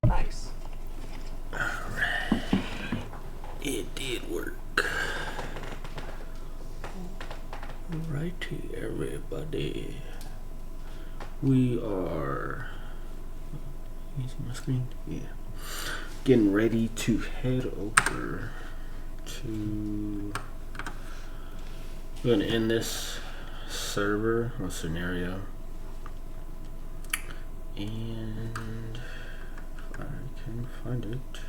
Nice. Alright. It did work. Alrighty, everybody. We are using my screen. Yeah. Getting ready to head over to. We're gonna end this server or scenario. And if I can find it.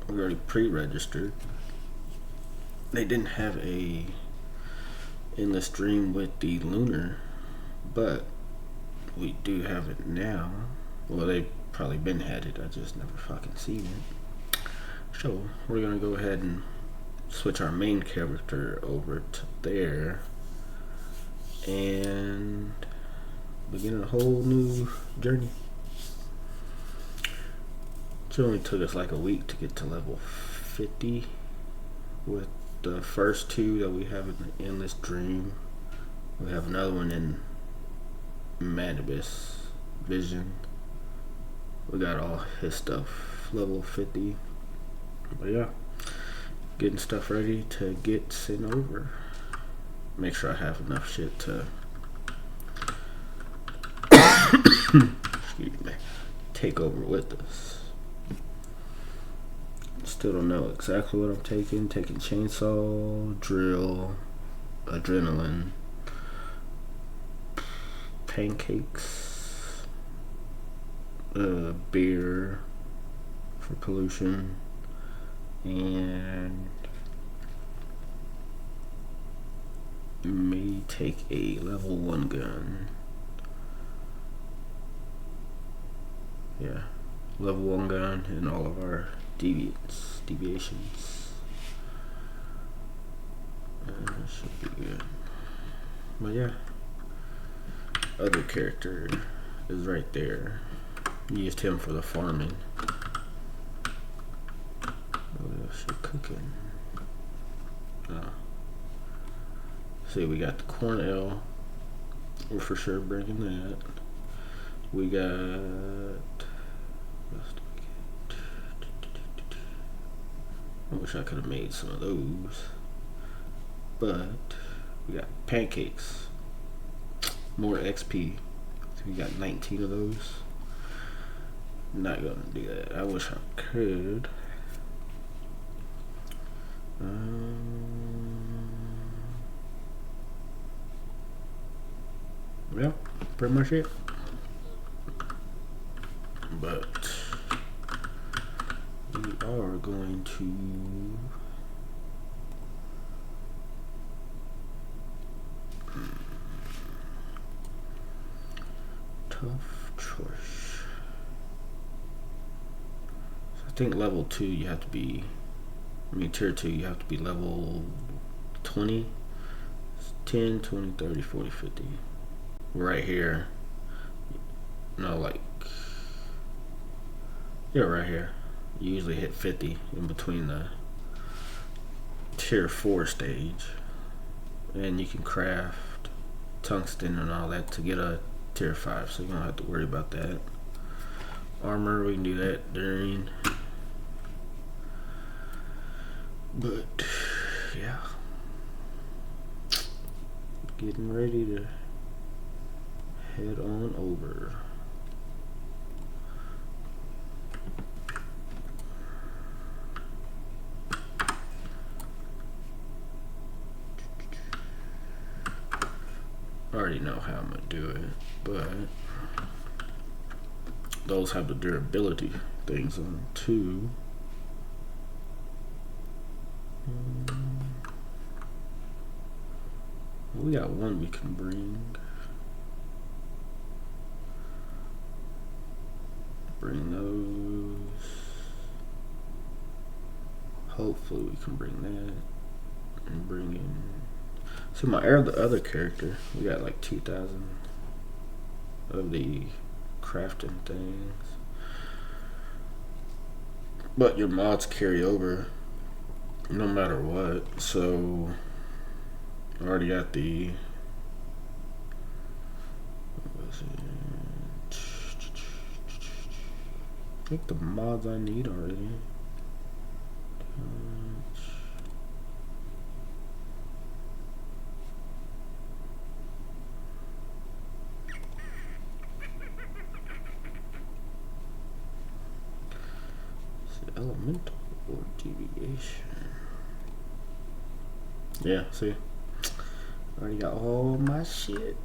We already pre-registered. They didn't have a endless stream with the Lunar, but we do have it now. Well, they probably been had it. I just never fucking seen it. So we're gonna go ahead and switch our main character over to there and begin a whole new journey. It only took us like a week to get to level 50 with the first two that we have in the Endless Dream. We have another one in Manibus Vision. We got all his stuff level 50. But yeah, getting stuff ready to get sent over. Make sure I have enough shit to excuse me, take over with us. Still don't know exactly what I'm taking. Taking chainsaw, drill, adrenaline, pancakes, beer for pollution, and may take a level 1 gun. Yeah, level 1 gun and all of our deviations. Should be good. But yeah, other character is right there. Used him for the farming. What else you cooking? See, we got the corn ale. We're for sure bringing that. We got. I wish I could have made some of those. But we got pancakes. More XP. So we got 19 of those. Not gonna do that. I wish I could. Yeah, pretty much it. But we are going to tough choice. So I think level 2 you have to be, tier 2 you have to be level 20, 10, 20, 30, 40, 50. Right here. No, like, yeah, right here. You usually hit 50 in between the tier 4 stage. And you can craft tungsten and all that to get a tier 5, so you don't have to worry about that. Armor, we can do that during. But, yeah. Getting ready to head on over. I already know how I'm gonna do it, but those have the durability things on them too. We got one we can bring. Bring those. Hopefully we can bring that and bring in. See, my other character, we got like 2,000 of the crafting things. But your mods carry over no matter what, so I already got the, what was it? I think the mods I need already. Elemental or deviation. Yeah, see? Already got all my shit.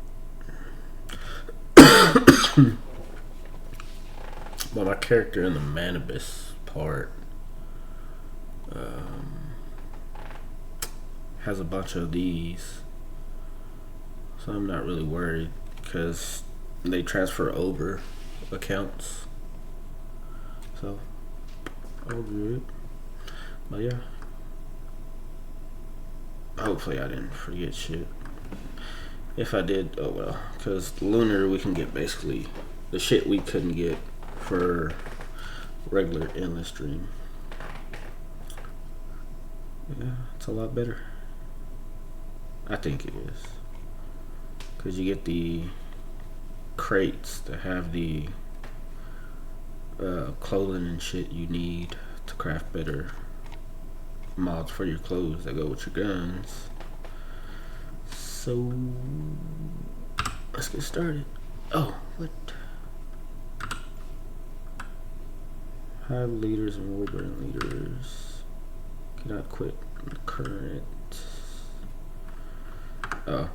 But my character in the Manibus part has a bunch of these. So I'm not really worried because they transfer over accounts. So, all good. But yeah. Hopefully I didn't forget shit. If I did, oh well. Because Lunar, we can get basically the shit we couldn't get for regular endless stream. Yeah, it's a lot better. I think it is. Because you get the crates that have the clothing and shit you need to craft better mods for your clothes that go with your guns. So let's get started. Oh, what? Hive leaders and warburn leaders cannot quit the current. Oh,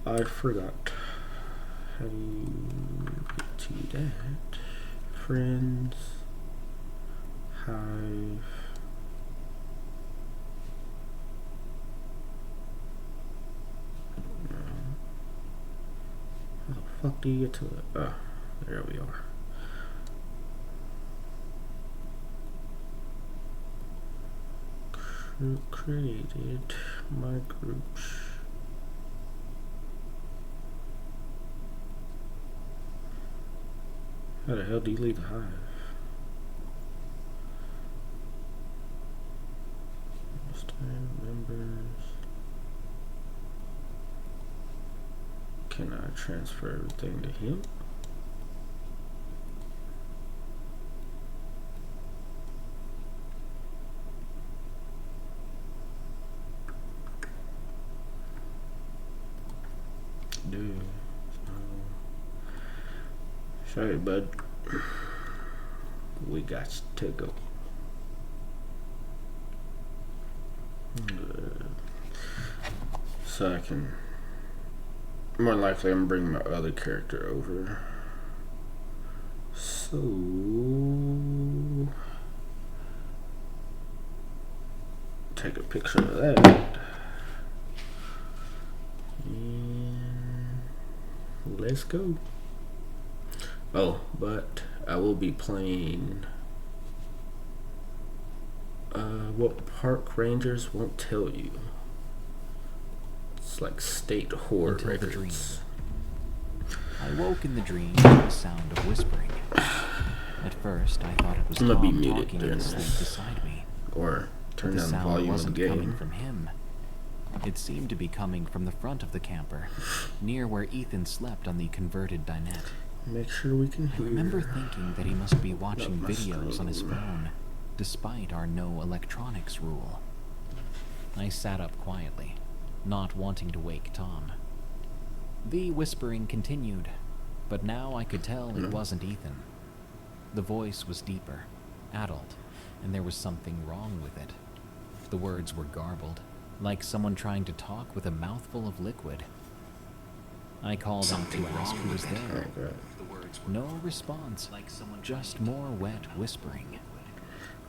I forgot. How do you get to that? Friends, hive. No. How the fuck do you get to it? Oh, there we are. Created my groups. How the hell do you leave the hive? Members. Can I transfer everything to him? Dude. Sorry, bud. We got to go. So I can. More likely, I'm bringing my other character over. So. Take a picture of that. And let's go. Oh, but I will be playing what park rangers won't tell you. It's like state horror records. I woke in the dream to the sound of whispering. At first, I thought it was Tom talking in sleep beside me. Or turn down the volume of the game. Coming from him. It seemed to be coming from the front of the camper, near where Ethan slept on the converted dinette. Make sure we can hear. I remember thinking that he must be watching videos on his phone, despite our no electronics rule. I sat up quietly, not wanting to wake Tom. The whispering continued, but now I could tell it wasn't Ethan. The voice was deeper, adult, and there was something wrong with it. The words were garbled, like someone trying to talk with a mouthful of liquid. I called out to ask who was there. No response, just more wet whispering.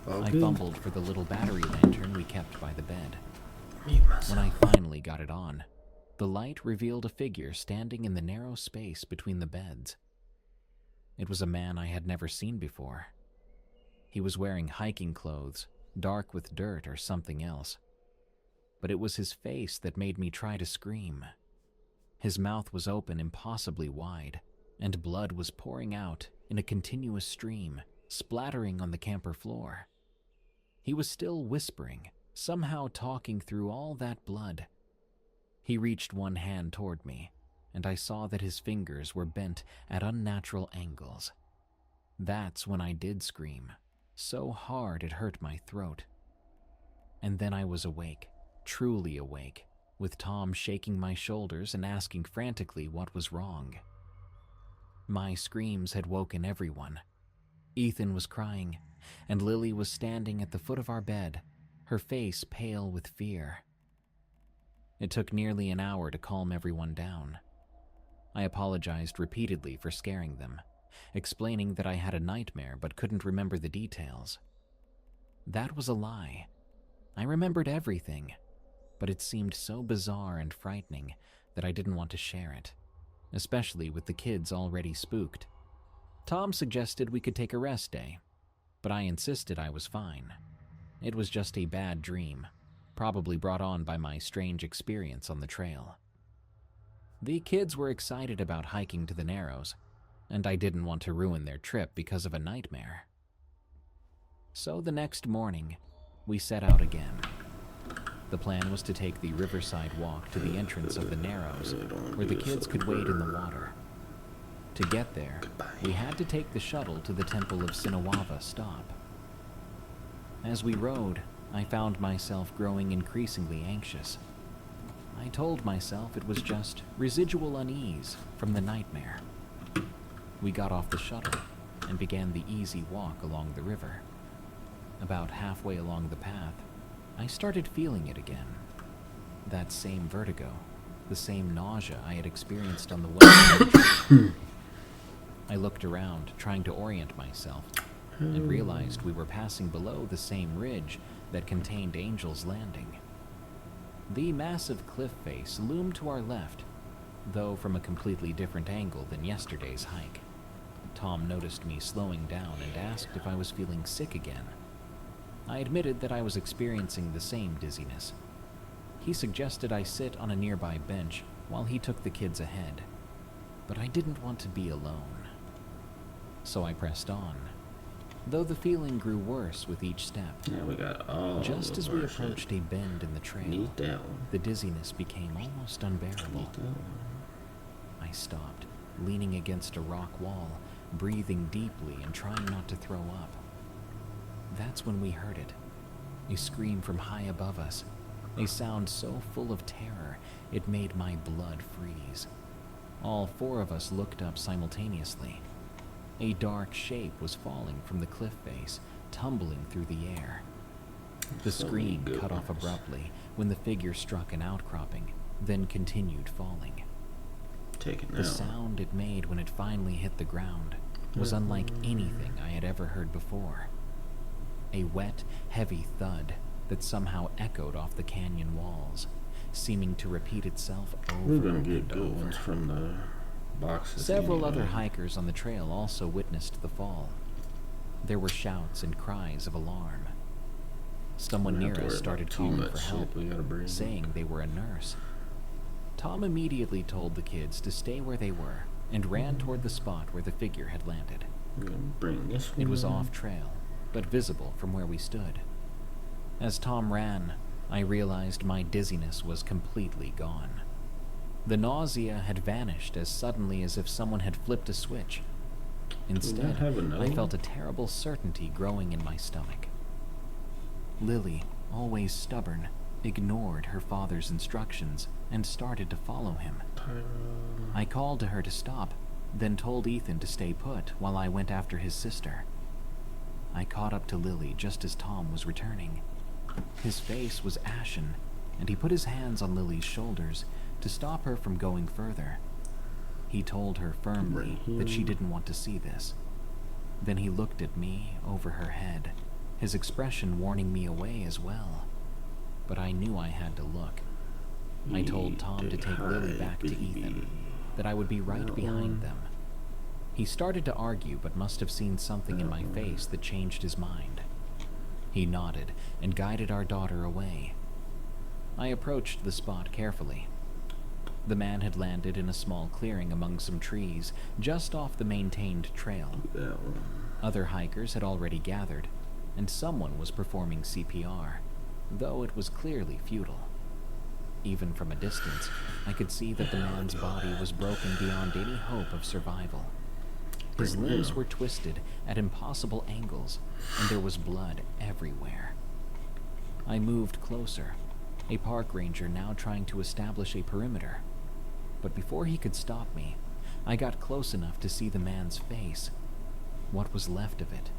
I fumbled for the little battery lantern we kept by the bed. When I finally got it on, the light revealed a figure standing in the narrow space between the beds. It was a man I had never seen before. He was wearing hiking clothes, dark with dirt or something else. But it was his face that made me try to scream. His mouth was open impossibly wide, and blood was pouring out in a continuous stream, splattering on the camper floor. He was still whispering, somehow talking through all that blood. He reached one hand toward me, and I saw that his fingers were bent at unnatural angles, That's when I did scream, so hard it hurt my throat. And then I was awake, truly awake, with Tom shaking my shoulders and asking frantically what was wrong. My screams had woken everyone. Ethan was crying, and Lily was standing at the foot of our bed, her face pale with fear. It took nearly an hour to calm everyone down. I apologized repeatedly for scaring them, explaining that I had a nightmare but couldn't remember the details. That was a lie. I remembered everything, but it seemed so bizarre and frightening that I didn't want to share it, especially with the kids already spooked. Tom suggested we could take a rest day, but I insisted I was fine. It was just a bad dream, probably brought on by my strange experience on the trail. The kids were excited about hiking to the Narrows, and I didn't want to ruin their trip because of a nightmare. So the next morning, we set out again. The plan was to take the riverside walk to the entrance of the Narrows, where the kids could wade in the water. To get there, we had to take the shuttle to the Temple of Sinawava stop. As we rode, I found myself growing increasingly anxious. I told myself it was just residual unease from the nightmare. We got off the shuttle and began the easy walk along the river. About halfway along the path, I started feeling it again. That same vertigo, the same nausea I had experienced on the way. I looked around, trying to orient myself, and realized we were passing below the same ridge that contained Angel's Landing. The massive cliff face loomed to our left, though from a completely different angle than yesterday's hike. Tom noticed me slowing down and asked if I was feeling sick again. I admitted that I was experiencing the same dizziness. He suggested I sit on a nearby bench while he took the kids ahead, but I didn't want to be alone. So I pressed on, though the feeling grew worse with each step. Yeah, we got all Just as we approached a bend in the trail, Need that one. the dizziness became almost unbearable. Need that one. I stopped, leaning against a rock wall, breathing deeply and trying not to throw up. That's when we heard it, a scream from high above us, a sound so full of terror it made my blood freeze. All four of us looked up simultaneously. A dark shape was falling from the cliff face, tumbling through the air. The scream cut off abruptly when the figure struck an outcropping, then continued falling. The sound it made when it finally hit the ground was unlike anything I had ever heard before. A wet, heavy thud that somehow echoed off the canyon walls, seeming to repeat itself over We're gonna and get good over. ones from the boxes. Several other hikers on the trail also witnessed the fall. There were shouts and cries of alarm. Someone near us started calling for help, saying they were a nurse. Tom immediately told the kids to stay where they were and ran toward the spot where the figure had landed. We're gonna bring this one. It was off trail, but visible from where we stood. As Tom ran, I realized my dizziness was completely gone. The nausea had vanished as suddenly as if someone had flipped a switch. Instead, I felt a terrible certainty growing in my stomach. Lily, always stubborn, ignored her father's instructions and started to follow him. I called to her to stop, then told Ethan to stay put while I went after his sister. I caught up to Lily just as Tom was returning. His face was ashen, and he put his hands on Lily's shoulders to stop her from going further. He told her firmly that she didn't want to see this. Then he looked at me over her head, his expression warning me away as well. But I knew I had to look. I told Tom to take Lily back to Ethan, that I would be right behind them. He started to argue, but must have seen something in my face that changed his mind. He nodded and guided our daughter away. I approached the spot carefully. The man had landed in a small clearing among some trees, just off the maintained trail. Other hikers had already gathered, and someone was performing CPR, though it was clearly futile. Even from a distance, I could see that the man's body was broken beyond any hope of survival. His limbs were twisted at impossible angles, and there was blood everywhere. I moved closer, a park ranger now trying to establish a perimeter. But before he could stop me, I got close enough to see the man's face, what was left of it.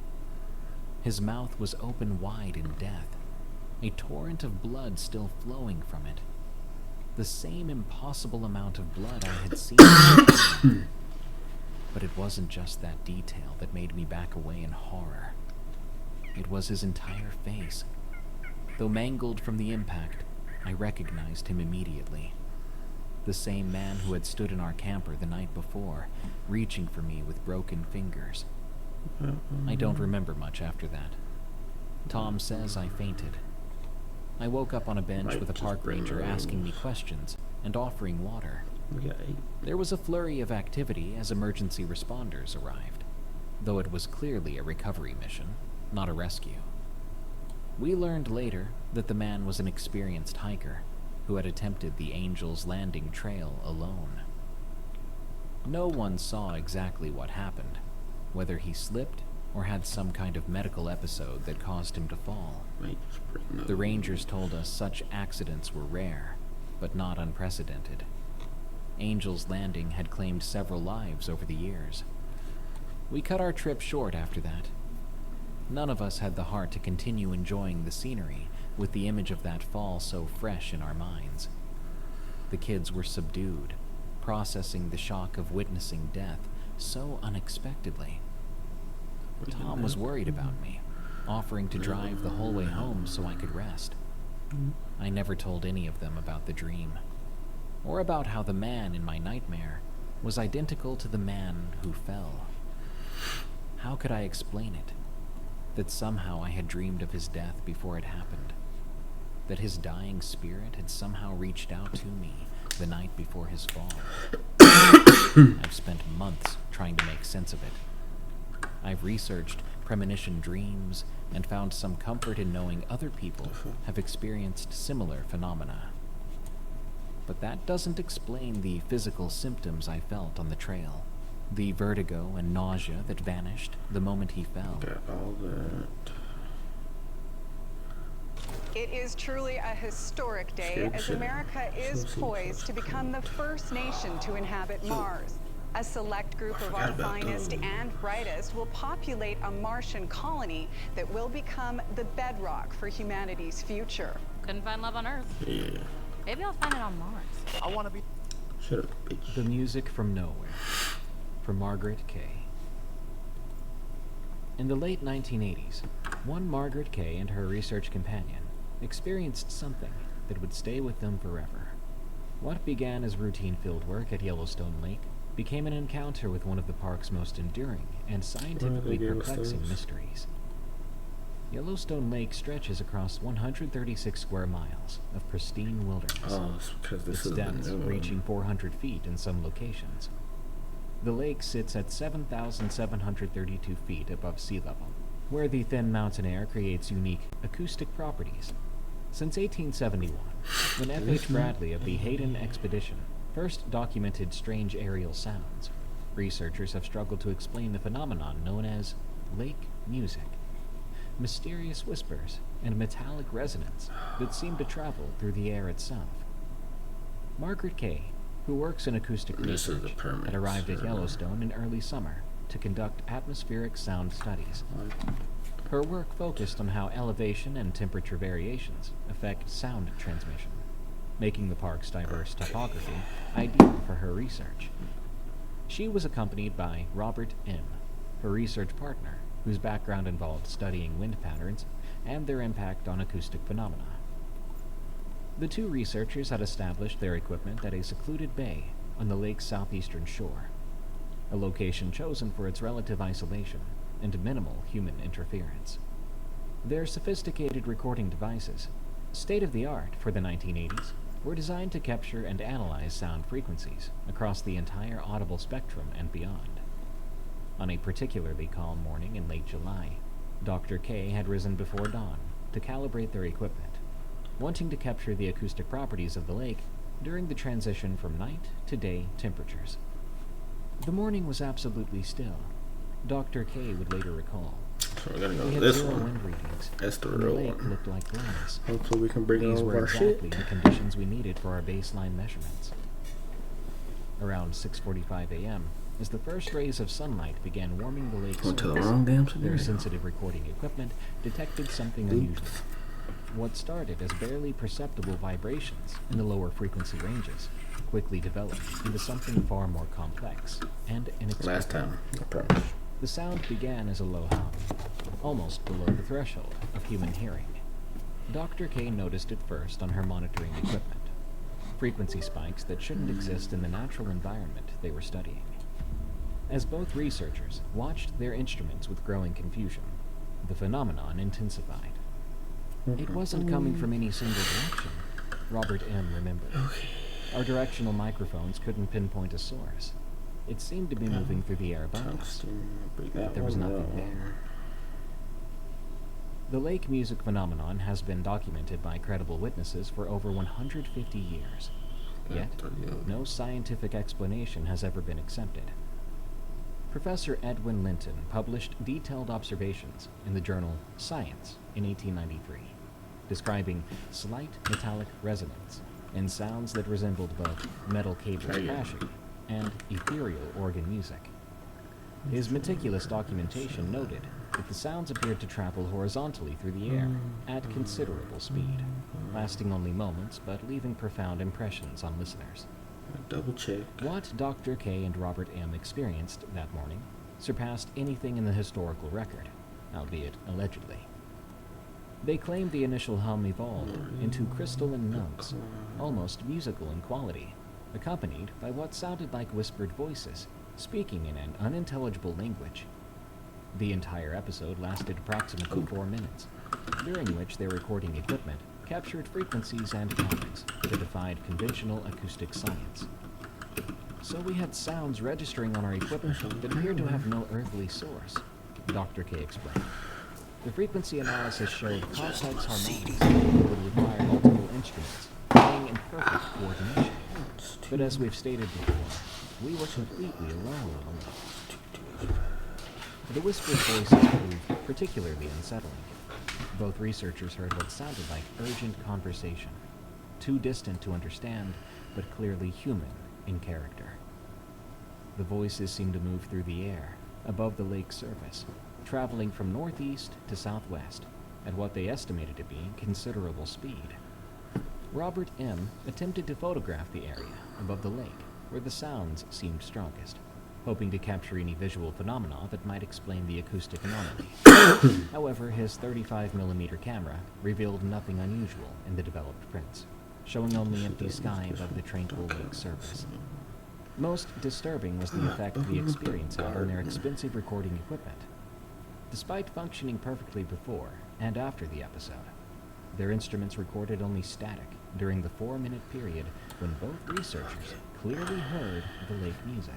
His mouth was open wide in death, a torrent of blood still flowing from it. The same impossible amount of blood I had seen. But it wasn't just that detail that made me back away in horror. It was his entire face. Though mangled from the impact, I recognized him immediately. The same man who had stood in our camper the night before, reaching for me with broken fingers. I don't remember much after that. Tom says I fainted. I woke up on a bench with a park ranger asking me questions and offering water. There was a flurry of activity as emergency responders arrived, though it was clearly a recovery mission, not a rescue. We learned later that the man was an experienced hiker who had attempted the Angel's Landing Trail alone. No one saw exactly what happened, whether he slipped or had some kind of medical episode that caused him to fall. The rangers told us such accidents were rare, but not unprecedented. Angel's Landing had claimed several lives over the years. We cut our trip short after that. None of us had the heart to continue enjoying the scenery with the image of that fall so fresh in our minds. The kids were subdued, processing the shock of witnessing death so unexpectedly. Tom was worried about me, offering to drive the whole way home so I could rest. I never told any of them about the dream, or about how the man in my nightmare was identical to the man who fell. How could I explain it? That somehow I had dreamed of his death before it happened. That his dying spirit had somehow reached out to me the night before his fall. I've spent months trying to make sense of it. I've researched premonition dreams and found some comfort in knowing other people have experienced similar phenomena. But that doesn't explain the physical symptoms I felt on the trail. The vertigo and nausea that vanished the moment he fell. Got all that. It is truly a historic day as America is poised to become the first nation to inhabit Mars. A select group of our finest and brightest will populate a Martian colony that will become the bedrock for humanity's future. Couldn't find love on Earth. Yeah. Maybe I'll find it on Mars. I want to be... Shut up, bitch. The music from nowhere. From Margaret Kay. In the late 1980s, one Margaret Kay and her research companion experienced something that would stay with them forever. What began as routine field work at Yellowstone Lake became an encounter with one of the park's most enduring and scientifically perplexing mysteries. Yellowstone Lake stretches across 136 square miles of pristine wilderness, Oh, it's because this its is depths the new reaching one. 400 feet in some locations. The lake sits at 7,732 feet above sea level, where the thin mountain air creates unique acoustic properties. Since 1871, when F.H. Bradley of the Hayden Expedition first documented strange aerial sounds, researchers have struggled to explain the phenomenon known as lake music. Mysterious whispers and metallic resonance that seem to travel through the air itself. Margaret Kay, who works in acoustic This is the research, permits, had arrived at yeah. Yellowstone in early summer to conduct atmospheric sound studies. Her work focused on how elevation and temperature variations affect sound transmission, making the park's diverse topography ideal for her research. She was accompanied by Robert M., her research partner, whose background involved studying wind patterns and their impact on acoustic phenomena. The two researchers had established their equipment at a secluded bay on the lake's southeastern shore, a location chosen for its relative isolation and minimal human interference. Their sophisticated recording devices, state-of-the-art for the 1980s, were designed to capture and analyze sound frequencies across the entire audible spectrum and beyond. On a particularly calm morning in late July, Dr. Kay had risen before dawn to calibrate their equipment, wanting to capture the acoustic properties of the lake during the transition from night to day temperatures. The morning was absolutely still, Dr. K would later recall. So we're gonna go We with had this 0 one. wind readings. That's the And the real lake one. looked like glass. Hopefully we can bring These all of were our exactly shit. the conditions we needed for our baseline measurements. Around 6:45 a.m., as the first rays of sunlight began warming the lake's Went to the surface, wrong damn their scenario. sensitive recording equipment detected something unusual. What started as barely perceptible vibrations in the lower frequency ranges quickly developed into something far more complex and inexplicable. Last time, I promise. The sound began as a low hum, almost below the threshold of human hearing. Dr. K noticed it first on her monitoring equipment, frequency spikes that shouldn't exist in the natural environment they were studying. As both researchers watched their instruments with growing confusion, the phenomenon intensified. It wasn't coming from any single direction, Robert M. remembered. Our directional microphones couldn't pinpoint a source. It seemed to be moving through the air above us. There was nothing there. The lake music phenomenon has been documented by credible witnesses for over 150 years. Yet, no scientific explanation has ever been accepted. Professor Edwin Linton published detailed observations in the journal Science in 1893, describing slight metallic resonance and sounds that resembled both metal cables crashing and ethereal organ music. His meticulous documentation noted that the sounds appeared to travel horizontally through the air at considerable speed, lasting only moments but leaving profound impressions on listeners. Double check. What Dr. K and Robert M. experienced that morning surpassed anything in the historical record, albeit allegedly. They claimed the initial hum evolved into crystalline notes, almost musical in quality, accompanied by what sounded like whispered voices, speaking in an unintelligible language. The entire episode lasted approximately 4 minutes, during which their recording equipment captured frequencies and patterns that defied conventional acoustic science. So we had sounds registering on our equipment that appeared to have no earthly source, Dr. K explained. The frequency analysis showed complex harmonics that would require multiple instruments playing in perfect coordination. But as we've stated before, we were completely alone on the lake. The whispered voices proved particularly unsettling. Both researchers heard what sounded like urgent conversation, too distant to understand, but clearly human in character. The voices seemed to move through the air, above the lake's surface, traveling from northeast to southwest, at what they estimated to be considerable speed. Robert M. attempted to photograph the area above the lake, where the sounds seemed strongest, hoping to capture any visual phenomena that might explain the acoustic anomaly. However, his 35mm camera revealed nothing unusual in the developed prints, showing only empty sky above the tranquil lake's surface. Most disturbing was the effect the experience had on their expensive recording equipment. Despite functioning perfectly before and after the episode, their instruments recorded only static during the 4-minute period when both researchers clearly heard the lake music.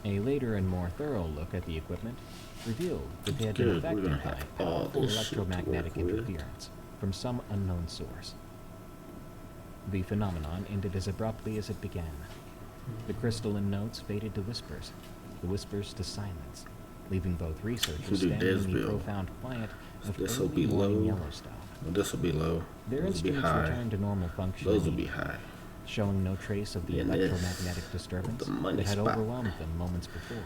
A later and more thorough look at the equipment revealed that they had been affected by powerful electromagnetic interference from some unknown source. The phenomenon ended as abruptly as it began. The crystalline notes faded to whispers, the whispers to silence, leaving both researchers standing in the profound quiet of early morning Yellowstone. This will be low. Their Those will be instruments high. returned to normal function, Those will be high. showing no trace of the And electromagnetic disturbance the money that had spot. overwhelmed them moments before.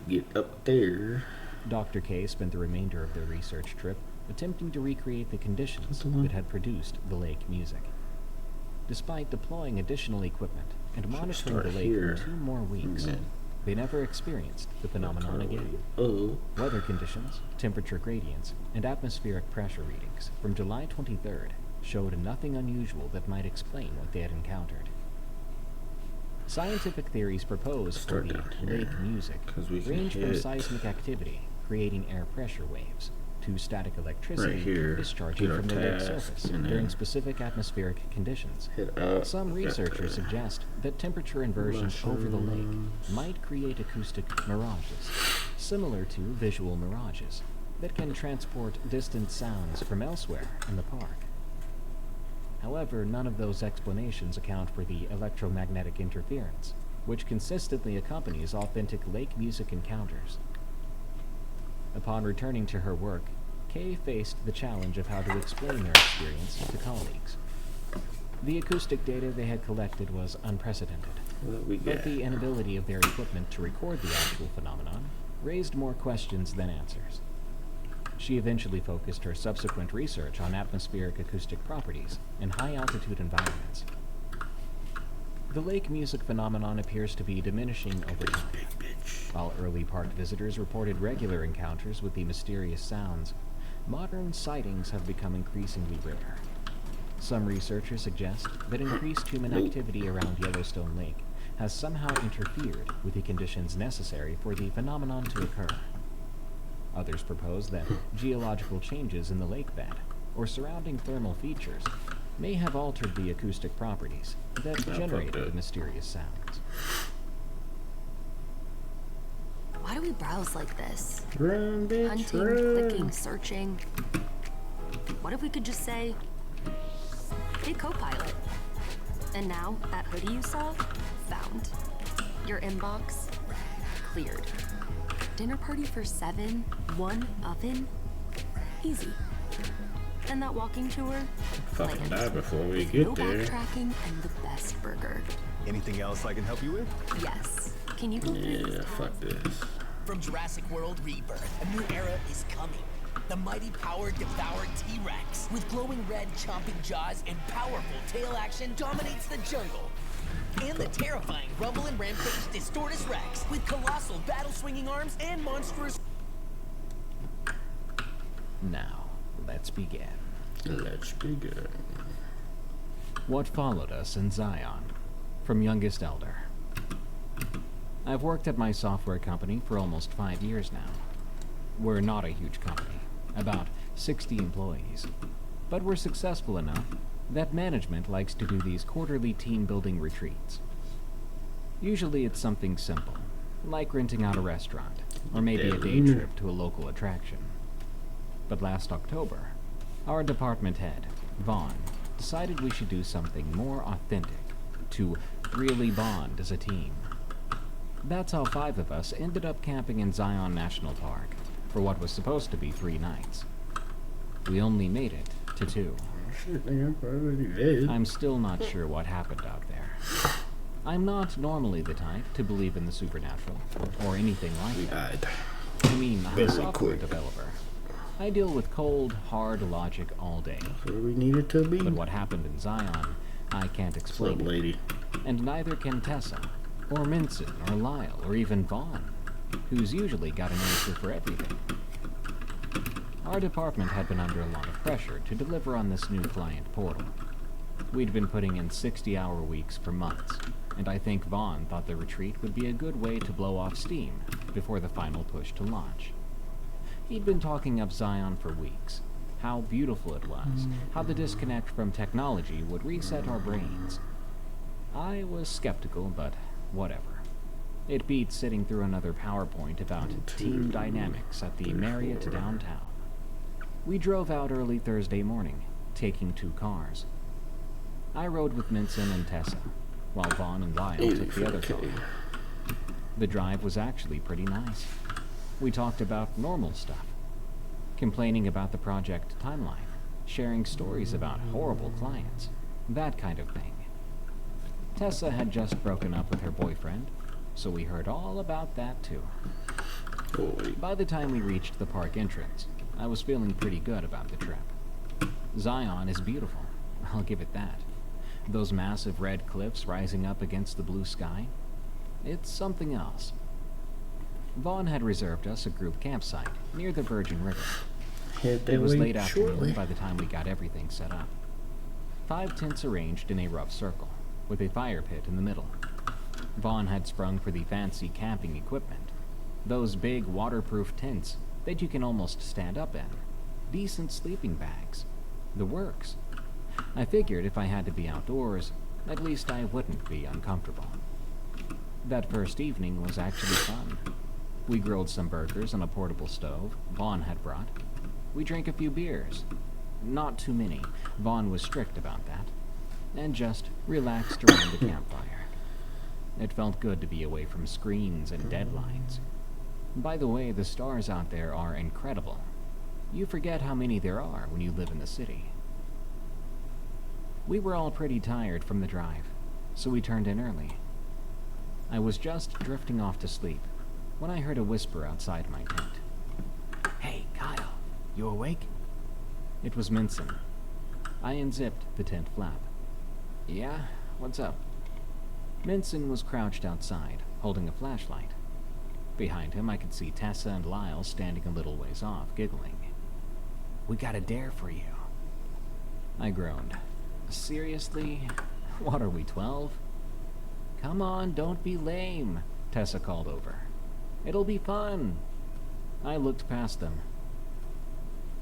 Get up there. Dr. K spent the remainder of their research trip attempting to recreate the conditions that had produced the lake music. Despite deploying additional equipment and monitoring the lake for 2 more weeks, they never experienced the phenomenon again. Weather conditions, temperature gradients, and atmospheric pressure readings from July 23rd showed nothing unusual that might explain what they had encountered. Scientific theories proposed for the lake music range from seismic activity, creating air pressure waves, to static electricity discharging from the lake's surface during specific atmospheric conditions. Some researchers suggest that temperature inversions over the lake might create acoustic mirages, similar to visual mirages, that can transport distant sounds from elsewhere in the park. However, none of those explanations account for the electromagnetic interference, which consistently accompanies authentic lake music encounters. Upon returning to her work, Kay faced the challenge of how to explain their experience to colleagues. The acoustic data they had collected was unprecedented, but the inability of their equipment to record the actual phenomenon raised more questions than answers. She eventually focused her subsequent research on atmospheric acoustic properties in high-altitude environments. The lake music phenomenon appears to be diminishing over time. While early park visitors reported regular encounters with the mysterious sounds, modern sightings have become increasingly rare. Some researchers suggest that increased human activity around Yellowstone Lake has somehow interfered with the conditions necessary for the phenomenon to occur. Others propose that geological changes in the lake bed or surrounding thermal features may have altered the acoustic properties that generated the mysterious sounds. Why do we browse like this? Run, bitch, Hunting, run. clicking, searching. What if we could just say, hey, co-pilot. And now, that hoodie you saw, found. Your inbox, cleared. Dinner party for 7, 1 oven, easy. And that walking tour, Fucking planned. die before we With get no there. backtracking and the best burger. Anything else I can help you with? Yes. Can you believe Yeah, this? fuck this. From Jurassic World Rebirth, a new era is coming. The mighty powered devoured T-Rex, with glowing red chomping jaws and powerful tail action, dominates the jungle. And the terrifying Rumble and Rampage Distortus Rex, with colossal battle-swinging arms and monstrous... Now, let's begin. Let's begin. What followed us in Zion, from youngest elder. I've worked at my software company for almost 5 years now. We're not a huge company, about 60 employees, but we're successful enough that management likes to do these quarterly team-building retreats. Usually it's something simple, like renting out a restaurant, or maybe a day trip to a local attraction. But last October, our department head, Vaughn, decided we should do something more authentic, to really bond as a team. That's how 5 of us ended up camping in Zion National Park for what was supposed to be 3 nights. We only made it to 2. Shit, nigga, I'm already dead. I'm still not sure what happened out there. I'm not normally the type to believe in the supernatural, or anything like We that. died. I mean, I'm a Very software quick. developer. I deal with cold, hard logic all day. Where we needed to be. But what happened in Zion, I can't What's explain up, it. lady? And neither can Tessa, or Minson, or Lyle, or even Vaughn, who's usually got an answer for everything. Our department had been under a lot of pressure to deliver on this new client portal. We'd been putting in 60-hour weeks for months, and I think Vaughn thought the retreat would be a good way to blow off steam before the final push to launch. He'd been talking up Zion for weeks, how beautiful it was, how the disconnect from technology would reset our brains. I was skeptical, but whatever. It beat sitting through another PowerPoint about team dynamics at the Marriott downtown. We drove out early Thursday morning, taking 2 cars. I rode with Minson and Tessa, while Vaughn and Lyle took the other car. The drive was actually pretty nice. We talked about normal stuff, complaining about the project timeline, sharing stories about horrible clients, that kind of thing. Tessa had just broken up with her boyfriend, so we heard all about that too. Holy. By the time we reached the park entrance, I was feeling pretty good about the trip. Zion is beautiful, I'll give it that. Those massive red cliffs rising up against the blue sky, it's something else. Vaughn had reserved us a group campsite near the Virgin River. It was late afternoon by the time we got everything set up. 5 tents arranged in a rough circle, with a fire pit in the middle. Vaughn had sprung for the fancy camping equipment. Those big waterproof tents that you can almost stand up in. Decent sleeping bags. The works. I figured if I had to be outdoors, at least I wouldn't be uncomfortable. That first evening was actually fun. We grilled some burgers on a portable stove Vaughn had brought. We drank a few beers. Not too many. Vaughn was strict about that. And just relaxed around the campfire. It felt good to be away from screens and deadlines. By the way, the stars out there are incredible. You forget how many there are when you live in the city. We were all pretty tired from the drive, so we turned in early. I was just drifting off to sleep when I heard a whisper outside my tent. "Hey, Kyle, you awake?" It was Minson. I unzipped the tent flap. "Yeah, what's up?" Minson was crouched outside, holding a flashlight. Behind him, I could see Tessa and Lyle standing a little ways off, giggling. "We got a dare for you." I groaned. "Seriously? What are we, 12? "Come on, don't be lame," Tessa called over. "It'll be fun." I looked past them.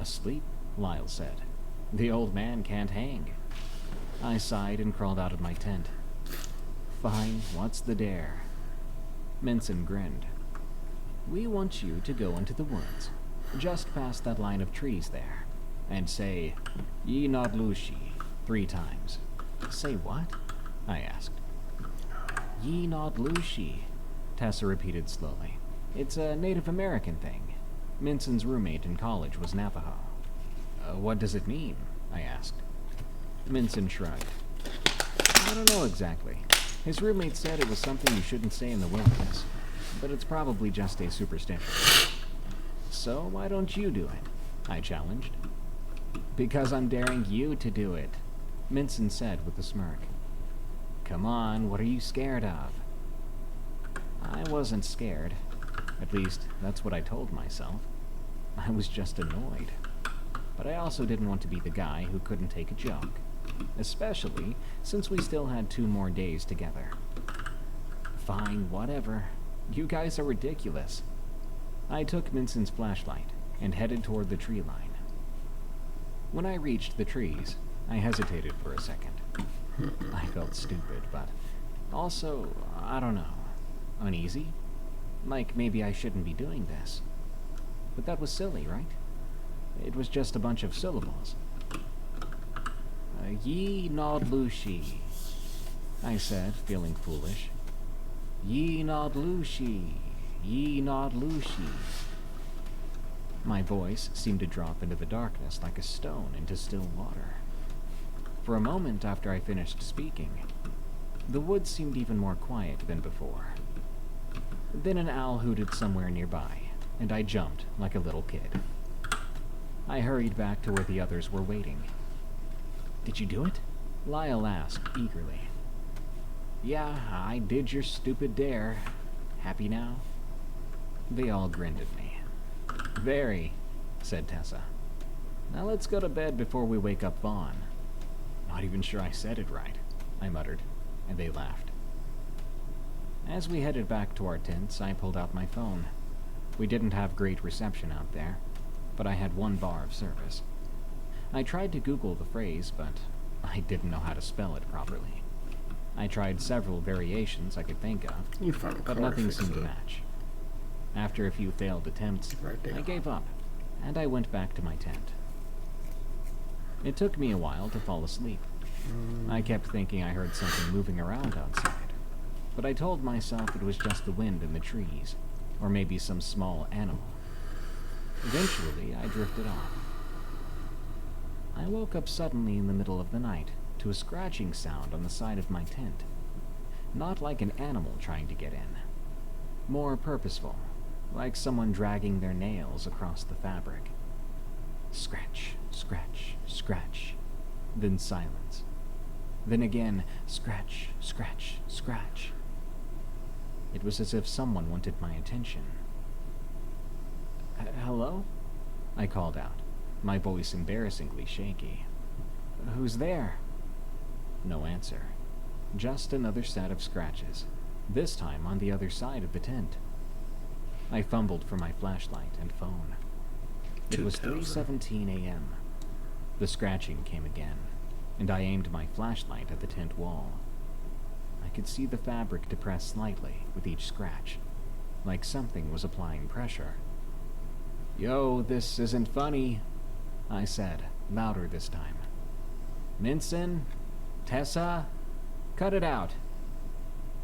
"Asleep?" Lyle said. "The old man can't hang." I sighed and crawled out of my tent. "Fine, what's the dare?" Minson grinned. "We want you to go into the woods, just past that line of trees there, and say, 'Ye not Lushi,' 3 times. "Say what?" I asked. "Ye not Lushi," Tessa repeated slowly. "It's a Native American thing. Minson's roommate in college was Navajo." "What does it mean?" I asked. Minson shrugged. "I don't know exactly. His roommate said it was something you shouldn't say in the wilderness, but it's probably just a superstition." "So why don't you do it?" I challenged. "Because I'm daring you to do it," Minson said with a smirk. "Come on, what are you scared of?" I wasn't scared. At least, that's what I told myself. I was just annoyed. But I also didn't want to be the guy who couldn't take a joke, especially since we still had 2 more days together. "Fine, whatever. You guys are ridiculous." I took Minson's flashlight and headed toward the tree line. When I reached the trees, I hesitated for a second. I felt stupid, but also, I don't know, uneasy? Like maybe I shouldn't be doing this. But that was silly, right? It was just a bunch of syllables. "Ye nod Lushi," I said, feeling foolish. "Ye nod Lushi, ye nod Lushi." My voice seemed to drop into the darkness like a stone into still water. For a moment after I finished speaking, the woods seemed even more quiet than before. Then an owl hooted somewhere nearby, and I jumped like a little kid. I hurried back to where the others were waiting. "Did you do it?" Lyle asked eagerly. "Yeah, I did your stupid dare. Happy now?" They all grinned at me. "Very," said Tessa. "Now let's go to bed before we wake up Vaughn." "Not even sure I said it right," I muttered, and they laughed. As we headed back to our tents, I pulled out my phone. We didn't have great reception out there, but I had 1 bar of service. I tried to Google the phrase, but I didn't know how to spell it properly. I tried several variations I could think of, but nothing seemed to match. After a few failed attempts, I gave up, and I went back to my tent. It took me a while to fall asleep. I kept thinking I heard something moving around outside, but I told myself it was just the wind in the trees, or maybe some small animal. Eventually, I drifted off. I woke up suddenly in the middle of the night to a scratching sound on the side of my tent. Not like an animal trying to get in. More purposeful, like someone dragging their nails across the fabric. Scratch, scratch, scratch. Then silence. Then again, scratch, scratch, scratch. It was as if someone wanted my attention. "Hello?" I called out, my voice embarrassingly shaky. "Who's there?" No answer. Just another set of scratches, this time on the other side of the tent. I fumbled for my flashlight and phone. It was 3:17 a.m. The scratching came again, and I aimed my flashlight at the tent wall. I could see the fabric depress slightly with each scratch, like something was applying pressure. "Yo, this isn't funny," I said, louder this time. "Minson? Tessa? Cut it out."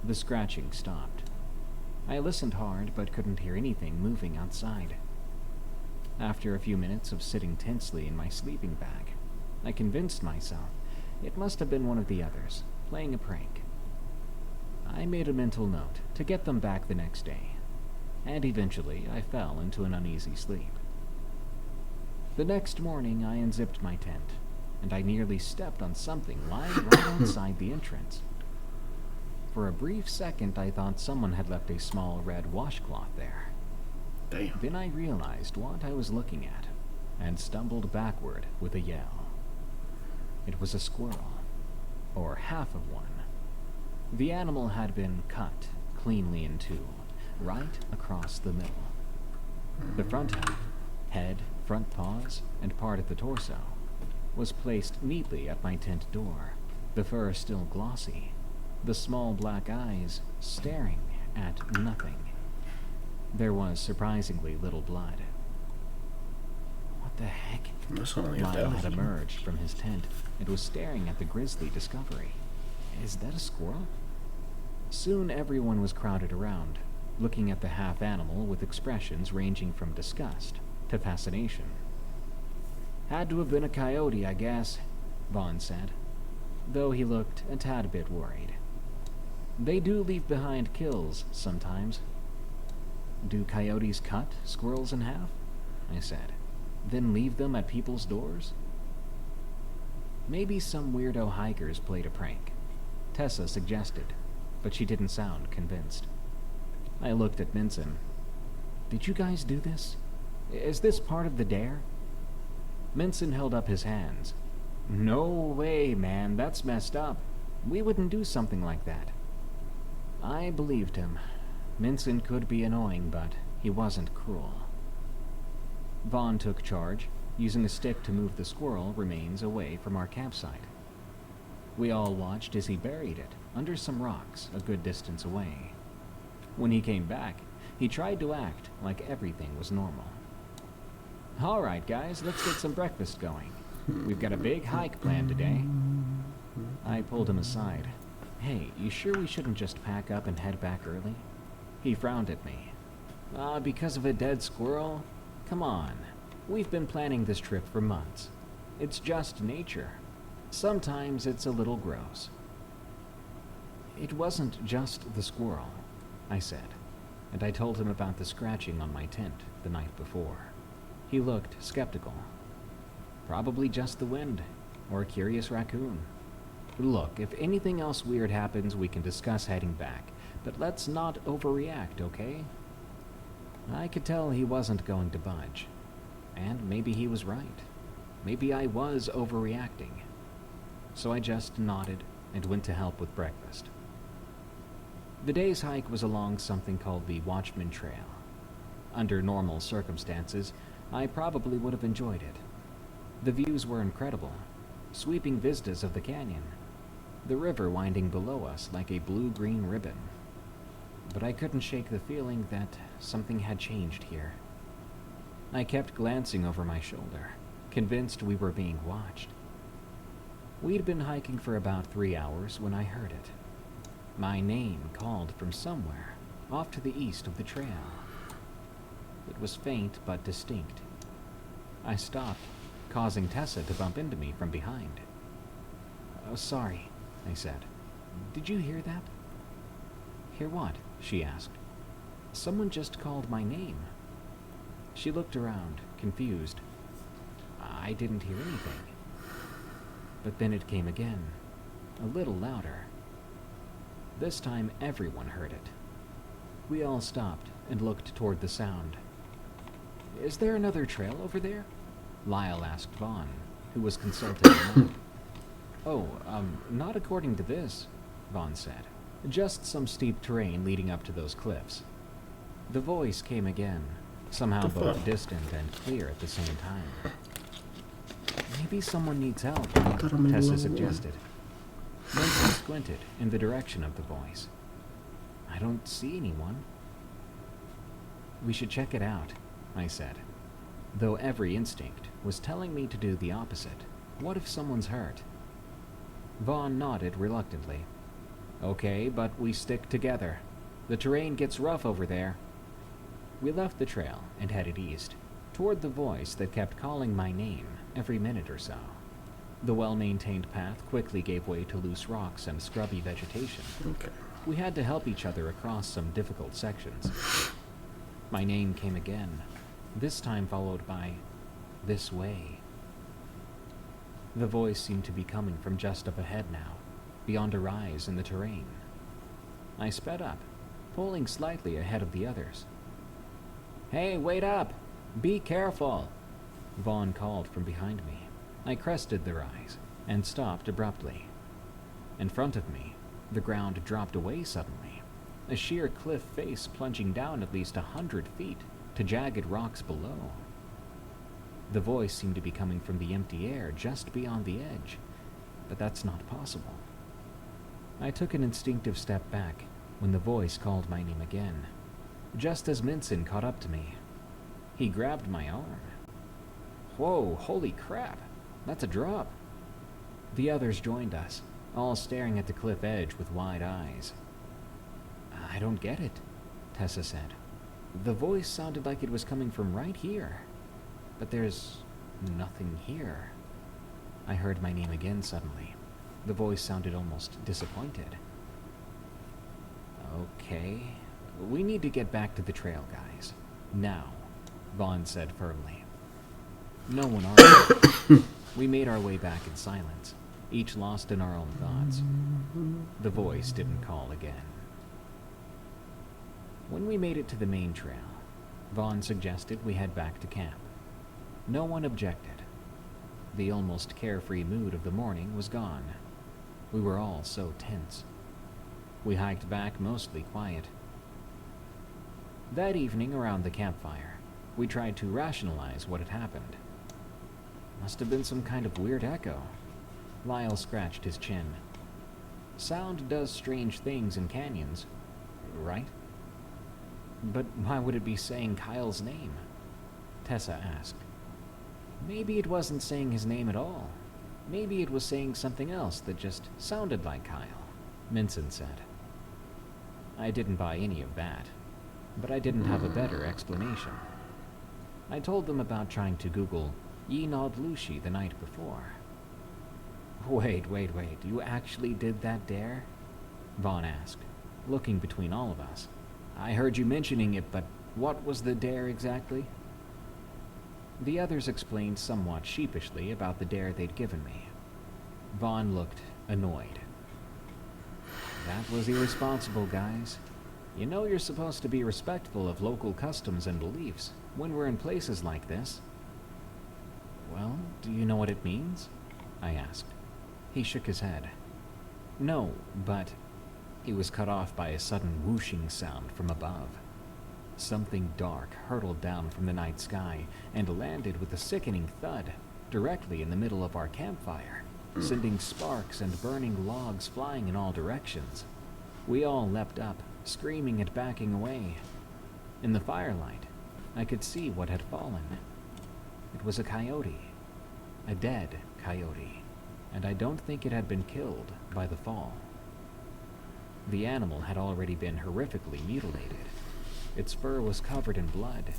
The scratching stopped. I listened hard but couldn't hear anything moving outside. After a few minutes of sitting tensely in my sleeping bag, I convinced myself it must have been one of the others, playing a prank. I made a mental note to get them back the next day, and eventually I fell into an uneasy sleep. The next morning I unzipped my tent, and I nearly stepped on something lying right outside the entrance. For a brief second I thought someone had left a small red washcloth there. Damn. Then I realized what I was looking at, and stumbled backward with a yell. It was a squirrel, or half of one. The animal had been cut cleanly in two, right across the middle. The front half, head, front paws, and part of the torso, was placed neatly at my tent door, the fur still glossy, the small black eyes staring at nothing. There was surprisingly little blood. What the heck? That's only Lyle had 1,000. emerged from his tent and was staring at the grisly discovery. Is that a squirrel? Soon everyone was crowded around, looking at the half-animal with expressions ranging from disgust to fascination. Had to have been a coyote, I guess, Vaughn said, though he looked a tad bit worried. They do leave behind kills sometimes. Do coyotes cut squirrels in half? I said, then leave them at people's doors? Maybe some weirdo hikers played a prank, Tessa suggested, but she didn't sound convinced. I looked at Minson. Did you guys do this? Is this part of the dare? Minson held up his hands. No way, man, that's messed up. We wouldn't do something like that. I believed him. Minson could be annoying, but he wasn't cruel. Vaughn took charge, using a stick to move the squirrel remains away from our campsite. We all watched as he buried it under some rocks a good distance away. When he came back, he tried to act like everything was normal. All right, guys, let's get some breakfast going. We've got a big hike planned today. I pulled him aside. Hey, you sure we shouldn't just pack up and head back early? He frowned at me. Because of a dead squirrel? Come on. We've been planning this trip for months. It's just nature. Sometimes it's a little gross. It wasn't just the squirrel, I said, and I told him about the scratching on my tent the night before. He looked skeptical. Probably just the wind, or a curious raccoon. Look, if anything else weird happens, we can discuss heading back, but let's not overreact, okay? I could tell he wasn't going to budge. And maybe he was right. Maybe I was overreacting. So I just nodded and went to help with breakfast. The day's hike was along something called the Watchman Trail. Under normal circumstances, I probably would have enjoyed it. The views were incredible, sweeping vistas of the canyon, the river winding below us like a blue-green ribbon. But I couldn't shake the feeling that something had changed here. I kept glancing over my shoulder, convinced we were being watched. We'd been hiking for about 3 hours when I heard it. My name called from somewhere, off to the east of the trail. It was faint but distinct. I stopped, causing Tessa to bump into me from behind. "Oh, sorry," I said. "Did you hear that?" "Hear what?" she asked. "Someone just called my name." She looked around, confused. I didn't hear anything. But then it came again, a little louder. This time everyone heard it. We all stopped and looked toward the sound. "Is there another trail over there?" Lyle asked Vaughn, who was consulting a map. "Oh, not according to this," Vaughn said. "Just some steep terrain leading up to those cliffs." The voice came again, somehow both distant and clear at the same time. "Maybe someone needs help," Tessa suggested. Vincent squinted in the direction of the voice. "I don't see anyone." "We should check it out," I said, though every instinct was telling me to do the opposite. What if someone's hurt? Vaughn nodded reluctantly. "Okay, but we stick together." The terrain gets rough over there. We left the trail and headed east, toward the voice that kept calling my name every minute or so. The well-maintained path quickly gave way to loose rocks and scrubby vegetation. Okay. We had to help each other across some difficult sections. My name came again, this time followed by, "This way." The voice seemed to be coming from just up ahead now, beyond a rise in the terrain. I sped up, pulling slightly ahead of the others. "Hey, wait up! Be careful!" Vaughn called from behind me. I crested the rise and stopped abruptly. In front of me, the ground dropped away suddenly, a sheer cliff face plunging down at least 100 feet to jagged rocks below. The voice seemed to be coming from the empty air just beyond the edge, but that's not possible. I took an instinctive step back when the voice called my name again, just as Minson caught up to me. He grabbed my arm. "Whoa, holy crap, that's a drop." The others joined us, all staring at the cliff edge with wide eyes. "I don't get it," Tessa said. "The voice sounded like it was coming from right here, but there's nothing here." I heard my name again suddenly. The voice sounded almost disappointed. "Okay, we need to get back to the trail, guys. Now," Vaughn said firmly. No one argued. We made our way back in silence, each lost in our own thoughts. The voice didn't call again. When we made it to the main trail, Vaughn suggested we head back to camp. No one objected. The almost carefree mood of the morning was gone. We were all so tense. We hiked back mostly quiet. That evening around the campfire, we tried to rationalize what had happened. Must have been some kind of weird echo. Lyle scratched his chin. Sound does strange things in canyons, right? But why would it be saying Kyle's name? Tessa asked. Maybe it wasn't saying his name at all. Maybe it was saying something else that just sounded like Kyle, Minson said. I didn't buy any of that, but I didn't have a better explanation. I told them about trying to Google Yenod Lushi the night before. Wait, you actually did that dare? Vaughn asked, looking between all of us. I heard you mentioning it, but what was the dare exactly? The others explained somewhat sheepishly about the dare they'd given me. Vaughn looked annoyed. That was irresponsible, guys. You know you're supposed to be respectful of local customs and beliefs when we're in places like this. Well, do you know what it means? I asked. He shook his head. No, but... He was cut off by a sudden whooshing sound from above. Something dark hurtled down from the night sky and landed with a sickening thud directly in the middle of our campfire, sending sparks and burning logs flying in all directions. We all leapt up, screaming and backing away. In the firelight, I could see what had fallen. It was a coyote. A dead coyote. And I don't think it had been killed by the fall. The animal had already been horrifically mutilated. Its fur was covered in blood.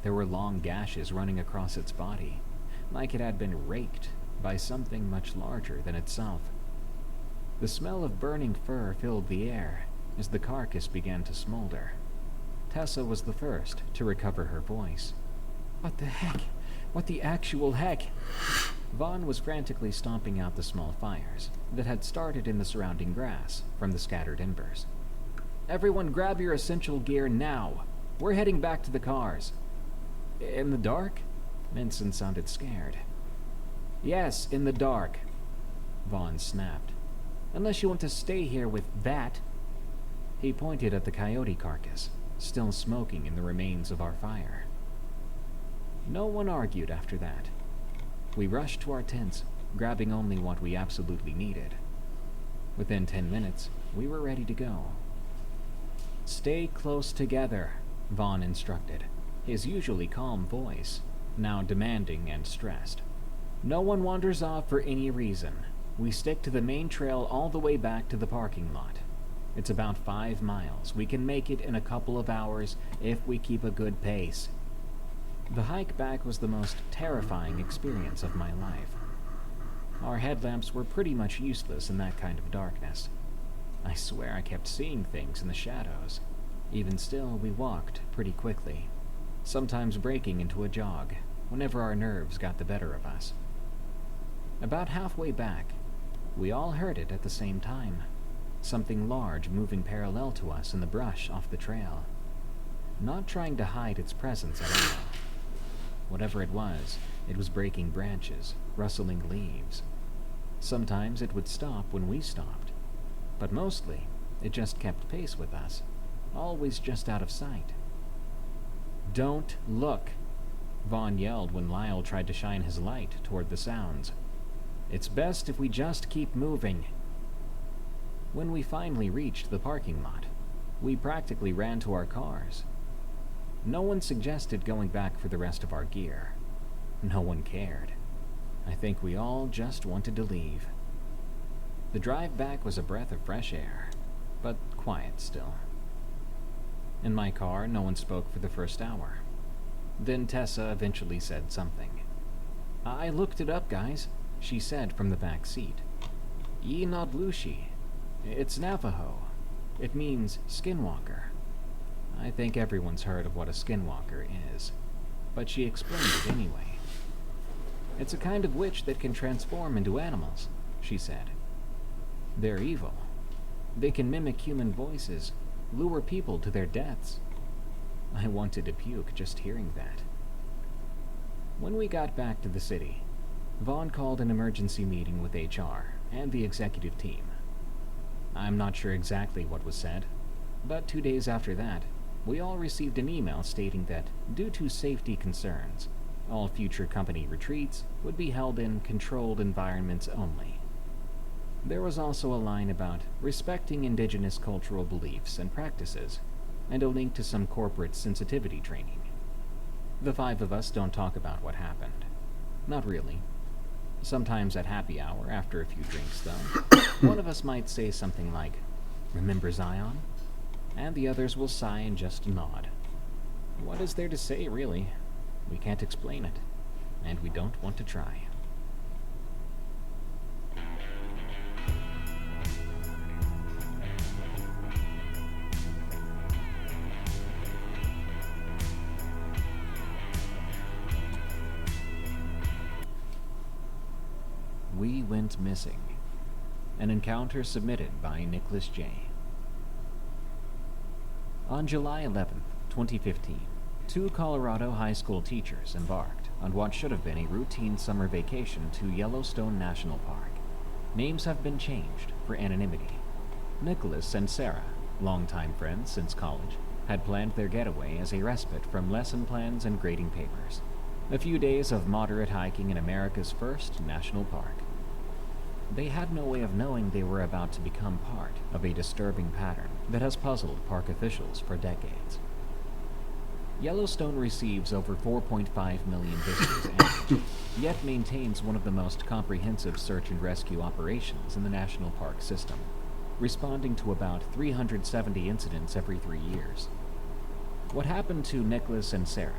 There were long gashes running across its body, like it had been raked by something much larger than itself. The smell of burning fur filled the air as the carcass began to smolder. Tessa was the first to recover her voice. What the heck? What the actual heck? Vaughn was frantically stomping out the small fires that had started in the surrounding grass from the scattered embers. Everyone grab your essential gear now. We're heading back to the cars. In the dark? Minson sounded scared. Yes, in the dark, Vaughn snapped. Unless you want to stay here with that. He pointed at the coyote carcass, still smoking in the remains of our fire. No one argued after that. We rushed to our tents, grabbing only what we absolutely needed. Within 10 minutes, we were ready to go. Stay close together, Vaughn instructed, his usually calm voice, now demanding and stressed. No one wanders off for any reason. We stick to the main trail all the way back to the parking lot. It's about 5 miles. We can make it in a couple of hours if we keep a good pace. The hike back was the most terrifying experience of my life. Our headlamps were pretty much useless in that kind of darkness. I swear I kept seeing things in the shadows. Even still, we walked pretty quickly, sometimes breaking into a jog whenever our nerves got the better of us. About halfway back, we all heard it at the same time. Something large moving parallel to us in the brush off the trail, not trying to hide its presence at all. Whatever it was breaking branches, rustling leaves. Sometimes it would stop when we stopped, but mostly it just kept pace with us, always just out of sight. "Don't look," Vaughn yelled when Lyle tried to shine his light toward the sounds. "It's best if we just keep moving." When we finally reached the parking lot, we practically ran to our cars. No one suggested going back for the rest of our gear. No one cared. I think we all just wanted to leave. The drive back was a breath of fresh air, but quiet still. In my car, no one spoke for the first hour. Then Tessa eventually said something. "I looked it up, guys," she said from the back seat. "Inadlushi. It's Navajo. It means skinwalker." I think everyone's heard of what a skinwalker is, but she explained it anyway. "It's a kind of witch that can transform into animals," she said. "They're evil. They can mimic human voices, lure people to their deaths." I wanted to puke just hearing that. When we got back to the city, Vaughn called an emergency meeting with HR and the executive team. I'm not sure exactly what was said, but 2 days after that, we all received an email stating that, due to safety concerns, all future company retreats would be held in controlled environments only. There was also a line about respecting indigenous cultural beliefs and practices, and a link to some corporate sensitivity training. The 5 of us don't talk about what happened. Not really. Sometimes at happy hour, after a few drinks though, one of us might say something like, "Remember Zion?" And the others will sigh and just nod. What is there to say, really? We can't explain it, and we don't want to try. We went missing. An encounter submitted by Nicholas J. On July 11, 2015, 2 Colorado high school teachers embarked on what should have been a routine summer vacation to Yellowstone National Park. Names have been changed for anonymity. Nicholas and Sarah, longtime friends since college, had planned their getaway as a respite from lesson plans and grading papers. A few days of moderate hiking in America's first national park. They had no way of knowing they were about to become part of a disturbing pattern that has puzzled park officials for decades. Yellowstone receives over 4.5 million visitors annually, yet maintains one of the most comprehensive search and rescue operations in the national park system, responding to about 370 incidents every 3 years. What happened to Nicholas and Sarah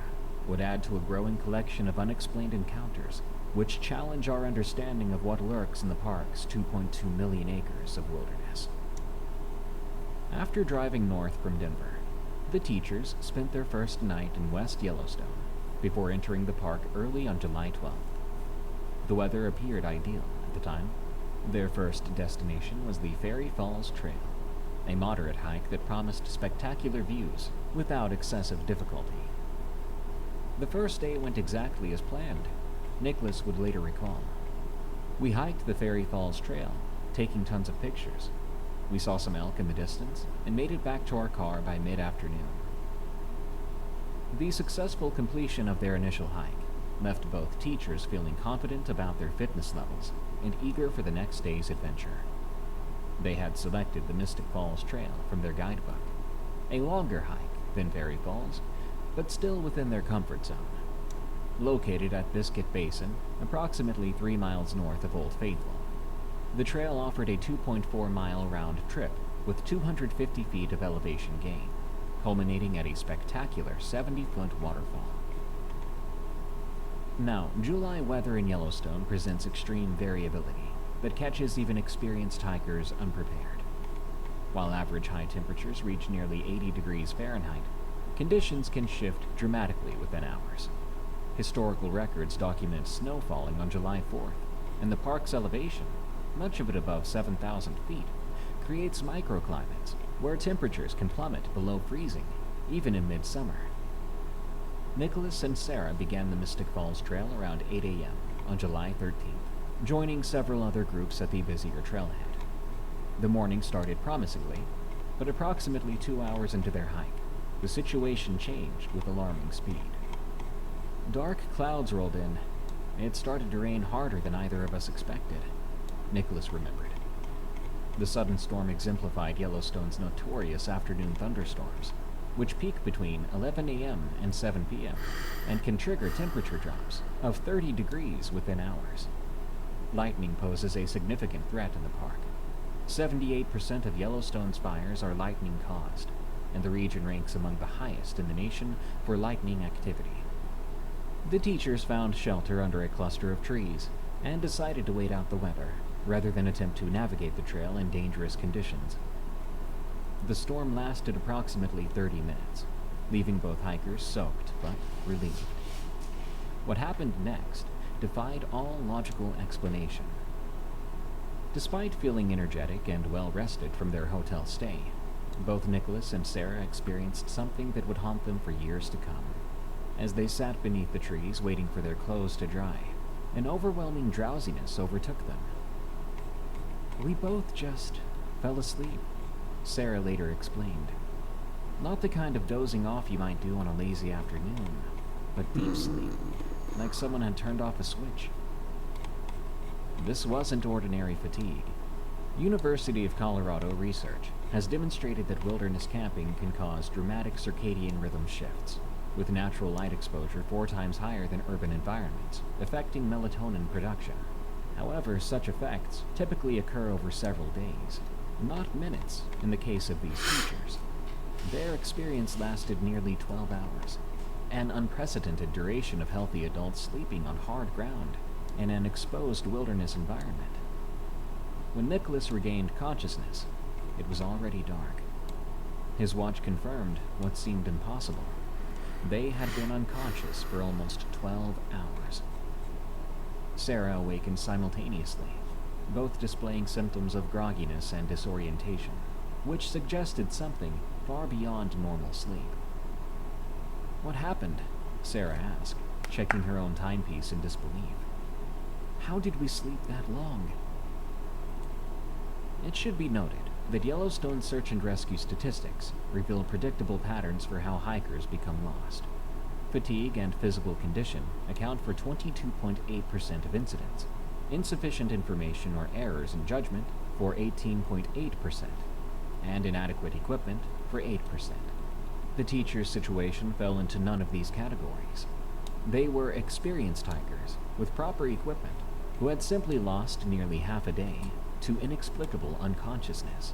would add to a growing collection of unexplained encounters which challenge our understanding of what lurks in the park's 2.2 million acres of wilderness. After driving north from Denver, the teachers spent their first night in West Yellowstone before entering the park early on July 12th. The weather appeared ideal at the time. Their first destination was the Fairy Falls Trail, a moderate hike that promised spectacular views without excessive difficulty. The first day went exactly as planned, Nicholas would later recall. We hiked the Fairy Falls Trail, taking tons of pictures. We saw some elk in the distance and made it back to our car by mid-afternoon. The successful completion of their initial hike left both teachers feeling confident about their fitness levels and eager for the next day's adventure. They had selected the Mystic Falls Trail from their guidebook, a longer hike than Fairy Falls, but still within their comfort zone. Located at Biscuit Basin, approximately 3 miles north of Old Faithful, the trail offered a 2.4-mile round trip with 250 feet of elevation gain, culminating at a spectacular 70-foot waterfall. Now, July weather in Yellowstone presents extreme variability that catches even experienced hikers unprepared. While average high temperatures reach nearly 80 degrees Fahrenheit, conditions can shift dramatically within hours. Historical records document snow falling on July 4th, and the park's elevation, much of it above 7,000 feet, creates microclimates where temperatures can plummet below freezing, even in midsummer. Nicholas and Sarah began the Mystic Falls Trail around 8 a.m. on July 13th, joining several other groups at the busier trailhead. The morning started promisingly, but approximately 2 hours into their hike, the situation changed with alarming speed. Dark clouds rolled in. It started to rain harder than either of us expected, Nicholas remembered. The sudden storm exemplified Yellowstone's notorious afternoon thunderstorms, which peak between 11 a.m. and 7 p.m. and can trigger temperature drops of 30 degrees within hours. Lightning poses a significant threat in the park. 78% of Yellowstone's fires are lightning-caused, and the region ranks among the highest in the nation for lightning activity. The teachers found shelter under a cluster of trees and decided to wait out the weather rather than attempt to navigate the trail in dangerous conditions. The storm lasted approximately 30 minutes, leaving both hikers soaked but relieved. What happened next defied all logical explanation. Despite feeling energetic and well-rested from their hotel stay, both Nicholas and Sarah experienced something that would haunt them for years to come. As they sat beneath the trees waiting for their clothes to dry, an overwhelming drowsiness overtook them. "We both just fell asleep," Sarah later explained. "Not the kind of dozing off you might do on a lazy afternoon, but deep sleep, like someone had turned off a switch." This wasn't ordinary fatigue. University of Colorado research has demonstrated that wilderness camping can cause dramatic circadian rhythm shifts, with natural light exposure 4 times higher than urban environments, affecting melatonin production. However, such effects typically occur over several days, not minutes in the case of these teachers. Their experience lasted nearly 12 hours, an unprecedented duration of healthy adults sleeping on hard ground in an exposed wilderness environment. When Nicholas regained consciousness, it was already dark. His watch confirmed what seemed impossible. They had been unconscious for almost 12 hours. Sarah awakened simultaneously, both displaying symptoms of grogginess and disorientation, which suggested something far beyond normal sleep. "What happened?" Sarah asked, checking her own timepiece in disbelief. "How did we sleep that long?" It should be noted that Yellowstone search and rescue statistics reveal predictable patterns for how hikers become lost. Fatigue and physical condition account for 22.8% of incidents, insufficient information or errors in judgment for 18.8%, and inadequate equipment for 8%. The teacher's situation fell into none of these categories. They were experienced hikers with proper equipment who had simply lost nearly half a day to inexplicable unconsciousness.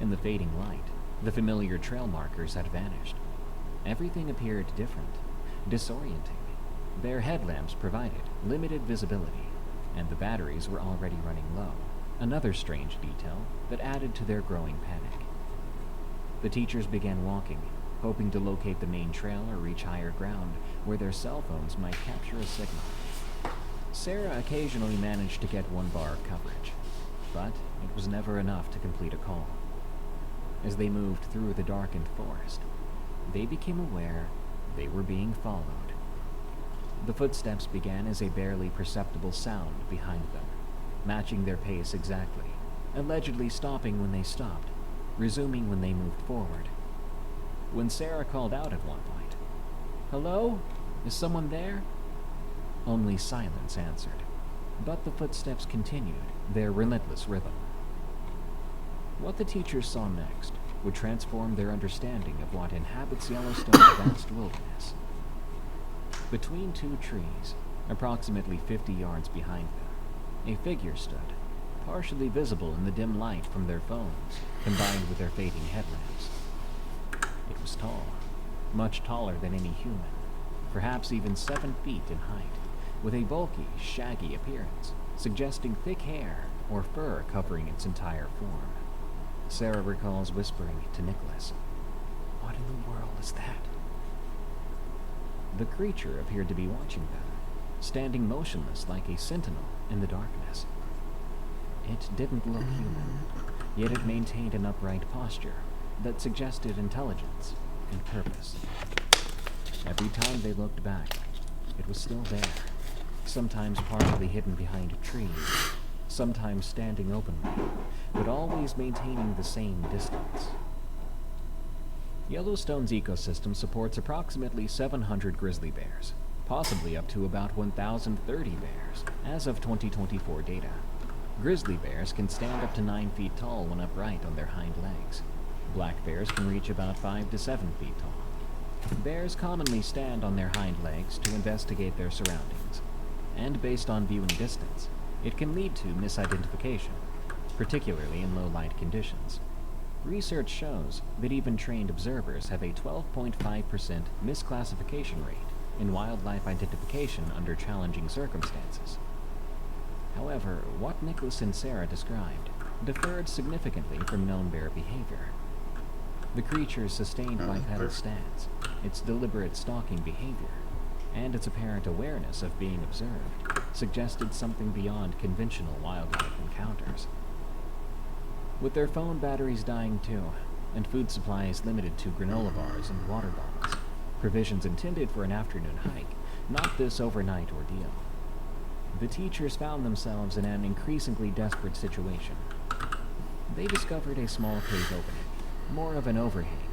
In the fading light, the familiar trail markers had vanished. Everything appeared different, disorienting. Their headlamps provided limited visibility, and the batteries were already running low, another strange detail that added to their growing panic. The teachers began walking, hoping to locate the main trail or reach higher ground where their cell phones might capture a signal. Sarah occasionally managed to get 1 bar of coverage, but it was never enough to complete a call. As they moved through the darkened forest, they became aware they were being followed. The footsteps began as a barely perceptible sound behind them, matching their pace exactly, allegedly stopping when they stopped, resuming when they moved forward. When Sarah called out at one point, "Hello? Is someone there?" only silence answered, but the footsteps continued their relentless rhythm. What the teachers saw next would transform their understanding of what inhabits Yellowstone's vast wilderness. Between 2 trees, approximately 50 yards behind them, a figure stood, partially visible in the dim light from their phones, combined with their fading headlamps. It was tall, much taller than any human, perhaps even 7 feet in height, with a bulky, shaggy appearance, suggesting thick hair or fur covering its entire form. Sarah recalls whispering to Nicholas, "What in the world is that?" The creature appeared to be watching them, standing motionless like a sentinel in the darkness. It didn't look human, yet it maintained an upright posture that suggested intelligence and purpose. Every time they looked back, it was still there, sometimes partially hidden behind trees, sometimes standing openly, but always maintaining the same distance. Yellowstone's ecosystem supports approximately 700 grizzly bears, possibly up to about 1,030 bears, as of 2024 data. Grizzly bears can stand up to 9 feet tall when upright on their hind legs. Black bears can reach about 5 to 7 feet tall. Bears commonly stand on their hind legs to investigate their surroundings, and based on viewing distance, it can lead to misidentification, particularly in low-light conditions. Research shows that even trained observers have a 12.5% misclassification rate in wildlife identification under challenging circumstances. However, what Nicholas and Sarah described differed significantly from known bear behavior. The creature's sustained bipedal stance, its deliberate stalking behavior, and its apparent awareness of being observed suggested something beyond conventional wildlife encounters. With their phone batteries dying too, and food supplies limited to granola bars and water bottles, provisions intended for an afternoon hike, not this overnight ordeal, the teachers found themselves in an increasingly desperate situation. They discovered a small cave opening, more of an overhang,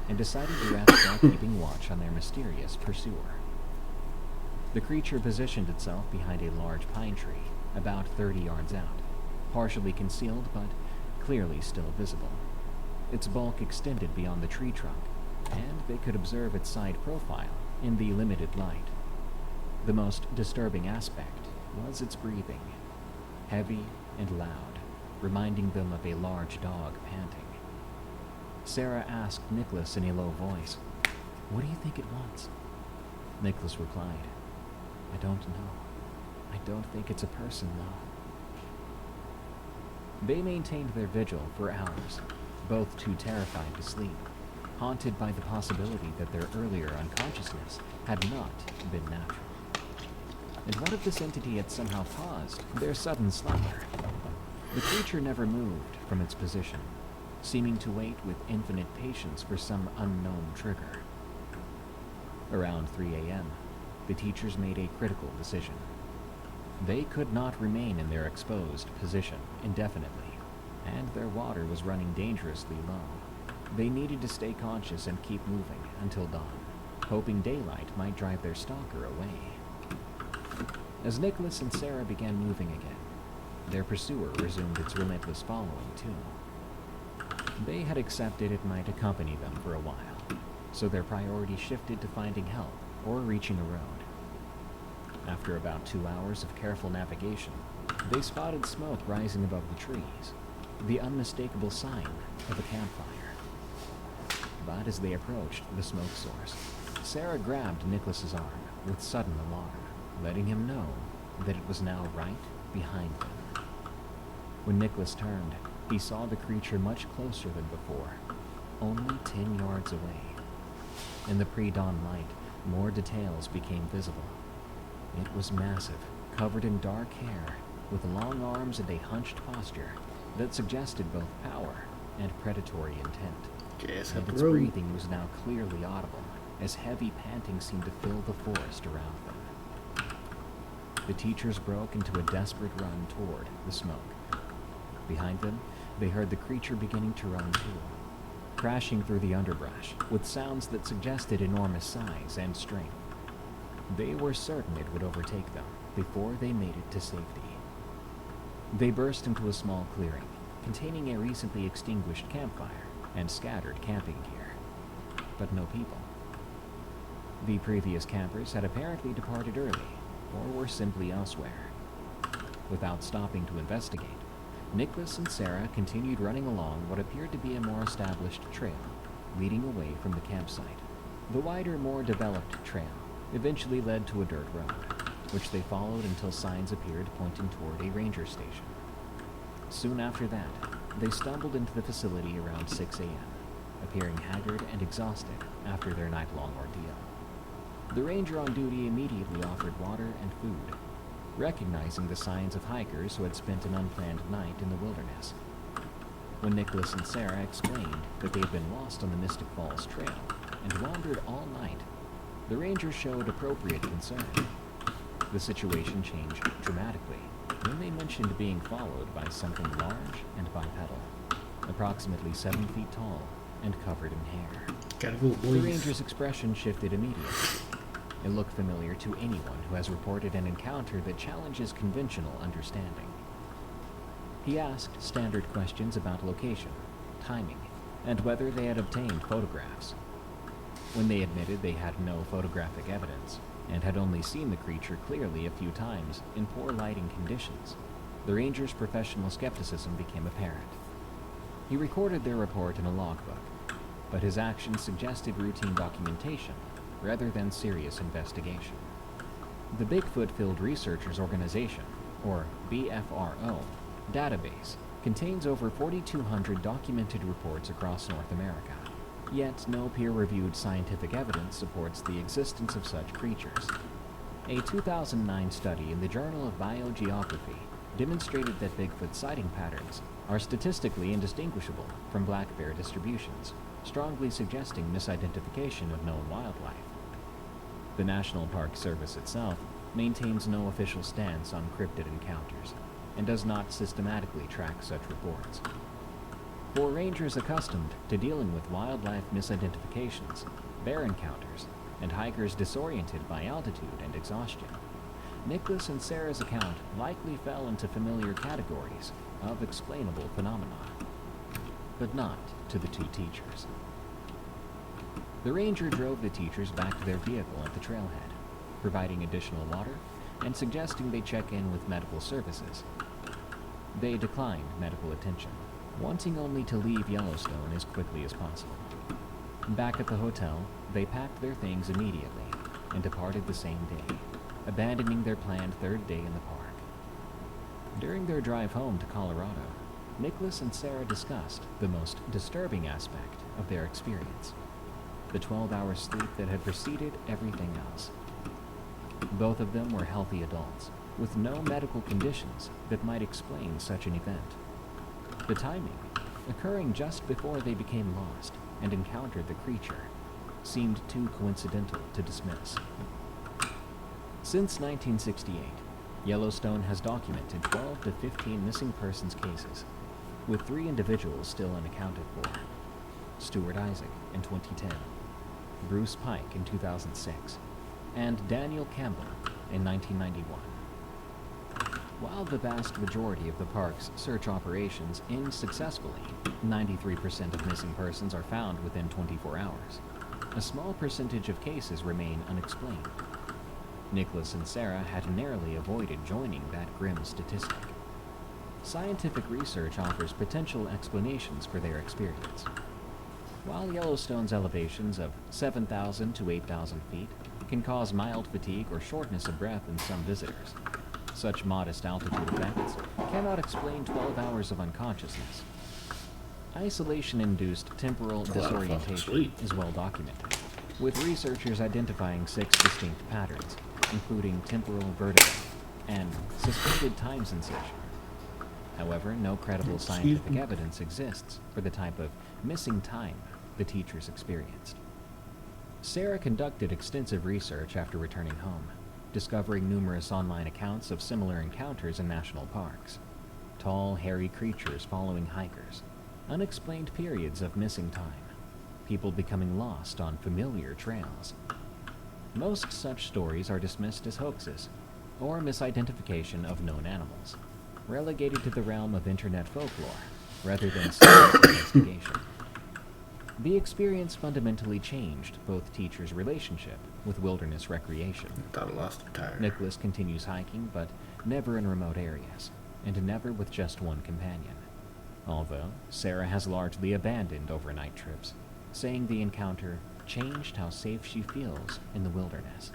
and decided to rest while keeping watch on their mysterious pursuer. The creature positioned itself behind a large pine tree, about 30 yards out, partially concealed but clearly still visible. Its bulk extended beyond the tree trunk, and they could observe its side profile in the limited light. The most disturbing aspect was its breathing, heavy and loud, reminding them of a large dog panting. Sarah asked Nicholas in a low voice, "What do you think it wants?" Nicholas replied, "I don't know. I don't think it's a person, though." They maintained their vigil for hours, both too terrified to sleep, haunted by the possibility that their earlier unconsciousness had not been natural. And what if this entity had somehow caused their sudden slumber? The creature never moved from its position, seeming to wait with infinite patience for some unknown trigger. Around 3 a.m., the teachers made a critical decision. They could not remain in their exposed position indefinitely, and their water was running dangerously low. They needed to stay conscious and keep moving until dawn, hoping daylight might drive their stalker away. As Nicholas and Sarah began moving again, their pursuer resumed its relentless following too. They had accepted it might accompany them for a while, so their priority shifted to finding help or reaching a road. After about 2 hours of careful navigation, they spotted smoke rising above the trees, the unmistakable sign of a campfire. But as they approached the smoke source, Sarah grabbed Nicholas's arm with sudden alarm, letting him know that it was now right behind them. When Nicholas turned, he saw the creature much closer than before, only 10 yards away. In the pre-dawn light, more details became visible. It was massive, covered in dark hair, with long arms and a hunched posture that suggested both power and predatory intent. And its breathing was now clearly audible, as heavy panting seemed to fill the forest around them. The teachers broke into a desperate run toward the smoke. Behind them, they heard the creature beginning to run too, crashing through the underbrush with sounds that suggested enormous size and strength. They were certain it would overtake them before they made it to safety. They burst into a small clearing, containing a recently extinguished campfire and scattered camping gear, but no people. The previous campers had apparently departed early, or were simply elsewhere. Without stopping to investigate, Nicholas and Sarah continued running along what appeared to be a more established trail, leading away from the campsite. The wider, more developed trail eventually led to a dirt road, which they followed until signs appeared pointing toward a ranger station. Soon after that, they stumbled into the facility around 6 a.m., appearing haggard and exhausted after their night-long ordeal. The ranger on duty immediately offered water and food, recognizing the signs of hikers who had spent an unplanned night in the wilderness. When Nicholas and Sarah explained that they had been lost on the Mystic Falls Trail and wandered all night, the ranger showed appropriate concern. The situation changed dramatically when they mentioned being followed by something large and bipedal, approximately 7 feet tall and covered in hair. Gotta go, boys. The ranger's expression shifted immediately. It looked familiar to anyone who has reported an encounter that challenges conventional understanding. He asked standard questions about location, timing, and whether they had obtained photographs. When they admitted they had no photographic evidence and had only seen the creature clearly a few times in poor lighting conditions, the ranger's professional skepticism became apparent. He recorded their report in a logbook, but his actions suggested routine documentation rather than serious investigation. The Bigfoot Field Researchers Organization, or BFRO, database contains over 4,200 documented reports across North America, yet no peer-reviewed scientific evidence supports the existence of such creatures. A 2009 study in the Journal of Biogeography demonstrated that Bigfoot sighting patterns are statistically indistinguishable from black bear distributions, strongly suggesting misidentification of known wildlife. The National Park Service itself maintains no official stance on cryptid encounters and does not systematically track such reports. For rangers accustomed to dealing with wildlife misidentifications, bear encounters, and hikers disoriented by altitude and exhaustion, Nicholas and Sarah's account likely fell into familiar categories of explainable phenomena, but not to the two teachers. The ranger drove the teachers back to their vehicle at the trailhead, providing additional water and suggesting they check in with medical services. They declined medical attention, wanting only to leave Yellowstone as quickly as possible. Back at the hotel, they packed their things immediately and departed the same day, abandoning their planned third day in the park. During their drive home to Colorado, Nicholas and Sarah discussed the most disturbing aspect of their experience: the 12-hour sleep that had preceded everything else. Both of them were healthy adults, with no medical conditions that might explain such an event. The timing, occurring just before they became lost and encountered the creature, seemed too coincidental to dismiss. Since 1968, Yellowstone has documented 12 to 15 missing persons cases, with 3 individuals still unaccounted for: Stuart Isaac in 2010, Bruce Pike in 2006, and Daniel Campbell in 1991. While the vast majority of the park's search operations end successfully, 93% of missing persons are found within 24 hours. A small percentage of cases remain unexplained. Nicholas and Sarah had narrowly avoided joining that grim statistic. Scientific research offers potential explanations for their experience. While Yellowstone's elevations of 7,000 to 8,000 feet can cause mild fatigue or shortness of breath in some visitors, such modest altitude effects cannot explain 12 hours of unconsciousness. Isolation-induced temporal disorientation is well documented, with researchers identifying 6 distinct patterns, including temporal vertigo and suspended time sensation. However, no credible scientific evidence exists for the type of missing time the teachers experienced. Sarah conducted extensive research after returning home, discovering numerous online accounts of similar encounters in national parks: tall, hairy creatures following hikers, unexplained periods of missing time, people becoming lost on familiar trails. Most such stories are dismissed as hoaxes or misidentification of known animals, relegated to the realm of internet folklore rather than serious investigation. The experience fundamentally changed both teachers' relationship with wilderness recreation. Thought I lost a tire. Nicholas continues hiking, but never in remote areas. and never with just one companion. Although Sarah has largely abandoned overnight trips, saying the encounter changed how safe she feels in the wilderness.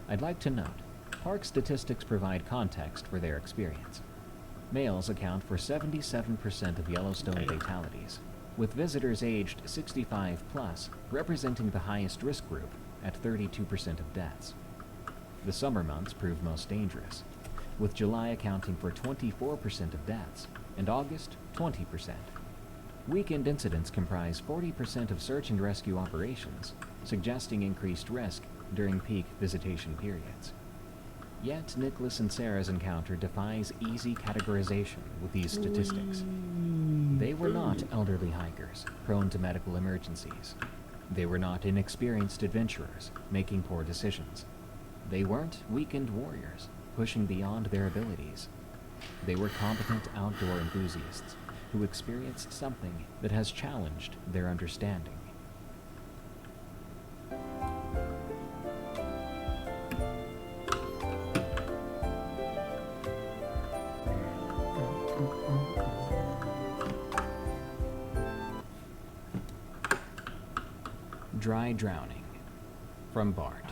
I'd like to note, park statistics provide context for their experience. Males account for 77% of Yellowstone fatalities, with visitors aged 65 plus representing the highest risk group at 32% of deaths. The summer months prove most dangerous, with July accounting for 24% of deaths and August 20%. Weekend incidents comprise 40% of search and rescue operations, suggesting increased risk during peak visitation periods. Yet Nicholas and Sarah's encounter defies easy categorization with these statistics. They were not elderly hikers, prone to medical emergencies. They were not inexperienced adventurers, making poor decisions. They weren't weekend warriors, pushing beyond their abilities. They were competent outdoor enthusiasts who experienced something that has challenged their understanding. Dry Drowning, from Bart.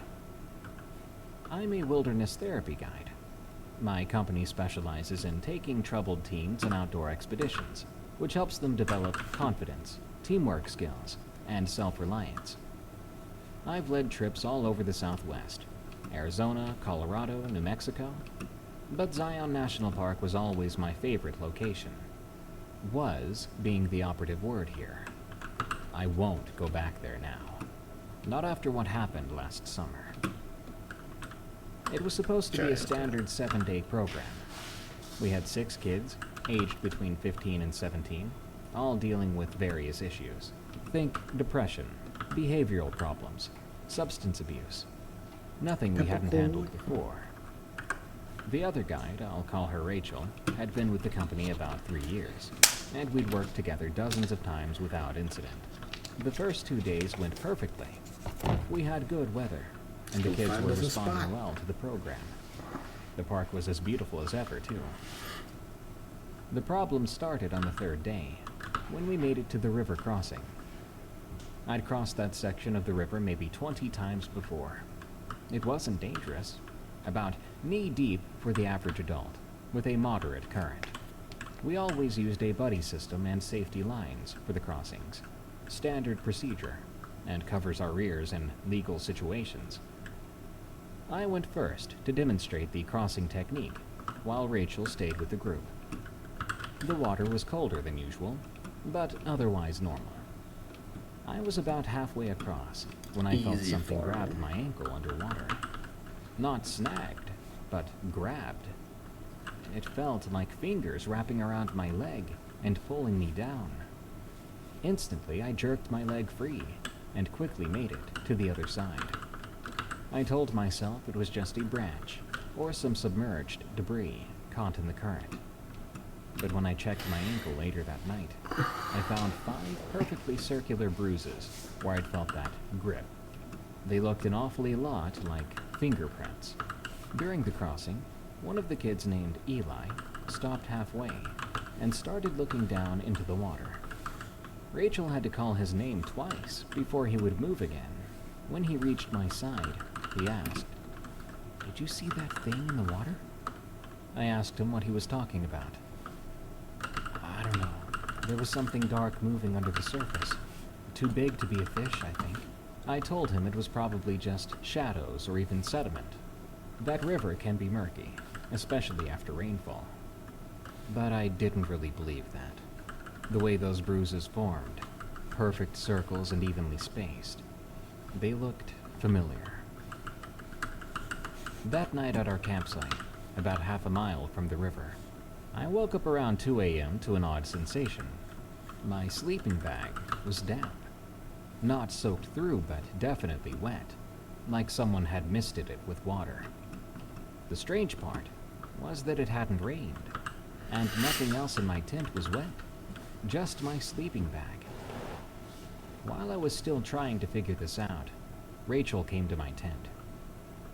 I'm a wilderness therapy guide. My company specializes in taking troubled teens on outdoor expeditions, which helps them develop confidence, teamwork skills, and self-reliance. I've led trips all over the Southwest, Arizona, Colorado, New Mexico, but Zion National Park was always my favorite location. Was being the operative word here. I won't go back there now. Not after what happened last summer. It was supposed to be a standard 7-day program. We had 6 kids, aged between 15 and 17, all dealing with various issues. Think depression, behavioral problems, substance abuse. Nothing we hadn't handled before. The other guide, I'll call her Rachel, had been with the company about 3 years, and we'd worked together dozens of times without incident. The first 2 days went perfectly. We had good weather, and the kids were responding well to the program. The park was as beautiful as ever, too. The problem started on the 3rd day, when we made it to the river crossing. I'd crossed that section of the river maybe 20 times before. It wasn't dangerous, about knee-deep for the average adult, with a moderate current. We always used a buddy system and safety lines for the crossings. Standard procedure, and covers our rears in legal situations. I went first to demonstrate the crossing technique, while Rachel stayed with the group. The water was colder than usual, but otherwise normal. I was about halfway across when I felt something grab my ankle underwater. Not snagged, but grabbed. It felt like fingers wrapping around my leg and pulling me down. Instantly, I jerked my leg free and quickly made it to the other side. I told myself it was just a branch or some submerged debris caught in the current. But when I checked my ankle later that night, I found 5 perfectly circular bruises where I'd felt that grip. They looked an awfully lot like fingerprints. During the crossing, one of the kids named Eli stopped halfway and started looking down into the water. Rachel had to call his name twice before he would move again. When he reached my side, he asked, "Did you see that thing in the water?" I asked him what he was talking about. "I don't know. There was something dark moving under the surface. Too big to be a fish, I think." I told him it was probably just shadows or even sediment. That river can be murky, especially after rainfall. But I didn't really believe that. The way those bruises formed, perfect circles and evenly spaced, they looked familiar. That night at our campsite, about half a mile from the river, I woke up around 2 a.m. to an odd sensation. My sleeping bag was damp. Not soaked through, but definitely wet, like someone had misted it with water. The strange part was that it hadn't rained, and nothing else in my tent was wet, just my sleeping bag. While I was still trying to figure this out, Rachel came to my tent.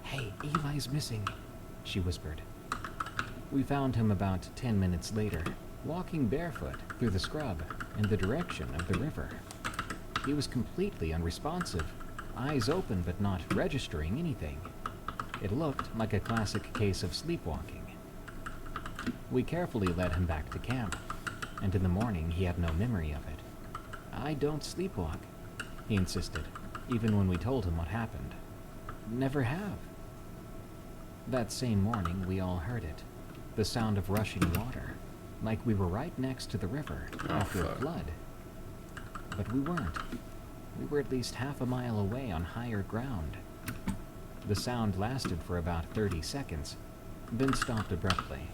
"Hey, Eli's missing," she whispered. We found him about 10 minutes later, walking barefoot through the scrub in the direction of the river. He was completely unresponsive, eyes open but not registering anything. It looked like a classic case of sleepwalking. We carefully led him back to camp, and in the morning he had no memory of it. "I don't sleepwalk," he insisted, even when we told him what happened. "Never have." That same morning, we all heard it. The sound of rushing water, like we were right next to the river after a flood. But we weren't. We were at least half a mile away on higher ground. The sound lasted for about 30 seconds, then stopped abruptly.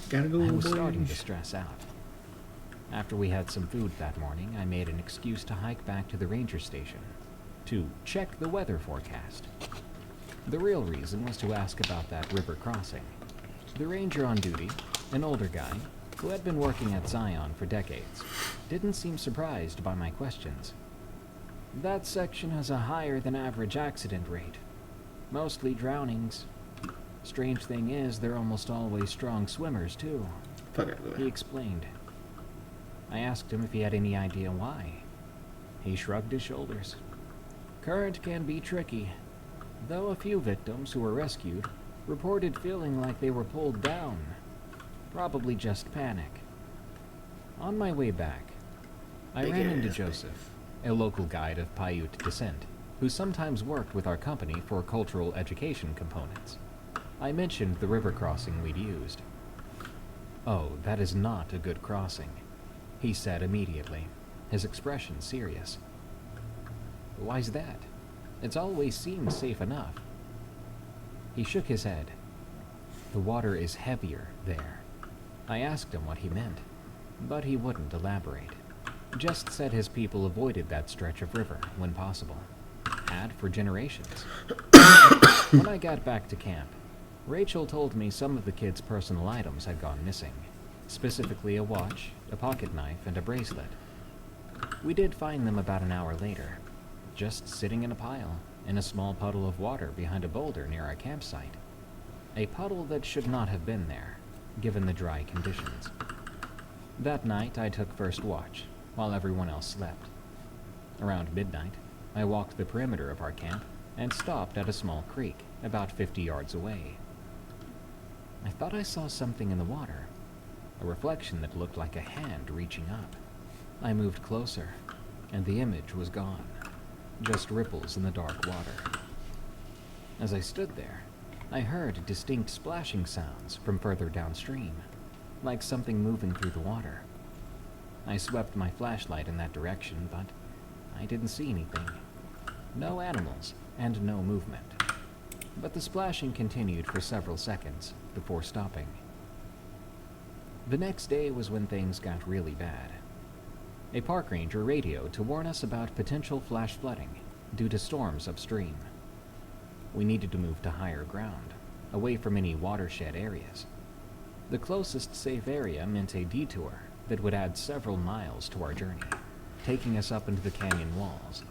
Gotta go, I was boys. starting to stress out. After we had some food that morning, I made an excuse to hike back to the ranger station to check the weather forecast. The real reason was to ask about that river crossing. The ranger on duty, an older guy who had been working at Zion for decades, didn't seem surprised by my questions. "That section has a higher than average accident rate. Mostly drownings. Strange thing is, they're almost always strong swimmers, too," Fuck out of the he way. explained. I asked him if he had any idea why. He shrugged his shoulders. "Current can be tricky, though a few victims who were rescued reported feeling like they were pulled down. Probably just panic." On my way back, I Big ran into ass Joseph, a local guide of Paiute descent, who sometimes worked with our company for cultural education components. I mentioned the river crossing we'd used. "Oh, that is not a good crossing," he said immediately, his expression serious. "Why's that? It's always seemed safe enough." He shook his head. "The water is heavier there." I asked him what he meant, but he wouldn't elaborate. Just said his people avoided that stretch of river when possible. Had for generations. When I got back to camp, Rachel told me some of the kids' personal items had gone missing, specifically a watch, a pocket knife, and a bracelet. We did find them about an hour later, just sitting in a pile, in a small puddle of water behind a boulder near our campsite. A puddle that should not have been there, given the dry conditions. That night, I took first watch, while everyone else slept. Around midnight, I walked the perimeter of our camp and stopped at a small creek, about 50 yards away. I thought I saw something in the water, a reflection that looked like a hand reaching up. I moved closer, and the image was gone, just ripples in the dark water. As I stood there, I heard distinct splashing sounds from further downstream, like something moving through the water. I swept my flashlight in that direction, but I didn't see anything. No animals, and no movement. But the splashing continued for several seconds before stopping. The next day was when things got really bad. A park ranger radioed to warn us about potential flash flooding due to storms upstream. We needed to move to higher ground, away from any watershed areas. The closest safe area meant a detour that would add several miles to our journey, taking us up into the canyon walls.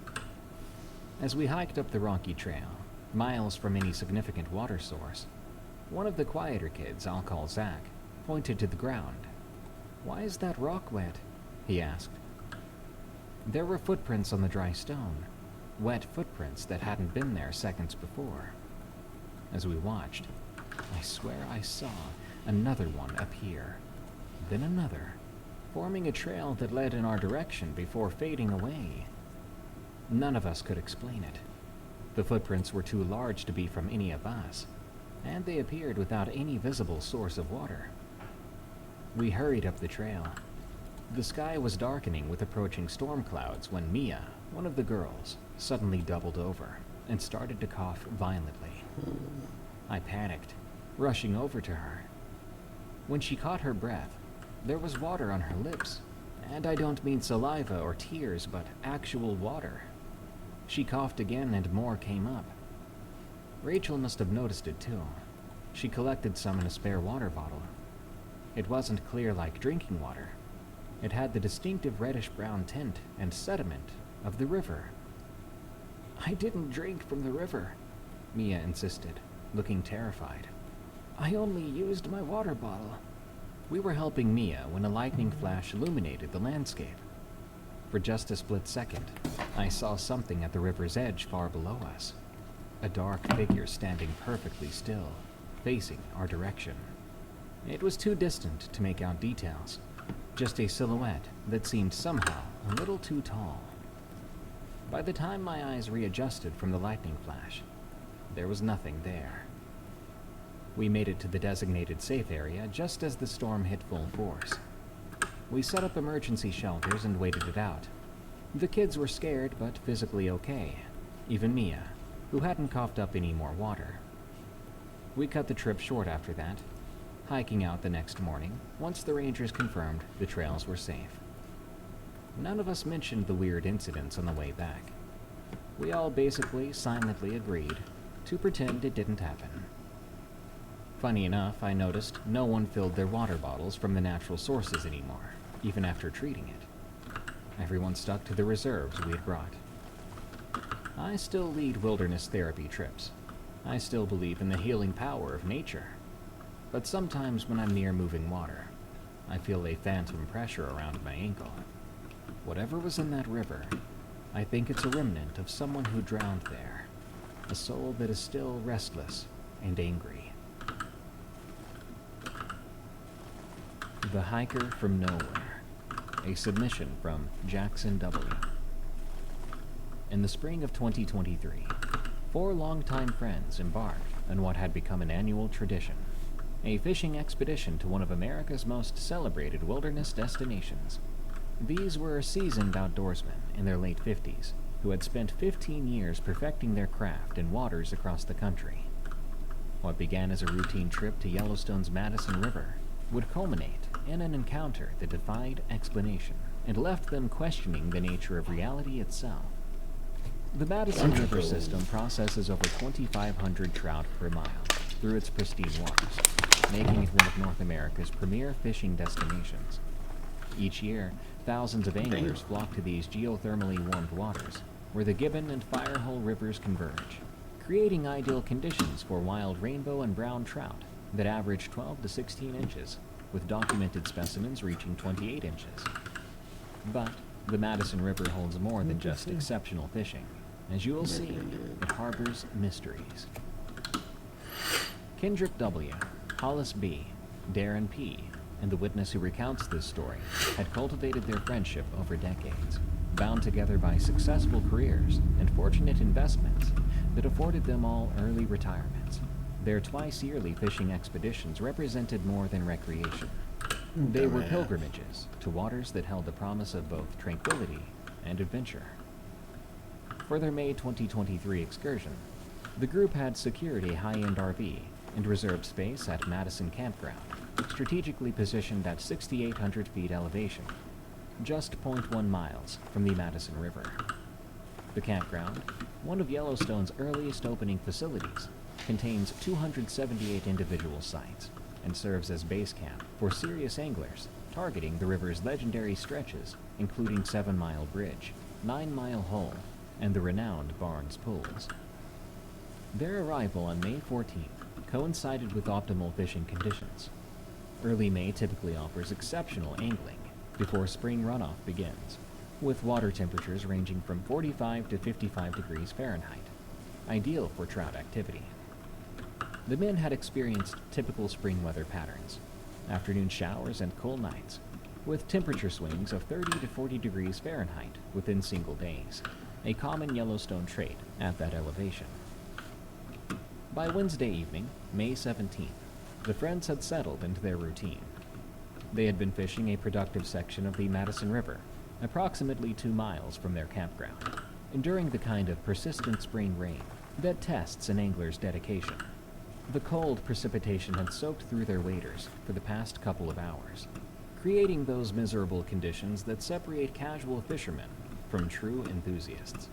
As we hiked up the rocky trail, miles from any significant water source, one of the quieter kids, I'll call Zach, pointed to the ground. "Why is that rock wet?" he asked. There were footprints on the dry stone, wet footprints that hadn't been there seconds before. As we watched, I swear I saw another one appear, then another, forming a trail that led in our direction before fading away. None of us could explain it. The footprints were too large to be from any of us, and they appeared without any visible source of water. We hurried up the trail. The sky was darkening with approaching storm clouds when Mia, one of the girls, suddenly doubled over and started to cough violently. I panicked, rushing over to her. When she caught her breath, there was water on her lips, and I don't mean saliva or tears, but actual water. She coughed again and more came up. Rachel must have noticed it too. She collected some in a spare water bottle. It wasn't clear like drinking water. It had the distinctive reddish-brown tint and sediment of the river. "I didn't drink from the river," Mia insisted, looking terrified. I only used my water bottle. We were helping Mia when a lightning flash illuminated the landscape. For just a split second, I saw something at the river's edge far below us. A dark figure standing perfectly still, facing our direction. It was too distant to make out details, just a silhouette that seemed somehow a little too tall. By the time my eyes readjusted from the lightning flash, there was nothing there. We made it to the designated safe area just as the storm hit full force. We set up emergency shelters and waited it out. The kids were scared but physically okay, even Mia, who hadn't coughed up any more water. We cut the trip short after that, hiking out the next morning once the rangers confirmed the trails were safe. None of us mentioned the weird incidents on the way back. We all basically silently agreed to pretend it didn't happen. Funny enough, I noticed no one filled their water bottles from the natural sources anymore, even after treating it. Everyone stuck to the reserves we had brought. I still lead wilderness therapy trips. I still believe in the healing power of nature. But sometimes when I'm near moving water, I feel a phantom pressure around my ankle. Whatever was in that river, I think it's a remnant of someone who drowned there, a soul that is still restless and angry. The Hiker from Nowhere, a submission from Jackson W. In the spring of 2023, 4 longtime friends embarked on what had become an annual tradition, a fishing expedition to one of America's most celebrated wilderness destinations. These were seasoned outdoorsmen in their late 50s who had spent 15 years perfecting their craft in waters across the country. What began as a routine trip to Yellowstone's Madison River would culminate in an encounter that defied explanation and left them questioning the nature of reality itself. The Madison River system processes over 2,500 trout per mile through its pristine waters, making it one of North America's premier fishing destinations. Each year, thousands of anglers flock to these geothermally warmed waters, where the Gibbon and Firehole rivers converge, creating ideal conditions for wild rainbow and brown trout that average 12 to 16 inches, with documented specimens reaching 28 inches. But the Madison River holds more than just exceptional fishing. As you will see, it harbors mysteries. Kendrick W., Hollis B., Darren P., and the witness who recounts this story had cultivated their friendship over decades, bound together by successful careers and fortunate investments that afforded them all early retirements. Their twice-yearly fishing expeditions represented more than recreation. They were pilgrimages to waters that held the promise of both tranquility and adventure. For their May 2023 excursion, the group had secured a high-end RV and reserved space at Madison Campground, strategically positioned at 6,800 feet elevation, just 0.1 miles from the Madison River. The campground, one of Yellowstone's earliest opening facilities, contains 278 individual sites and serves as base camp for serious anglers targeting the river's legendary stretches, including 7 Mile Bridge, 9 Mile Hole, and the renowned Barnes Pools. Their arrival on May 14th coincided with optimal fishing conditions. Early May typically offers exceptional angling before spring runoff begins, with water temperatures ranging from 45 to 55 degrees Fahrenheit, ideal for trout activity. The men had experienced typical spring weather patterns, afternoon showers and cool nights, with temperature swings of 30 to 40 degrees Fahrenheit within single days, a common Yellowstone trait at that elevation. By Wednesday evening, May 17th, the friends had settled into their routine. They had been fishing a productive section of the Madison River, approximately 2 miles from their campground, enduring the kind of persistent spring rain that tests an angler's dedication. The cold precipitation had soaked through their waders for the past couple of hours, creating those miserable conditions that separate casual fishermen from true enthusiasts.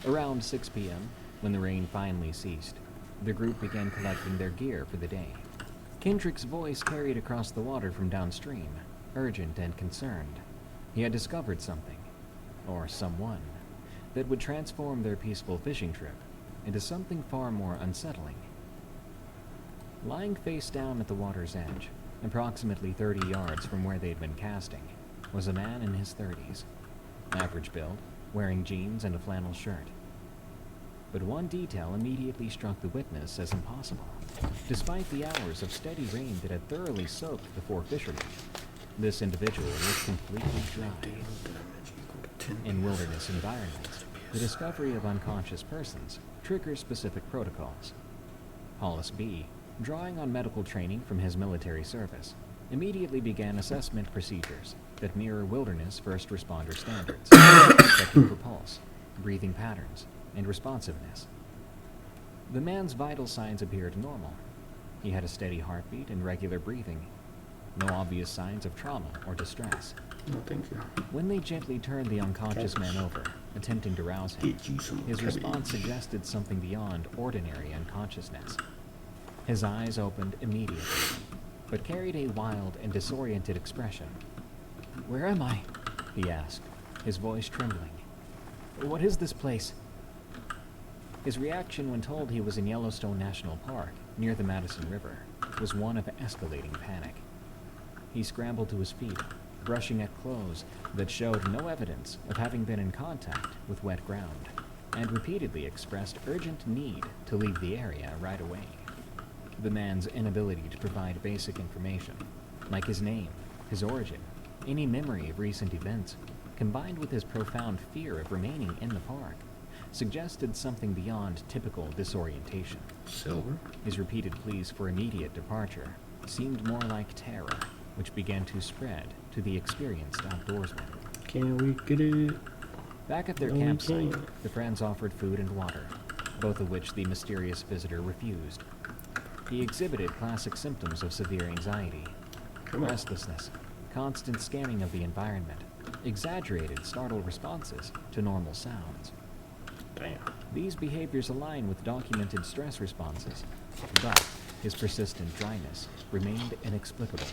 Around 6 p.m., when the rain finally ceased, the group began collecting their gear for the day. Kendrick's voice carried across the water from downstream, urgent and concerned. He had discovered something, or someone, that would transform their peaceful fishing trip into something far more unsettling. Lying face down at the water's edge, approximately 30 yards from where they'd been casting, was a man in his 30s, average build, wearing jeans and a flannel shirt. But one detail immediately struck the witness as impossible. Despite the hours of steady rain that had thoroughly soaked the four fishermen, this individual was completely dry. In wilderness environments, the discovery of unconscious persons triggers specific protocols. Hollis B., drawing on medical training from his military service, immediately began assessment procedures that mirror wilderness first responder standards, checking for pulse, breathing patterns, and responsiveness. The man's vital signs appeared normal. He had a steady heartbeat and regular breathing. No obvious signs of trauma or distress. No, thank you. When they gently turned the unconscious man over, attempting to rouse him, Get you some his cabbage. response suggested something beyond ordinary unconsciousness. His eyes opened immediately, but carried a wild and disoriented expression. "Where am I?" he asked, his voice trembling. "What is this place?" His reaction when told he was in Yellowstone National Park, near the Madison River, was one of escalating panic. He scrambled to his feet, brushing at clothes that showed no evidence of having been in contact with wet ground, and repeatedly expressed urgent need to leave the area right away. The man's inability to provide basic information, like his name, his origin, any memory of recent events, combined with his profound fear of remaining in the park, suggested something beyond typical disorientation. Silver? His repeated pleas for immediate departure seemed more like terror, which began to spread to the experienced outdoorsman. Can we get it? Back at their No, we campsite, can't. the friends offered food and water, both of which the mysterious visitor refused. He exhibited classic symptoms of severe anxiety, Come on. restlessness, constant scanning of the environment, exaggerated startled responses to normal sounds. Damn. These behaviors align with documented stress responses, but his persistent dryness remained inexplicable.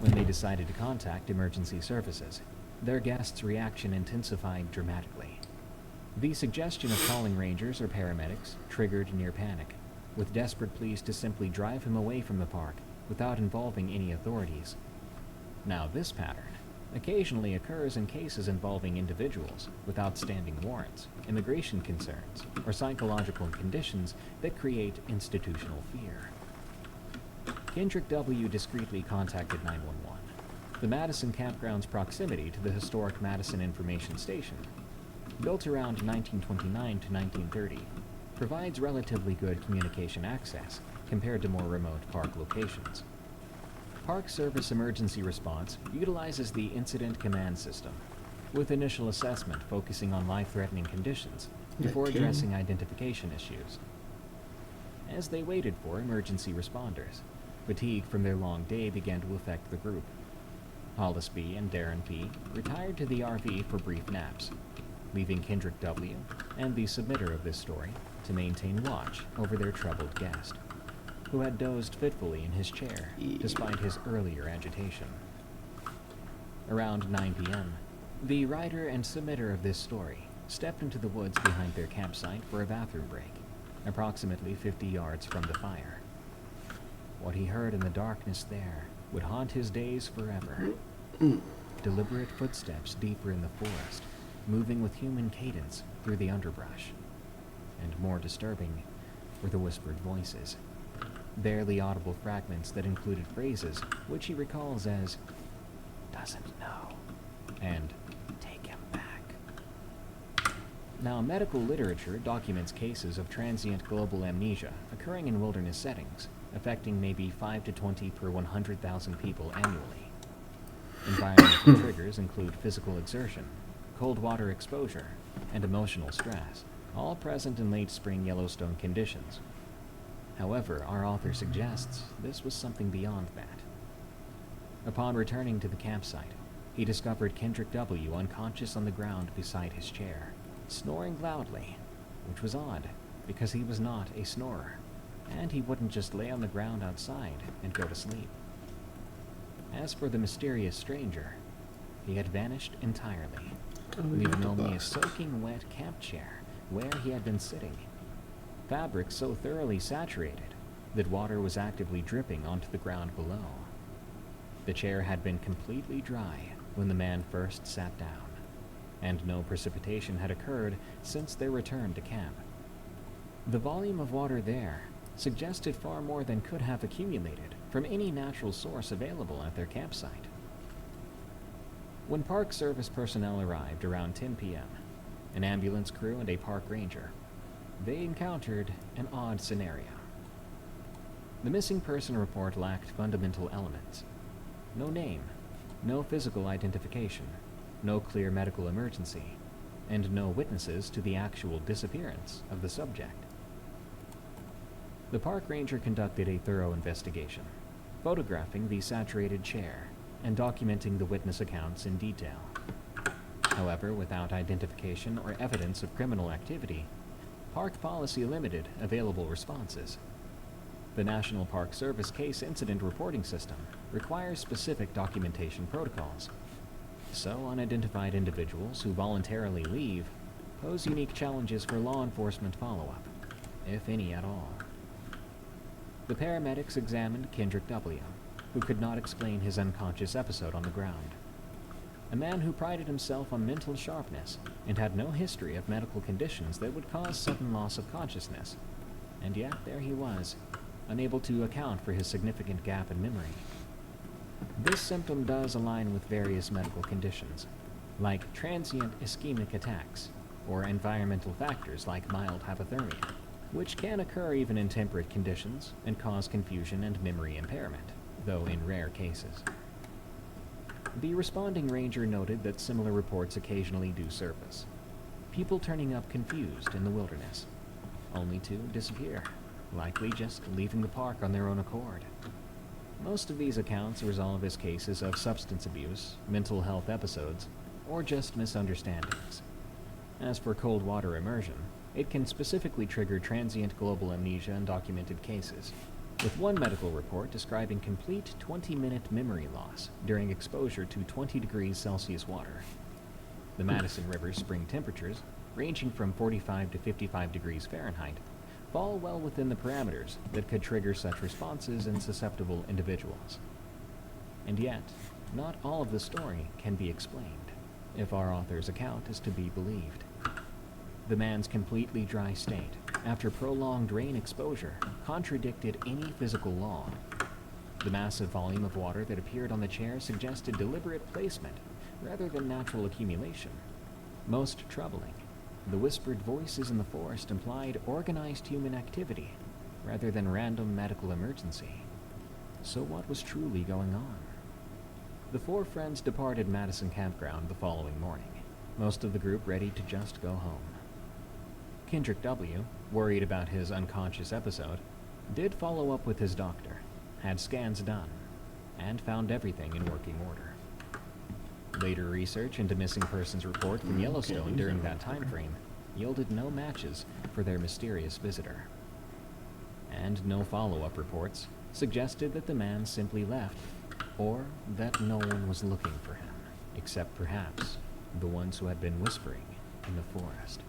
When they decided to contact emergency services, their guest's reaction intensified dramatically. The suggestion of calling rangers or paramedics triggered near panic, with desperate pleas to simply drive him away from the park without involving any authorities. Now, this pattern occasionally occurs in cases involving individuals with outstanding warrants, immigration concerns, or psychological conditions that create institutional fear. Kendrick W. discreetly contacted 911. The Madison campground's proximity to the historic Madison Information Station, built around 1929 to 1930, provides relatively good communication access compared to more remote park locations. Park Service Emergency Response utilizes the Incident Command System, with initial assessment focusing on life-threatening conditions before addressing identification issues. As they waited for emergency responders, fatigue from their long day began to affect the group. Hollis B. and Darren P. retired to the RV for brief naps, leaving Kendrick W. and the submitter of this story to maintain watch over their troubled guest, who had dozed fitfully in his chair despite his earlier agitation. Around 9 p.m., the writer and submitter of this story stepped into the woods behind their campsite for a bathroom break, approximately 50 yards from the fire. What he heard in the darkness there would haunt his days forever. Deliberate footsteps deeper in the forest, moving with human cadence through the underbrush. And more disturbing were the whispered voices, barely audible fragments that included phrases which he recalls as, "doesn't know," and "take him back." Now, medical literature documents cases of transient global amnesia occurring in wilderness settings, affecting maybe 5 to 20 per 100,000 people annually. Environmental triggers include physical exertion, cold water exposure, and emotional stress, all present in late spring Yellowstone conditions. However, our author suggests this was something beyond that. Upon returning to the campsite, he discovered Kendrick W. unconscious on the ground beside his chair, snoring loudly, which was odd, because he was not a snorer, and he wouldn't just lay on the ground outside and go to sleep. As for the mysterious stranger, he had vanished entirely, leaving only a soaking wet camp chair where he had been sitting. Fabric so thoroughly saturated that water was actively dripping onto the ground below. The chair had been completely dry when the man first sat down, and no precipitation had occurred since their return to camp. The volume of water there suggested far more than could have accumulated from any natural source available at their campsite. When Park Service personnel arrived around 10 p.m., an ambulance crew and a park ranger, they encountered an odd scenario. The missing person report lacked fundamental elements. No name, no physical identification, no clear medical emergency, and no witnesses to the actual disappearance of the subject. The park ranger conducted a thorough investigation, photographing the saturated chair and documenting the witness accounts in detail. However, without identification or evidence of criminal activity, park policy limited available responses. The National Park Service Case Incident Reporting System requires specific documentation protocols, so unidentified individuals who voluntarily leave pose unique challenges for law enforcement follow-up, if any at all. The paramedics examined Kendrick W., who could not explain his unconscious episode on the ground. A man who prided himself on mental sharpness and had no history of medical conditions that would cause sudden loss of consciousness. And yet, there he was, unable to account for his significant gap in memory. This symptom does align with various medical conditions, like transient ischemic attacks, or environmental factors like mild hypothermia, which can occur even in temperate conditions and cause confusion and memory impairment, though in rare cases. The responding ranger noted that similar reports occasionally do surface. People turning up confused in the wilderness, only to disappear, likely just leaving the park on their own accord. Most of these accounts resolve as cases of substance abuse, mental health episodes, or just misunderstandings. As for cold water immersion, it can specifically trigger transient global amnesia in documented cases, with one medical report describing complete 20-minute memory loss during exposure to 20 degrees Celsius water. The Madison River's spring temperatures, ranging from 45 to 55 degrees Fahrenheit, fall well within the parameters that could trigger such responses in susceptible individuals. And yet, not all of the story can be explained, if our author's account is to be believed. The man's completely dry state, after prolonged rain exposure, contradicted any physical law. The massive volume of water that appeared on the chair suggested deliberate placement, rather than natural accumulation. Most troubling, the whispered voices in the forest implied organized human activity, rather than random medical emergency. So what was truly going on? The four friends departed Madison Campground the following morning, most of the group ready to just go home. Kendrick W., worried about his unconscious episode, did follow up with his doctor, had scans done, and found everything in working order. Later research into missing persons report from Yellowstone during that time frame yielded no matches for their mysterious visitor. And no follow-up reports suggested that the man simply left, or that no one was looking for him, except perhaps the ones who had been whispering in the forest.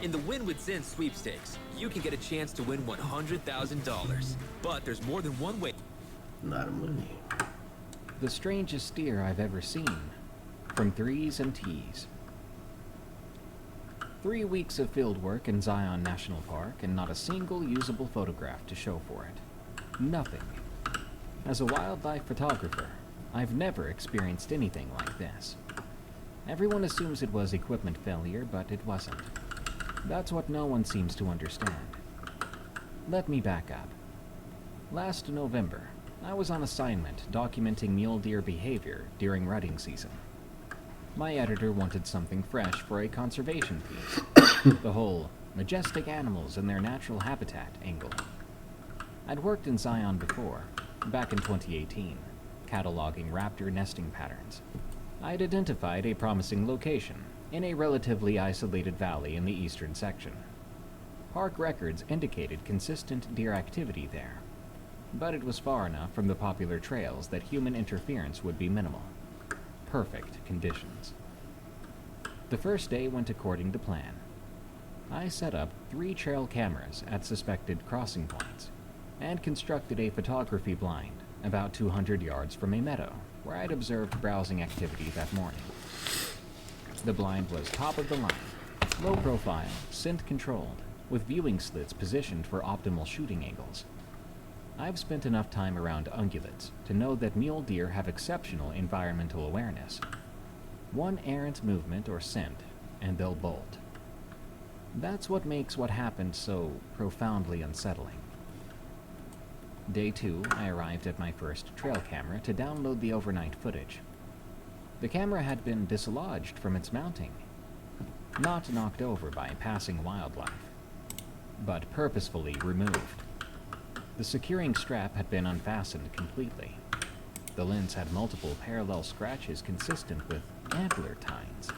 In the Win with Zen sweepstakes, you can get a chance to win $100,000. But there's more than one way. Not a money. The strangest steer I've ever seen, from Threes and Tees. 3 weeks of field work in Zion National Park and not a single usable photograph to show for it. Nothing. As a wildlife photographer, I've never experienced anything like this. Everyone assumes it was equipment failure, but it wasn't. That's what no one seems to understand. Let me back up. Last November, I was on assignment documenting mule deer behavior during rutting season. My editor wanted something fresh for a conservation piece, the whole majestic animals in their natural habitat angle. I'd worked in Zion before, back in 2018, cataloging raptor nesting patterns. I'd identified a promising location in a relatively isolated valley in the eastern section. Park records indicated consistent deer activity there, but it was far enough from the popular trails that human interference would be minimal. Perfect conditions. The first day went according to plan. I set up 3 trail cameras at suspected crossing points and constructed a photography blind about 200 yards from a meadow where I'd observed browsing activity that morning. The blind was top of the line, low profile, scent controlled, with viewing slits positioned for optimal shooting angles. I've spent enough time around ungulates to know that mule deer have exceptional environmental awareness. One errant movement or scent, and they'll bolt. That's what makes what happened so profoundly unsettling. Day 2, I arrived at my first trail camera to download the overnight footage. The camera had been dislodged from its mounting, not knocked over by passing wildlife, but purposefully removed. The securing strap had been unfastened completely. The lens had multiple parallel scratches consistent with antler tines.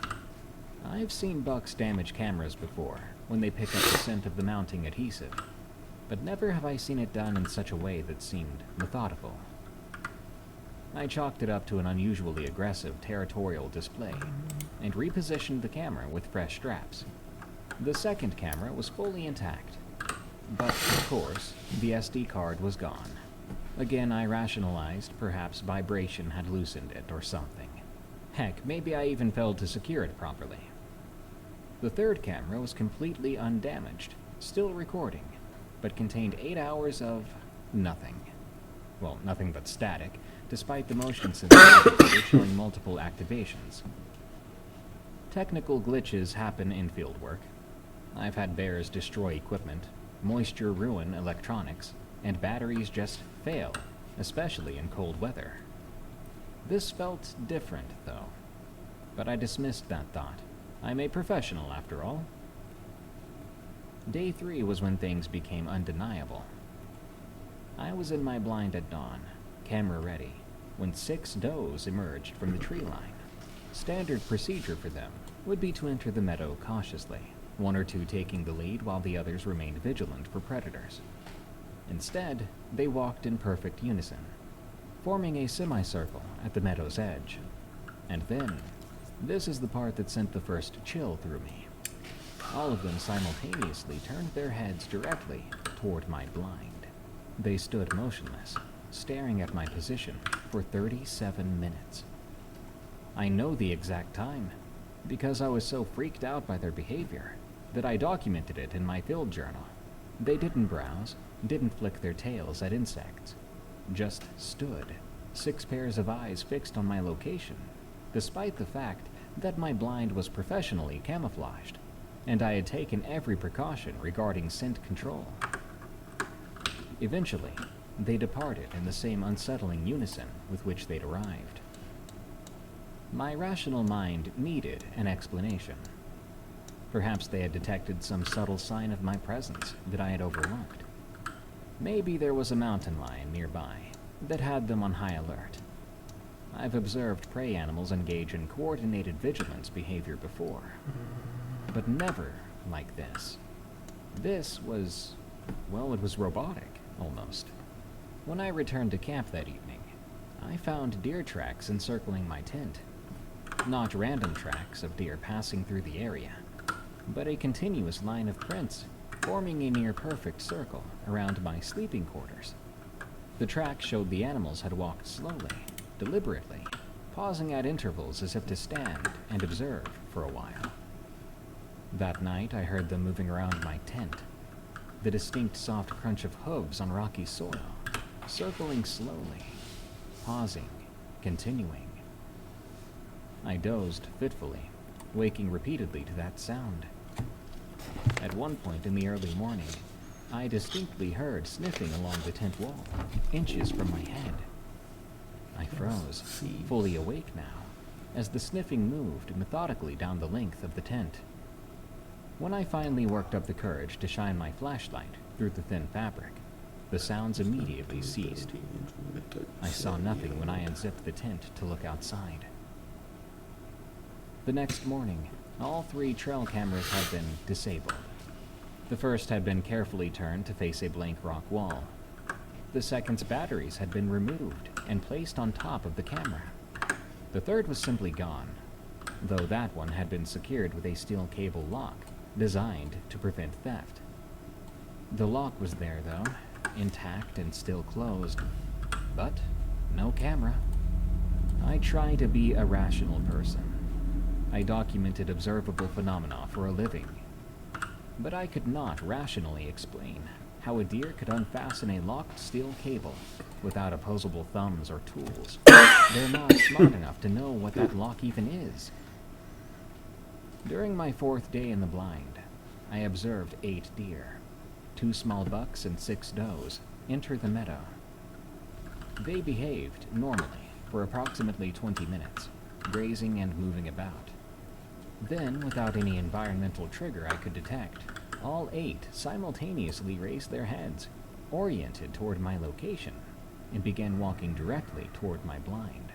I've seen bucks damage cameras before when they pick up the scent of the mounting adhesive, but never have I seen it done in such a way that seemed methodical. I chalked it up to an unusually aggressive territorial display and repositioned the camera with fresh straps. The second camera was fully intact, but of course, the SD card was gone. Again, I rationalized perhaps vibration had loosened it or something. Heck, maybe I even failed to secure it properly. The third camera was completely undamaged, still recording, but contained 8 hours of nothing. Well, nothing but static, despite the motion sensitivity showing multiple activations. Technical glitches happen in fieldwork. I've had bears destroy equipment, moisture ruin electronics, and batteries just fail, especially in cold weather. This felt different, though, but I dismissed that thought. I'm a professional, after all. Day 3 was when things became undeniable. I was in my blind at dawn, camera ready, when 6 does emerged from the tree line. Standard procedure for them would be to enter the meadow cautiously, 1 or 2 taking the lead while the others remained vigilant for predators. Instead, they walked in perfect unison, forming a semicircle at the meadow's edge. And then, this is the part that sent the first chill through me. All of them simultaneously turned their heads directly toward my blind. They stood motionless, staring at my position for 37 minutes. I know the exact time, because I was so freaked out by their behavior that I documented it in my field journal. They didn't browse, didn't flick their tails at insects, just stood, 6 pairs of eyes fixed on my location, despite the fact that my blind was professionally camouflaged, and I had taken every precaution regarding scent control. Eventually, they departed in the same unsettling unison with which they'd arrived. My rational mind needed an explanation. Perhaps they had detected some subtle sign of my presence that I had overlooked. Maybe there was a mountain lion nearby that had them on high alert. I've observed prey animals engage in coordinated vigilance behavior before, but never like this. This was, well, it was robotic, almost. When I returned to camp that evening, I found deer tracks encircling my tent. Not random tracks of deer passing through the area, but a continuous line of prints forming a near-perfect circle around my sleeping quarters. The tracks showed the animals had walked slowly, deliberately, pausing at intervals as if to stand and observe for a while. That night, I heard them moving around my tent, the distinct soft crunch of hooves on rocky soil, circling slowly, pausing, continuing. I dozed fitfully, waking repeatedly to that sound. At one point in the early morning, I distinctly heard sniffing along the tent wall, inches from my head. I froze, fully awake now, as the sniffing moved methodically down the length of the tent. When I finally worked up the courage to shine my flashlight through the thin fabric, the sounds immediately ceased. I saw nothing when I unzipped the tent to look outside. The next morning, all 3 trail cameras had been disabled. The first had been carefully turned to face a blank rock wall. The second's batteries had been removed and placed on top of the camera. The third was simply gone, though that one had been secured with a steel cable lock designed to prevent theft. The lock was there, though, intact and still closed, but no camera. I try to be a rational person. I documented observable phenomena for a living, but I could not rationally explain how a deer could unfasten a locked steel cable without opposable thumbs or tools. They're not smart enough to know what that lock even is. During my 4th day in the blind, I observed 8 deer, 2 small bucks and 6 does, enter the meadow. They behaved normally for approximately 20 minutes, grazing and moving about. Then, without any environmental trigger I could detect, all 8 simultaneously raised their heads, oriented toward my location, and began walking directly toward my blind.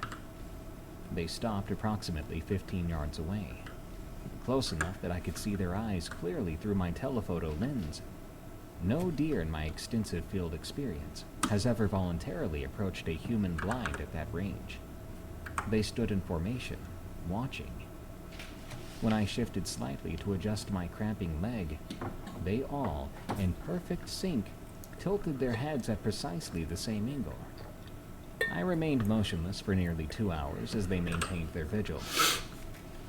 They stopped approximately 15 yards away, close enough that I could see their eyes clearly through my telephoto lens. No deer in my extensive field experience has ever voluntarily approached a human blind at that range. They stood in formation, watching. When I shifted slightly to adjust my cramping leg, they all, in perfect sync, tilted their heads at precisely the same angle. I remained motionless for nearly 2 hours as they maintained their vigil.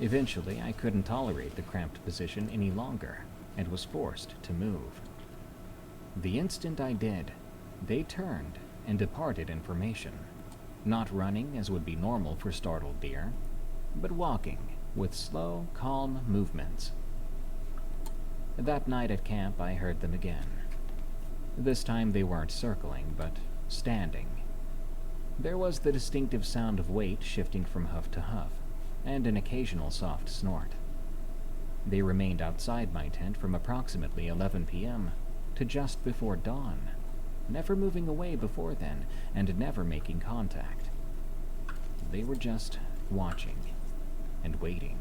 Eventually, I couldn't tolerate the cramped position any longer and was forced to move. The instant I did, they turned and departed in formation, not running as would be normal for startled deer, but walking with slow, calm movements. That night at camp, I heard them again. This time they weren't circling, but standing. There was the distinctive sound of weight shifting from hoof to hoof, and an occasional soft snort. They remained outside my tent from approximately 11 p.m. to just before dawn, never moving away before then, and never making contact. They were just watching and waiting.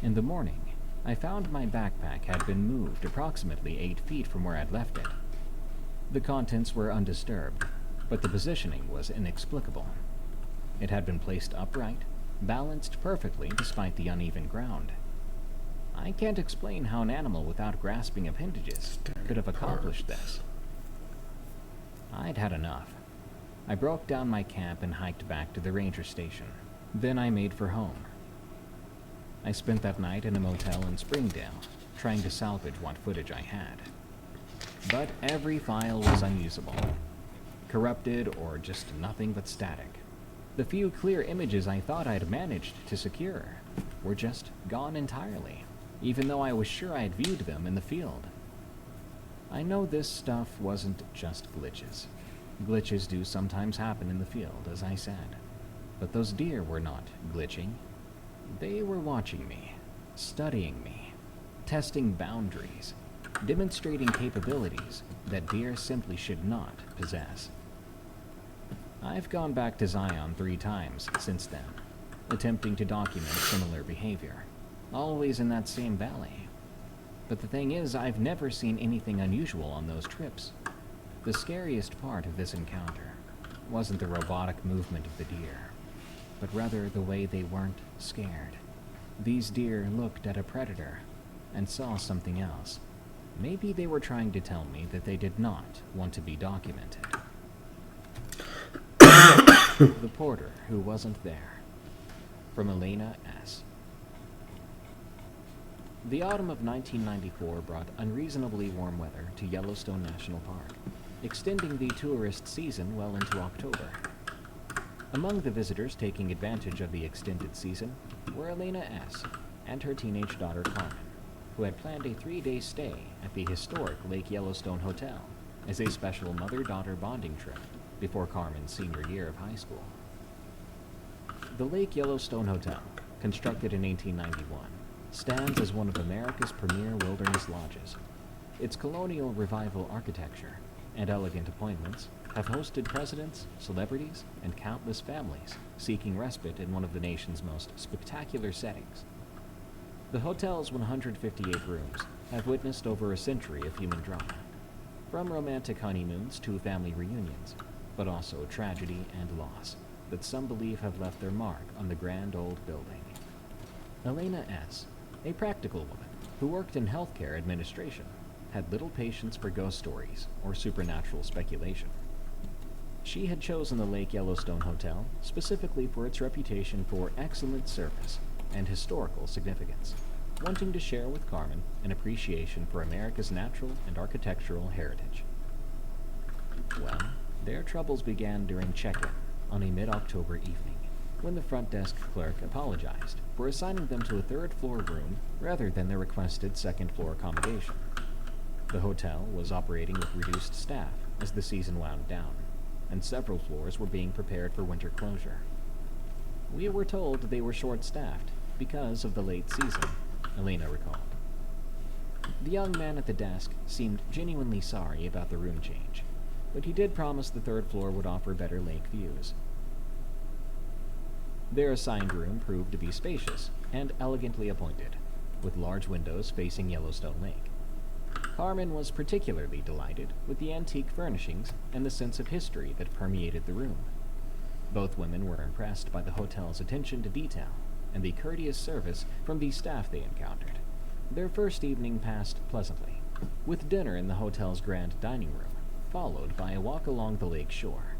In the morning, I found my backpack had been moved approximately 8 feet from where I'd left it. The contents were undisturbed, but the positioning was inexplicable. It had been placed upright, balanced perfectly despite the uneven ground. I can't explain how an animal without grasping appendages could have accomplished this. I'd had enough. I broke down my camp and hiked back to the ranger station. Then I made for home. I spent that night in a motel in Springdale, trying to salvage what footage I had. But every file was unusable, corrupted, or just nothing but static. The few clear images I thought I'd managed to secure were just gone entirely, even though I was sure I'd viewed them in the field. I know this stuff wasn't just glitches. Glitches do sometimes happen in the field, as I said. But those deer were not glitching. They were watching me, studying me, testing boundaries, demonstrating capabilities that deer simply should not possess. I've gone back to Zion 3 times since then, attempting to document similar behavior, always in that same valley. But the thing is, I've never seen anything unusual on those trips. The scariest part of this encounter wasn't the robotic movement of the deer, but rather the way they weren't scared. These deer looked at a predator and saw something else. Maybe they were trying to tell me that they did not want to be documented. The porter who wasn't there. From Elena S. The autumn of 1994 brought unreasonably warm weather to Yellowstone National Park, extending the tourist season well into October. Among the visitors taking advantage of the extended season were Elena S. and her teenage daughter Carmen, who had planned a 3-day stay at the historic Lake Yellowstone Hotel as a special mother-daughter bonding trip before Carmen's senior year of high school. The Lake Yellowstone Hotel, constructed in 1891, stands as one of America's premier wilderness lodges. Its colonial revival architecture and elegant appointments have hosted presidents, celebrities, and countless families seeking respite in one of the nation's most spectacular settings. The hotel's 158 rooms have witnessed over a century of human drama, from romantic honeymoons to family reunions, but also tragedy and loss that some believe have left their mark on the grand old building. Elena S. A practical woman who worked in healthcare administration had little patience for ghost stories or supernatural speculation. She had chosen the Lake Yellowstone Hotel specifically for its reputation for excellent service and historical significance, wanting to share with Carmen an appreciation for America's natural and architectural heritage. Well, their troubles began during check-in on a mid-October evening, when the front desk clerk apologized for assigning them to a third-floor room rather than their requested second-floor accommodation. The hotel was operating with reduced staff as the season wound down, and several floors were being prepared for winter closure. We were told they were short-staffed because of the late season, Elena recalled. The young man at the desk seemed genuinely sorry about the room change, but he did promise the third floor would offer better lake views. Their assigned room proved to be spacious and elegantly appointed, with large windows facing Yellowstone Lake. Carmen was particularly delighted with the antique furnishings and the sense of history that permeated the room. Both women were impressed by the hotel's attention to detail and the courteous service from the staff they encountered. Their first evening passed pleasantly, with dinner in the hotel's grand dining room, followed by a walk along the lake shore.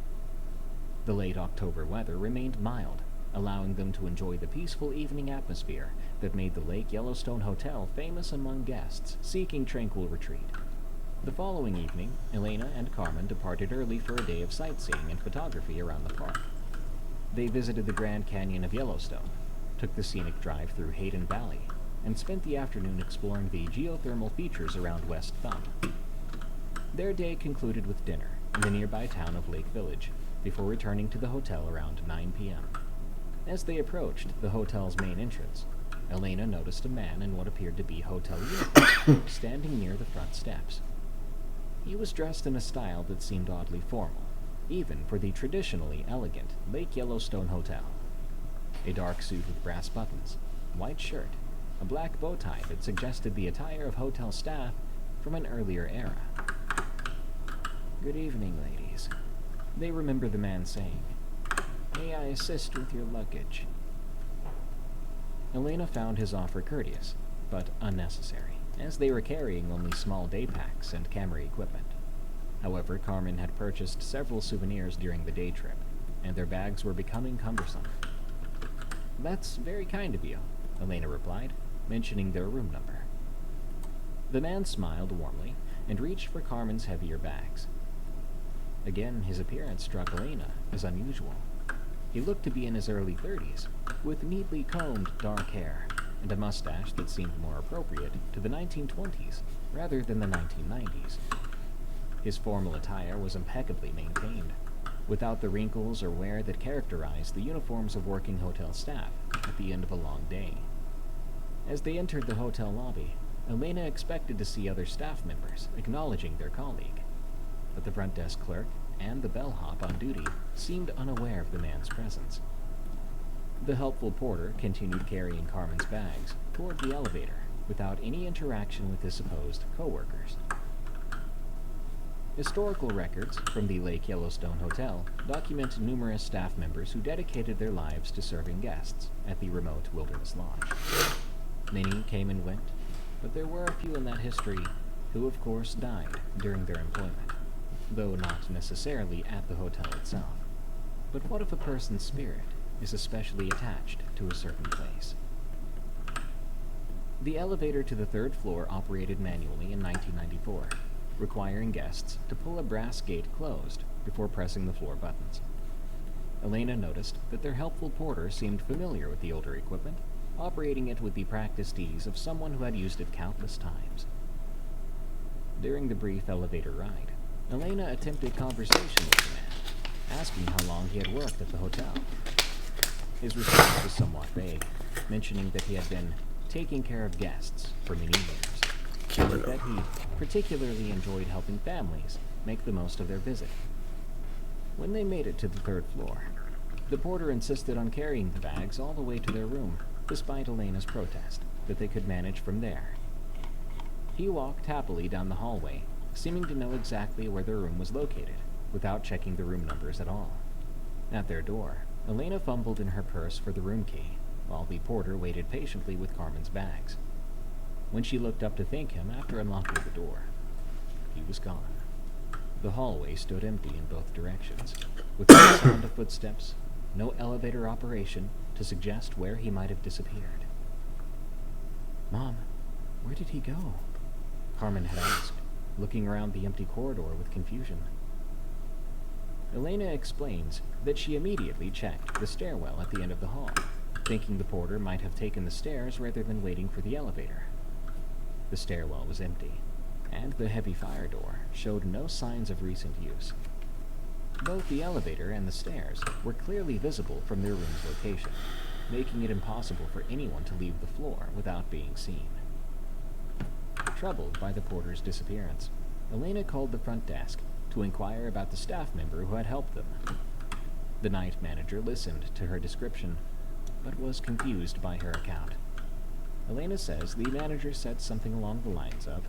The late October weather remained mild, allowing them to enjoy the peaceful evening atmosphere that made the Lake Yellowstone Hotel famous among guests seeking tranquil retreat. The following evening, Elena and Carmen departed early for a day of sightseeing and photography around the park. They visited the Grand Canyon of Yellowstone, took the scenic drive through Hayden Valley, and spent the afternoon exploring the geothermal features around West Thumb. Their day concluded with dinner in the nearby town of Lake Village, before returning to the hotel around 9 p.m. As they approached the hotel's main entrance, Elena noticed a man in what appeared to be hotel uniform standing near the front steps. He was dressed in a style that seemed oddly formal, even for the traditionally elegant Lake Yellowstone Hotel. A dark suit with brass buttons, white shirt, a black bow tie that suggested the attire of hotel staff from an earlier era. "Good evening, ladies," they remember the man saying. "May I assist with your luggage?" Elena found his offer courteous, but unnecessary, as they were carrying only small day packs and camera equipment. However, Carmen had purchased several souvenirs during the day trip, and their bags were becoming cumbersome. "That's very kind of you," Elena replied, mentioning their room number. The man smiled warmly and reached for Carmen's heavier bags. Again, his appearance struck Elena as unusual. He looked to be in his early 30s, with neatly combed dark hair and a mustache that seemed more appropriate to the 1920s rather than the 1990s. His formal attire was impeccably maintained, without the wrinkles or wear that characterized the uniforms of working hotel staff at the end of a long day. As they entered the hotel lobby, Elena expected to see other staff members acknowledging their colleague, but the front desk clerk and the bellhop on duty seemed unaware of the man's presence. The helpful porter continued carrying Carmen's bags toward the elevator without any interaction with his supposed co-workers. Historical records from the Lake Yellowstone Hotel document numerous staff members who dedicated their lives to serving guests at the remote Wilderness Lodge. Many came and went, but there were a few in that history who, of course, died during their employment, though not necessarily at the hotel itself. But what if a person's spirit is especially attached to a certain place? The elevator to the third floor operated manually in 1994, requiring guests to pull a brass gate closed before pressing the floor buttons. Elena noticed that their helpful porter seemed familiar with the older equipment, operating it with the practiced ease of someone who had used it countless times. During the brief elevator ride, Elena attempted conversation with the man, asking how long he had worked at the hotel. His response was somewhat vague, mentioning that he had been taking care of guests for many years, and that he particularly enjoyed helping families make the most of their visit. When they made it to the third floor, the porter insisted on carrying the bags all the way to their room, despite Elena's protest that they could manage from there. He walked happily down the hallway, seeming to know exactly where their room was located, without checking the room numbers at all. At their door, Elena fumbled in her purse for the room key, while the porter waited patiently with Carmen's bags. when she looked up to thank him after unlocking the door. He was gone. The hallway stood empty in both directions, with no sound of footsteps, no elevator operation to suggest where he might have disappeared. "Mom, where did he go?" Carmen had asked, looking around the empty corridor with confusion. Elena explains that she immediately checked the stairwell at the end of the hall, thinking the porter might have taken the stairs rather than waiting for the elevator. The stairwell was empty, and the heavy fire door showed no signs of recent use. Both the elevator and the stairs were clearly visible from their room's location, making it impossible for anyone to leave the floor without being seen. Troubled by the porter's disappearance, Elena called the front desk to inquire about the staff member who had helped them. The night manager listened to her description, but was confused by her account. Elena says the manager said something along the lines of,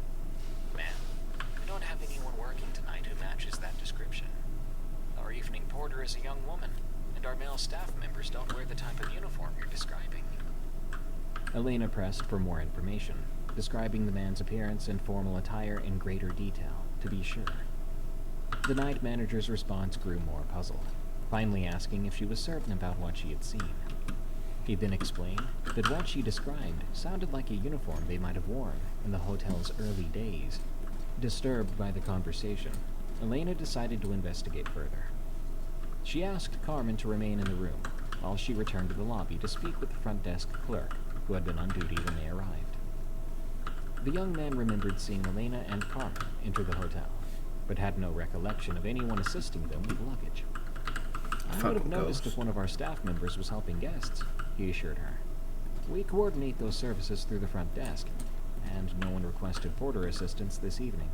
"Ma'am, we don't have anyone working tonight who matches that description. Our evening porter is a young woman, and our male staff members don't wear the type of uniform you're describing." Elena pressed for more information, describing the man's appearance and formal attire in greater detail, to be sure. The night manager's response grew more puzzled, finally asking if she was certain about what she had seen. He then explained that what she described sounded like a uniform they might have worn in the hotel's early days. Disturbed by the conversation, Elena decided to investigate further. She asked Carmen to remain in the room, while she returned to the lobby to speak with the front desk clerk, who had been on duty when they arrived. The young man remembered seeing Elena and Carmen enter the hotel, but had no recollection of anyone assisting them with luggage. "I would have noticed if one of our staff members was helping guests," he assured her. "We coordinate those services through the front desk, and no one requested porter assistance this evening."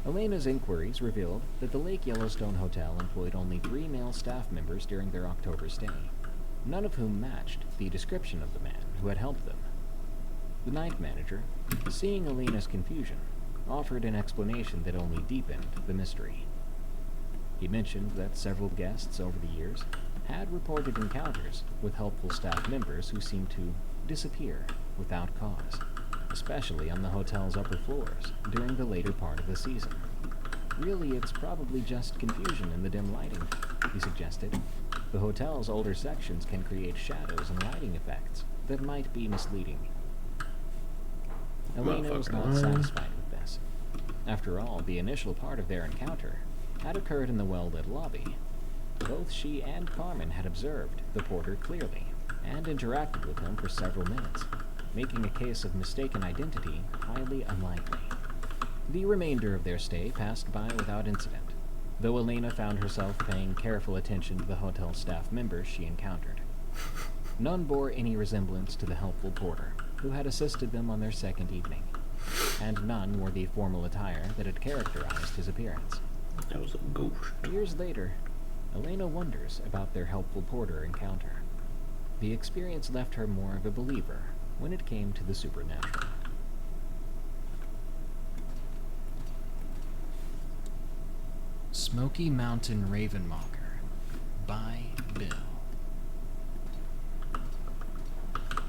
Elena's inquiries revealed that the Lake Yellowstone Hotel employed only 3 male staff members during their October stay, none of whom matched the description of the man who had helped them. The night manager, seeing Elena's confusion, offered an explanation that only deepened the mystery. He mentioned that several guests over the years had reported encounters with helpful staff members who seemed to disappear without cause, especially on the hotel's upper floors during the later part of the season. "Really, it's probably just confusion in the dim lighting," he suggested. "The hotel's older sections can create shadows and lighting effects that might be misleading." Elena was not satisfied with this. After all, the initial part of their encounter had occurred in the well-lit lobby. Both she and Carmen had observed the porter clearly, and interacted with him for several minutes, making a case of mistaken identity highly unlikely. The remainder of their stay passed by without incident, though Elena found herself paying careful attention to the hotel staff members she encountered. None bore any resemblance to the helpful porter who had assisted them on their second evening, and none wore the formal attire that had characterized his appearance. That was a ghost. Years later, Elena wonders about their helpful porter encounter. The experience left her more of a believer when it came to the supernatural. Smoky Mountain Ravenmonger by Bill.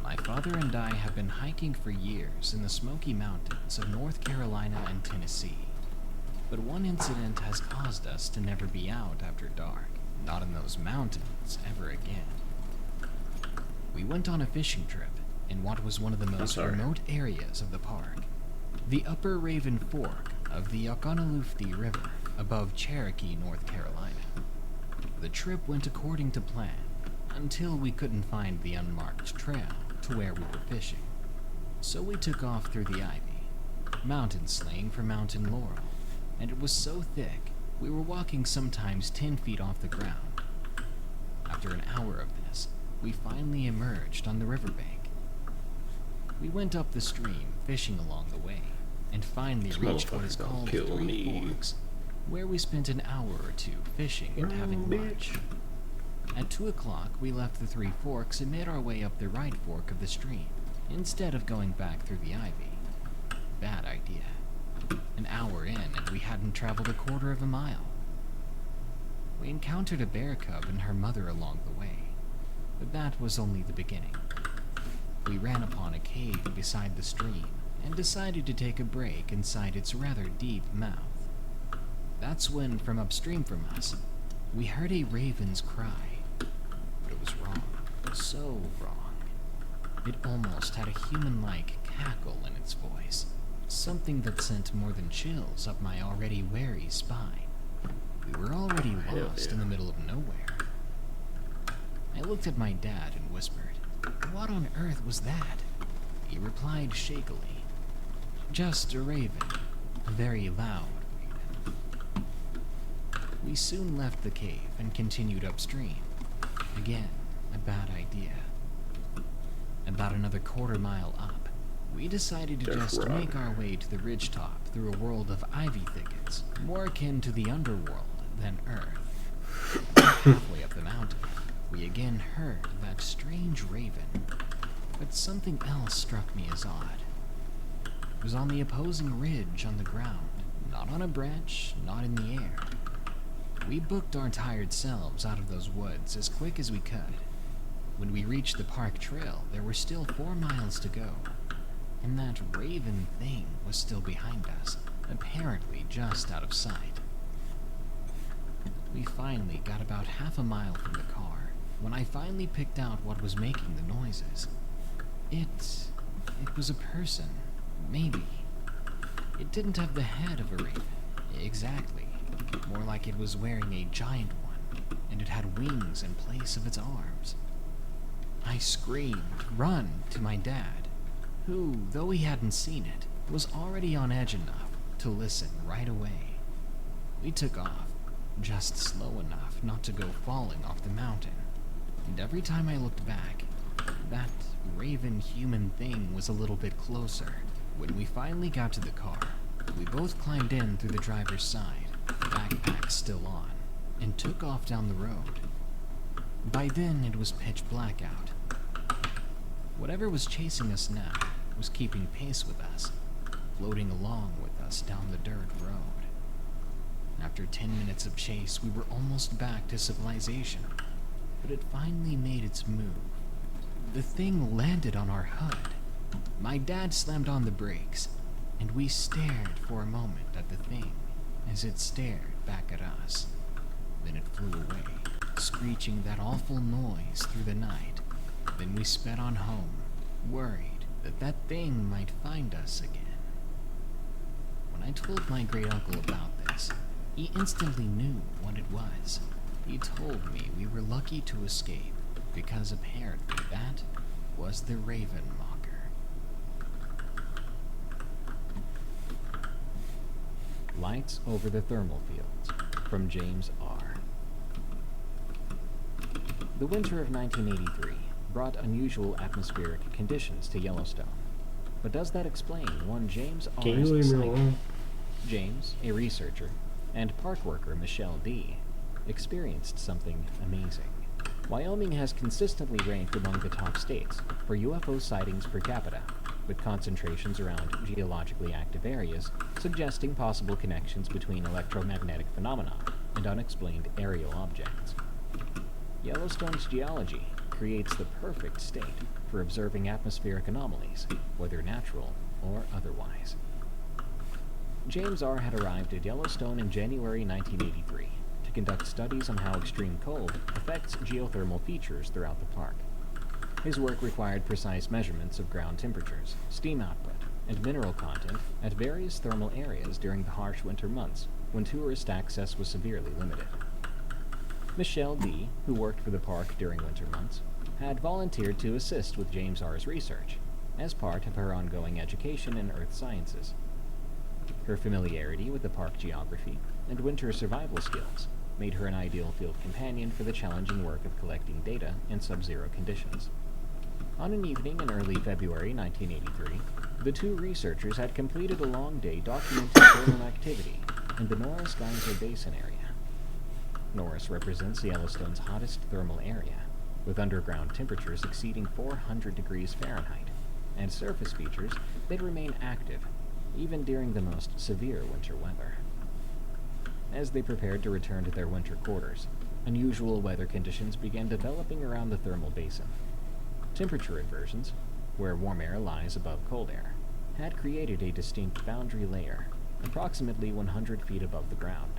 My father and I have been hiking for years in the Smoky Mountains of North Carolina and Tennessee. But one incident has caused us to never be out after dark, not in those mountains ever again. We went on a fishing trip in what was one of the most remote areas of the park, the Upper Raven Fork of the Oconaluftee River above Cherokee, North Carolina. The trip went according to plan until we couldn't find the unmarked trail to where we were fishing. So we took off through the ivy, mountain slaying for mountain laurel, and it was so thick we were walking sometimes 10 feet off the ground. After an hour of this, we finally emerged on the riverbank. We went up the stream, fishing along the way, and finally reached what is called Three Forks, where we spent an hour or 2 fishing and having lunch. At 2 o'clock, we left the Three Forks and made our way up the right fork of the stream, instead of going back through the ivy. Bad idea. An hour in, and we hadn't traveled a quarter of a mile. We encountered a bear cub and her mother along the way, but that was only the beginning. we ran upon a cave beside the stream and decided to take a break inside its rather deep mouth. That's when, from upstream from us, we heard a raven's cry. But it was wrong. So wrong. It almost had a human-like cackle in its voice. Something that sent more than chills up my already wary spine. We were already lost in the middle of nowhere. I looked at my dad and whispered, "What on earth was that?" He replied shakily, "Just a raven. A very loud raven." We soon left the cave and continued upstream. Again, a bad idea. About another quarter-mile up, we decided to just make our way to the ridgetop through a world of ivy thickets, more akin to the underworld than Earth. Halfway up the mountain, we again heard that strange raven, but something else struck me as odd. It was on the opposing ridge on the ground, not on a branch, not in the air. We booked our tired selves out of those woods as quick as we could. When we reached the park trail, there were still 4 miles to go, and that raven thing was still behind us, apparently just out of sight. We finally got about half a mile from the car, when I finally picked out what was making the noises. It was a person, maybe. It didn't have the head of a raven, exactly. More like it was wearing a giant one, and it had wings in place of its arms. I screamed, "Run!" to my dad, who, though he hadn't seen it, was already on edge enough to listen right away. We took off, just slow enough not to go falling off the mountain. And every time I looked back, that raven human thing was a little bit closer. When we finally got to the car, we both climbed in through the driver's side, backpacks still on, and took off down the road. By then, it was pitch black out. Whatever was chasing us now was keeping pace with us, floating along with us down the dirt road. After 10 minutes of chase, we were almost back to civilization, but it finally made its move. The thing landed on our hood. My dad slammed on the brakes, and we stared for a moment at the thing as it stared back at us. Then it flew away, screeching that awful noise through the night. Then we sped on home, worried that that thing might find us again. When I told my great-uncle about this, he instantly knew what it was. He told me we were lucky to escape, because apparently that was the Raven Mocker. Lights Over the Thermal Fields, from James R. The winter of 1983 brought unusual atmospheric conditions to Yellowstone. But does that explain one James R.'s Can you leave me alone? James, a researcher, and park worker Michelle D. experienced something amazing. Wyoming has consistently ranked among the top states for UFO sightings per capita, with concentrations around geologically active areas suggesting possible connections between electromagnetic phenomena and unexplained aerial objects. Yellowstone's geology creates the perfect state for observing atmospheric anomalies, whether natural or otherwise. James R. had arrived at Yellowstone in January 1983 to conduct studies on how extreme cold affects geothermal features throughout the park. His work required precise measurements of ground temperatures, steam output, and mineral content at various thermal areas during the harsh winter months when tourist access was severely limited. Michelle D., who worked for the park during winter months, had volunteered to assist with James R.'s research as part of her ongoing education in earth sciences. Her familiarity with the park geography and winter survival skills made her an ideal field companion for the challenging work of collecting data in sub-zero conditions. On an evening in early February 1983, the two researchers had completed a long day documenting thermal activity in the Norris Geyser Basin area. Norris represents Yellowstone's hottest thermal area, with underground temperatures exceeding 400 degrees Fahrenheit, and surface features that remain active even during the most severe winter weather. As they prepared to return to their winter quarters, unusual weather conditions began developing around the thermal basin. Temperature inversions, where warm air lies above cold air, had created a distinct boundary layer, approximately 100 feet above the ground.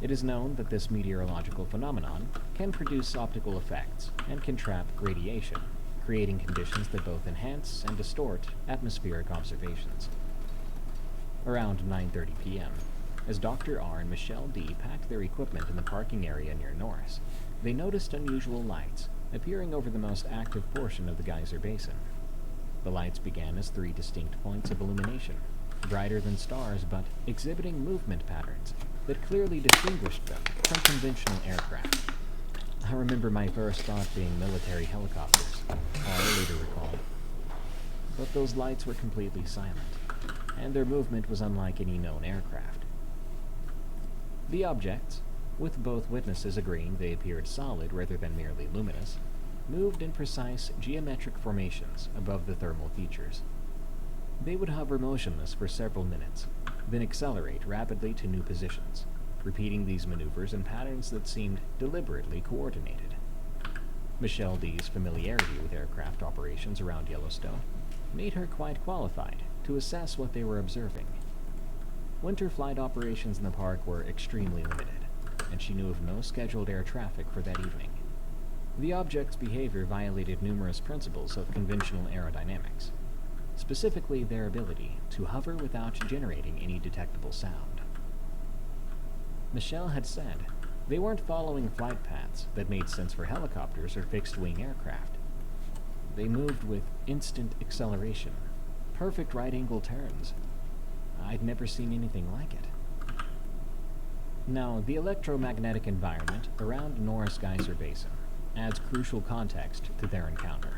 It is known that this meteorological phenomenon can produce optical effects and can trap radiation, creating conditions that both enhance and distort atmospheric observations. Around 9:30 p.m., as Dr. R and Michelle D packed their equipment in the parking area near Norris, they noticed unusual lights appearing over the most active portion of the geyser basin. The lights began as 3 distinct points of illumination, brighter than stars but exhibiting movement patterns that clearly distinguished them from conventional aircraft. I remember my first thought being military helicopters, R later recalled. But those lights were completely silent, and their movement was unlike any known aircraft. The objects, with both witnesses agreeing they appeared solid rather than merely luminous, moved in precise geometric formations above the thermal features. They would hover motionless for several minutes, then accelerate rapidly to new positions, repeating these maneuvers in patterns that seemed deliberately coordinated. Michelle D's familiarity with aircraft operations around Yellowstone made her quite qualified to assess what they were observing. Winter flight operations in the park were extremely limited, and she knew of no scheduled air traffic for that evening. The object's behavior violated numerous principles of conventional aerodynamics, specifically their ability to hover without generating any detectable sound. Michelle had said they weren't following flight paths that made sense for helicopters or fixed-wing aircraft. They moved with instant acceleration, perfect right-angle turns. I'd never seen anything like it. Now, the electromagnetic environment around Norris Geyser Basin adds crucial context to their encounter.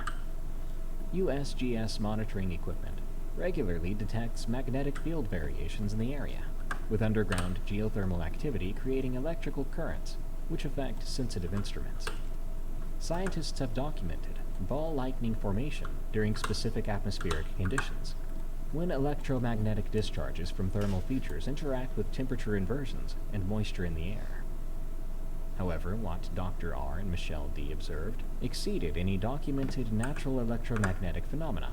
USGS monitoring equipment regularly detects magnetic field variations in the area, with underground geothermal activity creating electrical currents which affect sensitive instruments. Scientists have documented ball lightning formation during specific atmospheric conditions, when electromagnetic discharges from thermal features interact with temperature inversions and moisture in the air. However, what Dr. R and Michelle D observed exceeded any documented natural electromagnetic phenomena.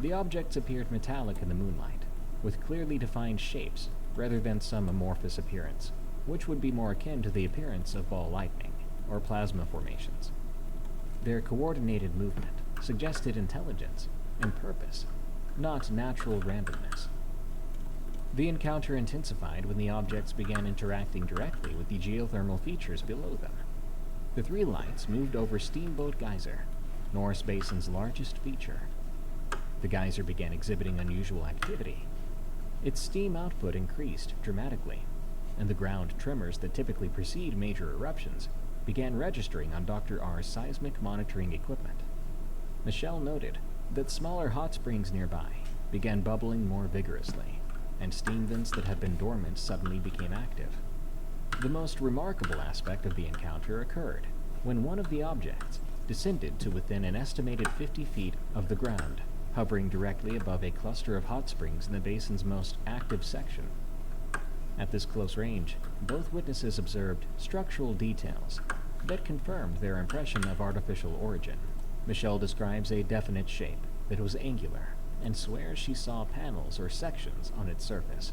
The objects appeared metallic in the moonlight, with clearly defined shapes rather than some amorphous appearance, which would be more akin to the appearance of ball lightning or plasma formations. Their coordinated movement suggested intelligence and purpose, not natural randomness. The encounter intensified when the objects began interacting directly with the geothermal features below them. The 3 lights moved over Steamboat Geyser, Norris Basin's largest feature. The geyser began exhibiting unusual activity. Its steam output increased dramatically, and the ground tremors that typically precede major eruptions began registering on Dr. R's seismic monitoring equipment. Michelle noted that smaller hot springs nearby began bubbling more vigorously, and steam vents that had been dormant suddenly became active. The most remarkable aspect of the encounter occurred when one of the objects descended to within an estimated 50 feet of the ground, hovering directly above a cluster of hot springs in the basin's most active section. At this close range, both witnesses observed structural details that confirmed their impression of artificial origin. Michelle describes a definite shape that was angular and swears she saw panels or sections on its surface.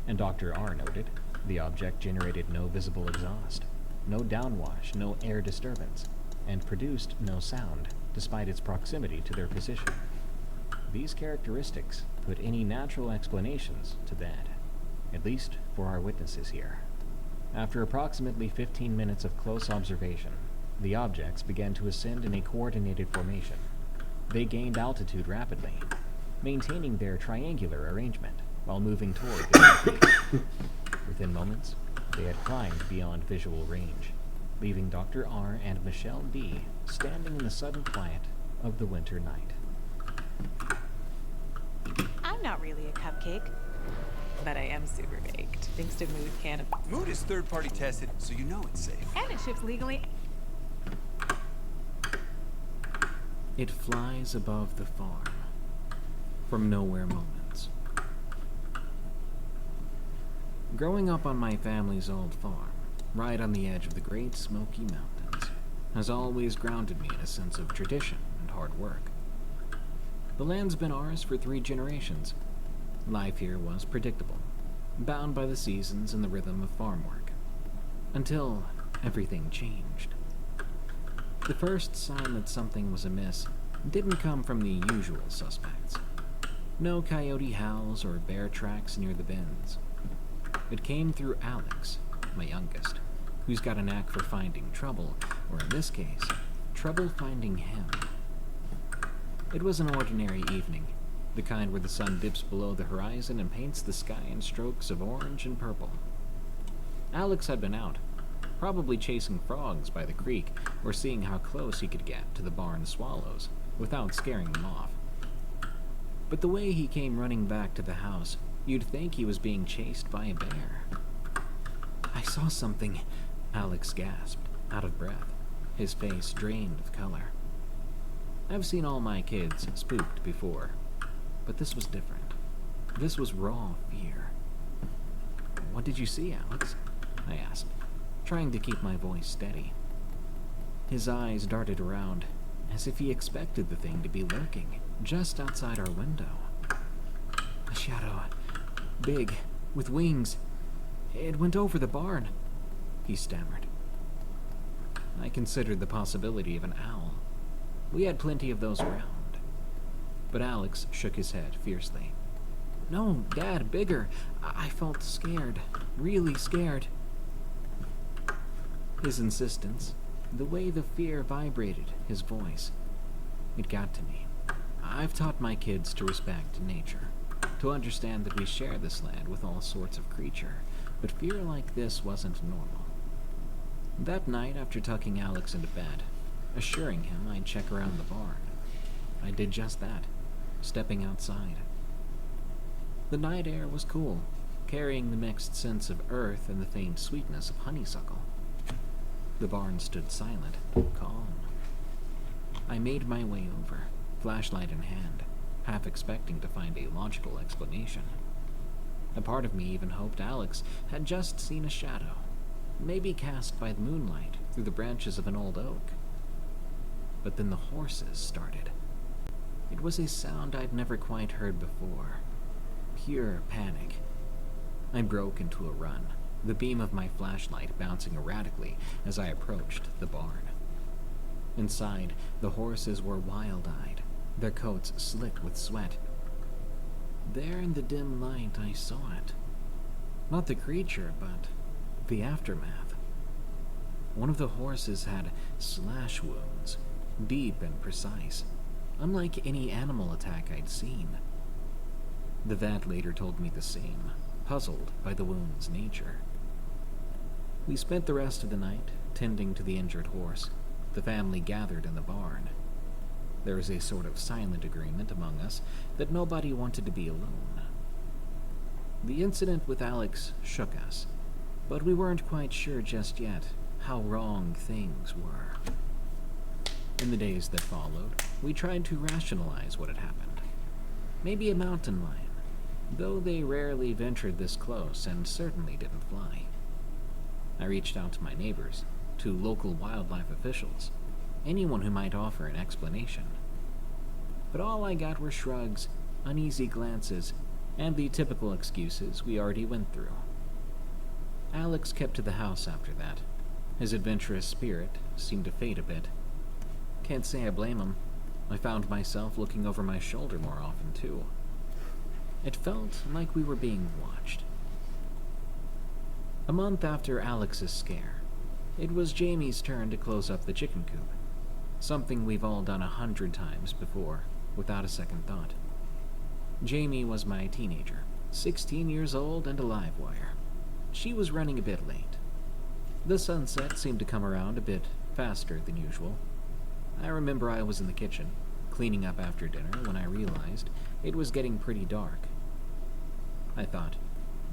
And Dr. R noted the object generated no visible exhaust, no downwash, no air disturbance, and produced no sound, despite its proximity to their position. These characteristics put any natural explanations to bed, at least for our witnesses here. After approximately 15 minutes of close observation, the objects began to ascend in a coordinated formation. They gained altitude rapidly, maintaining their triangular arrangement while moving toward the peak. Within moments, they had climbed beyond visual range, leaving Dr. R and Michelle D standing in the sudden quiet of the winter night. I'm not really a cupcake, but I am super baked, thanks to Mood Can. Mood is third-party tested, so you know it's safe. And it ships legally. It flies above the farm, from nowhere moments. Growing up on my family's old farm, right on the edge of the Great Smoky Mountains, has always grounded me in a sense of tradition and hard work. The land's been ours for 3 generations. Life here was predictable, bound by the seasons and the rhythm of farm work. Until everything changed. The first sign that something was amiss didn't come from the usual suspects. No coyote howls or bear tracks near the bins. It came through Alex, my youngest, who's got a knack for finding trouble, or in this case, trouble finding him. It was an ordinary evening, the kind where the sun dips below the horizon and paints the sky in strokes of orange and purple. Alex had been out, probably chasing frogs by the creek or seeing how close he could get to the barn swallows without scaring them off. But the way he came running back to the house, you'd think he was being chased by a bear. "I saw something," Alex gasped, out of breath, his face drained of color. I've seen all my kids spooked before, but this was different. This was raw fear. "What did you see, Alex?" I asked, trying to keep my voice steady. His eyes darted around, as if he expected the thing to be lurking just outside our window. "A shadow. Big, with wings. It went over the barn," he stammered. I considered the possibility of an owl. We had plenty of those around. But Alex shook his head fiercely. "No, Dad, bigger. I felt scared. Really scared." His insistence, the way the fear vibrated his voice, it got to me. I've taught my kids to respect nature, to understand that we share this land with all sorts of creature, but fear like this wasn't normal. That night, after tucking Alex into bed, assuring him I'd check around the barn, I did just that, stepping outside. The night air was cool, carrying the mixed scents of earth and the faint sweetness of honeysuckle. The barn stood silent, calm. I made my way over, flashlight in hand, half expecting to find a logical explanation. A part of me even hoped Alex had just seen a shadow, maybe cast by the moonlight through the branches of an old oak. But then the horses started. It was a sound I'd never quite heard before. Pure panic. I broke into a run, the beam of my flashlight bouncing erratically as I approached the barn. Inside, the horses were wild-eyed, their coats slick with sweat. There in the dim light, I saw it. Not the creature, but the aftermath. One of the horses had slash wounds, deep and precise, unlike any animal attack I'd seen. The vet later told me the same, puzzled by the wound's nature. We spent the rest of the night tending to the injured horse. The family gathered in the barn. There was a sort of silent agreement among us that nobody wanted to be alone. The incident with Alex shook us, but we weren't quite sure just yet how wrong things were. In the days that followed, we tried to rationalize what had happened. Maybe a mountain lion, though they rarely ventured this close and certainly didn't fly. I reached out to my neighbors, to local wildlife officials, anyone who might offer an explanation. But all I got were shrugs, uneasy glances, and the typical excuses we already went through. Alex kept to the house after that. His adventurous spirit seemed to fade a bit. Can't say I blame him. I found myself looking over my shoulder more often, too. It felt like we were being watched. A month after Alex's scare, it was Jamie's turn to close up the chicken coop. Something we've all done 100 times before, without a second thought. Jamie was my teenager, 16 years old and a live wire. She was running a bit late. The sunset seemed to come around a bit faster than usual. I remember I was in the kitchen, cleaning up after dinner, when I realized it was getting pretty dark. I thought,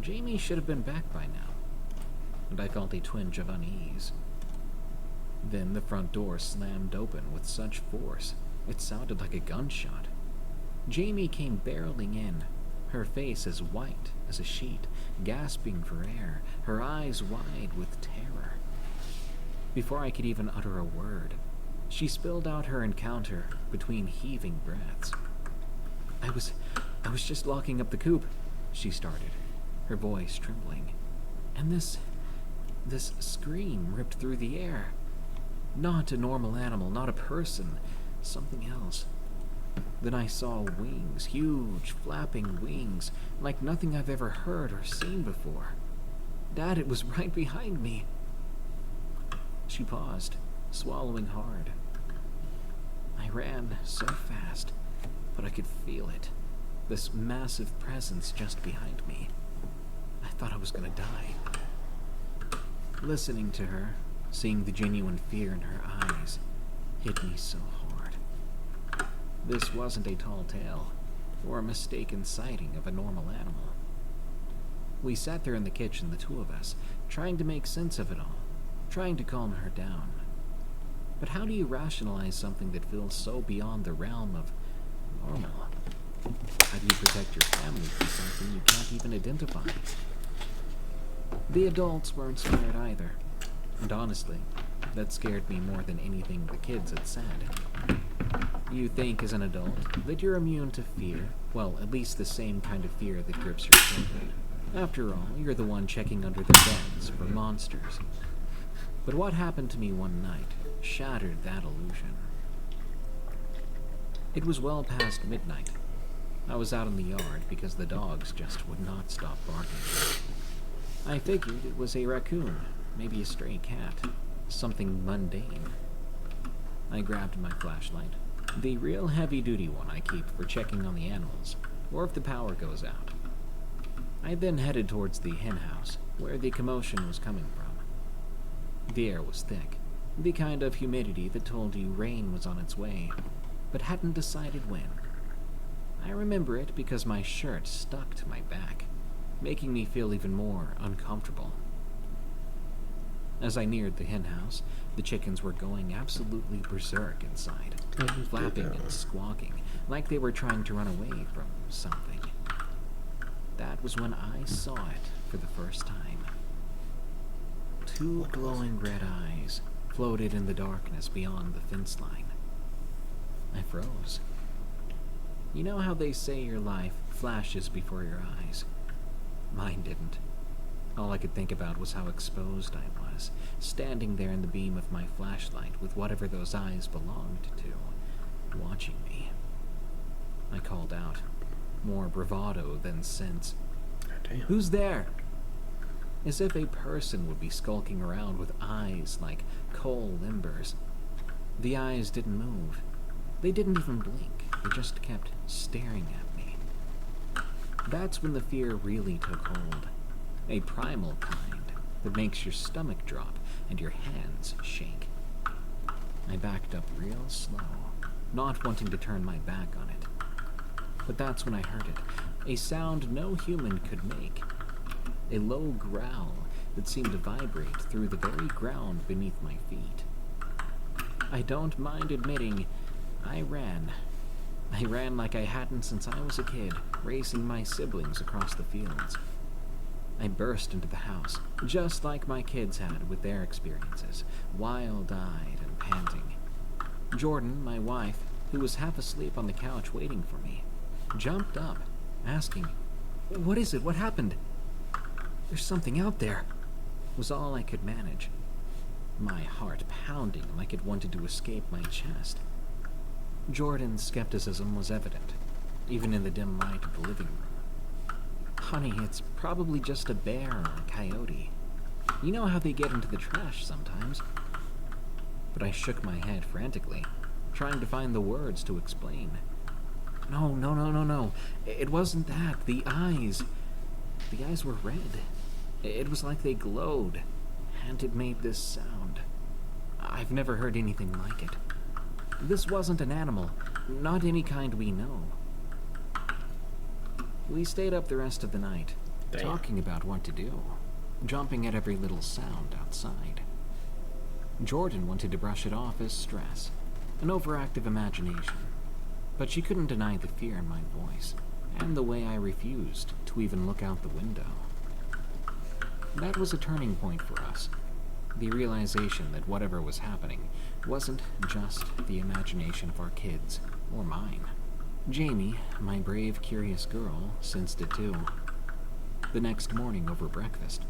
Jamie should have been back by now, and I felt a twinge of unease. Then the front door slammed open with such force, it sounded like a gunshot. Jamie came barreling in, her face as white as a sheet, gasping for air, her eyes wide with terror. Before I could even utter a word, she spilled out her encounter between heaving breaths. I was just locking up the coop, she started, her voice trembling. And this scream ripped through the air. Not a normal animal, not a person, something else. Then I saw wings, huge, flapping wings, like nothing I've ever heard or seen before. Dad, it was right behind me. She paused, swallowing hard. I ran so fast, but I could feel it. This massive presence just behind me. I thought I was gonna die. Listening to her, seeing the genuine fear in her eyes, hit me so hard. This wasn't a tall tale, or a mistaken sighting of a normal animal. We sat there in the kitchen, the two of us, trying to make sense of it all, trying to calm her down. But how do you rationalize something that feels so beyond the realm of normal? How do you protect your family from something you can't even identify? The adults weren't scared either. And honestly, that scared me more than anything the kids had said. You think as an adult that you're immune to fear, well, at least the same kind of fear that grips your children. After all, you're the one checking under the beds for monsters. But what happened to me one night shattered that illusion. It was well past midnight. I was out in the yard because the dogs just would not stop barking. I figured it was a raccoon, maybe a stray cat, something mundane. I grabbed my flashlight, the real heavy-duty one I keep for checking on the animals, or if the power goes out. I then headed towards the hen house, where the commotion was coming from. The air was thick, the kind of humidity that told you rain was on its way, but hadn't decided when. I remember it because my shirt stuck to my back, making me feel even more uncomfortable. As I neared the hen house, the chickens were going absolutely berserk inside, flapping and squawking, like they were trying to run away from something. That was when I saw it for the first time. Two glowing red eyes floated in the darkness beyond the fence line. I froze. You know how they say your life flashes before your eyes? Mine didn't. All I could think about was how exposed I was, standing there in the beam of my flashlight with whatever those eyes belonged to, watching me. I called out, more bravado than sense. Damn. Who's there? As if a person would be skulking around with eyes like coal embers. The eyes didn't move. They didn't even blink. They just kept staring at me. That's when the fear really took hold. A primal kind that makes your stomach drop and your hands shake. I backed up real slow, not wanting to turn my back on it. But that's when I heard it, a sound no human could make. A low growl that seemed to vibrate through the very ground beneath my feet. I don't mind admitting, I ran. I ran like I hadn't since I was a kid, racing my siblings across the fields. I burst into the house, just like my kids had with their experiences, wild-eyed and panting. Jordan, my wife, who was half asleep on the couch waiting for me, jumped up, asking, "What is it? What happened?" "There's something out there," was all I could manage, my heart pounding like it wanted to escape my chest. Jordan's skepticism was evident, even in the dim light of the living room. "Honey, it's probably just a bear or a coyote. You know how they get into the trash sometimes." But I shook my head frantically, trying to find the words to explain. No. It wasn't that. The eyes were red. It was like they glowed, and it made this sound. I've never heard anything like it. This wasn't an animal, not any kind we know. We stayed up the rest of the night, talking about what to do, jumping at every little sound outside. Jordan wanted to brush it off as stress, an overactive imagination, but she couldn't deny the fear in my voice, and the way I refused to even look out the window. That was a turning point for us, the realization that whatever was happening wasn't just the imagination of our kids or mine. Jamie, my brave, curious girl, sensed it too. The next morning over breakfast,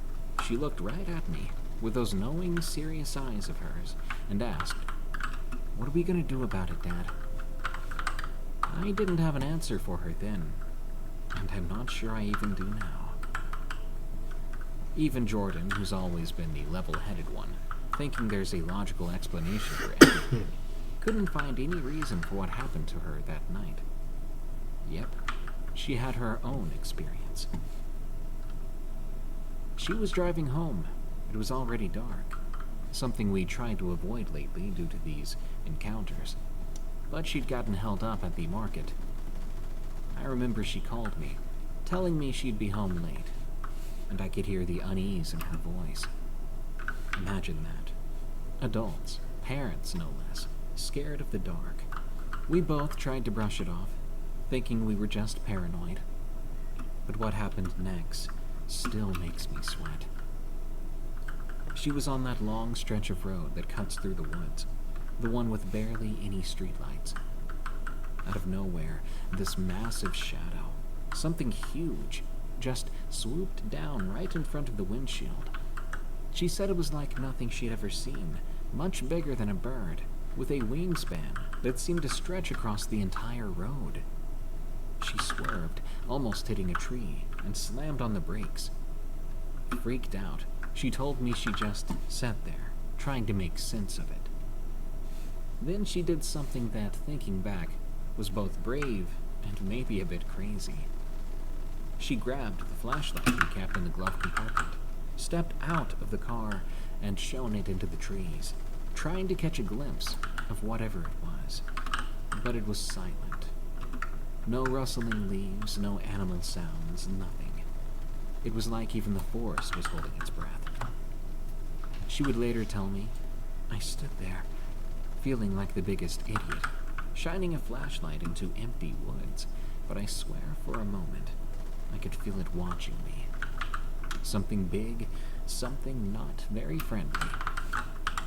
she looked right at me with those knowing, serious eyes of hers and asked, "What are we gonna do about it, Dad?" I didn't have an answer for her then, and I'm not sure I even do now. Even Jordan, who's always been the level-headed one, thinking there's a logical explanation for everything, couldn't find any reason for what happened to her that night. Yep, she had her own experience. She was driving home. It was already dark, something we tried to avoid lately due to these encounters, but she'd gotten held up at the market. I remember she called me, telling me she'd be home late, and I could hear the unease in her voice. Imagine that. Adults, parents no less, scared of the dark. We both tried to brush it off, thinking we were just paranoid. But what happened next still makes me sweat. She was on that long stretch of road that cuts through the woods, the one with barely any streetlights. Out of nowhere, this massive shadow, something huge, just swooped down right in front of the windshield. She said it was like nothing she'd ever seen, much bigger than a bird, with a wingspan that seemed to stretch across the entire road. She swerved, almost hitting a tree, and slammed on the brakes. Freaked out, she told me she just sat there, trying to make sense of it. Then she did something that, thinking back, was both brave and maybe a bit crazy. She grabbed the flashlight we kept in the glove compartment, stepped out of the car, and shone it into the trees, trying to catch a glimpse of whatever it was. But it was silent. No rustling leaves, no animal sounds, nothing. It was like even the forest was holding its breath. She would later tell me, I stood there, feeling like the biggest idiot, shining a flashlight into empty woods, but I swear for a moment, I could feel it watching me. Something big, something not very friendly.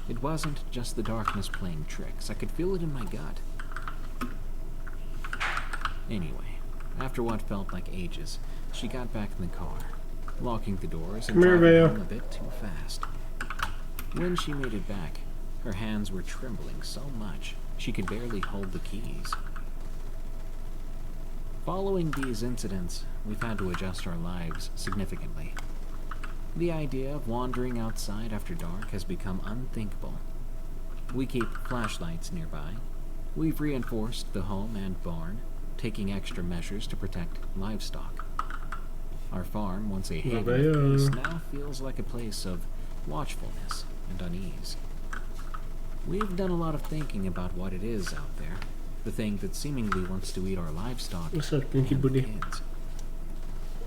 It wasn't just the darkness playing tricks, I could feel it in my gut. Anyway, after what felt like ages, she got back in the car, locking the doors and driving home a bit too fast. When she made it back, her hands were trembling so much she could barely hold the keys. Following these incidents, we've had to adjust our lives significantly. The idea of wandering outside after dark has become unthinkable. We keep flashlights nearby. We've reinforced the home and barn, taking extra measures to protect livestock. Our farm, once a haven of peace, now feels like a place of watchfulness and unease. We've done a lot of thinking about what it is out there, the thing that seemingly wants to eat our livestock and kids.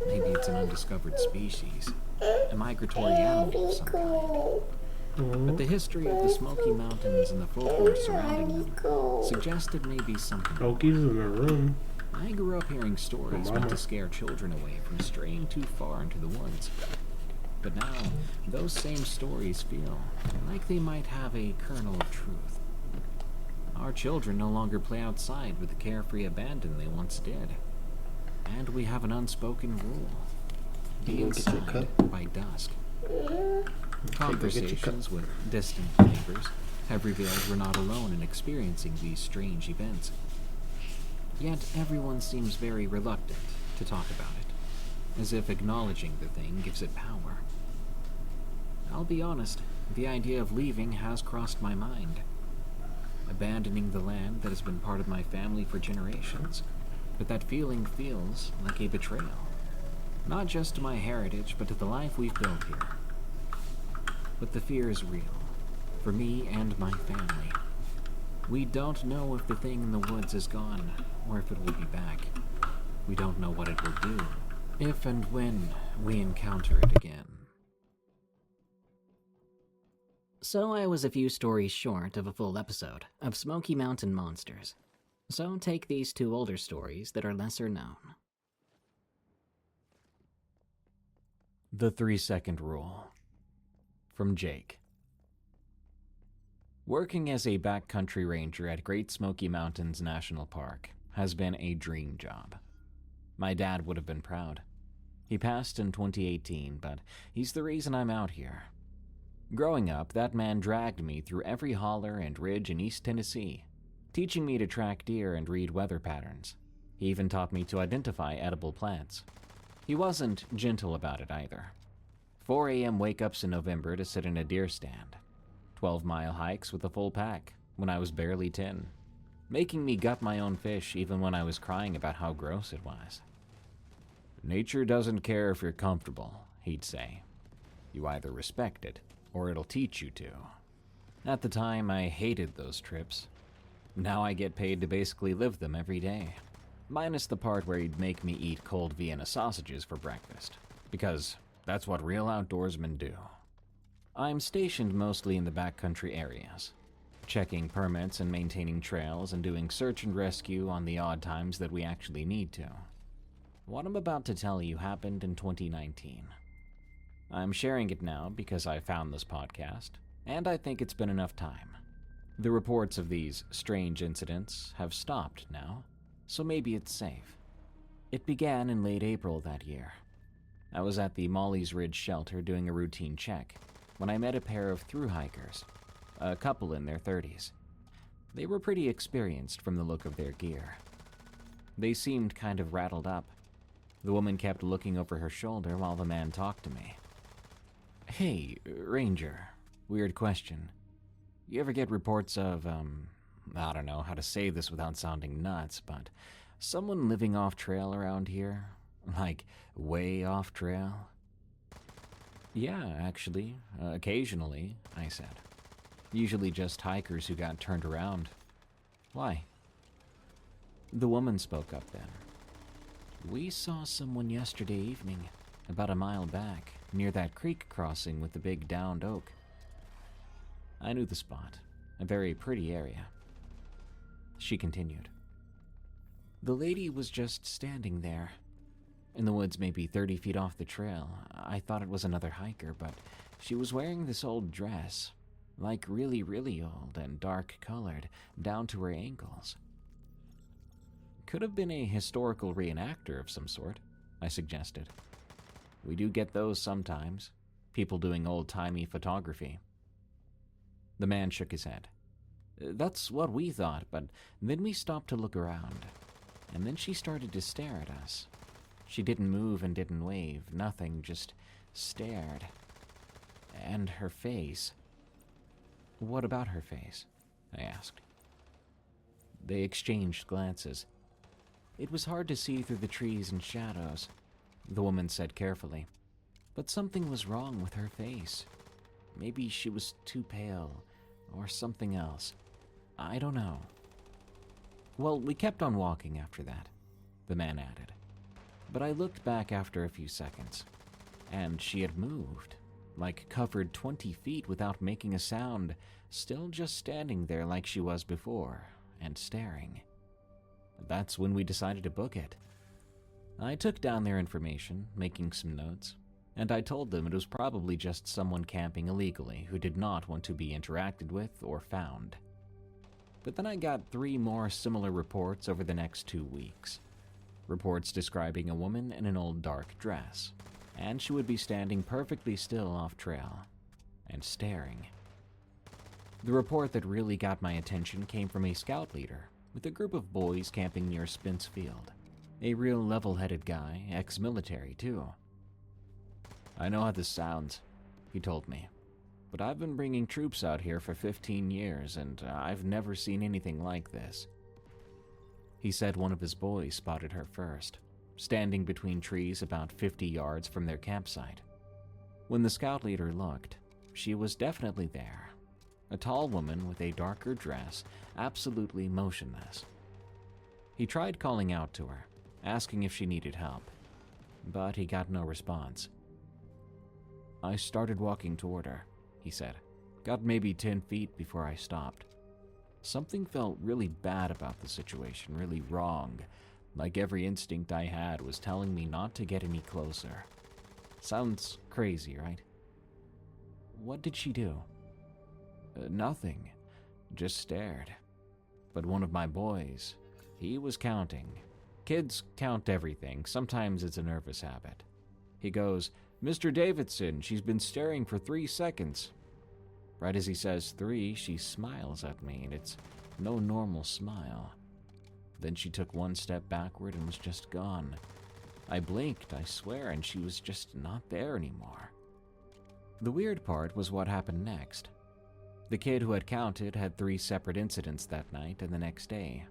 Maybe it's an undiscovered species, a migratory animal of some kind. But the history of the Smoky Mountains and the folklore surrounding them suggested maybe something. Oki's in the room. I grew up hearing stories meant to scare children away from straying too far into the woods. But now, those same stories feel like they might have a kernel of truth. Our children no longer play outside with the carefree abandon they once did. And we have an unspoken rule. Be inside by dusk. Conversations with distant neighbors have revealed we're not alone in experiencing these strange events. Yet everyone seems very reluctant to talk about it, as if acknowledging the thing gives it power. I'll be honest, the idea of leaving has crossed my mind. Abandoning the land that has been part of my family for generations, but that feeling feels like a betrayal. Not just to my heritage, but to the life we've built here. But the fear is real, for me and my family. We don't know if the thing in the woods is gone, or if it will be back. We don't know what it will do, if and when we encounter it again. So I was a few stories short of a full episode of Smoky Mountain Monsters. So take these two older stories that are lesser known. The 3-second rule. From Jake. Working as a backcountry ranger at Great Smoky Mountains National Park, has been a dream job. My dad would have been proud. He passed in 2018, but he's the reason I'm out here. Growing up, that man dragged me through every holler and ridge in East Tennessee, teaching me to track deer and read weather patterns. He even taught me to identify edible plants. He wasn't gentle about it either. 4 a.m. wake-ups in November to sit in a deer stand. 12-mile hikes with a full pack when I was barely 10. Making me gut my own fish even when I was crying about how gross it was. Nature doesn't care if you're comfortable, he'd say. You either respect it, or it'll teach you to. At the time, I hated those trips. Now I get paid to basically live them every day. Minus the part where he'd make me eat cold Vienna sausages for breakfast, because that's what real outdoorsmen do. I'm stationed mostly in the backcountry areas, checking permits and maintaining trails and doing search and rescue on the odd times that we actually need to. What I'm about to tell you happened in 2019. I'm sharing it now because I found this podcast, and I think it's been enough time. The reports of these strange incidents have stopped now, so maybe it's safe. It began in late April that year. I was at the Molly's Ridge shelter doing a routine check when I met a pair of thru hikers, a couple in their 30s. They were pretty experienced from the look of their gear. They seemed kind of rattled up. The woman kept looking over her shoulder while the man talked to me. Hey, Ranger, weird question. You ever get reports of, I don't know how to say this without sounding nuts, but someone living off trail around here? Like, way off trail? Yeah, actually, occasionally, I said. Usually just hikers who got turned around. Why? The woman spoke up then. We saw someone yesterday evening, about a mile back, near that creek crossing with the big downed oak. I knew the spot, a very pretty area. She continued. The lady was just standing there, in the woods maybe 30 feet off the trail. I thought it was another hiker, but she was wearing this old dress, like really, really old and dark-colored, down to her ankles. Could have been a historical reenactor of some sort, I suggested. We do get those sometimes, people doing old-timey photography. The man shook his head. That's what we thought, but then we stopped to look around, and then she started to stare at us. She didn't move and didn't wave, nothing, just stared. And her face. What about her face? I asked. They exchanged glances. It was hard to see through the trees and shadows, the woman said carefully. But something was wrong with her face. Maybe she was too pale, or something else. I don't know. Well, we kept on walking after that, the man added. But I looked back after a few seconds, and she had moved, like covered 20 feet without making a sound, still just standing there like she was before, and staring. That's when we decided to book it. I took down their information, making some notes, and I told them it was probably just someone camping illegally who did not want to be interacted with or found. But then I got 3 more similar reports over the next 2 weeks. Reports describing a woman in an old dark dress, and she would be standing perfectly still off trail, and staring. The report that really got my attention came from a scout leader with a group of boys camping near Spence Field. A real level-headed guy, ex-military too. I know how this sounds, he told me, but I've been bringing troops out here for 15 years, and I've never seen anything like this. He said one of his boys spotted her first, standing between trees about 50 yards from their campsite. When the scout leader looked, she was definitely there. A tall woman with a darker dress, absolutely motionless. He tried calling out to her, asking if she needed help, but he got no response. I started walking toward her, he said. Got maybe 10 feet before I stopped. Something felt really bad about the situation, really wrong, like every instinct I had was telling me not to get any closer. Sounds crazy, right? What did she do? Nothing. Just stared. But one of my boys, He was counting. Kids count everything. Sometimes it's a nervous habit. He goes, "Mr. Davidson, she's been staring for 3 seconds." Right as he says 3, she smiles at me, and it's no normal smile. Then she took 1 step backward and was just gone. I blinked, I swear, and she was just not there anymore. The weird part was what happened next. The kid who had counted had 3 separate incidents that night and the next day,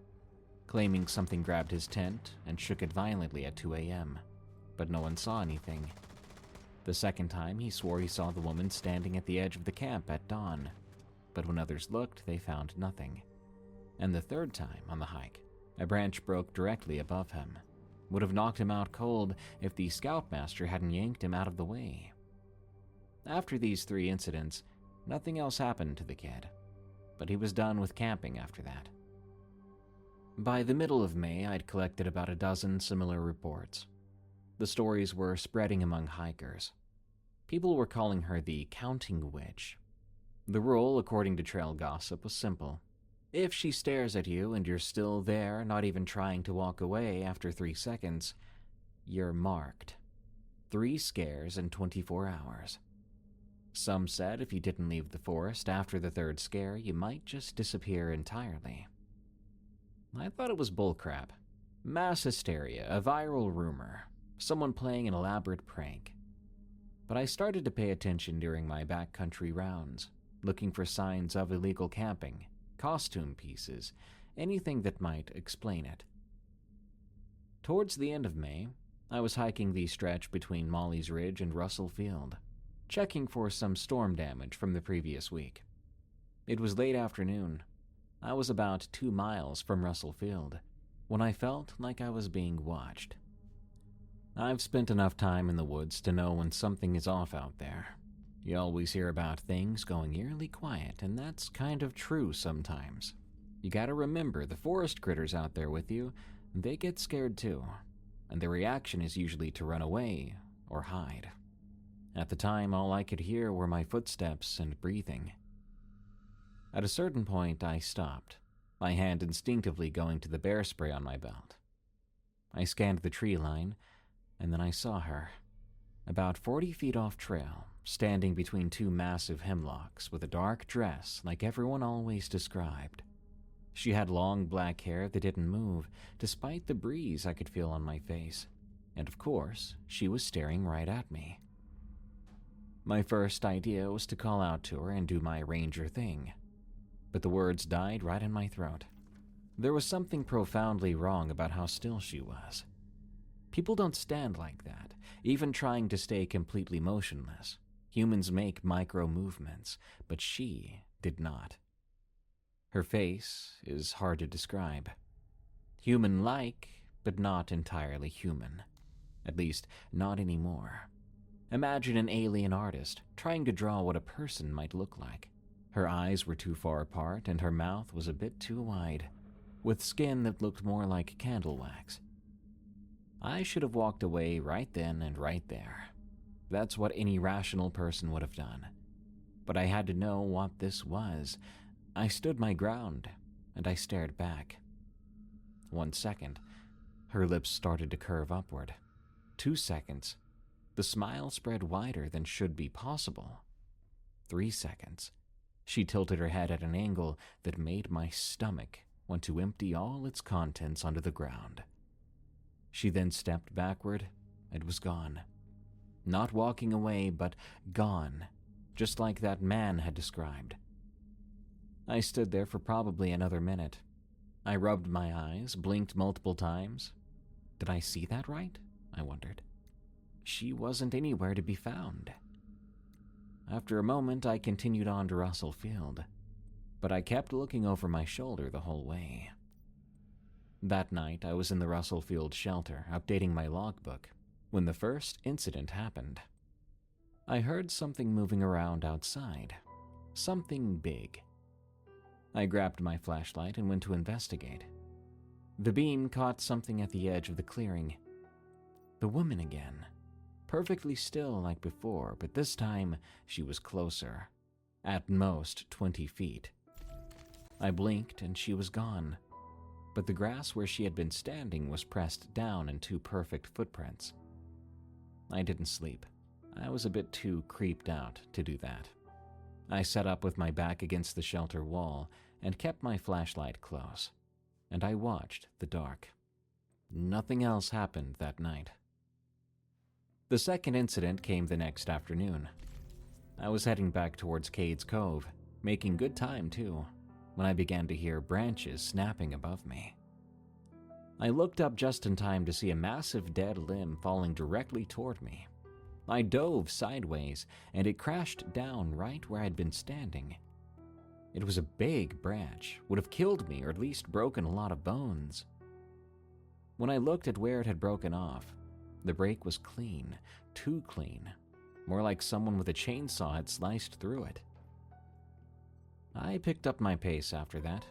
claiming something grabbed his tent and shook it violently at 2 a.m., but no one saw anything. The second time, he swore he saw the woman standing at the edge of the camp at dawn, but when others looked, they found nothing. And the third time, on the hike, a branch broke directly above him. Would have knocked him out cold if the scoutmaster hadn't yanked him out of the way. After these 3 incidents, nothing else happened to the kid, but he was done with camping after that. By the middle of May, I'd collected about a dozen similar reports. The stories were spreading among hikers. People were calling her the counting witch. The rule, according to trail gossip, was simple. If she stares at you and you're still there, not even trying to walk away after 3 seconds, you're marked. 3 scares in 24 hours. Some said if you didn't leave the forest after the 3rd scare, you might just disappear entirely. I thought it was bullcrap. Mass hysteria, a viral rumor, someone playing an elaborate prank. But I started to pay attention during my backcountry rounds, looking for signs of illegal camping, costume pieces, anything that might explain it. Towards the end of May, I was hiking the stretch between Molly's Ridge and Russell Field, checking for some storm damage from the previous week. It was late afternoon. I was about 2 miles from Russell Field when I felt like I was being watched. I've spent enough time in the woods to know when something is off out there. You always hear about things going eerily quiet, and that's kind of true sometimes. You gotta remember, the forest critters out there with you, they get scared too, and their reaction is usually to run away or hide. At the time, all I could hear were my footsteps and breathing. At a certain point, I stopped, my hand instinctively going to the bear spray on my belt. I scanned the tree line, and then I saw her, about 40 feet off trail, standing between 2 massive hemlocks with a dark dress like everyone always described. She had long black hair that didn't move, despite the breeze I could feel on my face, and of course, she was staring right at me. My first idea was to call out to her and do my ranger thing, but the words died right in my throat. There was something profoundly wrong about how still she was. People don't stand like that, even trying to stay completely motionless. Humans make micro movements, but she did not. Her face is hard to describe. Human-like, but not entirely human. At least, not anymore. Imagine an alien artist trying to draw what a person might look like. Her eyes were too far apart, and her mouth was a bit too wide, with skin that looked more like candle wax. I should have walked away right then and right there. That's what any rational person would have done. But I had to know what this was. I stood my ground, and I stared back. 1 second, her lips started to curve upward. 2 seconds, the smile spread wider than should be possible. 3 seconds, she tilted her head at an angle that made my stomach want to empty all its contents onto the ground. She then stepped backward and was gone. Not walking away, but gone, just like that man had described. I stood there for probably another minute. I rubbed my eyes, blinked multiple times. Did I see that right? I wondered. She wasn't anywhere to be found. After a moment, I continued on to Russell Field, but I kept looking over my shoulder the whole way. That night, I was in the Russell Field shelter, updating my logbook, when the first incident happened. I heard something moving around outside. Something big. I grabbed my flashlight and went to investigate. The beam caught something at the edge of the clearing. The woman again. Perfectly still like before, but this time she was closer. At most 20 feet. I blinked and she was gone. but the grass where she had been standing was pressed down in 2 perfect footprints. I didn't sleep. I was a bit too creeped out to do that. I sat up with my back against the shelter wall and kept my flashlight close, and I watched the dark. Nothing else happened that night. The second incident came the next afternoon. I was heading back towards Cade's Cove, making good time too, when I began to hear branches snapping above me. I looked up just in time to see a massive dead limb falling directly toward me. I dove sideways, and it crashed down right where I'd been standing. It was a big branch, would have killed me or at least broken a lot of bones. When I looked at where it had broken off, the break was clean, too clean, more like someone with a chainsaw had sliced through it. I picked up my pace after that.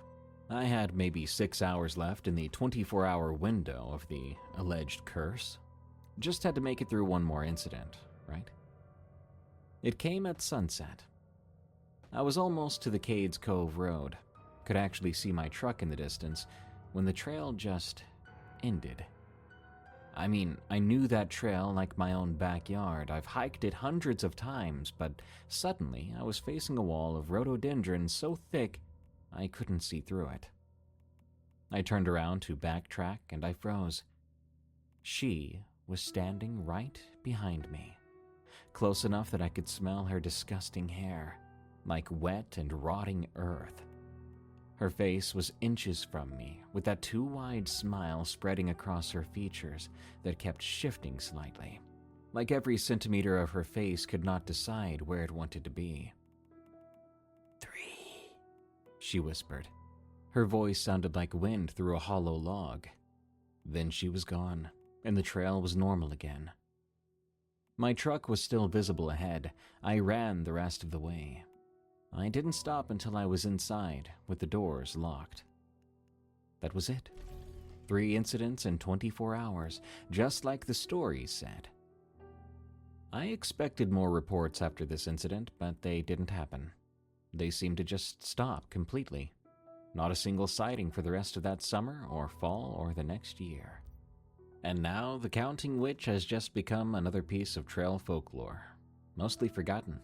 I had maybe 6 hours left in the 24-hour window of the alleged curse. Just had to make it through one more incident, right? It came at sunset. I was almost to the Cade's Cove Road, could actually see my truck in the distance, when the trail just ended. I mean, I knew that trail like my own backyard. I've hiked it hundreds of times, but suddenly I was facing a wall of rhododendron so thick I couldn't see through it. I turned around to backtrack and I froze. She was standing right behind me, close enough that I could smell her disgusting hair, like wet and rotting earth. Her face was inches from me, with that too wide smile spreading across her features that kept shifting slightly, like every centimeter of her face could not decide where it wanted to be. 3, she whispered. Her voice sounded like wind through a hollow log. Then she was gone, and the trail was normal again. My truck was still visible ahead. I ran the rest of the way. I didn't stop until I was inside, with the doors locked. That was it. 3 incidents in 24 hours, just like the stories said. I expected more reports after this incident, but they didn't happen. They seemed to just stop completely. Not a single sighting for the rest of that summer or fall or the next year. And now the Counting Witch has just become another piece of trail folklore, mostly forgotten.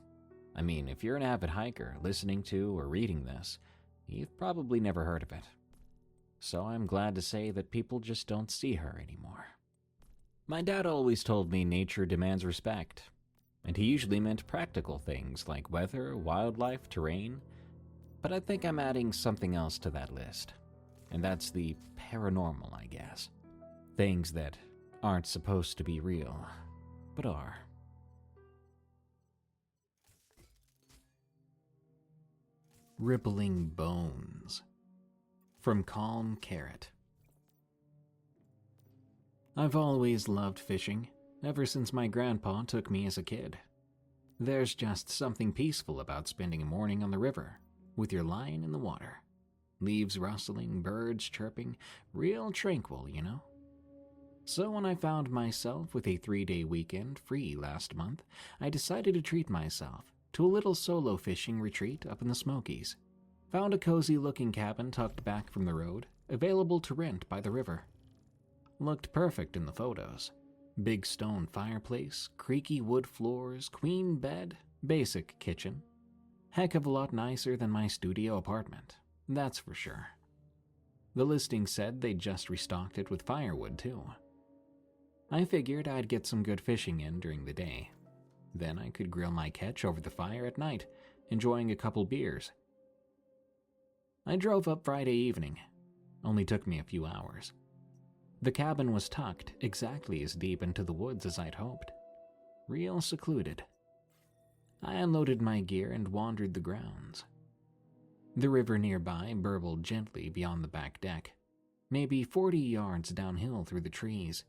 I mean, if you're an avid hiker listening to or reading this, you've probably never heard of it. So I'm glad to say that people just don't see her anymore. My dad always told me nature demands respect, and he usually meant practical things like weather, wildlife, terrain. But I think I'm adding something else to that list, and that's the paranormal, I guess. Things that aren't supposed to be real, but are. Rippling Bones, from Calm Carrot. I've always loved fishing, ever since my grandpa took me as a kid. There's just something peaceful about spending a morning on the river, with your line in the water. Leaves rustling, birds chirping, real tranquil, you know? So when I found myself with a 3-day weekend free last month, I decided to treat myself to a little solo fishing retreat up in the Smokies. Found a cozy-looking cabin tucked back from the road, available to rent by the river. Looked perfect in the photos. Big stone fireplace, creaky wood floors, queen bed, basic kitchen. Heck of a lot nicer than my studio apartment, that's for sure. The listing said they'd just restocked it with firewood too. I figured I'd get some good fishing in during the day. Then I could grill my catch over the fire at night, enjoying a couple beers. I drove up Friday evening. Only took me a few hours. The cabin was tucked exactly as deep into the woods as I'd hoped. Real secluded. I unloaded my gear and wandered the grounds. The river nearby burbled gently beyond the back deck, maybe 40 yards downhill through the trees.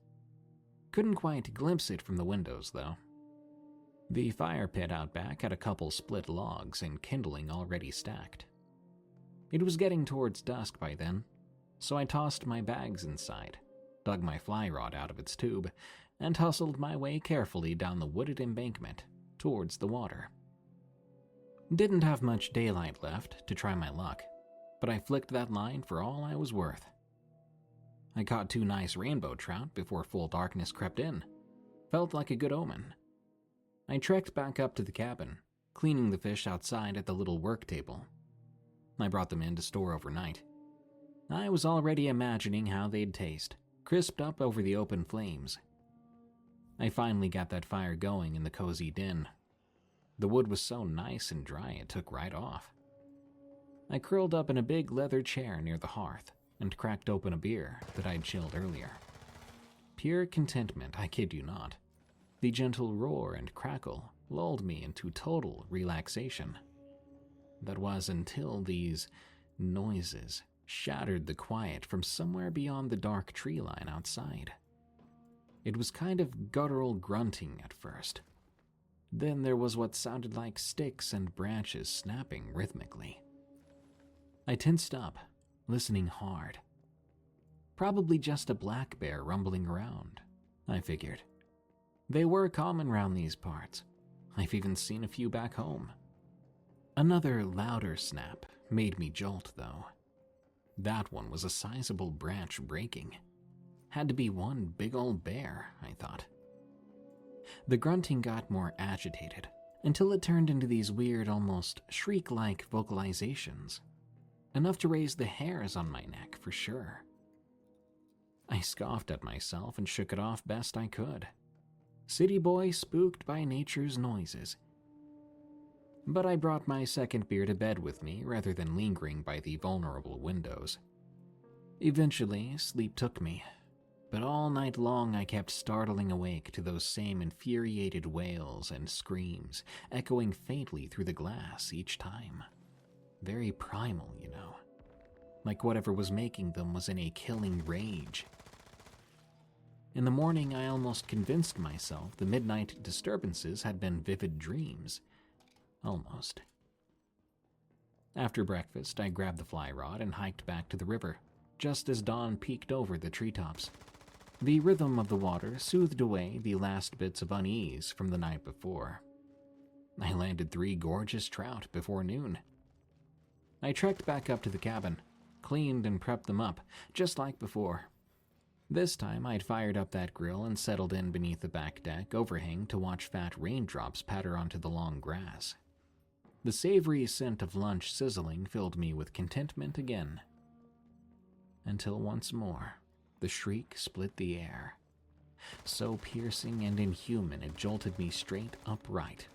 Couldn't quite glimpse it from the windows, though. The fire pit out back had a couple split logs and kindling already stacked. It was getting towards dusk by then, so I tossed my bags inside, dug my fly rod out of its tube, and hustled my way carefully down the wooded embankment towards the water. Didn't have much daylight left to try my luck, but I flicked that line for all I was worth. I caught 2 nice rainbow trout before full darkness crept in. Felt like a good omen. I trekked back up to the cabin, cleaning the fish outside at the little work table. I brought them in to store overnight. I was already imagining how they'd taste, crisped up over the open flames. I finally got that fire going in the cozy den. The wood was so nice and dry it took right off. I curled up in a big leather chair near the hearth and cracked open a beer that I'd chilled earlier. Pure contentment, I kid you not. The gentle roar and crackle lulled me into total relaxation. That was until these noises shattered the quiet from somewhere beyond the dark tree line outside. It was kind of guttural grunting at first. Then there was what sounded like sticks and branches snapping rhythmically. I tensed up, listening hard. Probably just a black bear rumbling around, I figured. They were common round these parts. I've even seen a few back home. Another louder snap made me jolt, though. That one was a sizable branch breaking. Had to be one big old bear, I thought. The grunting got more agitated, until it turned into these weird, almost shriek-like vocalizations. Enough to raise the hairs on my neck, for sure. I scoffed at myself and shook it off best I could. City boy spooked by nature's noises. But I brought my second beer to bed with me rather than lingering by the vulnerable windows. Eventually, sleep took me, but all night long I kept startling awake to those same infuriated wails and screams, echoing faintly through the glass each time. Very primal, you know. Like whatever was making them was in a killing rage. In the morning, I almost convinced myself the midnight disturbances had been vivid dreams. Almost. After breakfast, I grabbed the fly rod and hiked back to the river, just as dawn peeked over the treetops. The rhythm of the water soothed away the last bits of unease from the night before. I landed 3 gorgeous trout before noon. I trekked back up to the cabin, cleaned and prepped them up, just like before. This time I'd fired up that grill and settled in beneath the back deck overhang to watch fat raindrops patter onto the long grass. The savory scent of lunch sizzling filled me with contentment again. Until once more, the shriek split the air. So piercing and inhuman it jolted me straight upright.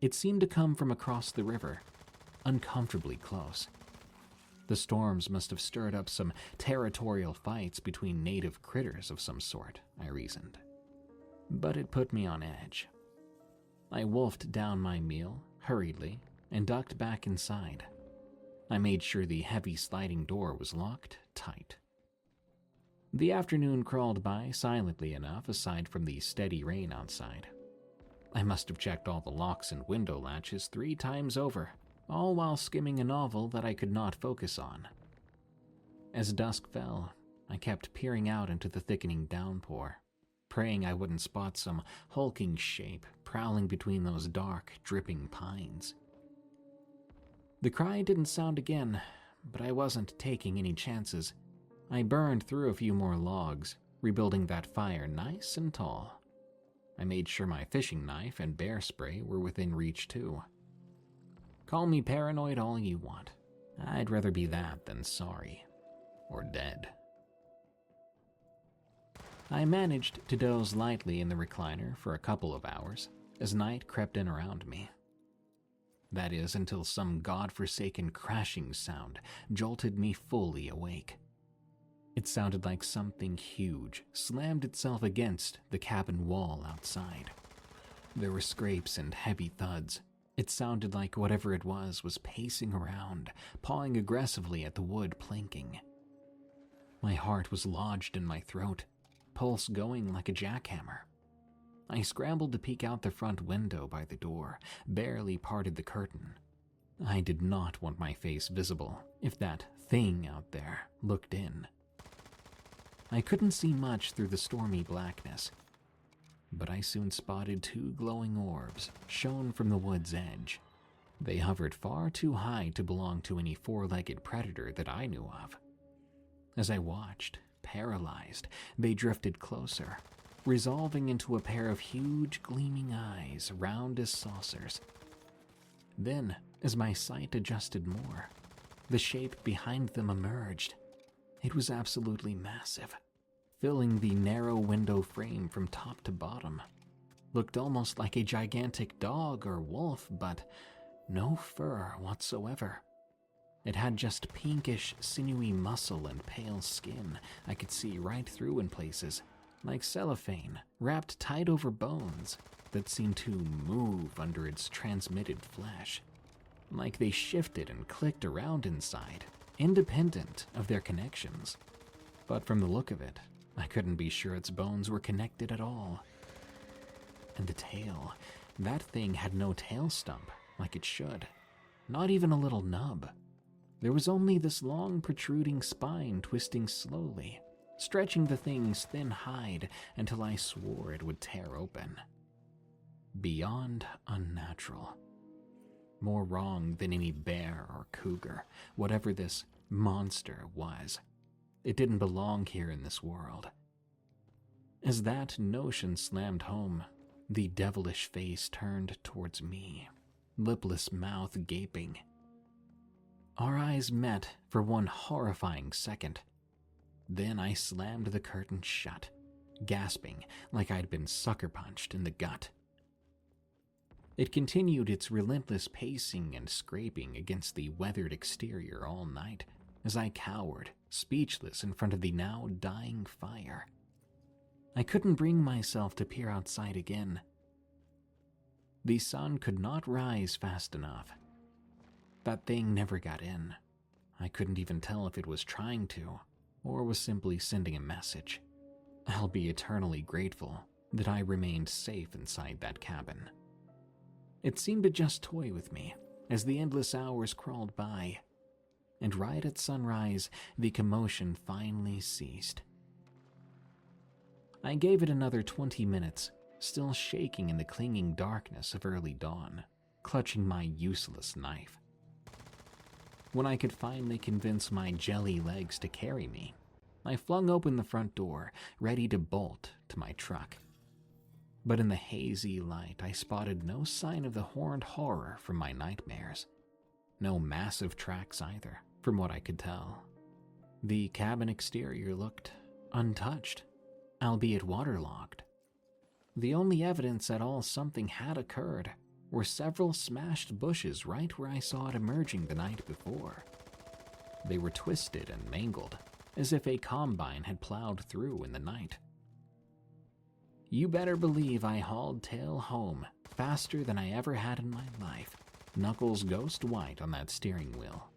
It seemed to come from across the river, uncomfortably close. The storms must have stirred up some territorial fights between native critters of some sort, I reasoned. But it put me on edge. I wolfed down my meal, hurriedly, and ducked back inside. I made sure the heavy sliding door was locked tight. The afternoon crawled by silently enough aside from the steady rain outside. I must have checked all the locks and window latches 3 times over, all while skimming a novel that I could not focus on. As dusk fell, I kept peering out into the thickening downpour, praying I wouldn't spot some hulking shape prowling between those dark, dripping pines. The cry didn't sound again, but I wasn't taking any chances. I burned through a few more logs, rebuilding that fire nice and tall. I made sure my fishing knife and bear spray were within reach too. Call me paranoid all you want. I'd rather be that than sorry. Or dead. I managed to doze lightly in the recliner for a couple of hours as night crept in around me. That is, until some godforsaken crashing sound jolted me fully awake. It sounded like something huge slammed itself against the cabin wall outside. There were scrapes and heavy thuds. It sounded like whatever it was pacing around, pawing aggressively at the wood planking. My heart was lodged in my throat, pulse going like a jackhammer. I scrambled to peek out the front window by the door, barely parted the curtain. I did not want my face visible if that thing out there looked in. I couldn't see much through the stormy blackness, but I soon spotted 2 glowing orbs shone from the wood's edge. They hovered far too high to belong to any 4-legged predator that I knew of. As I watched, paralyzed, they drifted closer, resolving into a pair of huge gleaming eyes, round as saucers. Then, as my sight adjusted more, the shape behind them emerged. It was absolutely massive, filling the narrow window frame from top to bottom. Looked almost like a gigantic dog or wolf, but no fur whatsoever. It had just pinkish, sinewy muscle and pale skin I could see right through in places, like cellophane wrapped tight over bones that seemed to move under its transmitted flesh, like they shifted and clicked around inside, independent of their connections. But from the look of it, I couldn't be sure its bones were connected at all. And the tail, that thing had no tail stump like it should, not even a little nub. There was only this long protruding spine twisting slowly, stretching the thing's thin hide until I swore it would tear open. Beyond unnatural. More wrong than any bear or cougar, whatever this monster was. It didn't belong here in this world. As that notion slammed home, the devilish face turned towards me, lipless mouth gaping. Our eyes met for one horrifying second. Then I slammed the curtain shut, gasping like I'd been sucker punched in the gut. It continued its relentless pacing and scraping against the weathered exterior all night as I cowered, speechless in front of the now dying fire. I couldn't bring myself to peer outside again. The sun could not rise fast enough. That thing never got in. I couldn't even tell if it was trying to, or was simply sending a message. I'll be eternally grateful that I remained safe inside that cabin. It seemed to just toy with me as the endless hours crawled by, and right at sunrise, the commotion finally ceased. I gave it another 20 minutes, still shaking in the clinging darkness of early dawn, clutching my useless knife. When I could finally convince my jelly legs to carry me, I flung open the front door, ready to bolt to my truck. But in the hazy light, I spotted no sign of the horned horror from my nightmares. No massive tracks either, from what I could tell. The cabin exterior looked untouched, albeit waterlogged. The only evidence at all something had occurred were several smashed bushes right where I saw it emerging the night before. They were twisted and mangled, as if a combine had plowed through in the night. You better believe I hauled tail home faster than I ever had in my life, knuckles ghost white on that steering wheel.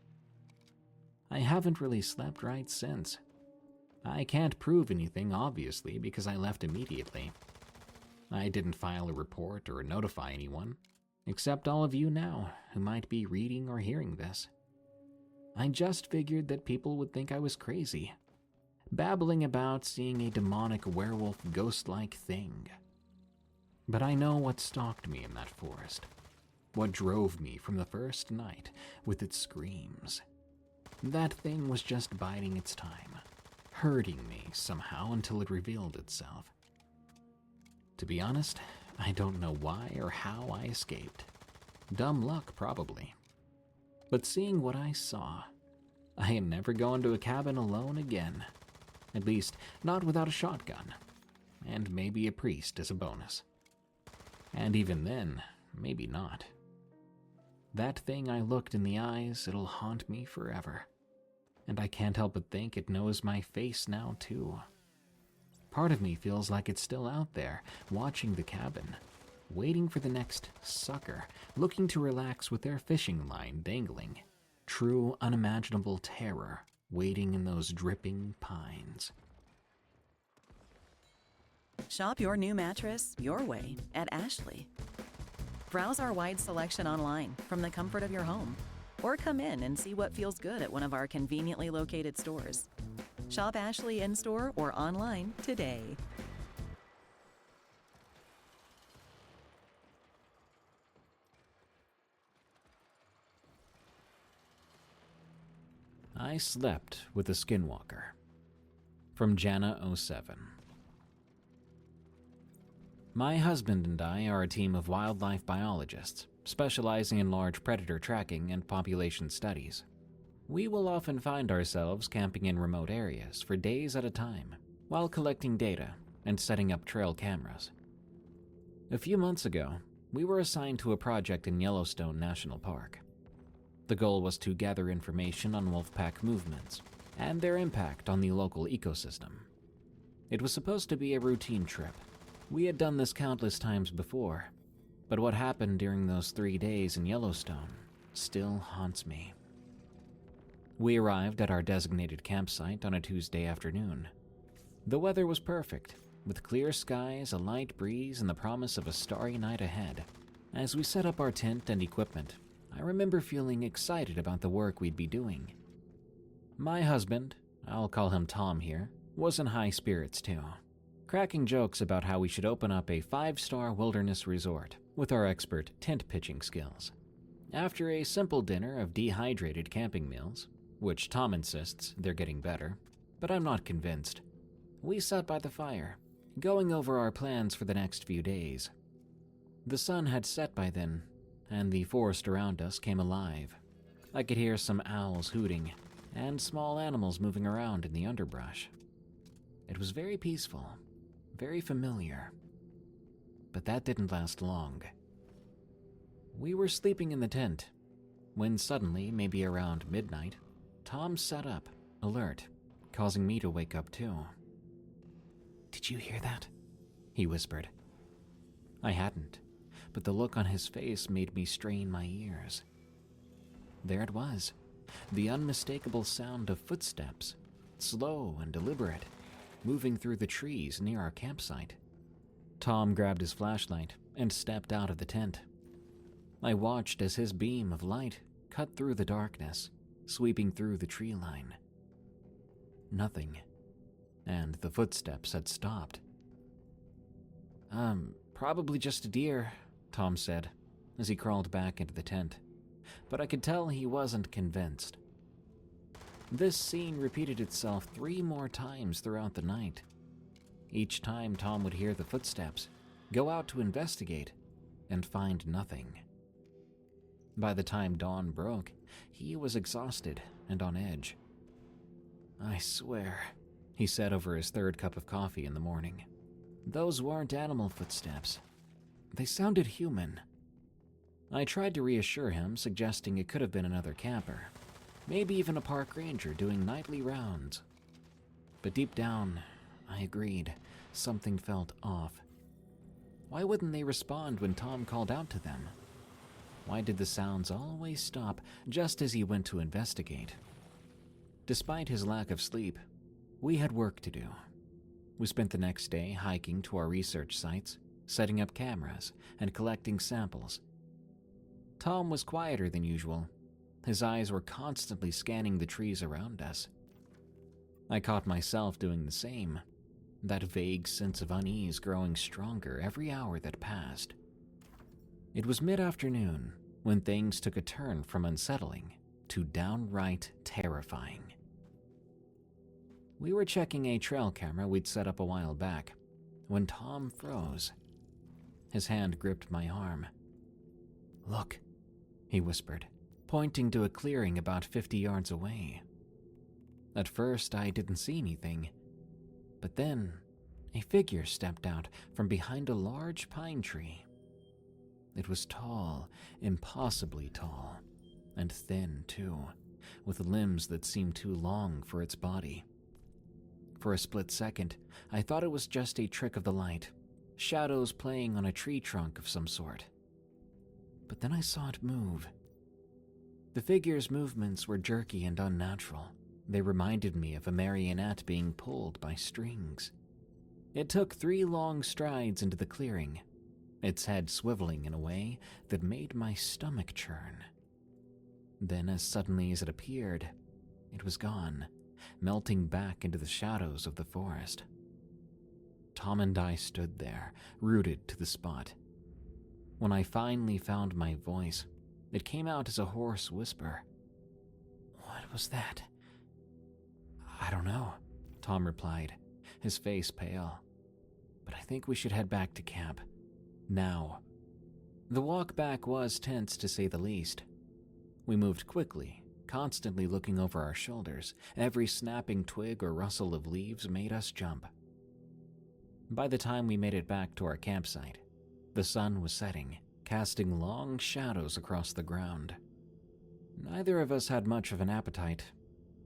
I haven't really slept right since. I can't prove anything, obviously, because I left immediately. I didn't file a report or notify anyone, except all of you now who might be reading or hearing this. I just figured that people would think I was crazy, babbling about seeing a demonic werewolf ghost-like thing. But I know what stalked me in that forest, what drove me from the first night with its screams. That thing was just biding its time, hurting me somehow until it revealed itself. To be honest, I don't know why or how I escaped. Dumb luck, probably. But seeing what I saw, I am never going to a cabin alone again. At least, not without a shotgun. And maybe a priest as a bonus. And even then, maybe not. That thing I looked in the eyes, it'll haunt me forever. And I can't help but think it knows my face now, too. Part of me feels like it's still out there, watching the cabin, waiting for the next sucker, looking to relax with their fishing line dangling. True unimaginable terror waiting in those dripping pines. Shop your new mattress your way at Ashley. Browse our wide selection online from the comfort of your home, or come in and see what feels good at one of our conveniently located stores. Shop Ashley in-store or online today. I slept with a skinwalker. from Jana07. My husband and I are a team of wildlife biologists, specializing in large predator tracking and population studies. We will often find ourselves camping in remote areas for days at a time, while collecting data and setting up trail cameras. A few months ago, we were assigned to a project in Yellowstone National Park. The goal was to gather information on wolfpack movements and their impact on the local ecosystem. It was supposed to be a routine trip. We had done this countless times before, but what happened during those 3 days in Yellowstone still haunts me. We arrived at our designated campsite on a Tuesday afternoon. The weather was perfect, with clear skies, a light breeze, and the promise of a starry night ahead. As we set up our tent and equipment, I remember feeling excited about the work we'd be doing. My husband, I'll call him Tom here, was in high spirits too, cracking jokes about how we should open up a 5-star wilderness resort with our expert tent pitching skills. After a simple dinner of dehydrated camping meals, which Tom insists they're getting better, but I'm not convinced, we sat by the fire, going over our plans for the next few days. The sun had set by then, and the forest around us came alive. I could hear some owls hooting, and small animals moving around in the underbrush. It was very peaceful, very familiar. But that didn't last long. We were sleeping in the tent, when suddenly, maybe around midnight, Tom sat up, alert, causing me to wake up too. "Did you hear that?" he whispered. I hadn't, but the look on his face made me strain my ears. There it was, the unmistakable sound of footsteps, slow and deliberate, moving through the trees near our campsite. Tom grabbed his flashlight and stepped out of the tent. I watched as his beam of light cut through the darkness, sweeping through the tree line. Nothing, and the footsteps had stopped. Probably just a deer," Tom said, as he crawled back into the tent, but I could tell he wasn't convinced. This scene repeated itself 3 more times throughout the night. Each time Tom would hear the footsteps, go out to investigate, and find nothing. By the time dawn broke, he was exhausted and on edge. "I swear," he said over his 3rd cup of coffee in the morning, "those weren't animal footsteps. They sounded human." I tried to reassure him, suggesting it could have been another camper, maybe even a park ranger doing nightly rounds. But deep down, I agreed, something felt off. Why wouldn't they respond when Tom called out to them? Why did the sounds always stop just as he went to investigate? Despite his lack of sleep, we had work to do. We spent the next day hiking to our research sites, setting up cameras, and collecting samples. Tom was quieter than usual. His eyes were constantly scanning the trees around us. I caught myself doing the same, that vague sense of unease growing stronger every hour that passed. It was mid-afternoon when things took a turn from unsettling to downright terrifying. We were checking a trail camera we'd set up a while back when Tom froze. His hand gripped my arm. "Look," he whispered, pointing to a clearing about 50 yards away. At first, I didn't see anything, but then a figure stepped out from behind a large pine tree. It was tall, impossibly tall, and thin too, with limbs that seemed too long for its body. For a split second, I thought it was just a trick of the light, shadows playing on a tree trunk of some sort. But then I saw it move. The figure's movements were jerky and unnatural. They reminded me of a marionette being pulled by strings. It took 3 long strides into the clearing, its head swiveling in a way that made my stomach churn. Then, as suddenly as it appeared, it was gone, melting back into the shadows of the forest. Tom and I stood there, rooted to the spot. When I finally found my voice, it came out as a hoarse whisper. "What was that?" "I don't know," Tom replied, his face pale. But I think we should head back to camp. Now. The walk back was tense to say the least. We moved quickly, constantly looking over our shoulders. Every snapping twig or rustle of leaves made us jump. By the time we made it back to our campsite, the sun was setting, casting long shadows across the ground. Neither of us had much of an appetite,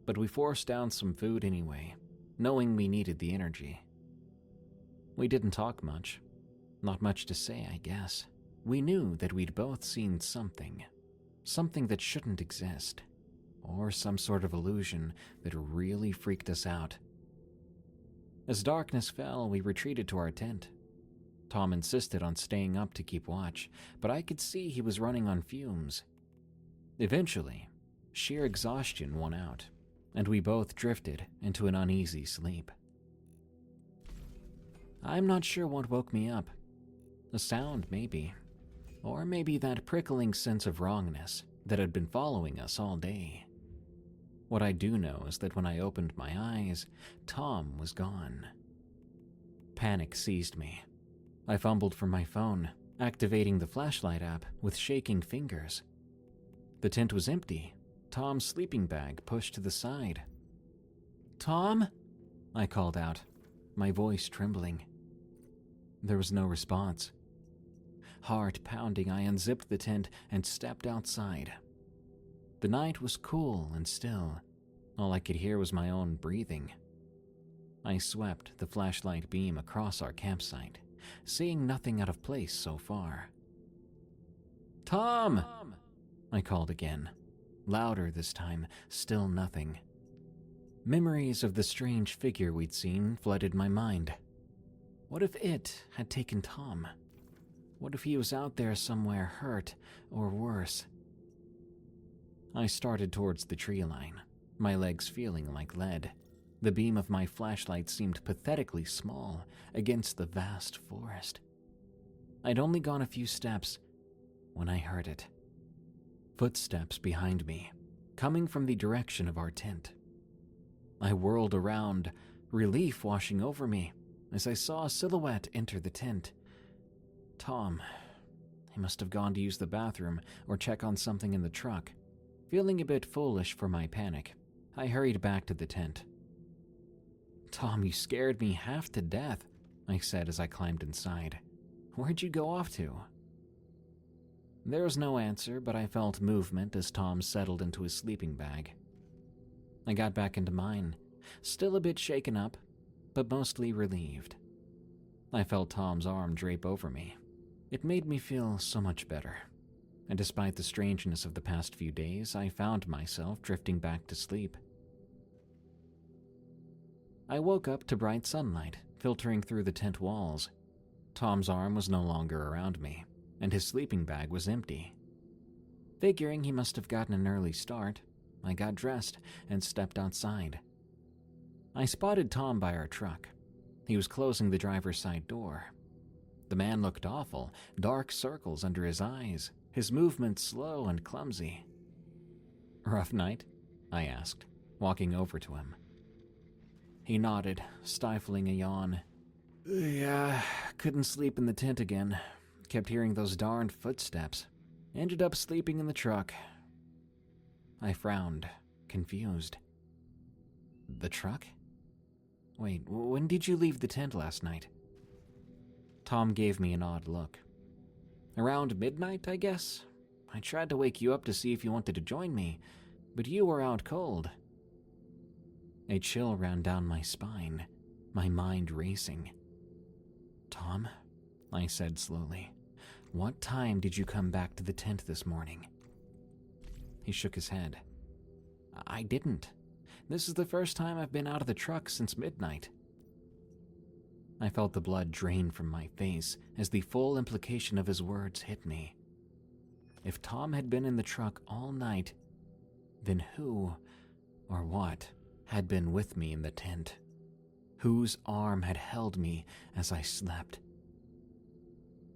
but we forced down some food anyway, knowing we needed the energy. We didn't talk much. Not much to say, I guess. We knew that we'd both seen something that shouldn't exist, or some sort of illusion that really freaked us out. As darkness fell, we retreated to our tent. Tom insisted on staying up to keep watch, but I could see he was running on fumes. Eventually, sheer exhaustion won out, and we both drifted into an uneasy sleep. I'm not sure what woke me up. A sound, maybe. Or maybe that prickling sense of wrongness that had been following us all day. What I do know is that when I opened my eyes, Tom was gone. Panic seized me. I fumbled for my phone, activating the flashlight app with shaking fingers. The tent was empty, Tom's sleeping bag pushed to the side. "Tom?" I called out, my voice trembling. There was no response. Heart pounding, I unzipped the tent and stepped outside. The night was cool and still. All I could hear was my own breathing. I swept the flashlight beam across our campsite, seeing nothing out of place so far. "Tom!" I called again, louder this time, still nothing. Memories of the strange figure we'd seen flooded my mind. What if it had taken Tom? What if he was out there somewhere hurt, or worse? I started towards the tree line, my legs feeling like lead. The beam of my flashlight seemed pathetically small against the vast forest. I'd only gone a few steps when I heard it. Footsteps behind me, coming from the direction of our tent. I whirled around, relief washing over me as I saw a silhouette enter the tent. Tom. He must have gone to use the bathroom or check on something in the truck. Feeling a bit foolish for my panic, I hurried back to the tent. "Tom, you scared me half to death," I said as I climbed inside. "Where'd you go off to?" There was no answer, but I felt movement as Tom settled into his sleeping bag. I got back into mine, still a bit shaken up, but mostly relieved. I felt Tom's arm drape over me. It made me feel so much better, and despite the strangeness of the past few days, I found myself drifting back to sleep. I woke up to bright sunlight filtering through the tent walls. Tom's arm was no longer around me, and his sleeping bag was empty. Figuring he must have gotten an early start, I got dressed and stepped outside. I spotted Tom by our truck. He was closing the driver's side door. The man looked awful, dark circles under his eyes, his movements slow and clumsy. "Rough night?" I asked, walking over to him. He nodded, stifling a yawn. "Yeah, couldn't sleep in the tent again. Kept hearing those darned footsteps. Ended up sleeping in the truck." I frowned, confused. "The truck? Wait, when did you leave the tent last night?" Tom gave me an odd look. "Around midnight, I guess. I tried to wake you up to see if you wanted to join me, but you were out cold." A chill ran down my spine, my mind racing. "Tom," I said slowly, "what time did you come back to the tent this morning?" He shook his head. "I didn't. This is the first time I've been out of the truck since midnight." I felt the blood drain from my face as the full implication of his words hit me. If Tom had been in the truck all night, then who, or what, had been with me in the tent? Whose arm had held me as I slept?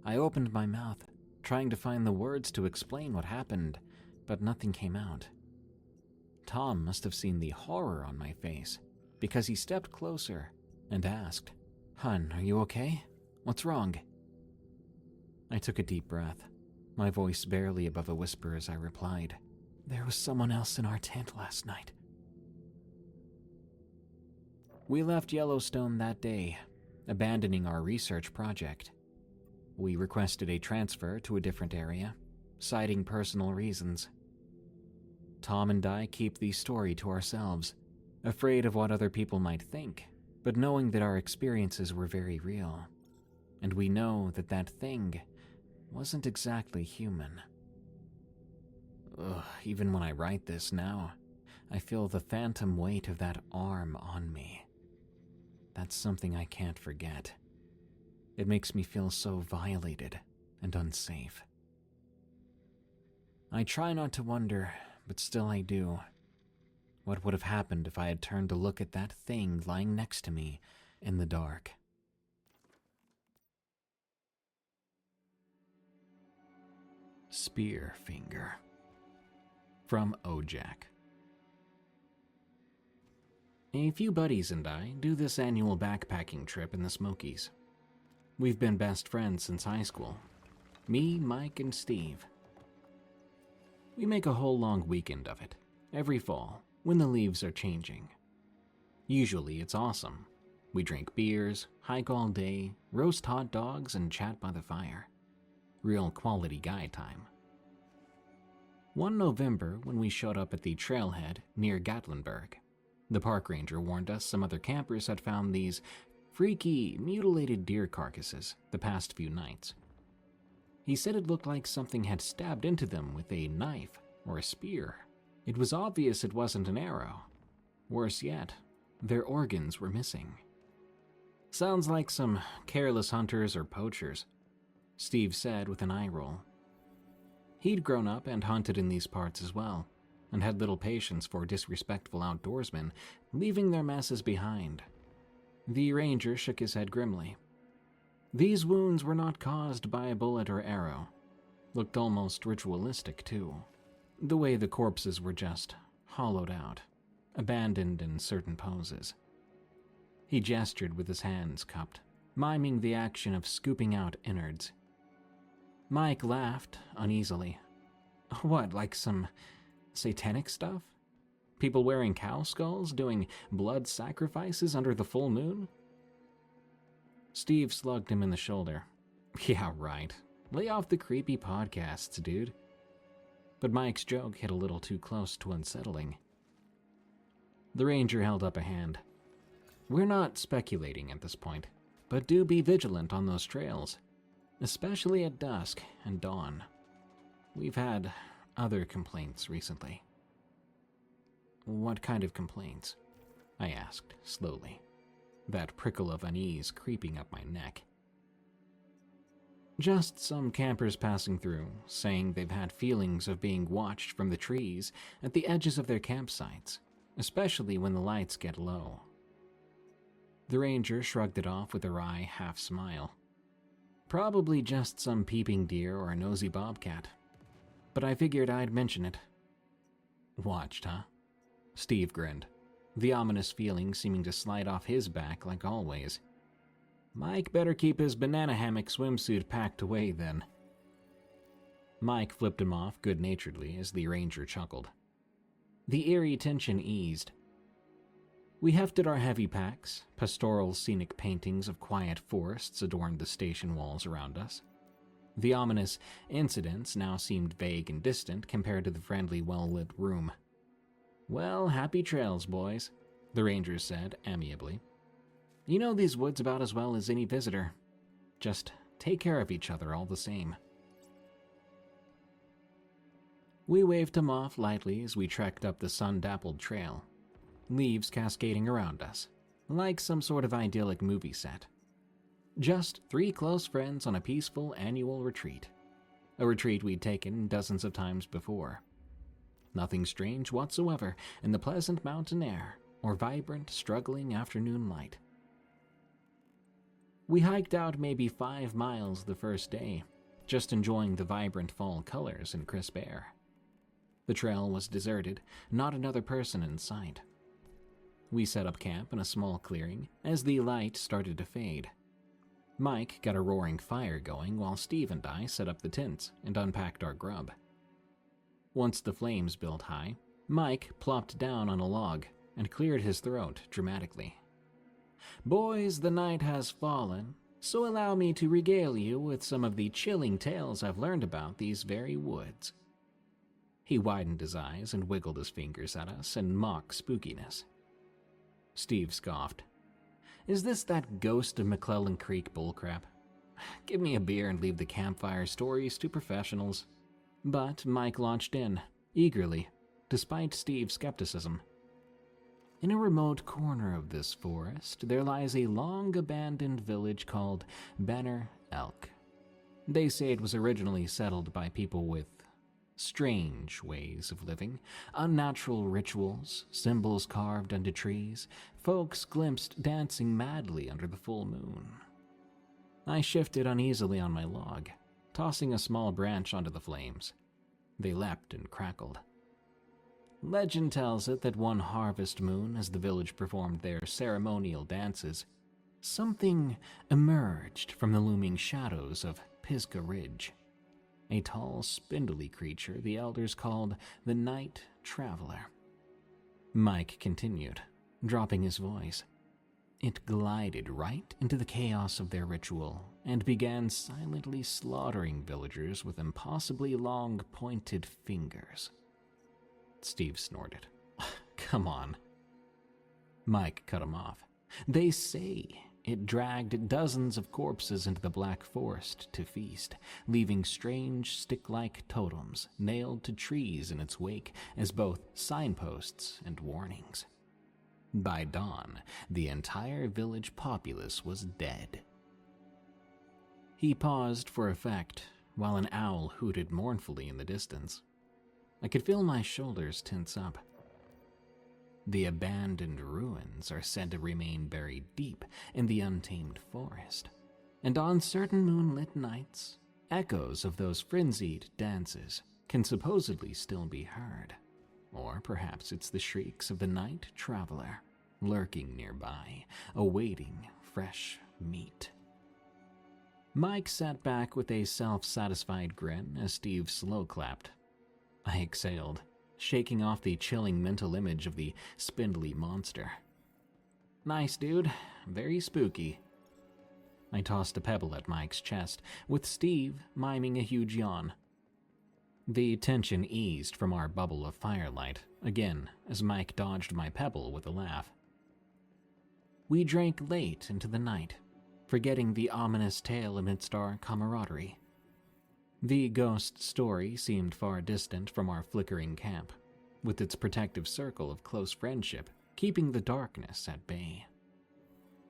I opened my mouth, trying to find the words to explain what happened, but nothing came out. Tom must have seen the horror on my face, because he stepped closer and asked, "Hun, are you okay? What's wrong?" I took a deep breath, my voice barely above a whisper as I replied, "There was someone else in our tent last night." We left Yellowstone that day, abandoning our research project. We requested a transfer to a different area, citing personal reasons. Tom and I keep the story to ourselves, afraid of what other people might think, but knowing that our experiences were very real. And we know that that thing wasn't exactly human. Ugh, even when I write this now, I feel the phantom weight of that arm on me. That's something I can't forget. It makes me feel so violated and unsafe. I try not to wonder, but still I do. What would have happened if I had turned to look at that thing lying next to me in the dark? Spear Finger. From Ojak. A few buddies and I do this annual backpacking trip in the Smokies. We've been best friends since high school. Me, Mike, and Steve. We make a whole long weekend of it, every fall, when the leaves are changing. Usually it's awesome. We drink beers, hike all day, roast hot dogs, and chat by the fire. Real quality guy time. One November, when we showed up at the trailhead near Gatlinburg, the park ranger warned us some other campers had found these freaky, mutilated deer carcasses the past few nights. He said it looked like something had stabbed into them with a knife or a spear. It was obvious it wasn't an arrow. Worse yet, their organs were missing. Sounds like some careless hunters or poachers, Steve said with an eye roll. He'd grown up and hunted in these parts as well, and had little patience for disrespectful outdoorsmen leaving their messes behind. The ranger shook his head grimly. These wounds were not caused by a bullet or arrow. Looked almost ritualistic, too. The way the corpses were just hollowed out, abandoned in certain poses. He gestured with his hands cupped, miming the action of scooping out innards. Mike laughed uneasily. What, like some satanic stuff? People wearing cow skulls, doing blood sacrifices under the full moon? Steve slugged him in the shoulder. Yeah, right. Lay off the creepy podcasts, dude. But Mike's joke hit a little too close to unsettling. The ranger held up a hand. We're not speculating at this point, but do be vigilant on those trails, especially at dusk and dawn. We've had other complaints recently. What kind of complaints? I asked slowly, that prickle of unease creeping up my neck. Just some campers passing through, saying they've had feelings of being watched from the trees at the edges of their campsites, especially when the lights get low. The ranger shrugged it off with a wry half-smile. Probably just some peeping deer or a nosy bobcat. But I figured I'd mention it. Watched, huh? Steve grinned, the ominous feeling seeming to slide off his back like always. Mike better keep his banana hammock swimsuit packed away then. Mike flipped him off good-naturedly as the ranger chuckled. The eerie tension eased. We hefted our heavy packs. Pastoral scenic paintings of quiet forests adorned the station walls around us. The ominous incidents now seemed vague and distant compared to the friendly, well-lit room. Well, happy trails, boys, the ranger said amiably. You know these woods about as well as any visitor. Just take care of each other all the same. We waved him off lightly as we trekked up the sun-dappled trail, leaves cascading around us, like some sort of idyllic movie set. Just 3 close friends on a peaceful annual retreat, a retreat we'd taken dozens of times before. Nothing strange whatsoever in the pleasant mountain air or vibrant, struggling afternoon light. We hiked out maybe 5 miles the first day, just enjoying the vibrant fall colors and crisp air. The trail was deserted, not another person in sight. We set up camp in a small clearing as the light started to fade. Mike got a roaring fire going while Steve and I set up the tents and unpacked our grub. Once the flames built high, Mike plopped down on a log and cleared his throat dramatically. "Boys, the night has fallen, so allow me to regale you with some of the chilling tales I've learned about these very woods." He widened his eyes and wiggled his fingers at us in mock spookiness. Steve scoffed. "Is this that Ghost of McClellan Creek bullcrap? Give me a beer and leave the campfire stories to professionals." But Mike launched in, eagerly, despite Steve's skepticism. "In a remote corner of this forest, there lies a long-abandoned village called Banner Elk. They say it was originally settled by people with strange ways of living, unnatural rituals, symbols carved into trees, folks glimpsed dancing madly under the full moon." I shifted uneasily on my log, tossing a small branch onto the flames. They leapt and crackled. "Legend tells it that one harvest moon, as the village performed their ceremonial dances, something emerged from the looming shadows of Pisgah Ridge. A tall, spindly creature the elders called the Night Traveler." Mike continued, dropping his voice. "It glided right into the chaos of their ritual and began silently slaughtering villagers with impossibly long, pointed fingers." Steve snorted. "Come on." Mike cut him off. "They say it dragged dozens of corpses into the Black Forest to feast, leaving strange stick-like totems nailed to trees in its wake as both signposts and warnings. By dawn, the entire village populace was dead." He paused for effect while an owl hooted mournfully in the distance. I could feel my shoulders tense up. "The abandoned ruins are said to remain buried deep in the untamed forest, and on certain moonlit nights, echoes of those frenzied dances can supposedly still be heard. Or perhaps it's the shrieks of the Night Traveler, lurking nearby, awaiting fresh meat." Mike sat back with a self-satisfied grin as Steve slow-clapped. I exhaled, shaking off the chilling mental image of the spindly monster. "Nice, dude. Very spooky." I tossed a pebble at Mike's chest, with Steve miming a huge yawn. The tension eased from our bubble of firelight, again, as Mike dodged my pebble with a laugh. We drank late into the night, forgetting the ominous tale amidst our camaraderie. The ghost story seemed far distant from our flickering camp, with its protective circle of close friendship keeping the darkness at bay.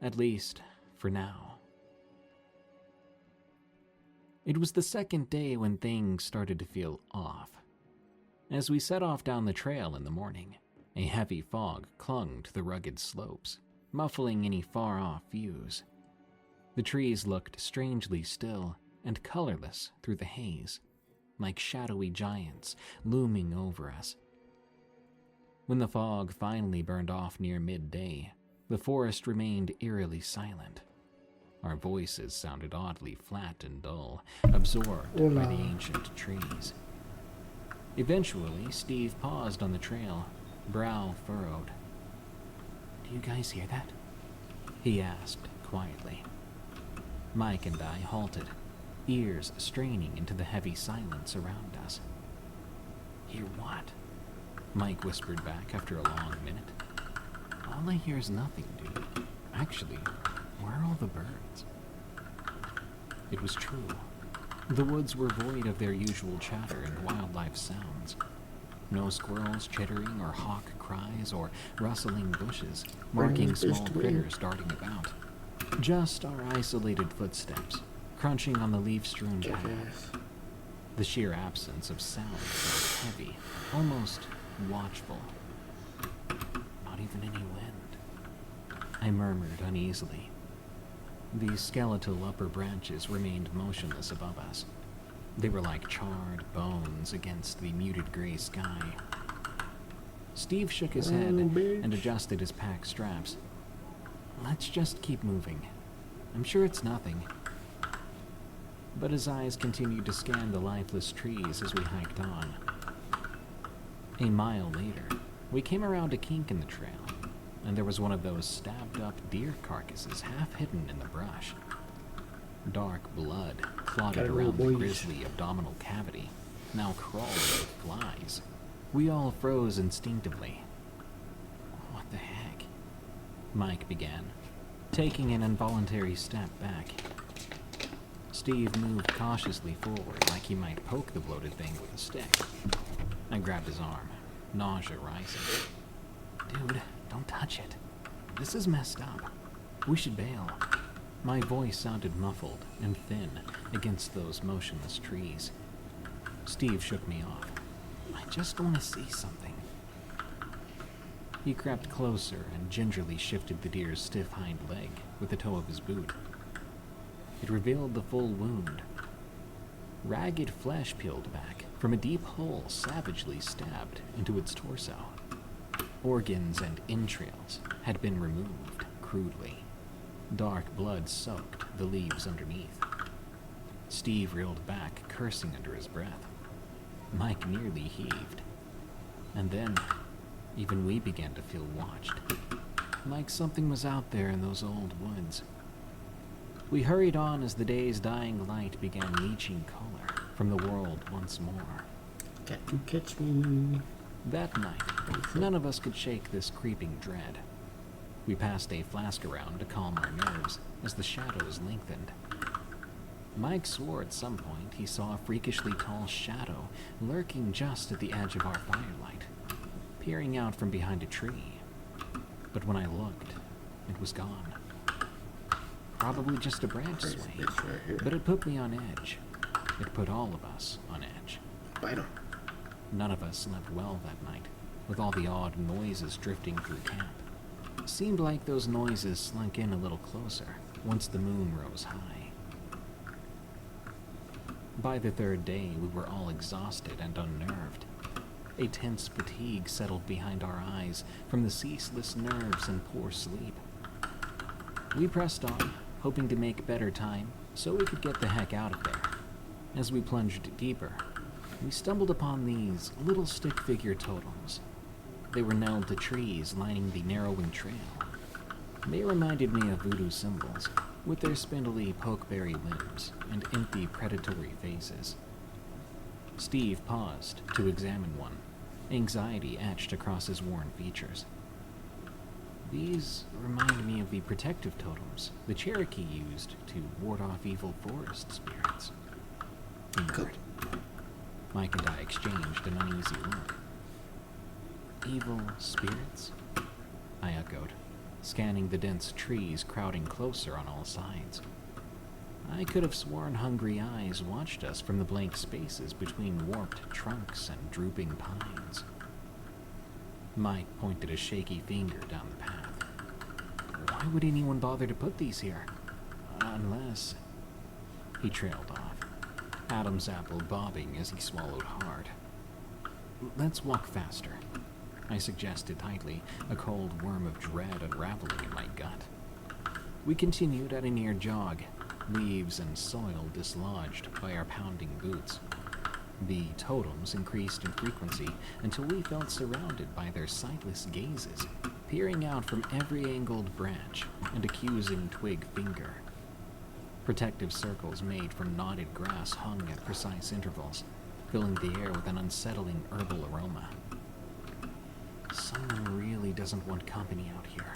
At least, for now. It was the second day when things started to feel off. As we set off down the trail in the morning, a heavy fog clung to the rugged slopes, muffling any far-off views. The trees looked strangely still and colorless through the haze, like shadowy giants looming over us. When the fog finally burned off near midday, the forest remained eerily silent. Our voices sounded oddly flat and dull, absorbed by the ancient trees. Eventually, Steve paused on the trail, brow furrowed. "Do you guys hear that?" he asked quietly. Mike and I halted, ears straining into the heavy silence around us. "Hear what?" Mike whispered back after a long minute. "All I hear is nothing, dude. Actually, where are all the birds?" It was true. The woods were void of their usual chatter and wildlife sounds. No squirrels chittering or hawk cries or rustling bushes, marking small critters darting about. Just our isolated footsteps, crunching on the leaf-strewn path. The sheer absence of sound felt heavy, almost watchful. Not even any wind. I murmured uneasily. The skeletal upper branches remained motionless above us. They were like charred bones against the muted gray sky. Steve shook his head and adjusted his pack straps. Let's just keep moving. I'm sure it's nothing. But his eyes continued to scan the lifeless trees as we hiked on. A mile later, we came around a kink in the trail, and there was one of those stabbed-up deer carcasses half hidden in the brush. Dark blood clotted around the grisly abdominal cavity, now crawling with flies. We all froze instinctively. What the heck? Mike began, taking an involuntary step back. Steve moved cautiously forward like he might poke the bloated thing with a stick. I grabbed his arm, nausea rising. Dude, don't touch it. This is messed up. We should bail. My voice sounded muffled and thin against those motionless trees. Steve shook me off. I just want to see something. He crept closer and gingerly shifted the deer's stiff hind leg with the toe of his boot. It revealed the full wound. Ragged flesh peeled back from a deep hole savagely stabbed into its torso. Organs and entrails had been removed crudely. Dark blood soaked the leaves underneath. Steve reeled back, cursing under his breath. Mike nearly heaved. And then, even we began to feel watched. Like something was out there in those old woods. We hurried on as the day's dying light began leaching color from the world once more. Catch me. That night, none of us could shake this creeping dread. We passed a flask around to calm our nerves as the shadows lengthened. Mike swore at some point he saw a freakishly tall shadow lurking just at the edge of our firelight, peering out from behind a tree. But when I looked, it was gone. Probably just a branch sway, but it put me on edge. It put all of us on edge. Bite him. None of us slept well that night, with all the odd noises drifting through camp. It seemed like those noises slunk in a little closer once the moon rose high. By the third day, we were all exhausted and unnerved. A tense fatigue settled behind our eyes from the ceaseless nerves and poor sleep. We pressed on, hoping to make better time so we could get the heck out of there. As we plunged deeper, we stumbled upon these little stick figure totems. They were nailed to trees lining the narrowing trail. They reminded me of voodoo symbols, with their spindly pokeberry limbs and empty predatory faces. Steve paused to examine one, anxiety etched across his worn features. These remind me of the protective totems the Cherokee used to ward off evil forest spirits. He murmured. Mike and I exchanged an uneasy look. Evil spirits? I echoed, scanning the dense trees crowding closer on all sides. I could have sworn hungry eyes watched us from the blank spaces between warped trunks and drooping pines. Mike pointed a shaky finger down the path. Why would anyone bother to put these here? Unless... He trailed off, Adam's apple bobbing as he swallowed hard. Let's walk faster, I suggested tightly, a cold worm of dread unraveling in my gut. We continued at a near jog, leaves and soil dislodged by our pounding boots. The totems increased in frequency until we felt surrounded by their sightless gazes, peering out from every angled branch and accusing twig finger. Protective circles made from knotted grass hung at precise intervals, filling the air with an unsettling herbal aroma. Someone really doesn't want company out here,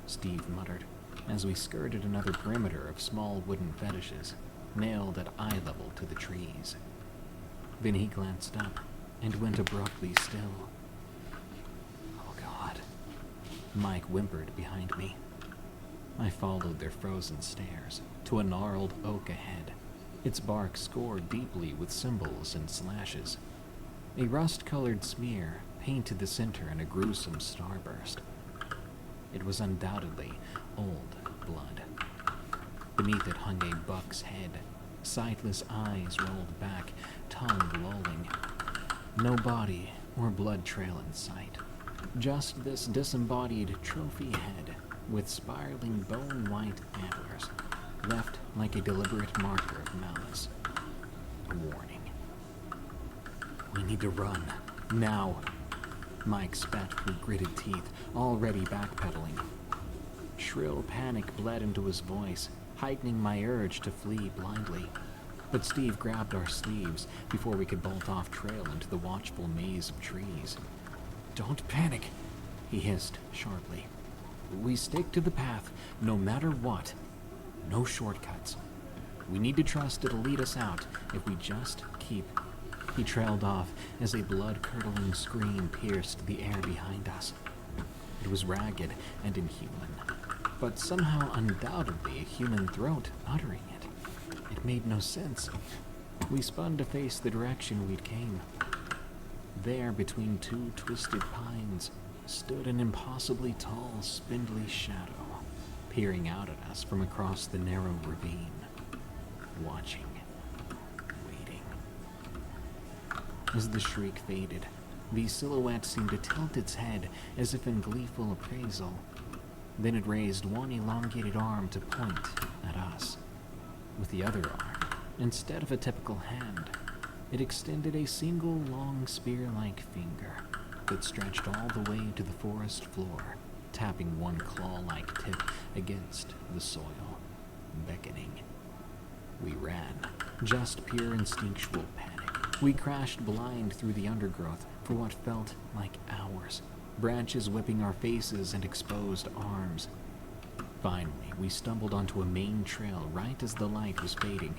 Steve muttered, as we skirted another perimeter of small wooden fetishes, nailed at eye level to the trees. Then he glanced up and went abruptly still. Oh God, Mike whimpered behind me. I followed their frozen stares to a gnarled oak ahead, its bark scored deeply with symbols and slashes. A rust-colored smear painted the center in a gruesome starburst. It was undoubtedly old blood. Beneath it hung a buck's head, sightless eyes rolled back, tongue lolling. No body or blood trail in sight. Just this disembodied trophy head with spiraling bone-white antlers, left like a deliberate marker of malice. A warning. We need to run. Now. Mike spat through gritted teeth, already backpedaling. Shrill panic bled into his voice, heightening my urge to flee blindly. But Steve grabbed our sleeves before we could bolt off trail into the watchful maze of trees. Don't panic, he hissed sharply. We stick to the path, no matter what. No shortcuts. We need to trust it'll lead us out if we just keep. He trailed off as a blood-curdling scream pierced the air behind us. It was ragged and inhuman, but somehow undoubtedly a human throat uttering it. It made no sense. We spun to face the direction we'd came. There, between two twisted pines, stood an impossibly tall, spindly shadow, peering out at us from across the narrow ravine, watching, waiting. As the shriek faded, the silhouette seemed to tilt its head as if in gleeful appraisal. Then it raised one elongated arm to point at us. With the other arm, instead of a typical hand, it extended a single long spear-like finger that stretched all the way to the forest floor, tapping one claw-like tip against the soil, beckoning. We ran, just pure instinctual panic. We crashed blind through the undergrowth for what felt like hours, branches whipping our faces and exposed arms. Finally, we stumbled onto a main trail right as the light was fading.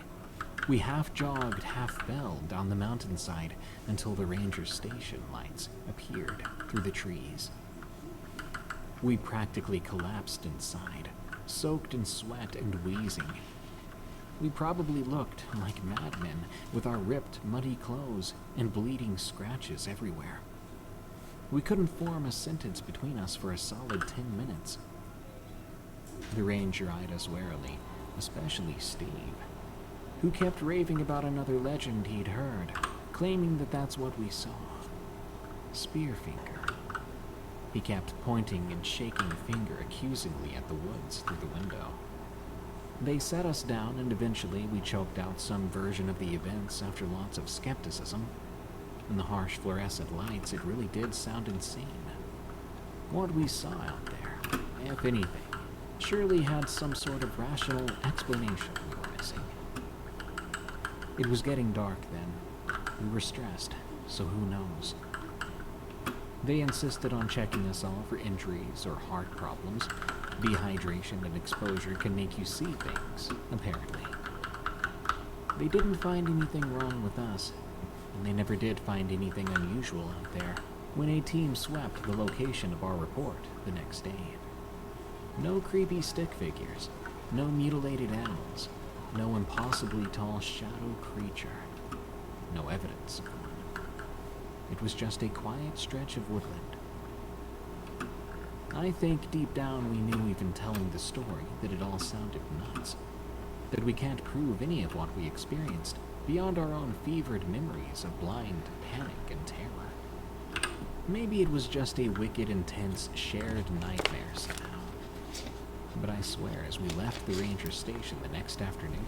We half jogged, half fell down the mountainside until the ranger station lights appeared through the trees. We practically collapsed inside, soaked in sweat and wheezing. We probably looked like madmen with our ripped, muddy clothes and bleeding scratches everywhere. We couldn't form a sentence between us for a solid 10 minutes. The ranger eyed us warily, especially Steve, who kept raving about another legend he'd heard, claiming that that's what we saw. Spearfinger. He kept pointing and shaking a finger accusingly at the woods through the window. They set us down, and eventually we choked out some version of the events after lots of skepticism. In the harsh fluorescent lights, it really did sound insane. What we saw out there, if anything, surely had some sort of rational explanation we were missing. It was getting dark then. We were stressed, so who knows? They insisted on checking us all for injuries or heart problems. Dehydration and exposure can make you see things, apparently. They didn't find anything wrong with us, and they never did find anything unusual out there when a team swept the location of our report the next day. No creepy stick figures, no mutilated animals, no impossibly tall shadow creature, no evidence of one. It was just a quiet stretch of woodland. I think deep down we knew even telling the story that it all sounded nuts, that we can't prove any of what we experienced beyond our own fevered memories of blind panic and terror. Maybe it was just a wicked, intense, shared nightmare somehow. But I swear, as we left the ranger station the next afternoon,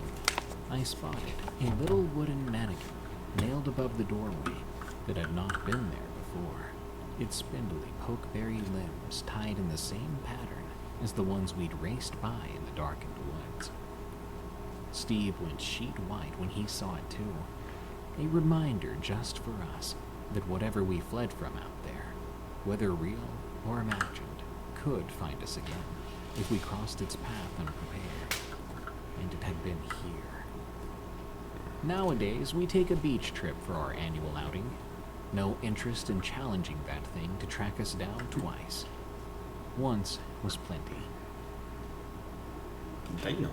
I spotted a little wooden mannequin nailed above the doorway that had not been there before. Its spindly, pokeberry limbs tied in the same pattern as the ones we'd raced by in the darkened woods. Steve went sheet white when he saw it too. A reminder just for us that whatever we fled from out there, whether real or imagined, could find us again if we crossed its path unprepared. And it had been here. Nowadays, we take a beach trip for our annual outing. No interest in challenging that thing to track us down twice. Once was plenty. Damn.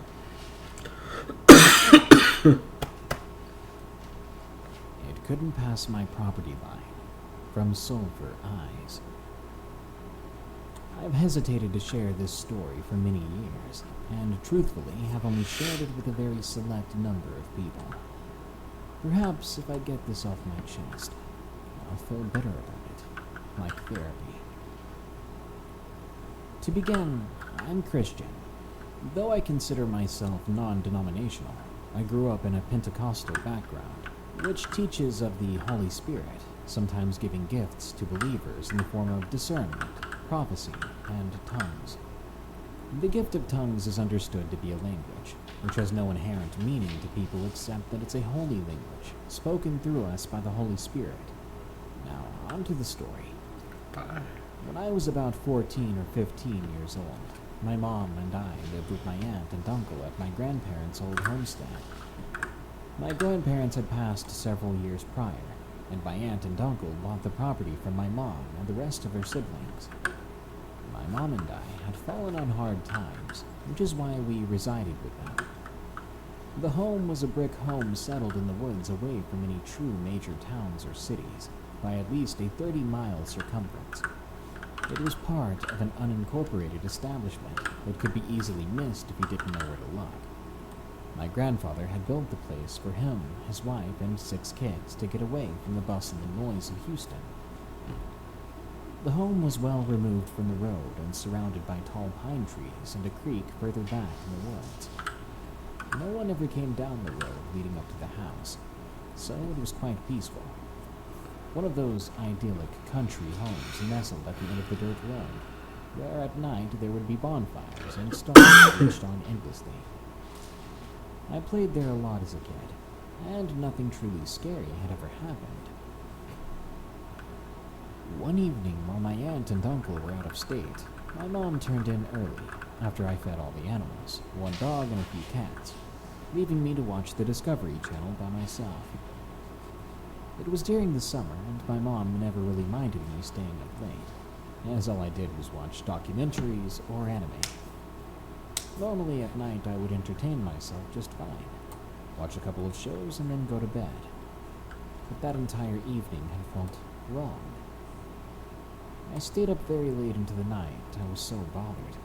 It couldn't pass my property line. From Sulphur Eyes. I've hesitated to share this story for many years, and truthfully have only shared it with a very select number of people. Perhaps if I get this off my chest, I'll feel better about it, like therapy. To begin, I'm Christian. Though I consider myself non-denominational, I grew up in a Pentecostal background, which teaches of the Holy Spirit, sometimes giving gifts to believers in the form of discernment, prophecy, and tongues. The gift of tongues is understood to be a language, which has no inherent meaning to people except that it's a holy language, spoken through us by the Holy Spirit. Now, on to the story. When I was about 14 or 15 years old, my mom and I lived with my aunt and uncle at my grandparents' old homestead. My grandparents had passed several years prior, and my aunt and uncle bought the property from my mom and the rest of her siblings. My mom and I had fallen on hard times, which is why we resided with them. The home was a brick home settled in the woods away from any true major towns or cities, by at least a 30-mile circumference. It was part of an unincorporated establishment that could be easily missed if you didn't know where to look. My grandfather had built the place for him, his wife, and 6 kids to get away from the bustle and noise of Houston. The home was well removed from the road and surrounded by tall pine trees and a creek further back in the woods. No one ever came down the road leading up to the house, so it was quite peaceful. One of those idyllic country homes nestled at the end of the dirt road, where at night there would be bonfires and stars reached on endlessly. I played there a lot as a kid, and nothing truly scary had ever happened. One evening, while my aunt and uncle were out of state, my mom turned in early, after I fed all the animals, 1 dog and a few cats, leaving me to watch the Discovery Channel by myself. It was during the summer, and my mom never really minded me staying up late, as all I did was watch documentaries or anime. Normally at night I would entertain myself just fine, watch a couple of shows and then go to bed. But that entire evening had felt wrong. I stayed up very late into the night. I was so bothered.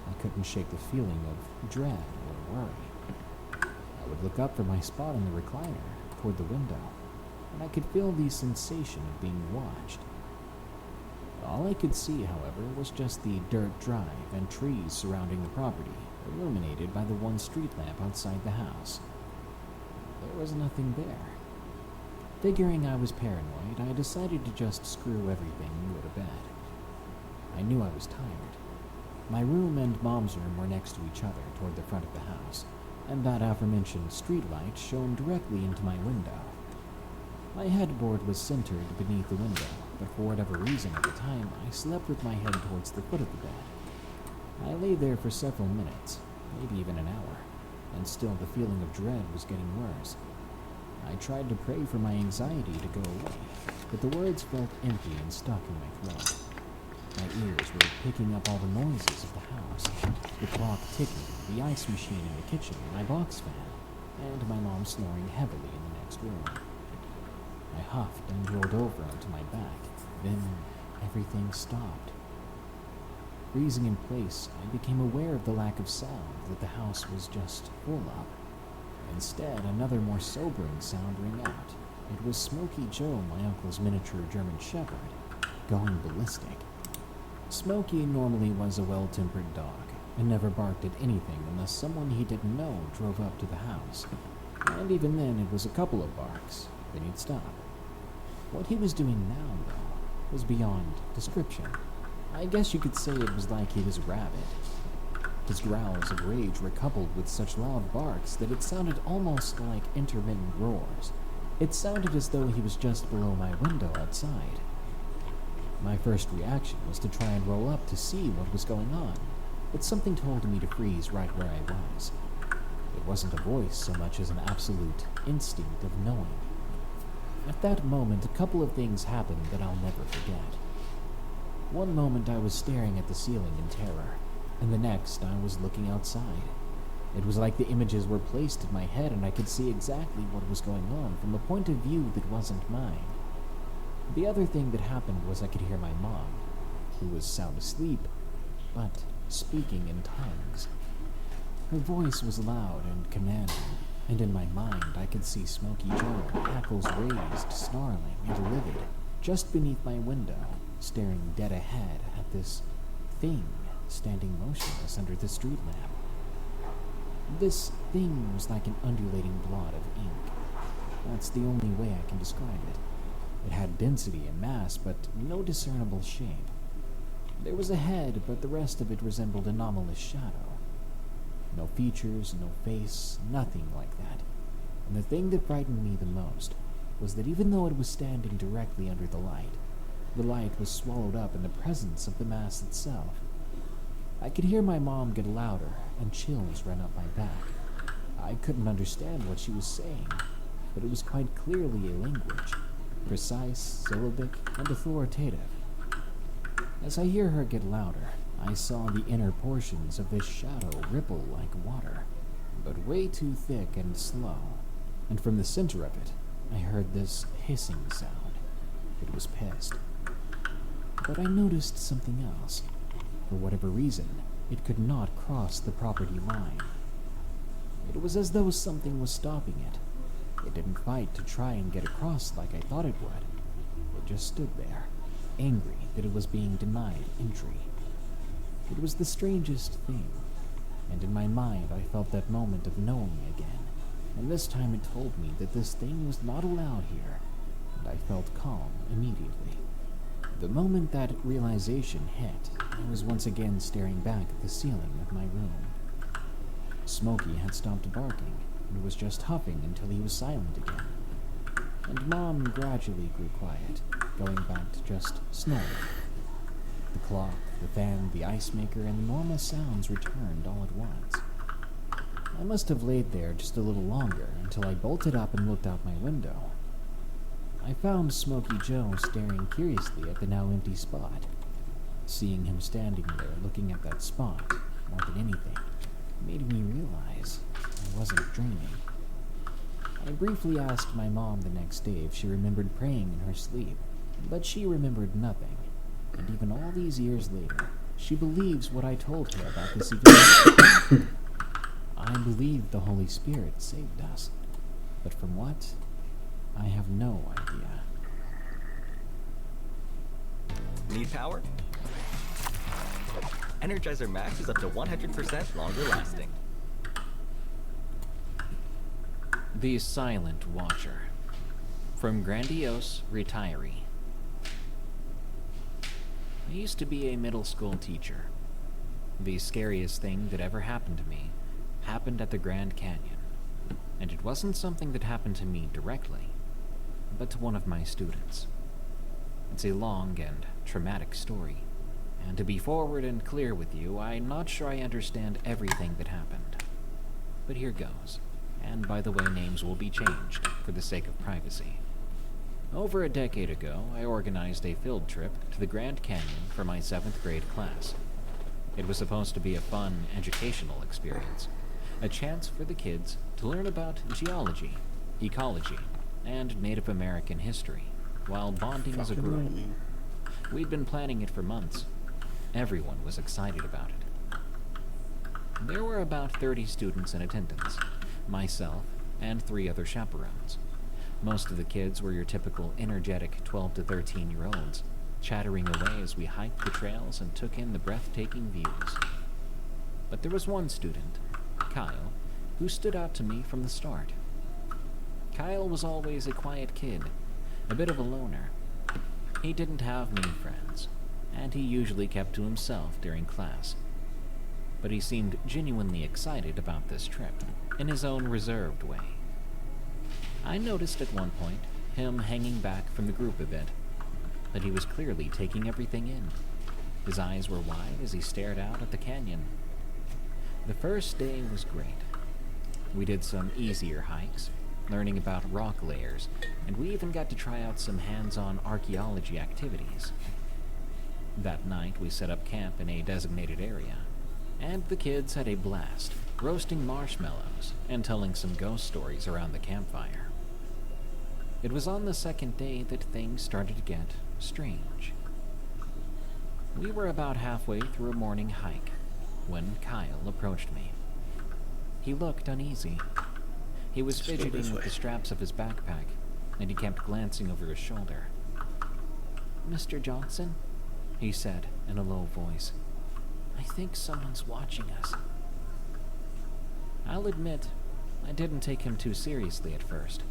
I couldn't shake the feeling of dread or worry. I would look up from my spot in the recliner, toward the window, and I could feel the sensation of being watched. All I could see, however, was just the dirt drive and trees surrounding the property, illuminated by the one street lamp outside the house. There was nothing there. Figuring I was paranoid, I decided to just screw everything and go to bed. I knew I was tired. My room and Mom's room were next to each other toward the front of the house, and that aforementioned streetlight shone directly into my window. My headboard was centered beneath the window, but for whatever reason at the time, I slept with my head towards the foot of the bed. I lay there for several minutes, maybe even an hour, and still the feeling of dread was getting worse. I tried to pray for my anxiety to go away, but the words felt empty and stuck in my throat. My ears were picking up all the noises of the house, the clock ticking, the ice machine in the kitchen, my box fan, and my mom snoring heavily in the next room. I huffed and rolled over onto my back. Then everything stopped. Freezing in place, I became aware of the lack of sound that the house was just full of. Instead, another more sobering sound rang out. It was Smokey Joe, my uncle's miniature German Shepherd, going ballistic. Smokey normally was a well-tempered dog, and never barked at anything unless someone he didn't know drove up to the house. And even then, it was a couple of barks, then he'd stop. What he was doing now, though, was beyond description. I guess you could say it was like he was rabid. His growls of rage were coupled with such loud barks that it sounded almost like intermittent roars. It sounded as though he was just below my window outside. My first reaction was to try and roll up to see what was going on, but something told me to freeze right where I was. It wasn't a voice so much as an absolute instinct of knowing. At that moment, a couple of things happened that I'll never forget. One moment I was staring at the ceiling in terror, and the next I was looking outside. It was like the images were placed in my head and I could see exactly what was going on from a point of view that wasn't mine. The other thing that happened was I could hear my mom, who was sound asleep, but speaking in tongues. Her voice was loud and commanding, and in my mind I could see Smokey Joe, hackles raised, snarling and livid, just beneath my window, staring dead ahead at this thing standing motionless under the street lamp. This thing was like an undulating blot of ink. That's the only way I can describe it. It had density and mass, but no discernible shape. There was a head, but the rest of it resembled anomalous shadow. No features, no face, nothing like that. And the thing that frightened me the most was that even though it was standing directly under the light was swallowed up in the presence of the mass itself. I could hear my mom get louder, and chills ran up my back. I couldn't understand what she was saying, but it was quite clearly a language, precise, syllabic, and authoritative. As I hear her get louder, I saw the inner portions of this shadow ripple like water, but way too thick and slow, and from the center of it, I heard this hissing sound. It was pissed. But I noticed something else. For whatever reason, it could not cross the property line. It was as though something was stopping it. It didn't fight to try and get across like I thought it would. It just stood there, angry that it was being denied entry. It was the strangest thing, and in my mind I felt that moment of knowing again, and this time it told me that this thing was not allowed here, and I felt calm immediately. The moment that realization hit, I was once again staring back at the ceiling of my room. Smokey had stopped barking and was just huffing until he was silent again, and Mom gradually grew quiet, going back to just snoring. The clock, the fan, the ice maker, and the normal sounds returned all at once. I must have laid there just a little longer until I bolted up and looked out my window. I found Smokey Joe staring curiously at the now empty spot. Seeing him standing there looking at that spot, more than anything, made me realize I wasn't dreaming. I briefly asked my mom the next day if she remembered praying in her sleep, but she remembered nothing. And even all these years later, she believes what I told her about this event. I believe the Holy Spirit saved us, but from what? I have no idea. Need power? Energizer Max is up to 100% longer lasting. The Silent Watcher. From Grandiose Retiree. I used to be a middle school teacher. The scariest thing that ever happened to me happened at the Grand Canyon. And it wasn't something that happened to me directly, but to one of my students. It's a long and traumatic story, and to be forward and clear with you, I'm not sure I understand everything that happened. But here goes, and by the way, names will be changed for the sake of privacy. Over a decade ago, I organized a field trip to the Grand Canyon for my 7th grade class. It was supposed to be a fun, educational experience, a chance for the kids to learn about geology, ecology, and Native American history, while bonding as a group. We'd been planning it for months. Everyone was excited about it. There were about 30 students in attendance, myself and 3 other chaperones. Most of the kids were your typical energetic 12 to 13-year-olds, chattering away as we hiked the trails and took in the breathtaking views. But there was one student, Kyle, who stood out to me from the start. Kyle was always a quiet kid, a bit of a loner. He didn't have many friends, and he usually kept to himself during class. But he seemed genuinely excited about this trip, in his own reserved way. I noticed at one point him hanging back from the group a bit, but he was clearly taking everything in. His eyes were wide as he stared out at the canyon. The first day was great. We did some easier hikes, learning about rock layers, and we even got to try out some hands-on archaeology activities. That night we set up camp in a designated area, and the kids had a blast, roasting marshmallows and telling some ghost stories around the campfire. It was on the second day that things started to get strange. We were about halfway through a morning hike when Kyle approached me. He looked uneasy. He was fidgeting with the straps of his backpack, and he kept glancing over his shoulder. "Mr. Johnson?" he said in a low voice. I think someone's watching us. I'll admit, I didn't take him too seriously at first.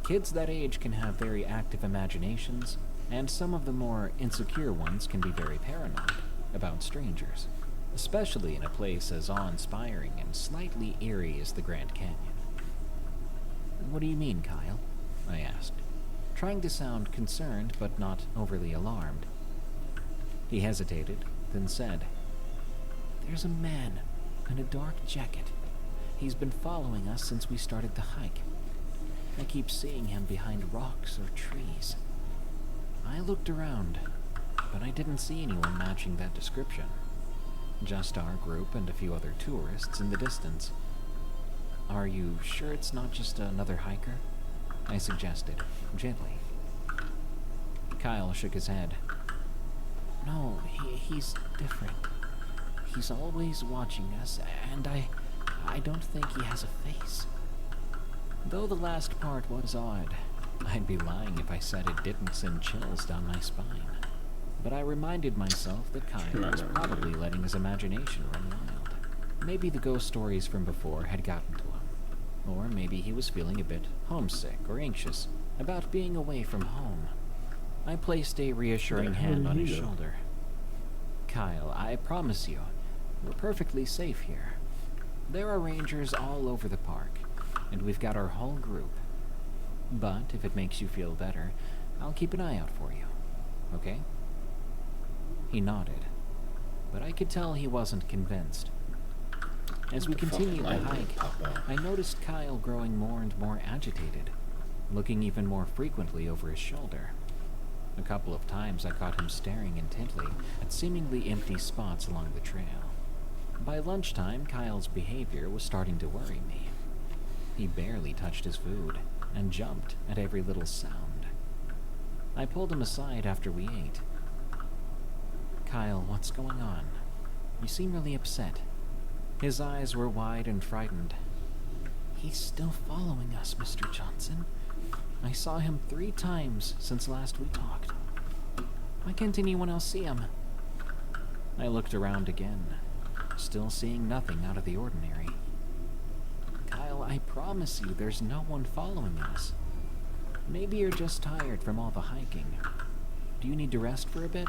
Kids that age can have very active imaginations, and some of the more insecure ones can be very paranoid about strangers, especially in a place as awe-inspiring and slightly eerie as the Grand Canyon. What do you mean, Kyle? I asked, trying to sound concerned but not overly alarmed. He hesitated, then said, "There's a man in a dark jacket. He's been following us since we started the hike. I keep seeing him behind rocks or trees." I looked around, but I didn't see anyone matching that description. Just our group and a few other tourists in the distance. "Are you sure it's not just another hiker?" I suggested, gently. Kyle shook his head. "No, he's different. He's always watching us, and I don't think he has a face." Though the last part was odd, I'd be lying if I said it didn't send chills down my spine. But I reminded myself that Kyle was probably letting his imagination run wild. Maybe the ghost stories from before had gotten to him. Or maybe he was feeling a bit homesick or anxious about being away from home. I placed a reassuring hand on his shoulder. "Kyle, I promise you, we're perfectly safe here. There are rangers all over the park, and we've got our whole group. But if it makes you feel better, I'll keep an eye out for you, okay?" He nodded, but I could tell he wasn't convinced. As we continued the hike, I noticed Kyle growing more and more agitated, looking even more frequently over his shoulder. A couple of times I caught him staring intently at seemingly empty spots along the trail. By lunchtime, Kyle's behavior was starting to worry me. He barely touched his food and jumped at every little sound. I pulled him aside after we ate. "Kyle, what's going on? You seem really upset." His eyes were wide and frightened. "He's still following us, Mr. Johnson. I saw him 3 times since last we talked. Why can't anyone else see him?" I looked around again, still seeing nothing out of the ordinary. "Kyle, I promise you there's no one following us. Maybe you're just tired from all the hiking. Do you need to rest for a bit?"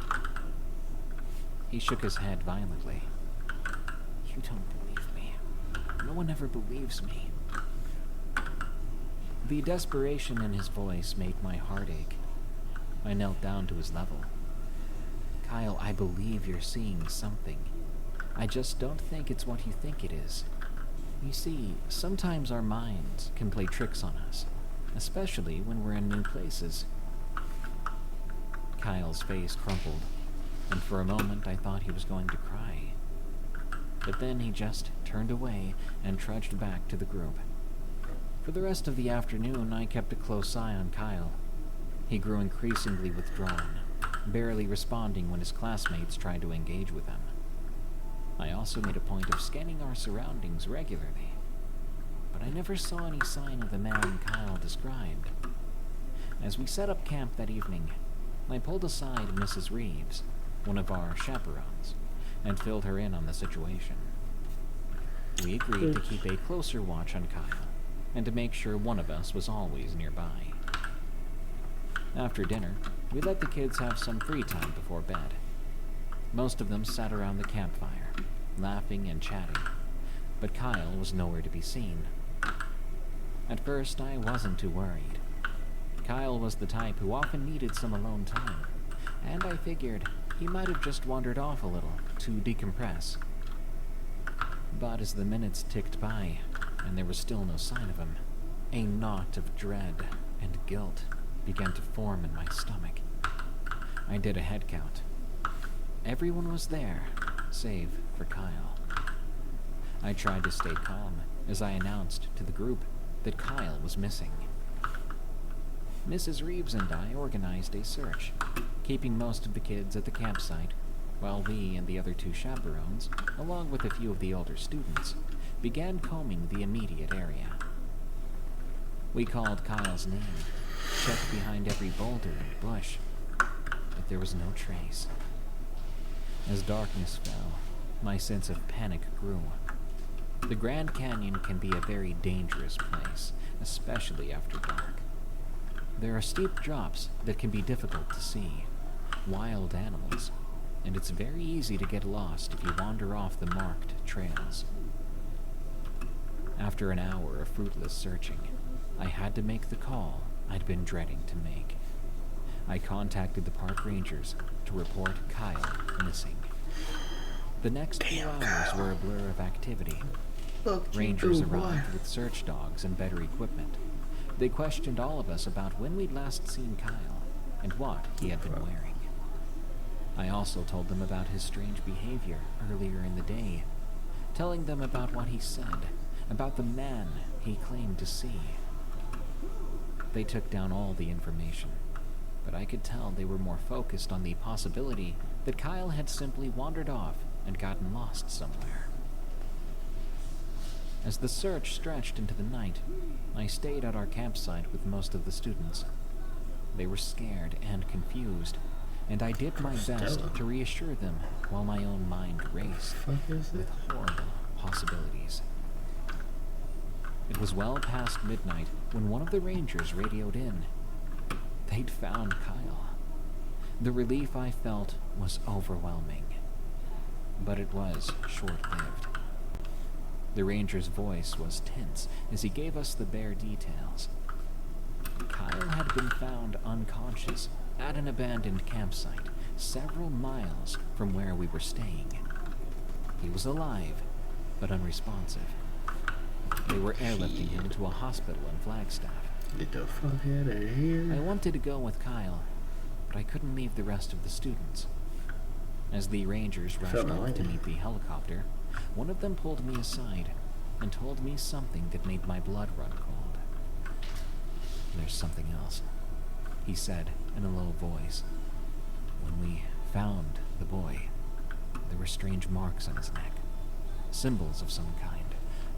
He shook his head violently. "You don't believe me. No one ever believes me." The desperation in his voice made my heart ache. I knelt down to his level. "Kyle, I believe you're seeing something. I just don't think it's what you think it is. You see, sometimes our minds can play tricks on us, especially when we're in new places." Kyle's face crumpled, and for a moment I thought he was going to cry. But then he just turned away and trudged back to the group. For the rest of the afternoon, I kept a close eye on Kyle. He grew increasingly withdrawn, barely responding when his classmates tried to engage with him. I also made a point of scanning our surroundings regularly, but I never saw any sign of the man Kyle described. As we set up camp that evening, I pulled aside Mrs. Reeves, one of our chaperones, and filled her in on the situation. We agreed to keep a closer watch on Kyle, and to make sure one of us was always nearby. After dinner, we let the kids have some free time before bed. Most of them sat around the campfire, laughing and chatting, but Kyle was nowhere to be seen. At first, I wasn't too worried. Kyle was the type who often needed some alone time, and I figured he might have just wandered off a little to decompress. But as the minutes ticked by, and there was still no sign of him, a knot of dread and guilt began to form in my stomach. I did a head count. Everyone was there, save for Kyle. I tried to stay calm as I announced to the group that Kyle was missing. Mrs. Reeves and I organized a search, keeping most of the kids at the campsite, while we and the other 2 chaperones, along with a few of the older students, began combing the immediate area. We called Kyle's name, checked behind every boulder and bush, but there was no trace. As darkness fell, My sense of panic grew. The Grand Canyon can be a very dangerous place, especially after dark. There are steep drops that can be difficult to see, wild animals, and it's very easy to get lost if you wander off the marked trails. After an hour of fruitless searching, I had to make the call I'd been dreading to make. I contacted the park rangers to report Kyle missing. The next few hours were a blur of activity. Rangers arrived with search dogs and better equipment. They questioned all of us about when we'd last seen Kyle and what he had been wearing. I also told them about his strange behavior earlier in the day, telling them about what he said, about the man he claimed to see. They took down all the information, but I could tell they were more focused on the possibility that Kyle had simply wandered off and gotten lost somewhere. As the search stretched into the night, I stayed at our campsite with most of the students. They were scared and confused, and I did my best to reassure them while my own mind raced with horrible possibilities. It was well past midnight when one of the rangers radioed in. They'd found Kyle. The relief I felt was overwhelming, but it was short-lived. The ranger's voice was tense as he gave us the bare details. Kyle had been found unconscious at an abandoned campsite several miles from where we were staying. He was alive, but unresponsive. They were airlifting him to a hospital in Flagstaff. Get the fuck out of here. I wanted to go with Kyle, but I couldn't leave the rest of the students. As the rangers rushed off to meet the helicopter, one of them pulled me aside and told me something that made my blood run cold. "There's something else," he said in a low voice. "When we found the boy, there were strange marks on his neck, symbols of some kind.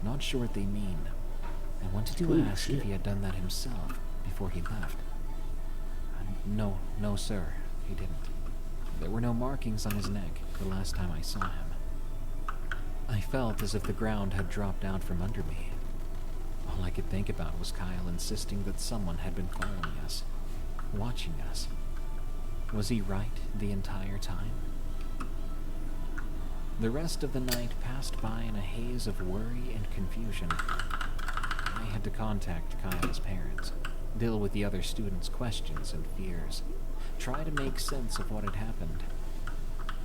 Not sure what they mean. I wanted to ask if he had done that himself before he left." No, sir, he didn't. There were no markings on his neck the last time I saw him." I felt as if the ground had dropped out from under me. All I could think about was Kyle insisting that someone had been following us, watching us. Was he right the entire time? The rest of the night passed by in a haze of worry and confusion. I had to contact Kyle's parents, deal with the other students' questions and fears, try to make sense of what had happened.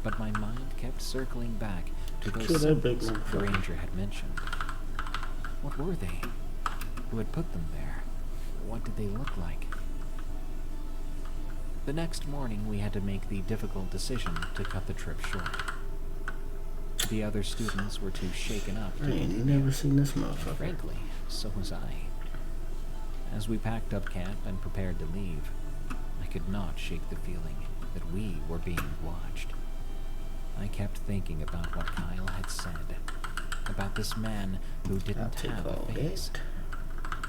But my mind kept circling back to those symbols the ranger had mentioned. What were they? Who had put them there? What did they look like? The next morning, we had to make the difficult decision to cut the trip short. The other students were too shaken up to ain't never seen this motherfucker. Frankly, so was I. As we packed up camp and prepared to leave, I could not shake the feeling that we were being watched. I kept thinking about what Kyle had said, about this man who didn't have a face.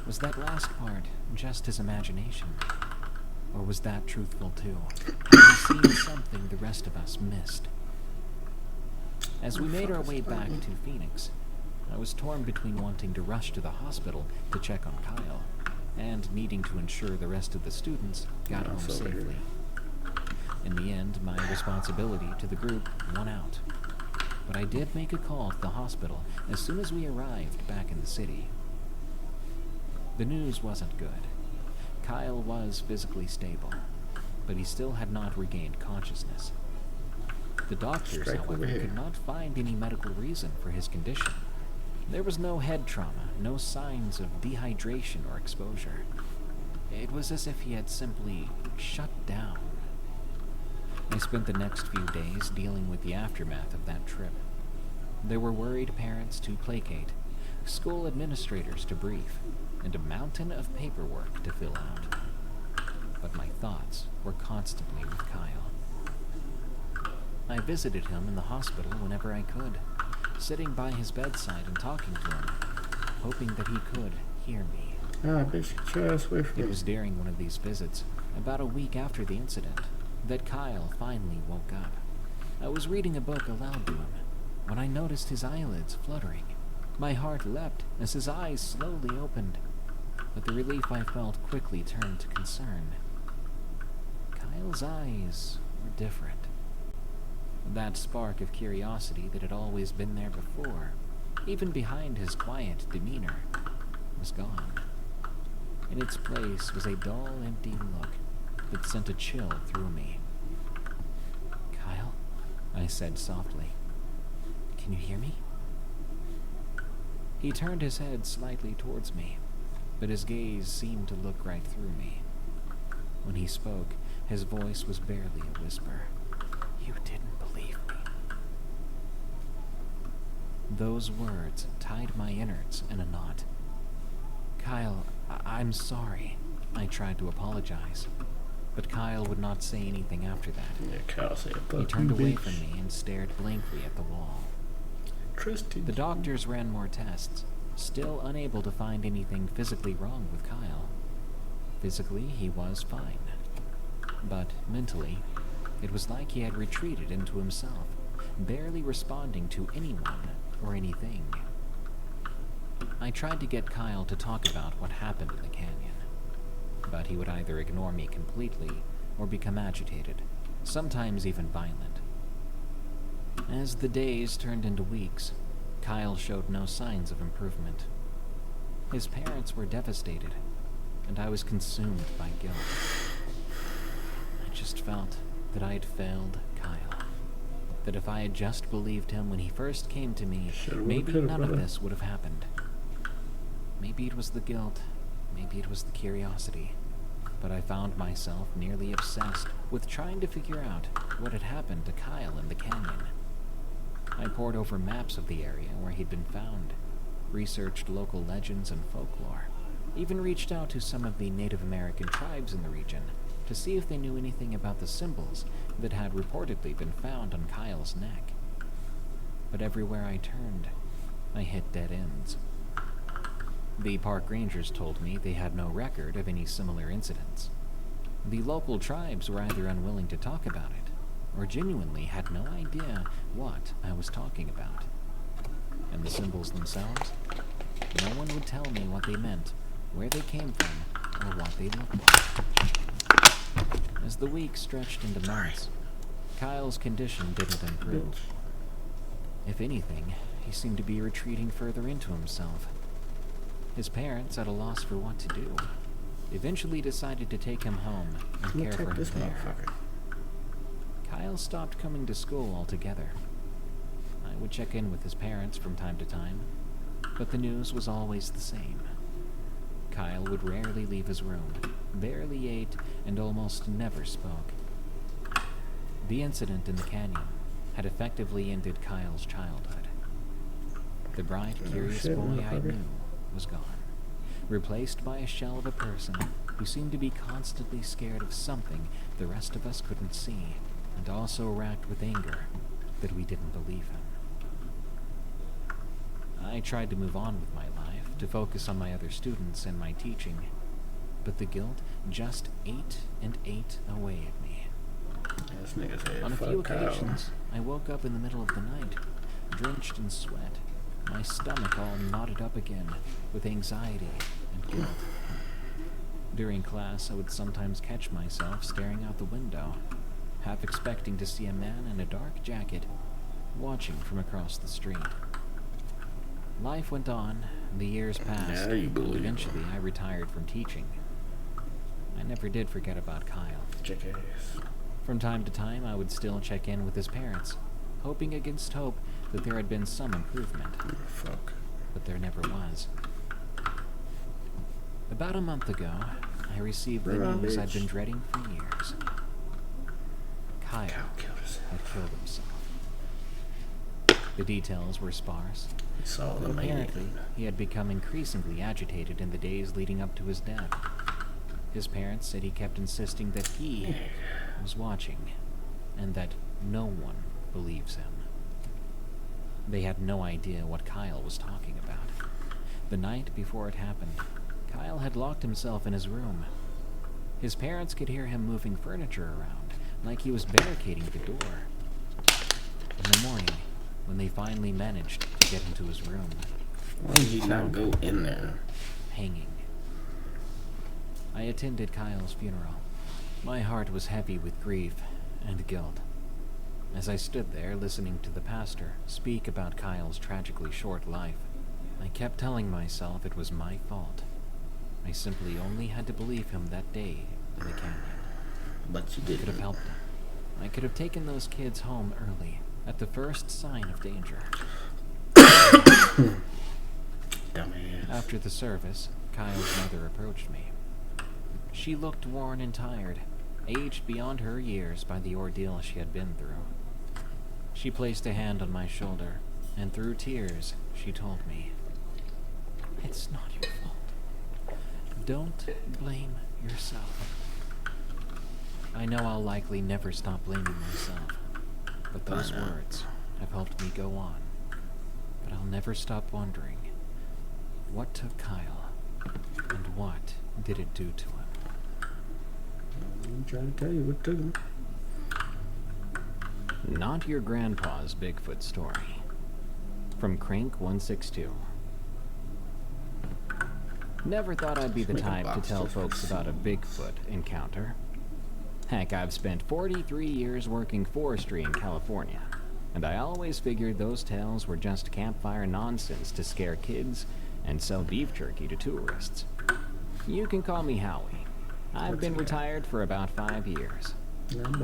Was that last part just his imagination? Or was that truthful too? Had he seen something the rest of us missed? As we made our way back to Phoenix, I was torn between wanting to rush to the hospital to check on Kyle and needing to ensure the rest of the students got home safely. In the end, my responsibility to the group won out. But I did make a call to the hospital as soon as we arrived back in the city. The news wasn't good. Kyle was physically stable, but he still had not regained consciousness. The doctors, however, could not find any medical reason for his condition. There was no head trauma, no signs of dehydration or exposure. It was as if he had simply shut down. I spent the next few days dealing with the aftermath of that trip. There were worried parents to placate, school administrators to brief, and a mountain of paperwork to fill out. But my thoughts were constantly with Kyle. I visited him in the hospital whenever I could, sitting by his bedside and talking to him, hoping that he could hear me. It was during one of these visits, about a week after the incident, that Kyle finally woke up. I was reading a book aloud to him, when I noticed his eyelids fluttering. My heart leapt as his eyes slowly opened, but the relief I felt quickly turned to concern. Kyle's eyes were different. That spark of curiosity that had always been there before, even behind his quiet demeanor, was gone. In its place was a dull, empty look that sent a chill through me. "Kyle," I said softly, "can you hear me?" He turned his head slightly towards me, but his gaze seemed to look right through me. When he spoke, his voice was barely a whisper. "You didn't believe me." Those words tied my innards in a knot. "Kyle, I'm sorry." I tried to apologize, but Kyle would not say anything after that. Yeah, Kyle said, He turned away from me and stared blankly at the wall. Interesting. The doctors ran more tests, still unable to find anything physically wrong with Kyle. Physically, he was fine. But mentally, it was like he had retreated into himself, barely responding to anyone or anything. I tried to get Kyle to talk about what happened in the canyon, but he would either ignore me completely or become agitated, sometimes even violent. As the days turned into weeks, Kyle showed no signs of improvement. His parents were devastated, and I was consumed by guilt. I just felt that I had failed Kyle. That if I had just believed him when he first came to me, maybe none of this would have happened. Maybe it was the guilt, maybe it was the curiosity, but I found myself nearly obsessed with trying to figure out what had happened to Kyle in the canyon. I pored over maps of the area where he'd been found, researched local legends and folklore, even reached out to some of the Native American tribes in the region to see if they knew anything about the symbols that had reportedly been found on Kyle's neck. But everywhere I turned, I hit dead ends. The park rangers told me they had no record of any similar incidents. The local tribes were either unwilling to talk about it, or genuinely had no idea what I was talking about. And the symbols themselves? No one would tell me what they meant, where they came from, or what they looked like. As the weeks stretched into months, Kyle's condition didn't improve. If anything, he seemed to be retreating further into himself. His parents, at a loss for what to do, eventually decided to take him home and care for him there. Kyle stopped coming to school altogether. I would check in with his parents from time to time, but the news was always the same. Kyle would rarely leave his room, barely ate, and almost never spoke. The incident in the canyon had effectively ended Kyle's childhood. The bright, curious boy I knew was gone, replaced by a shell of a person who seemed to be constantly scared of something the rest of us couldn't see, and also racked with anger that we didn't believe him. I tried to move on with my life, to focus on my other students and my teaching, but the guilt just ate and ate away at me. On a few occasions, I woke up in the middle of the night, drenched in sweat, my stomach all knotted up again with anxiety and guilt. During class, I would sometimes catch myself staring out the window, half expecting to see a man in a dark jacket watching from across the street. Life went on, the years passed, and eventually I retired from teaching. I never did forget about Kyle. From time to time, I would still check in with his parents, hoping against hope that there had been some improvement. But there never was. About a month ago, I received the news I'd been dreading for years. Kyle had killed himself. The details were sparse, but apparently he had become increasingly agitated in the days leading up to his death. His parents said he kept insisting that he was watching, and that no one believes him. They had no idea what Kyle was talking about. The night before it happened, Kyle had locked himself in his room. His parents could hear him moving furniture around, like he was barricading the door. In the morning, when they finally managed to get into his room. Why did you not go in there? Hanging. I attended Kyle's funeral. My heart was heavy with grief and guilt. As I stood there listening to the pastor speak about Kyle's tragically short life, I kept telling myself it was my fault. I simply only had to believe him that day in the canyon. But you I didn't. could have helped him. I could have taken those kids home early, at the first sign of danger. Dumbass. After the service, Kyle's mother approached me. She looked worn and tired, aged beyond her years by the ordeal she had been through. She placed a hand on my shoulder, and through tears, she told me, "It's not your fault. Don't blame yourself." I know I'll likely never stop blaming myself, but those words have helped me go on. But I'll never stop wondering, what took Kyle, and what did it do to him? I'm trying to tell you what took him. Not Your Grandpa's Bigfoot Story. From Crank 162. Never thought I'd be the type to tell folks about a Bigfoot encounter. Heck, I've spent 43 years working forestry in California, and I always figured those tales were just campfire nonsense to scare kids and sell beef jerky to tourists. You can call me Howie. I've been retired for about 5 years.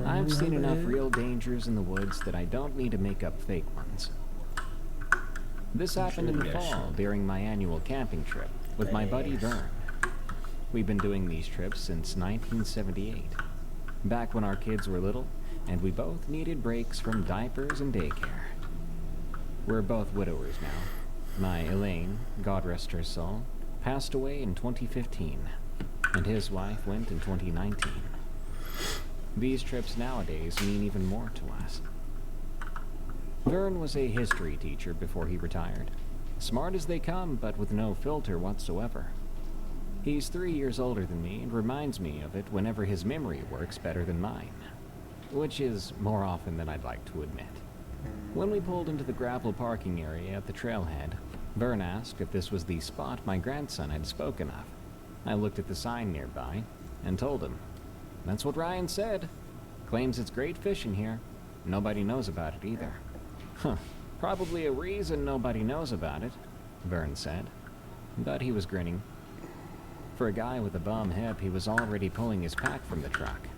I've seen enough real dangers in the woods that I don't need to make up fake ones. This happened in the fall during my annual camping trip with my buddy Vern. We've been doing these trips since 1978, back when our kids were little and we both needed breaks from diapers and daycare. We're both widowers now. My Elaine, God rest her soul, passed away in 2015, and his wife went in 2019. These trips nowadays mean even more to us. Vern was a history teacher before he retired. Smart as they come, but with no filter whatsoever. He's 3 years older than me and reminds me of it whenever his memory works better than mine, which is more often than I'd like to admit. When we pulled into the gravel parking area at the trailhead, Vern asked if this was the spot my grandson had spoken of. I looked at the sign nearby and told him, "That's what Ryan said. Claims it's great fishing here. Nobody knows about it either." "Huh, probably a reason nobody knows about it," Vern said. But he was grinning. For a guy with a bum hip, he was already pulling his pack from the truck.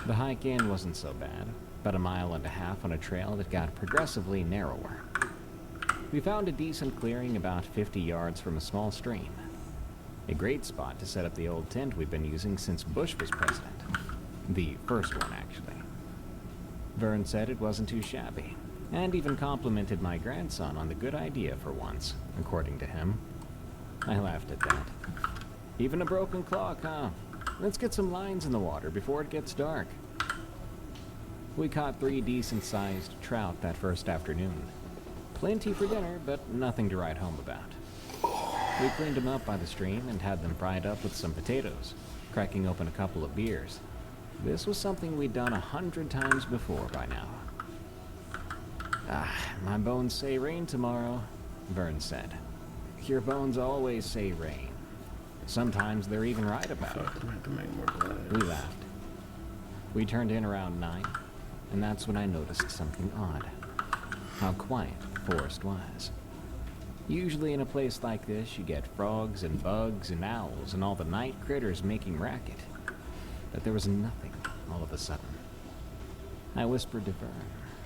The hike in wasn't so bad, about 1.5 miles on a trail that got progressively narrower. We found a decent clearing about 50 yards from a small stream. A great spot to set up the old tent we've been using since Bush was president. The first one, actually. Vern said it wasn't too shabby, and even complimented my grandson on the good idea for once, according to him. I laughed at that. "Even a broken clock, huh? Let's get some lines in the water before it gets dark." We caught 3 decent-sized trout that first afternoon. Plenty for dinner, but nothing to write home about. We cleaned them up by the stream and had them fried up with some potatoes, cracking open a couple of beers. This was something we'd done 100 times before by now. My bones say rain tomorrow," Vern said. "Your bones always say rain. Sometimes they're even right about it." We laughed. We turned in around 9, and that's when I noticed something odd. How quiet the forest was. Usually in a place like this, you get frogs and bugs and owls and all the night critters making racket. But there was nothing all of a sudden. I whispered to Vern,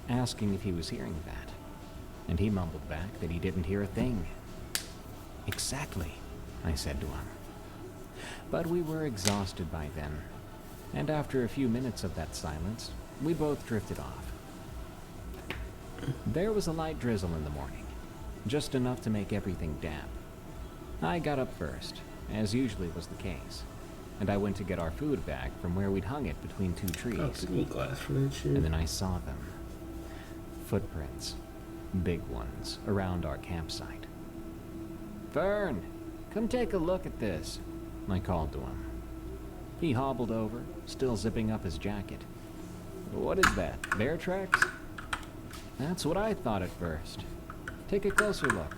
asking if he was hearing that, and he mumbled back that he didn't hear a thing. "Exactly," I said to him. But we were exhausted by then, and after a few minutes of that silence, we both drifted off. There was a light drizzle in the morning, just enough to make everything damp. I got up first, as usually was the case, and I went to get our food bag from where we'd hung it between 2 trees. And then I saw them. Footprints. Big ones, around our campsite. "Vern, come take a look at this," I called to him. He hobbled over, still zipping up his jacket. "What is that, bear tracks?" That's what I thought at first. Take a closer look.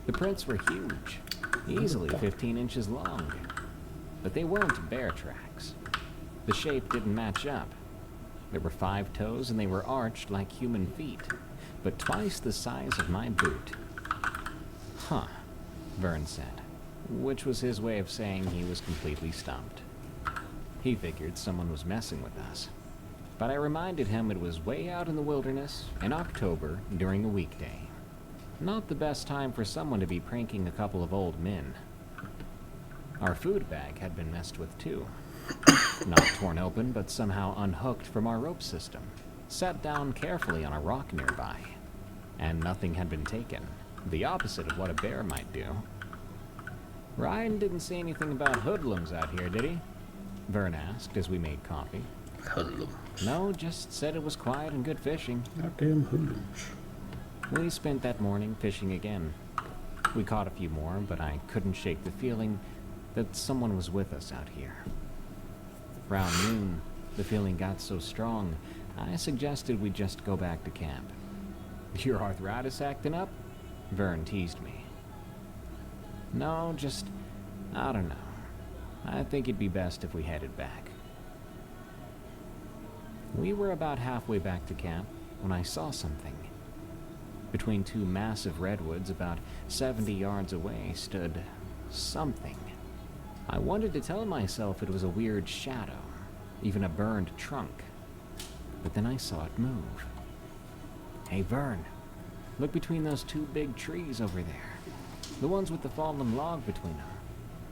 The prints were huge, easily 15 inches long. But they weren't bear tracks. The shape didn't match up. There were 5 toes and they were arched like human feet, but twice the size of my boot. Huh, Vern said, which was his way of saying he was completely stumped. He figured someone was messing with us. But I reminded him it was way out in the wilderness in October during a weekday. Not the best time for someone to be pranking a couple of old men. Our food bag had been messed with too. Not torn open, but somehow unhooked from our rope system, set down carefully on a rock nearby. And nothing had been taken, the opposite of what a bear might do. Ryan didn't say anything about hoodlums out here, did he? Vern asked as we made coffee. Hoodlums? No, just said it was quiet and good fishing. Goddamn hoodlums. We spent that morning fishing again. We caught a few more, but I couldn't shake the feeling that someone was with us out here. Around noon, the feeling got so strong, I suggested we just go back to camp. Your arthritis acting up? Vern teased me. No, just, I don't know. I think it'd be best if we headed back. We were about halfway back to camp when I saw something. Between 2 massive redwoods about 70 yards away stood something. I wanted to tell myself it was a weird shadow, even a burned trunk. But then I saw it move. Hey, Vern, look between those 2 big trees over there. The ones with the fallen log between them.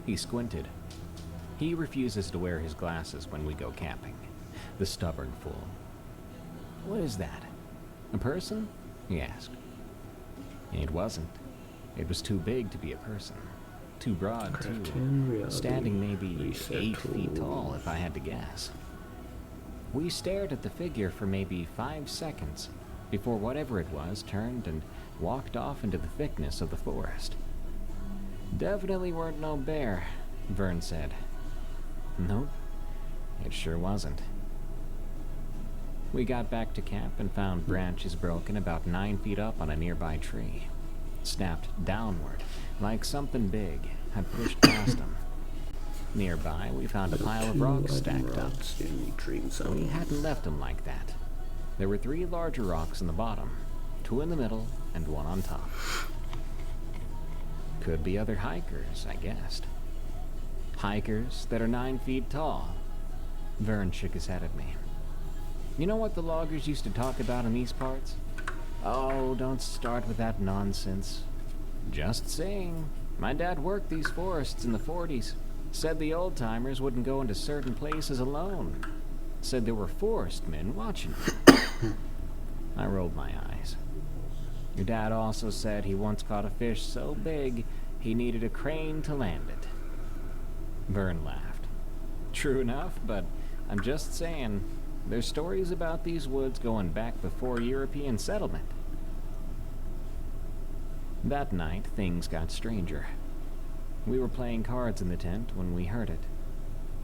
He squinted. He refuses to wear his glasses when we go camping. The stubborn fool. What is that? A person? He asked. It wasn't. It was too big to be a person. Too broad, too. Standing maybe 8 feet tall, if I had to guess. We stared at the figure for maybe 5 seconds before whatever it was turned and walked off into the thickness of the forest. Definitely weren't no bear, Vern said. Nope, it sure wasn't. We got back to camp and found branches broken about 9 feet up on a nearby tree. Snapped downward, like something big had pushed past them. Nearby, we found a pile of rocks stacked up. We hadn't left them like that. There were 3 larger rocks in the bottom, 2 in the middle, and 1 on top. Could be other hikers, I guessed. Hikers that are 9 feet tall. Vern shook his head at me. You know what the loggers used to talk about in these parts? Oh, don't start with that nonsense. Just saying. My dad worked these forests in the 40s. Said the old-timers wouldn't go into certain places alone. Said there were forest men watching them. I rolled my eyes. Your dad also said he once caught a fish so big he needed a crane to land it. Vern laughed. True enough, but I'm just saying, there's stories about these woods going back before European settlement. That night, things got stranger. We were playing cards in the tent when we heard it.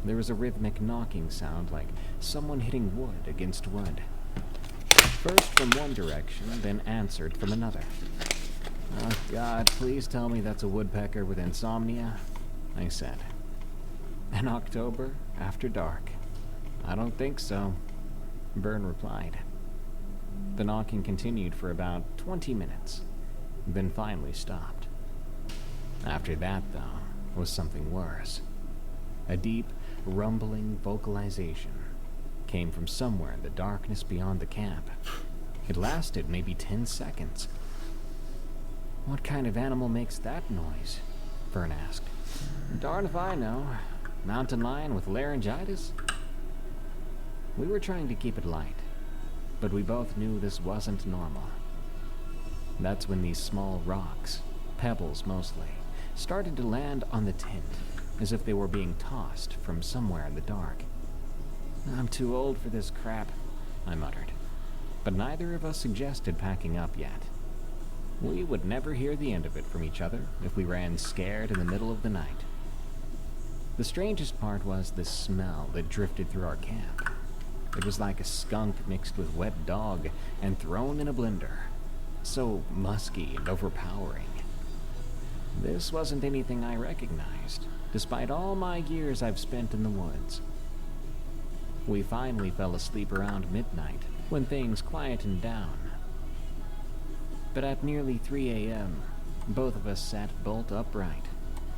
There was a rhythmic knocking sound like someone hitting wood against wood. First from one direction, then answered from another. Oh God, please tell me that's a woodpecker with insomnia, I said. In October, after dark. I don't think so, Vern replied. The knocking continued for about 20 minutes, then finally stopped. After that, though, was something worse. A deep, rumbling vocalization came from somewhere in the darkness beyond the camp. It lasted maybe 10 seconds. What kind of animal makes that noise? Vern asked. Darn if I know. Mountain lion with laryngitis? We were trying to keep it light, but we both knew this wasn't normal. That's when these small rocks, pebbles mostly, started to land on the tent, as if they were being tossed from somewhere in the dark. I'm too old for this crap, I muttered, but neither of us suggested packing up yet. We would never hear the end of it from each other if we ran scared in the middle of the night. The strangest part was the smell that drifted through our camp. It was like a skunk mixed with wet dog and thrown in a blender. So musky and overpowering. This wasn't anything I recognized, despite all my years I've spent in the woods. We finally fell asleep around midnight, when things quietened down. But at nearly 3 a.m., both of us sat bolt upright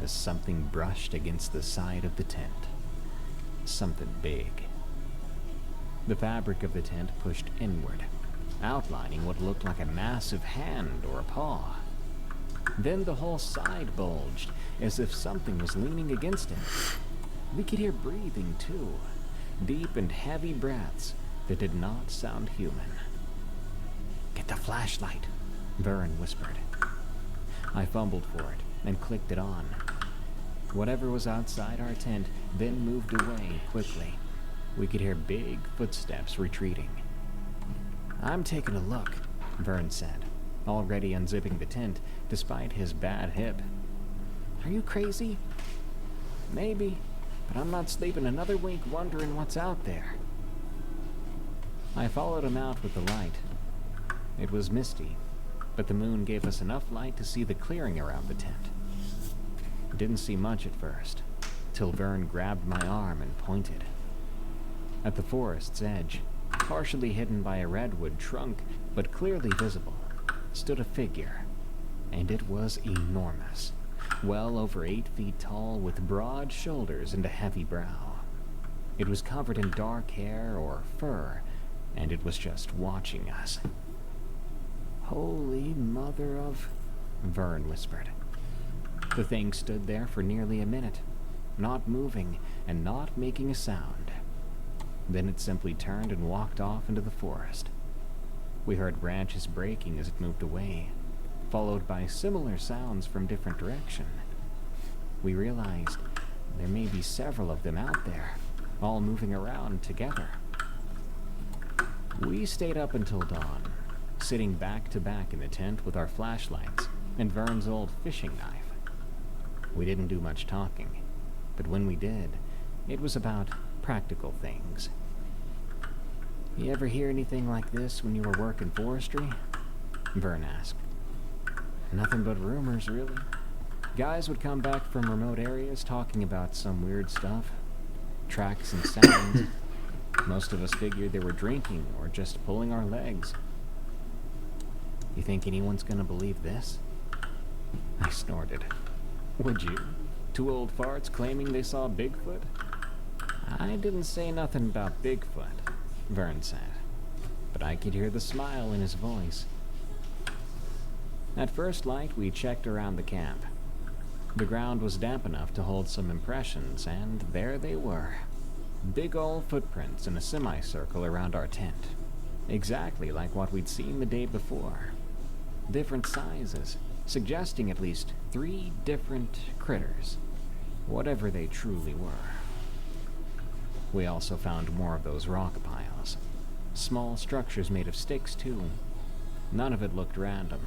as something brushed against the side of the tent. Something big. The fabric of the tent pushed inward, outlining what looked like a massive hand or a paw. Then the whole side bulged, as if something was leaning against it. We could hear breathing, too. Deep and heavy breaths that did not sound human. "Get the flashlight," Vern whispered. I fumbled for it and clicked it on. Whatever was outside our tent then moved away quickly. We could hear big footsteps retreating. "I'm taking a look," Vern said, already unzipping the tent despite his bad hip. "Are you crazy?" "Maybe, but I'm not sleeping another wink wondering what's out there." I followed him out with the light. It was misty, but the moon gave us enough light to see the clearing around the tent. Didn't see much at first, till Vern grabbed my arm and pointed. At the forest's edge, partially hidden by a redwood trunk, but clearly visible, stood a figure, and it was enormous, well over 8 feet tall with broad shoulders and a heavy brow. It was covered in dark hair or fur, and it was just watching us. "Holy mother of..." Vern whispered. The thing stood there for nearly a minute, not moving and not making a sound. Then it simply turned and walked off into the forest. We heard branches breaking as it moved away, followed by similar sounds from different direction. We realized there may be several of them out there, all moving around together. We stayed up until dawn, sitting back to back in the tent with our flashlights and Vern's old fishing knife. We didn't do much talking, but when we did, it was about practical things. "You ever hear anything like this when you were working forestry?" Vern asked. "Nothing but rumors, really. Guys would come back from remote areas talking about some weird stuff. Tracks and sounds. Most of us figured they were drinking or just pulling our legs." "You think anyone's gonna believe this?" I snorted. "Would you? 2 old farts claiming they saw Bigfoot?" "I didn't say nothing about Bigfoot," Vern said, but I could hear the smile in his voice. At first light, we checked around the camp. The ground was damp enough to hold some impressions, and there they were. Big old footprints in a semicircle around our tent. Exactly like what we'd seen the day before. Different sizes, suggesting at least 3 different critters, whatever they truly were. We also found more of those rock piles. Small structures made of sticks, too. None of it looked random.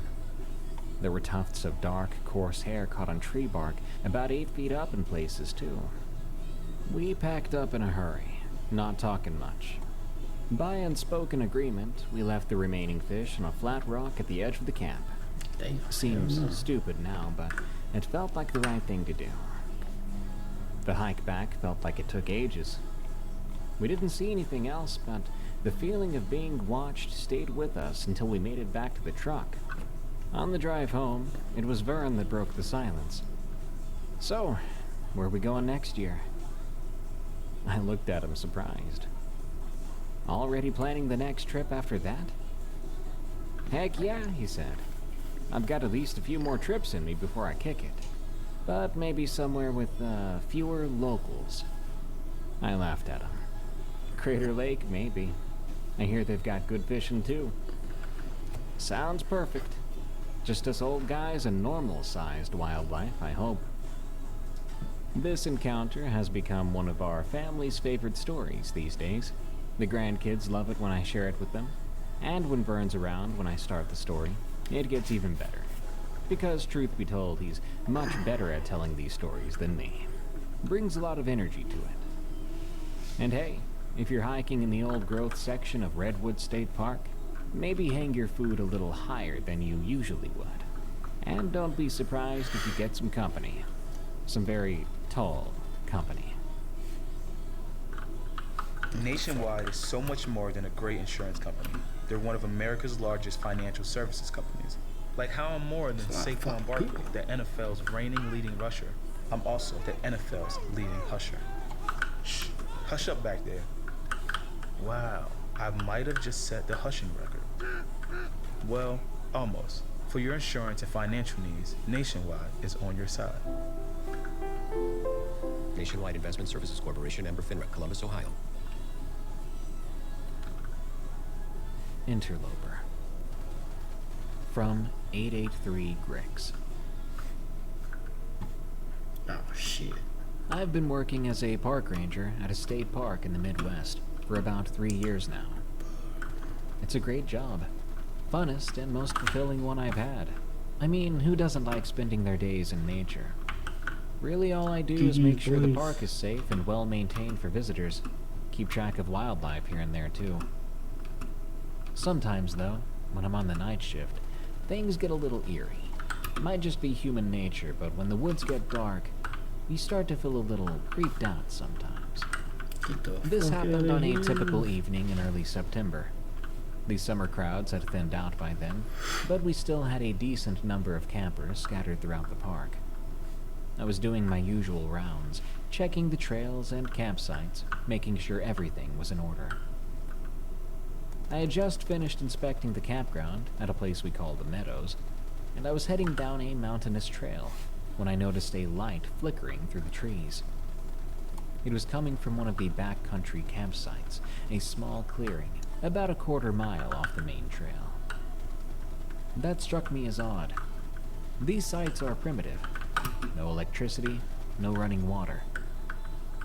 There were tufts of dark, coarse hair caught on tree bark, about 8 feet up in places, too. We packed up in a hurry, not talking much. By unspoken agreement, we left the remaining fish on a flat rock at the edge of the camp. Seems stupid now, but it felt like the right thing to do. The hike back felt like it took ages. We didn't see anything else, but the feeling of being watched stayed with us until we made it back to the truck. On the drive home, it was Vern that broke the silence. "So, where are we going next year?" I looked at him surprised. "Already planning the next trip after that?" "Heck yeah," he said. "I've got at least a few more trips in me before I kick it. But maybe somewhere with fewer locals." I laughed at him. "Crater Lake, maybe. I hear they've got good fishing, too." "Sounds perfect. Just us old guys and normal-sized wildlife, I hope." This encounter has become one of our family's favorite stories these days. The grandkids love it when I share it with them, and when Vern's around when I start the story, it gets even better. Because, truth be told, he's much better at telling these stories than me. Brings a lot of energy to it. And hey, if you're hiking in the old-growth section of Redwood State Park, maybe hang your food a little higher than you usually would. And don't be surprised if you get some company. Some very tall company. Nationwide is so much more than a great insurance company. They're one of America's largest financial services companies. Like how I'm more than Saquon Barkley, the NFL's reigning leading rusher. I'm also the NFL's leading husher. Shh, hush up back there. Wow, I might have just set the hushing record. Well, almost. For your insurance and financial needs, Nationwide is on your side. Nationwide Investment Services Corporation, member FINRA, Columbus, Ohio. Interloper. From 883 Grix. Oh, shit. I've been working as a park ranger at a state park in the Midwest for about 3 years now. It's a great job. Funnest and most fulfilling one I've had. I mean, who doesn't like spending their days in nature? Really, all I do is make sure the park is safe and well maintained for visitors. Keep track of wildlife here and there, too. Sometimes, though, when I'm on the night shift, things get a little eerie. It might just be human nature, but when the woods get dark, you start to feel a little creeped out sometimes. This happened on a typical evening in early September. The summer crowds had thinned out by then, but we still had a decent number of campers scattered throughout the park. I was doing my usual rounds, checking the trails and campsites, making sure everything was in order. I had just finished inspecting the campground at a place we call the Meadows, and I was heading down a mountainous trail when I noticed a light flickering through the trees. It was coming from one of the backcountry campsites, a small clearing about a quarter mile off the main trail. That struck me as odd. These sites are primitive. No electricity, no running water.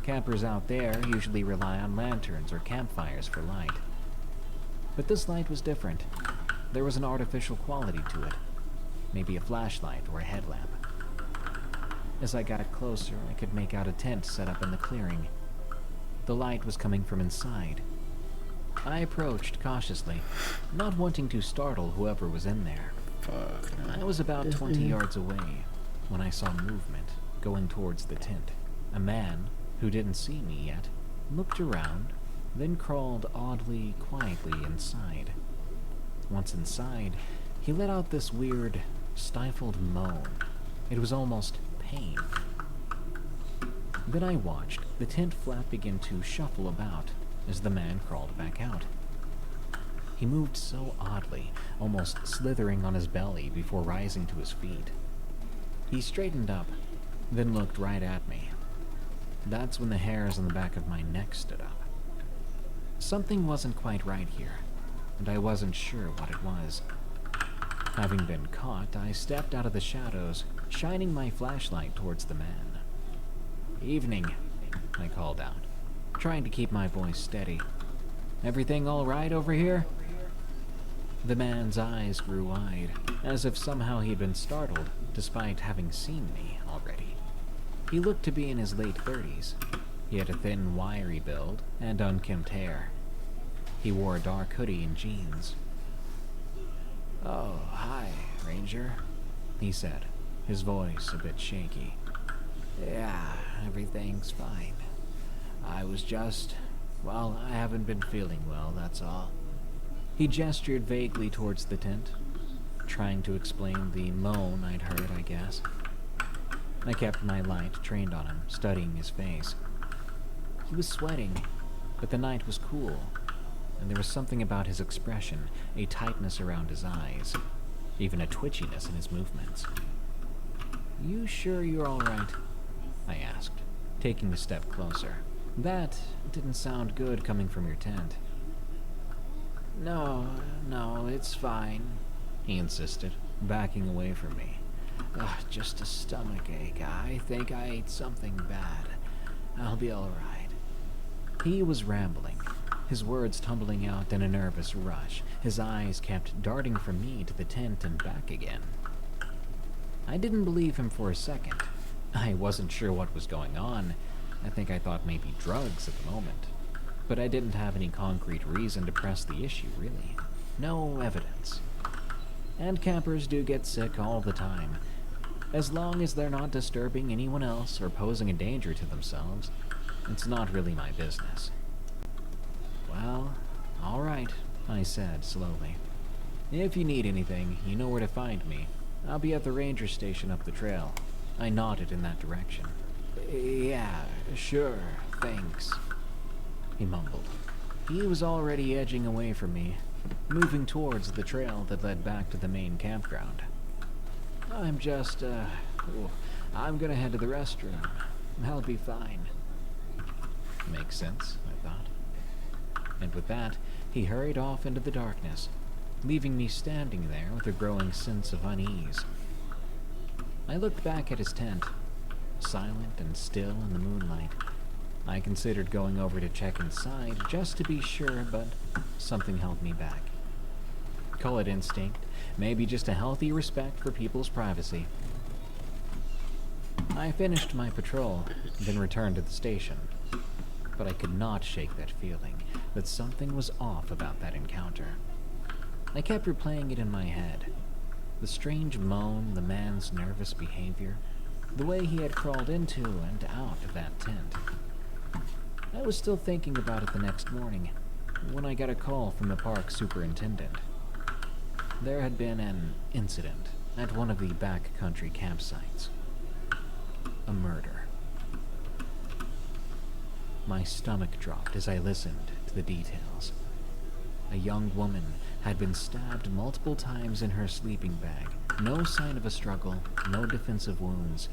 Campers out there usually rely on lanterns or campfires for light. But this light was different. There was an artificial quality to it. Maybe a flashlight or a headlamp. As I got closer, I could make out a tent set up in the clearing. The light was coming from inside. I approached cautiously, not wanting to startle whoever was in there. I was about 20 yards away when I saw movement going towards the tent. A man, who didn't see me yet, looked around, then crawled oddly, quietly inside. Once inside, he let out this weird, stifled moan. It was almost pain. Then I watched the tent flap begin to shuffle about as the man crawled back out. He moved so oddly, almost slithering on his belly before rising to his feet. He straightened up, then looked right at me. That's when the hairs on the back of my neck stood up. Something wasn't quite right here, and I wasn't sure what it was. Having been caught, I stepped out of the shadows, shining my flashlight towards the man. "Evening," I called out, trying to keep my voice steady. "Everything all right over here?" The man's eyes grew wide, as if somehow he'd been startled, despite having seen me already. He looked to be in his late 30s. He had a thin, wiry build and unkempt hair. He wore a dark hoodie and jeans. "Oh, hi, Ranger," he said, his voice a bit shaky. "Yeah, everything's fine. I haven't been feeling well, that's all." He gestured vaguely towards the tent, trying to explain the moan I'd heard, I guess. I kept my light trained on him, studying his face. He was sweating, but the night was cool, and there was something about his expression, a tightness around his eyes, even a twitchiness in his movements. "You sure you're all right?" I asked, taking a step closer. "That didn't sound good coming from your tent." No, it's fine," he insisted, backing away from me. "Just a stomach ache. I think I ate something bad. I'll be all right." He was rambling, his words tumbling out in a nervous rush. His eyes kept darting from me to the tent and back again. I didn't believe him for a second. I wasn't sure what was going on. I think I thought maybe drugs at the moment. But I didn't have any concrete reason to press the issue, really. No evidence. And campers do get sick all the time. As long as they're not disturbing anyone else or posing a danger to themselves, it's not really my business. Well, all right, I said slowly. If you need anything, you know where to find me. I'll be at the ranger station up the trail. I nodded in that direction. Yeah, sure, thanks, he mumbled. He was already edging away from me, moving towards the trail that led back to the main campground. I'm gonna head to the restroom. I'll be fine. Makes sense, I thought. And with that, he hurried off into the darkness, leaving me standing there with a growing sense of unease. I looked back at his tent, silent and still in the moonlight. I considered going over to check inside just to be sure, but something held me back. Call it instinct, maybe just a healthy respect for people's privacy. I finished my patrol, then returned to the station. But I could not shake that feeling that something was off about that encounter. I kept replaying it in my head. The strange moan, the man's nervous behavior, the way he had crawled into and out of that tent. I was still thinking about it the next morning, when I got a call from the park superintendent. There had been an incident at one of the backcountry campsites. A murder. My stomach dropped as I listened to the details. A young woman had been stabbed multiple times in her sleeping bag. No sign of a struggle, no defensive wounds.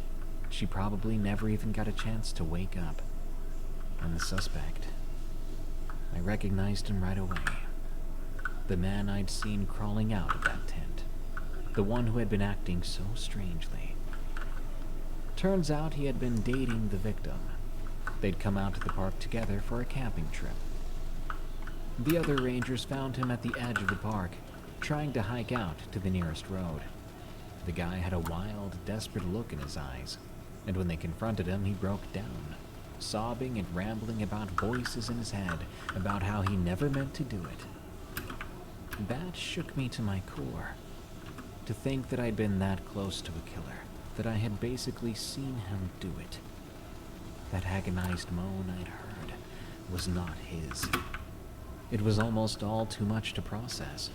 She probably never even got a chance to wake up. And the suspect, I recognized him right away. The man I'd seen crawling out of that tent. The one who had been acting so strangely. Turns out he had been dating the victim. They'd come out to the park together for a camping trip. The other rangers found him at the edge of the park, trying to hike out to the nearest road. The guy had a wild, desperate look in his eyes, and when they confronted him, he broke down, sobbing and rambling about voices in his head, about how he never meant to do it. That shook me to my core. To think that I'd been that close to a killer, that I had basically seen him do it. That agonized moan I'd heard was not his. It was almost all too much to process.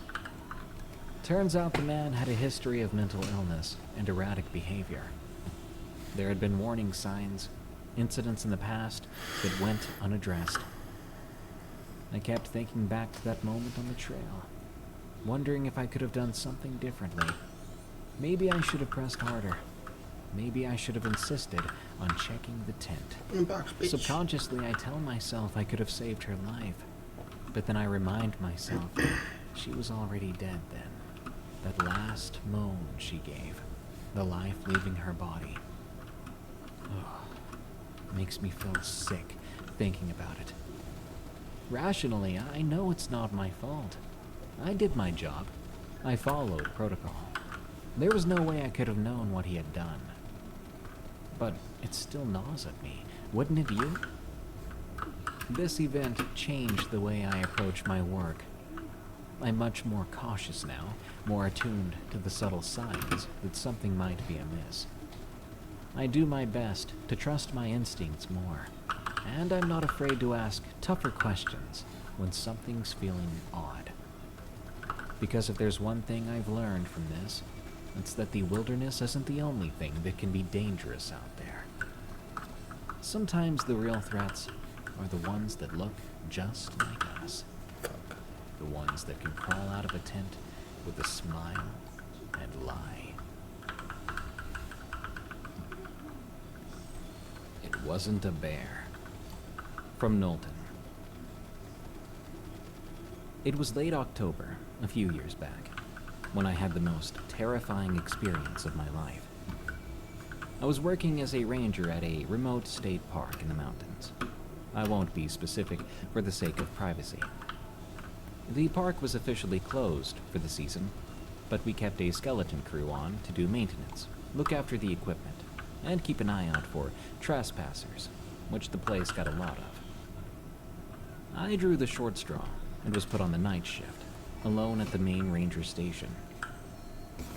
Turns out the man had a history of mental illness and erratic behavior. There had been warning signs, incidents in the past that went unaddressed. I kept thinking back to that moment on the trail, wondering if I could have done something differently. Maybe I should have pressed harder. Maybe I should have insisted on checking the tent. Subconsciously, I tell myself I could have saved her life. But then I remind myself she was already dead then. That last moan she gave, the life leaving her body. Makes me feel sick thinking about it. Rationally, I know it's not my fault. I did my job. I followed protocol. There was no way I could have known what he had done. But it still gnaws at me, wouldn't it you? This event changed the way I approach my work. I'm much more cautious now, more attuned to the subtle signs that something might be amiss. I do my best to trust my instincts more, and I'm not afraid to ask tougher questions when something's feeling odd. Because if there's one thing I've learned from this, it's that the wilderness isn't the only thing that can be dangerous out there. Sometimes the real threats are the ones that look just like us. The ones that can crawl out of a tent with a smile and lie. It wasn't a bear. From Knowlton. It was late October, a few years back, when I had the most terrifying experience of my life. I was working as a ranger at a remote state park in the mountains. I won't be specific for the sake of privacy. The park was officially closed for the season, but we kept a skeleton crew on to do maintenance, look after the equipment, and keep an eye out for trespassers, which the place got a lot of. I drew the short straw and was put on the night shift, alone at the main ranger station.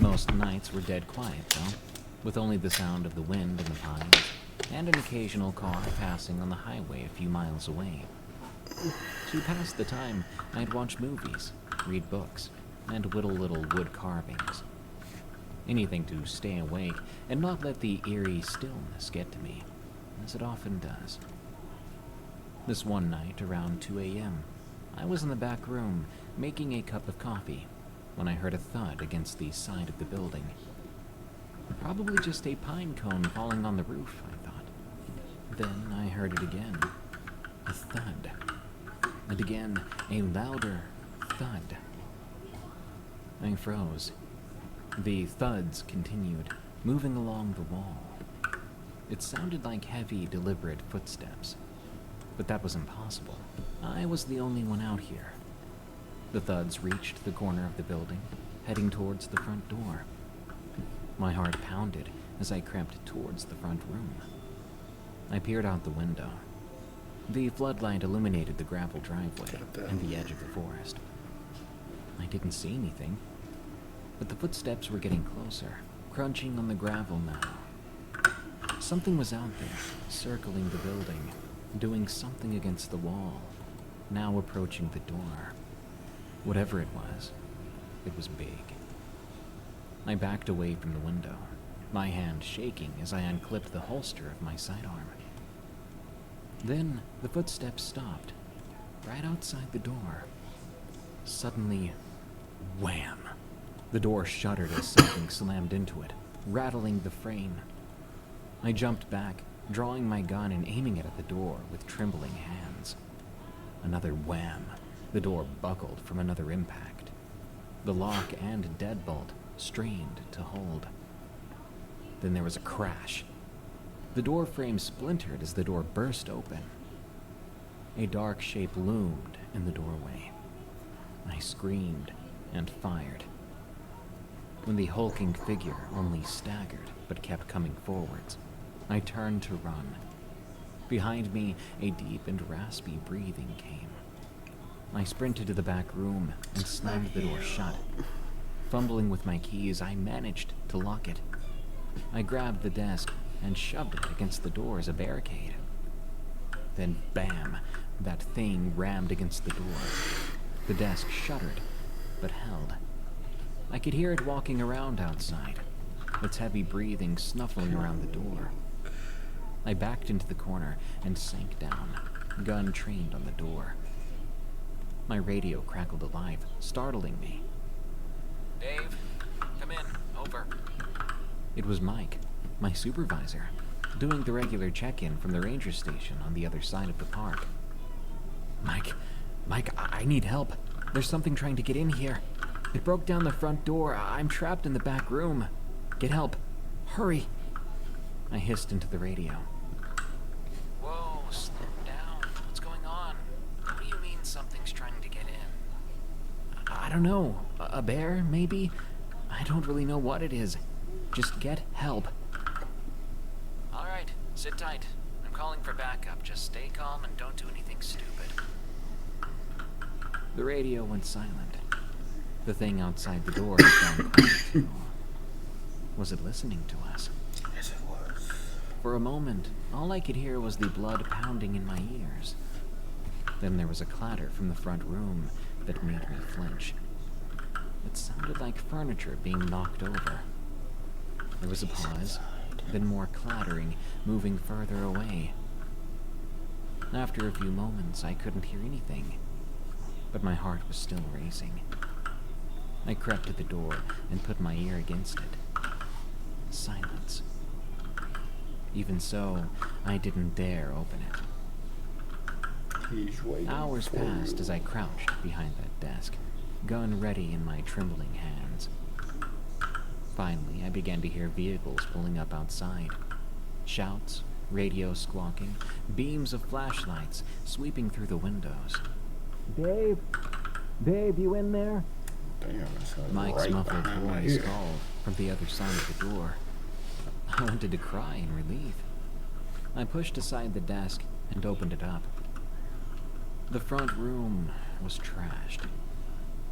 Most nights were dead quiet, though, with only the sound of the wind in the pines and an occasional car passing on the highway a few miles away. To pass the time, I'd watch movies, read books, and whittle little wood carvings. Anything to stay awake and not let the eerie stillness get to me, as it often does. This one night, around 2 a.m., I was in the back room making a cup of coffee when I heard a thud against the side of the building. Probably just a pine cone falling on the roof, I thought. Then I heard it again. A thud. And again, a louder thud. I froze. The thuds continued, moving along the wall. It sounded like heavy, deliberate footsteps. But that was impossible. I was the only one out here. The thuds reached the corner of the building, heading towards the front door. My heart pounded as I crept towards the front room. I peered out the window. The floodlight illuminated the gravel driveway and the edge of the forest. I didn't see anything, but the footsteps were getting closer, crunching on the gravel now. Something was out there, circling the building, doing something against the wall, now approaching the door. Whatever it was big. I backed away from the window, my hand shaking as I unclipped the holster of my sidearm. Then the footsteps stopped, right outside the door. Suddenly, wham! The door shuddered as something slammed into it, rattling the frame. I jumped back, drawing my gun and aiming it at the door with trembling hands. Another wham! The door buckled from another impact. The lock and deadbolt strained to hold. Then there was a crash. The door frame splintered as the door burst open. A dark shape loomed in the doorway. I screamed and fired. When the hulking figure only staggered but kept coming forwards, I turned to run. Behind me, a deep and raspy breathing came. I sprinted to the back room and slammed the door shut. Fumbling with my keys, I managed to lock it. I grabbed the desk and shoved it against the door as a barricade. Then, bam, that thing rammed against the door. The desk shuddered, but held. I could hear it walking around outside, its heavy breathing snuffling around the door. I backed into the corner and sank down, gun trained on the door. My radio crackled alive, startling me. Dave, come in. Over. It was Mike, my supervisor, doing the regular check-in from the ranger station on the other side of the park. Mike, I need help. There's something trying to get in here. It broke down the front door. I'm trapped in the back room. Get help. Hurry. I hissed into the radio. Whoa, slow down. What's going on? What do you mean something's trying to get in? I don't know. A bear, maybe? I don't really know what it is. Just get help. All right, sit tight. I'm calling for backup. Just stay calm and don't do anything stupid. The radio went silent. The thing outside the door had gone quiet too. Was it listening to us? Yes, it was. For a moment, all I could hear was the blood pounding in my ears. Then there was a clatter from the front room that made me flinch. It sounded like furniture being knocked over. There was a pause, then more clattering, moving further away. After a few moments, I couldn't hear anything, but my heart was still racing. I crept to the door and put my ear against it. Silence. Even so, I didn't dare open it. He's waiting. Hours passed as I crouched behind that desk, gun ready in my trembling hands. Finally, I began to hear vehicles pulling up outside. Shouts, radio squawking, beams of flashlights sweeping through the windows. Dave? Dave, you in there? Damn, Mike's right muffled voice here. called from the other side of the door. I wanted to cry in relief. I pushed aside the desk and opened it up. The front room was trashed.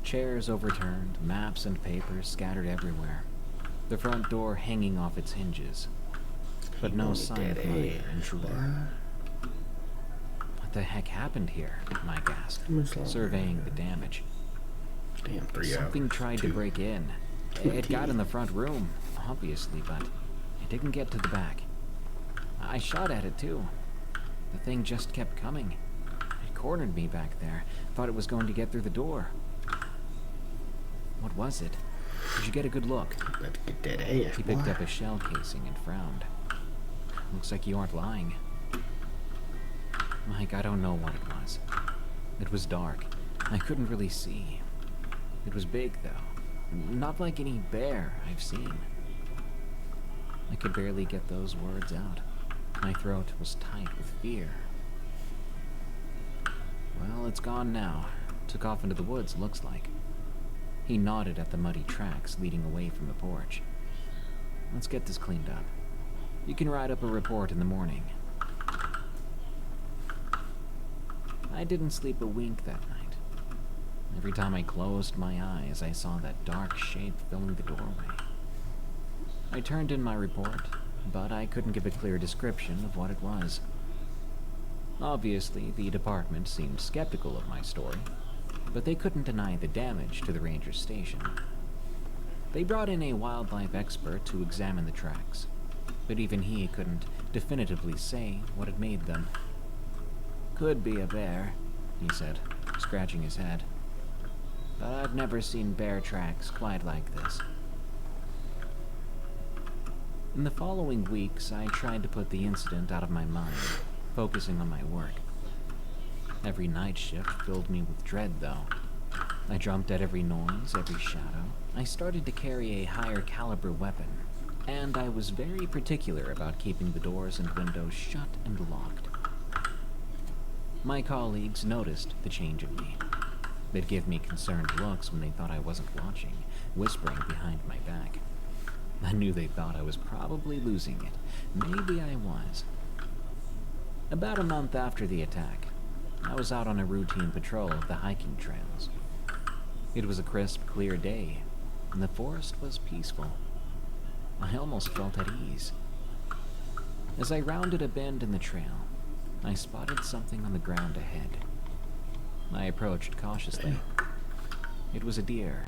Chairs overturned, maps and papers scattered everywhere. The front door hanging off its hinges. But no sign of my intruder. What the heck happened here? Mike asked, surveying the damage. Damn, 3 Something hours. tried to break in. It got in the front room, obviously, but it didn't get to the back. I shot at it too. The thing just kept coming. It cornered me back there. Thought it was going to get through the door. What was it? Did you get a good look? Let's get that ass, He picked boy. up a shell casing and frowned. Looks like you aren't lying. Mike, I don't know what it was. It was dark. I couldn't really see. It was big, though. Not like any bear I've seen. I could barely get those words out. My throat was tight with fear. Well, it's gone now. Took off into the woods, looks like. He nodded at the muddy tracks leading away from the porch. Let's get this cleaned up. You can write up a report in the morning. I didn't sleep a wink that night. Every time I closed my eyes, I saw that dark shape filling the doorway. I turned in my report, but I couldn't give a clear description of what it was. Obviously, the department seemed skeptical of my story, but they couldn't deny the damage to the ranger station. They brought in a wildlife expert to examine the tracks, but even he couldn't definitively say what had made them. Could be a bear, he said, scratching his head. But I've never seen bear tracks quite like this. In the following weeks, I tried to put the incident out of my mind, focusing on my work. Every night shift filled me with dread, though. I jumped at every noise, every shadow. I started to carry a higher caliber weapon, and I was very particular about keeping the doors and windows shut and locked. My colleagues noticed the change in me. They'd give me concerned looks when they thought I wasn't watching, whispering behind my back. I knew they thought I was probably losing it. Maybe I was. About a month after the attack, I was out on a routine patrol of the hiking trails. It was a crisp, clear day, and the forest was peaceful. I almost felt at ease. As I rounded a bend in the trail, I spotted something on the ground ahead. I approached cautiously. It was a deer,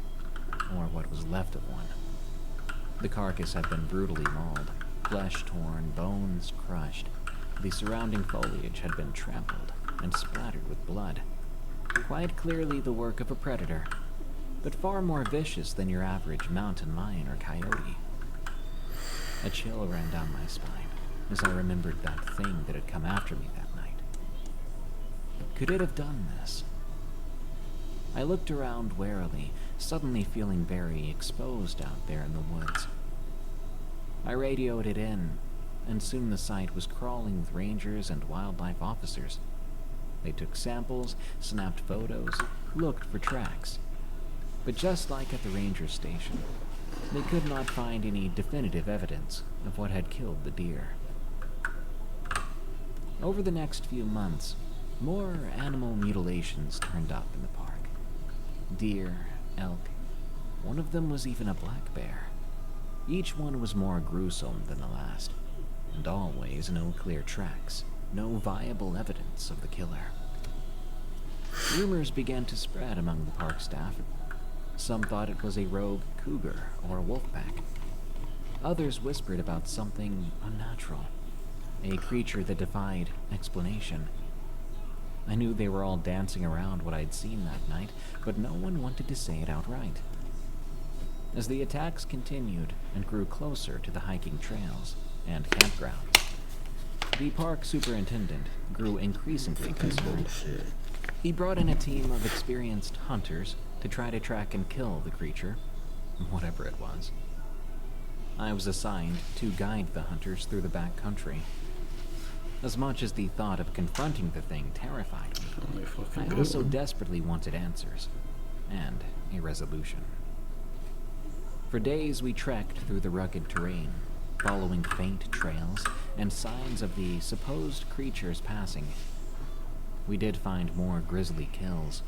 or what was left of one. The carcass had been brutally mauled, flesh torn, bones crushed. The surrounding foliage had been trampled and splattered with blood. Quite clearly the work of a predator, but far more vicious than your average mountain lion or coyote. A chill ran down my spine as I remembered that thing that had come after me that night. Could it have done this? I looked around warily, suddenly feeling very exposed out there in the woods. I radioed it in, and soon the site was crawling with rangers and wildlife officers. They took samples, snapped photos, looked for tracks. But just like at the ranger station, they could not find any definitive evidence of what had killed the deer. Over the next few months, more animal mutilations turned up in the park. Deer, elk. One of them was even a black bear. Each one was more gruesome than the last, and always no clear tracks, no viable evidence of the killer. Rumors began to spread among the park staff. Some thought it was a rogue cougar or a wolf pack. Others whispered about something unnatural, a creature that defied explanation. I knew they were all dancing around what I'd seen that night, but no one wanted to say it outright. As the attacks continued and grew closer to the hiking trails and campgrounds, the park superintendent grew increasingly concerned. He brought in a team of experienced hunters to try to track and kill the creature, whatever it was. I was assigned to guide the hunters through the back country. As much as the thought of confronting the thing terrified me, I also desperately wanted answers, and a resolution. For days we trekked through the rugged terrain, following faint trails and signs of the supposed creature's passing. We did find more grisly kills,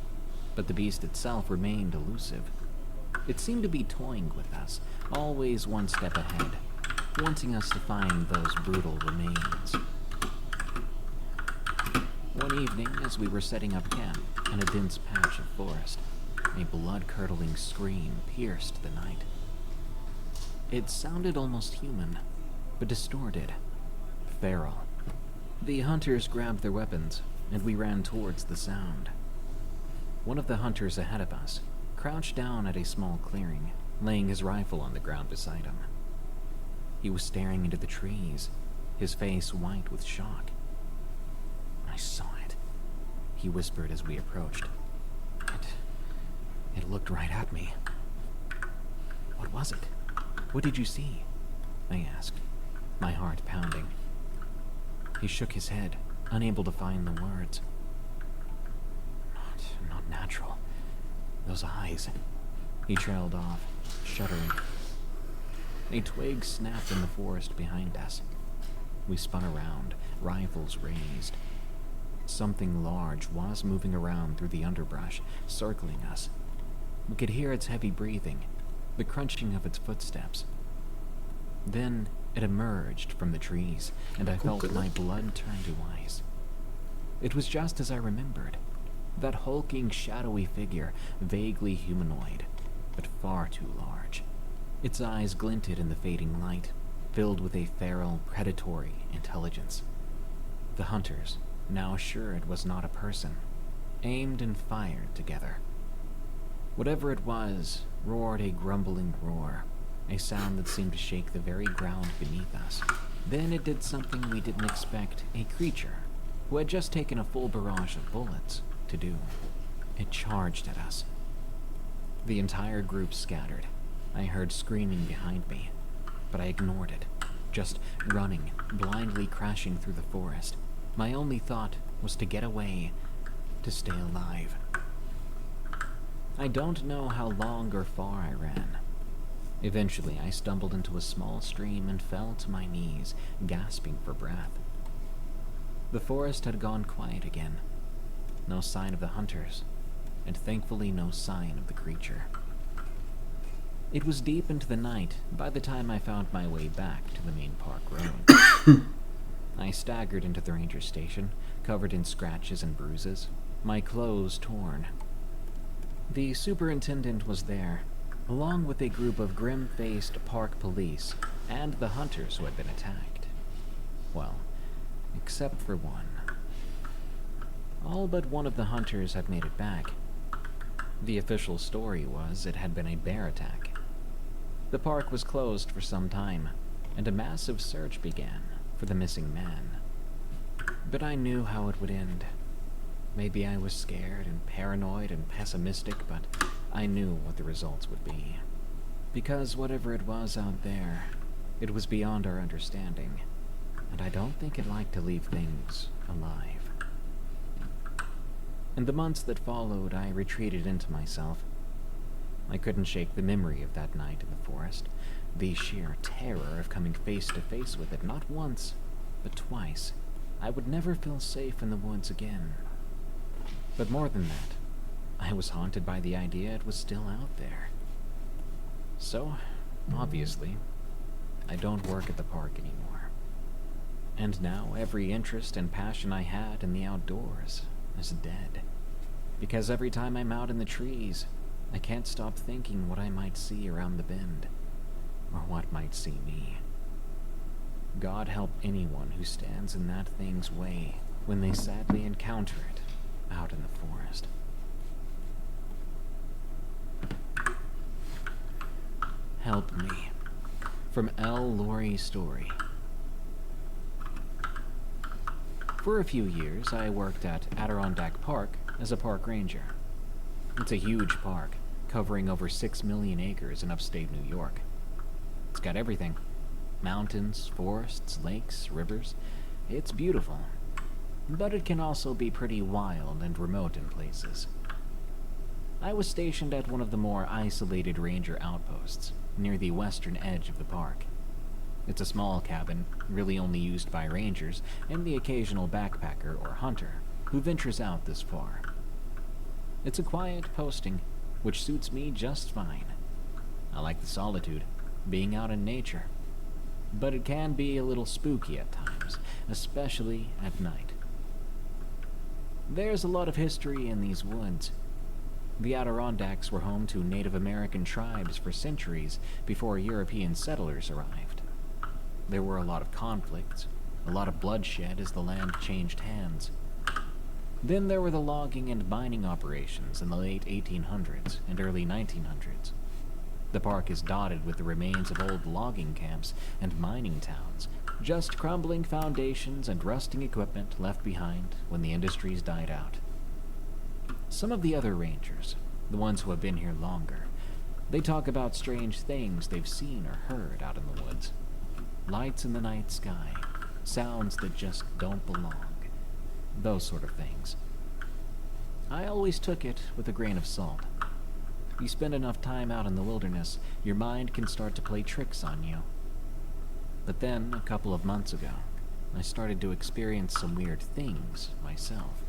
but the beast itself remained elusive. It seemed to be toying with us, always one step ahead, wanting us to find those brutal remains. One evening, as we were setting up camp in a dense patch of forest, a blood-curdling scream pierced the night. It sounded almost human, but distorted, feral. The hunters grabbed their weapons, and we ran towards the sound. One of the hunters ahead of us crouched down at a small clearing, laying his rifle on the ground beside him. He was staring into the trees, his face white with shock. I saw it, he whispered as we approached. It looked right at me. What was it? What did you see? I asked, my heart pounding. He shook his head, unable to find the words. Not natural. Those eyes. He trailed off, shuddering. A twig snapped in the forest behind us. We spun around, rifles raised. Something large was moving around through the underbrush, circling us. We could hear its heavy breathing, the crunching of its footsteps. Then it emerged from the trees, and I felt my blood turn to ice. It was just as I remembered. That hulking, shadowy figure, vaguely humanoid, but far too large. Its eyes glinted in the fading light, filled with a feral, predatory intelligence. The hunters, now sure it was not a person, aimed and fired together. Whatever it was, roared a grumbling roar, a sound that seemed to shake the very ground beneath us. Then it did something we didn't expect a creature, who had just taken a full barrage of bullets, to do. It charged at us. The entire group scattered. I heard screaming behind me, but I ignored it, just running, blindly crashing through the forest. My only thought was to get away, to stay alive. I don't know how long or far I ran. Eventually, I stumbled into a small stream and fell to my knees, gasping for breath. The forest had gone quiet again. No sign of the hunters, and thankfully no sign of the creature. It was deep into the night by the time I found my way back to the main park road. I staggered into the ranger station, covered in scratches and bruises, my clothes torn. The superintendent was there, along with a group of grim-faced park police and the hunters who had been attacked. Well, except for one. All but one of the hunters had made it back. The official story was it had been a bear attack. The park was closed for some time, and a massive search began for the missing man. But I knew how it would end. Maybe I was scared and paranoid and pessimistic, but I knew what the results would be. Because whatever it was out there, it was beyond our understanding, and I don't think it liked to leave things alive. In the months that followed, I retreated into myself. I couldn't shake the memory of that night in the forest, the sheer terror of coming face to face with it not once, but twice. I would never feel safe in the woods again. But more than that, I was haunted by the idea it was still out there. So, obviously, I don't work at the park anymore. And now every interest and passion I had in the outdoors is dead. Because every time I'm out in the trees, I can't stop thinking what I might see around the bend, or what might see me. God help anyone who stands in that thing's way when they sadly encounter it out in the forest. Help Me, from L. Laurie Story. For a few years, I worked at Adirondack Park as a park ranger. It's a huge park, covering over 6 million acres in upstate New York. It's got everything. Mountains, forests, lakes, rivers. It's beautiful. But it can also be pretty wild and remote in places. I was stationed at one of the more isolated ranger outposts, near the western edge of the park. It's a small cabin, really only used by rangers and the occasional backpacker or hunter, who ventures out this far. It's a quiet posting, which suits me just fine. I like the solitude, being out in nature. But it can be a little spooky at times, especially at night. There's a lot of history in these woods. The Adirondacks were home to Native American tribes for centuries before European settlers arrived. There were a lot of conflicts, a lot of bloodshed as the land changed hands. Then there were the logging and mining operations in the late 1800s and early 1900s. The park is dotted with the remains of old logging camps and mining towns, just crumbling foundations and rusting equipment left behind when the industries died out. Some of the other rangers, the ones who have been here longer, they talk about strange things they've seen or heard out in the woods. Lights in the night sky, sounds that just don't belong. Those sort of things. I always took it with a grain of salt. You spend enough time out in the wilderness, your mind can start to play tricks on you. But then, a couple of months ago, I started to experience some weird things myself.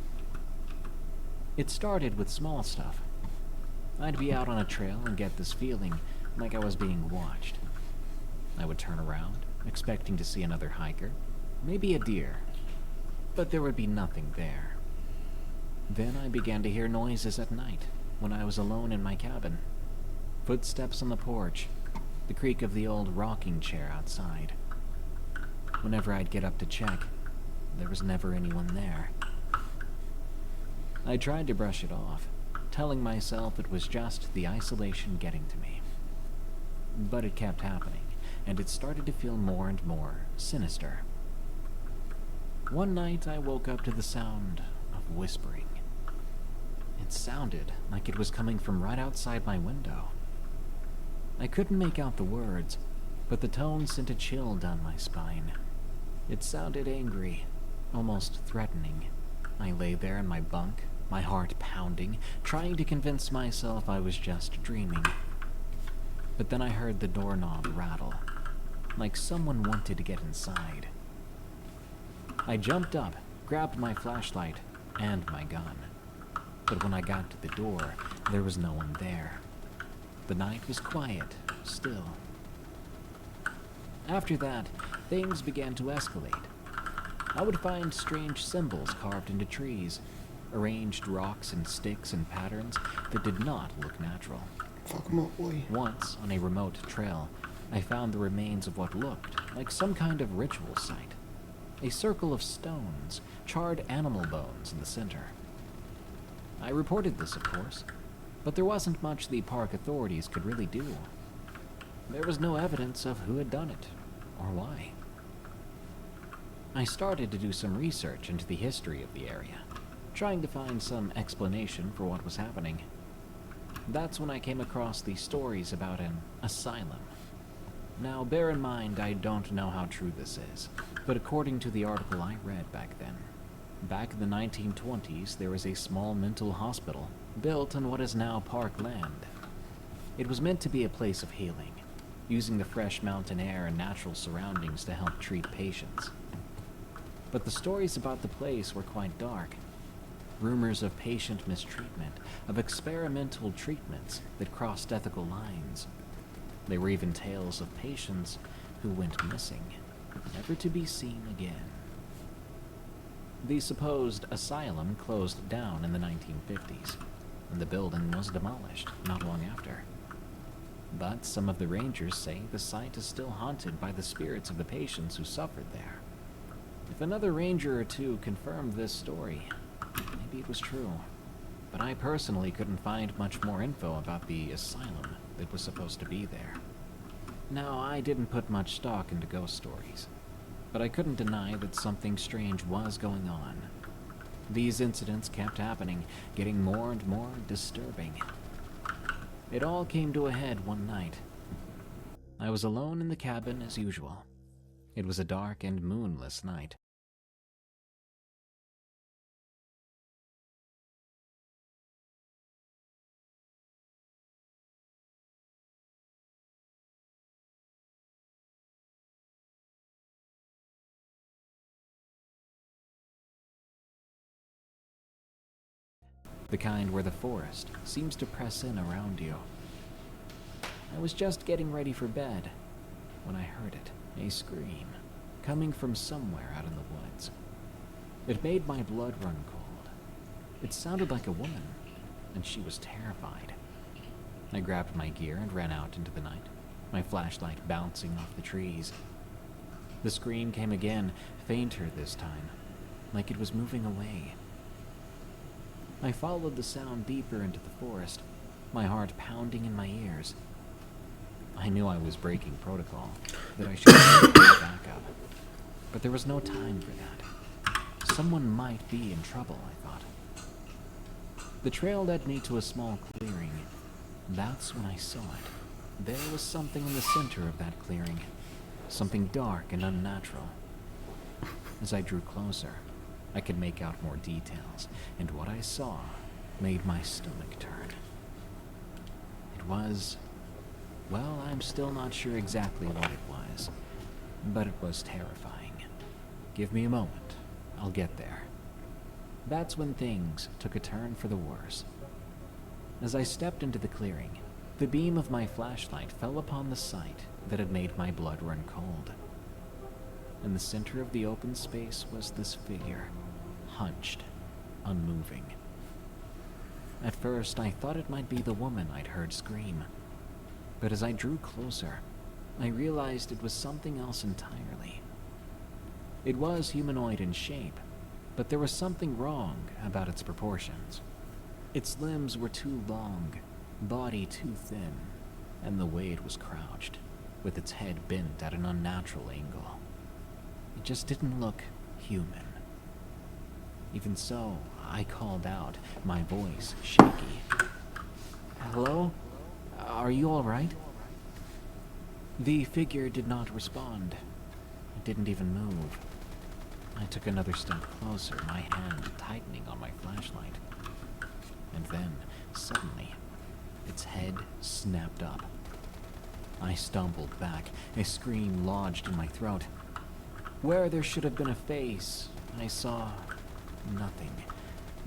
It started with small stuff. I'd be out on a trail and get this feeling like I was being watched. I would turn around, expecting to see another hiker, maybe a deer, but there would be nothing there. Then I began to hear noises at night when I was alone in my cabin. Footsteps on the porch, the creak of the old rocking chair outside. Whenever I'd get up to check, there was never anyone there. I tried to brush it off, telling myself it was just the isolation getting to me. But it kept happening, and it started to feel more and more sinister. One night I woke up to the sound of whispering. It sounded like it was coming from right outside my window. I couldn't make out the words, but the tone sent a chill down my spine. It sounded angry, almost threatening. I lay there in my bunk, my heart pounding, trying to convince myself I was just dreaming. But then I heard the doorknob rattle, like someone wanted to get inside. I jumped up, grabbed my flashlight, and my gun. But when I got to the door, there was no one there. The night was quiet, still. After that, things began to escalate. I would find strange symbols carved into trees, arranged rocks and sticks in patterns that did not look natural. Fuck 'em up, boy. Once, on a remote trail, I found the remains of what looked like some kind of ritual site. A circle of stones, charred animal bones in the center. I reported this, of course, but there wasn't much the park authorities could really do. There was no evidence of who had done it, or why. I started to do some research into the history of the area, trying to find some explanation for what was happening. That's when I came across these stories about an asylum. Now, bear in mind, I don't know how true this is, but according to the article I read back then, back in the 1920s, there was a small mental hospital built on what is now park land. It was meant to be a place of healing, using the fresh mountain air and natural surroundings to help treat patients. But the stories about the place were quite dark. Rumors of patient mistreatment, of experimental treatments that crossed ethical lines. There were even tales of patients who went missing, never to be seen again. The supposed asylum closed down in the 1950s, and the building was demolished not long after. But some of the rangers say the site is still haunted by the spirits of the patients who suffered there. If another ranger or two confirmed this story, maybe it was true. But I personally couldn't find much more info about the asylum that was supposed to be there. Now, I didn't put much stock into ghost stories, but I couldn't deny that something strange was going on. These incidents kept happening, getting more and more disturbing. It all came to a head one night. I was alone in the cabin as usual. It was a dark and moonless night. the kind where the forest seems to press in around you. I was just getting ready for bed when I heard it, a scream, coming from somewhere out in the woods. It made my blood run cold. It sounded like a woman, and she was terrified. I grabbed my gear and ran out into the night, my flashlight bouncing off the trees. The scream came again, fainter this time, like it was moving away. I followed the sound deeper into the forest, my heart pounding in my ears. I knew I was breaking protocol, that I should get back up. But there was no time for that. Someone might be in trouble, I thought. The trail led me to a small clearing. That's when I saw it. There was something in the center of that clearing. Something dark and unnatural. As I drew closer, I could make out more details, and what I saw made my stomach turn. It was... well, I'm still not sure exactly what it was, but it was terrifying. Give me a moment. I'll get there. That's when things took a turn for the worse. As I stepped into the clearing, the beam of my flashlight fell upon the sight that had made my blood run cold. In the center of the open space was this figure, hunched, unmoving. At first, I thought it might be the woman I'd heard scream. But as I drew closer, I realized it was something else entirely. It was humanoid in shape, but there was something wrong about its proportions. Its limbs were too long, body too thin, and the way it was crouched, with its head bent at an unnatural angle. It just didn't look human. Even so, I called out, my voice shaky. "Hello? Are you all right?" The figure did not respond. It didn't even move. I took another step closer, my hand tightening on my flashlight. And then, suddenly, its head snapped up. I stumbled back, a scream lodged in my throat. Where there should have been a face, I saw nothing.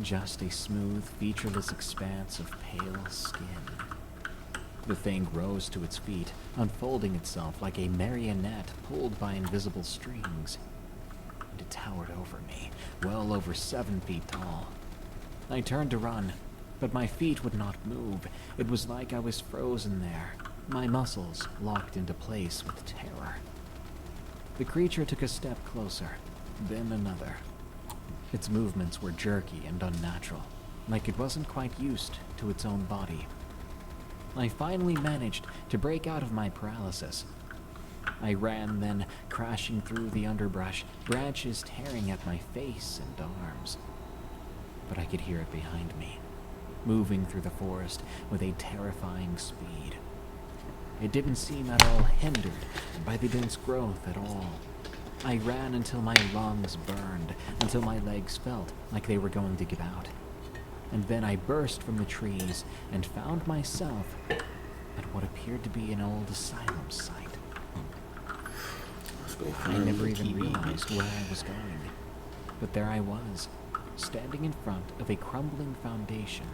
Just a smooth, featureless expanse of pale skin. The thing rose to its feet, unfolding itself like a marionette pulled by invisible strings. And it towered over me, well over 7 feet tall. I turned to run, but my feet would not move. It was like I was frozen there, my muscles locked into place with terror. The creature took a step closer, then another. Its movements were jerky and unnatural, like it wasn't quite used to its own body. I finally managed to break out of my paralysis. I ran then, crashing through the underbrush, branches tearing at my face and arms. But I could hear it behind me, moving through the forest with a terrifying speed. It didn't seem at all hindered by the dense growth at all. I ran until my lungs burned, until my legs felt like they were going to give out. And then I burst from the trees and found myself at what appeared to be an old asylum site. I never even realized where I was going, but there I was, standing in front of a crumbling foundation,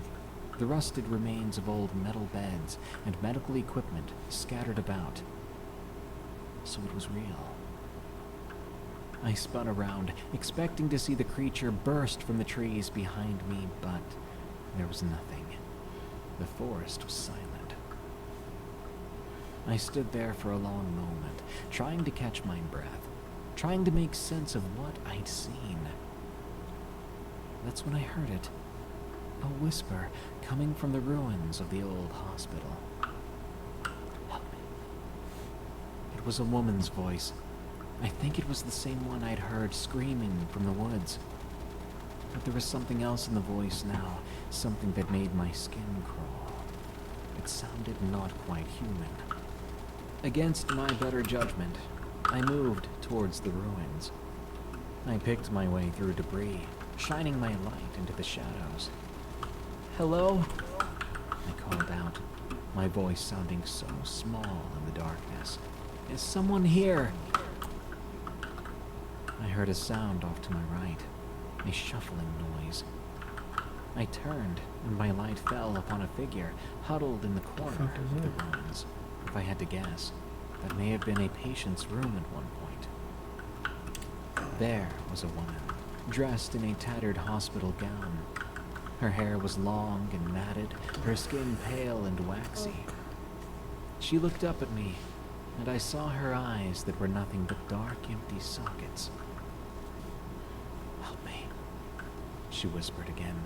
the rusted remains of old metal beds and medical equipment scattered about. So it was real. I spun around, expecting to see the creature burst from the trees behind me, but there was nothing. The forest was silent. I stood there for a long moment, trying to catch my breath, trying to make sense of what I'd seen. That's when I heard it. A whisper coming from the ruins of the old hospital. Help me. It was a woman's voice. I think it was the same one I'd heard screaming from the woods. But there was something else in the voice now, something that made my skin crawl. It sounded not quite human. Against my better judgment, I moved towards the ruins. I picked my way through debris, shining my light into the shadows. "Hello?" I called out, my voice sounding so small in the darkness. "Is someone here?" I heard a sound off to my right, a shuffling noise. I turned, and my light fell upon a figure huddled in the corner of the ruins. If I had to guess, that may have been a patient's room at one point. There was a woman, dressed in a tattered hospital gown. Her hair was long and matted, her skin pale and waxy. She looked up at me, and I saw her eyes that were nothing but dark, empty sockets. "Help me," she whispered again,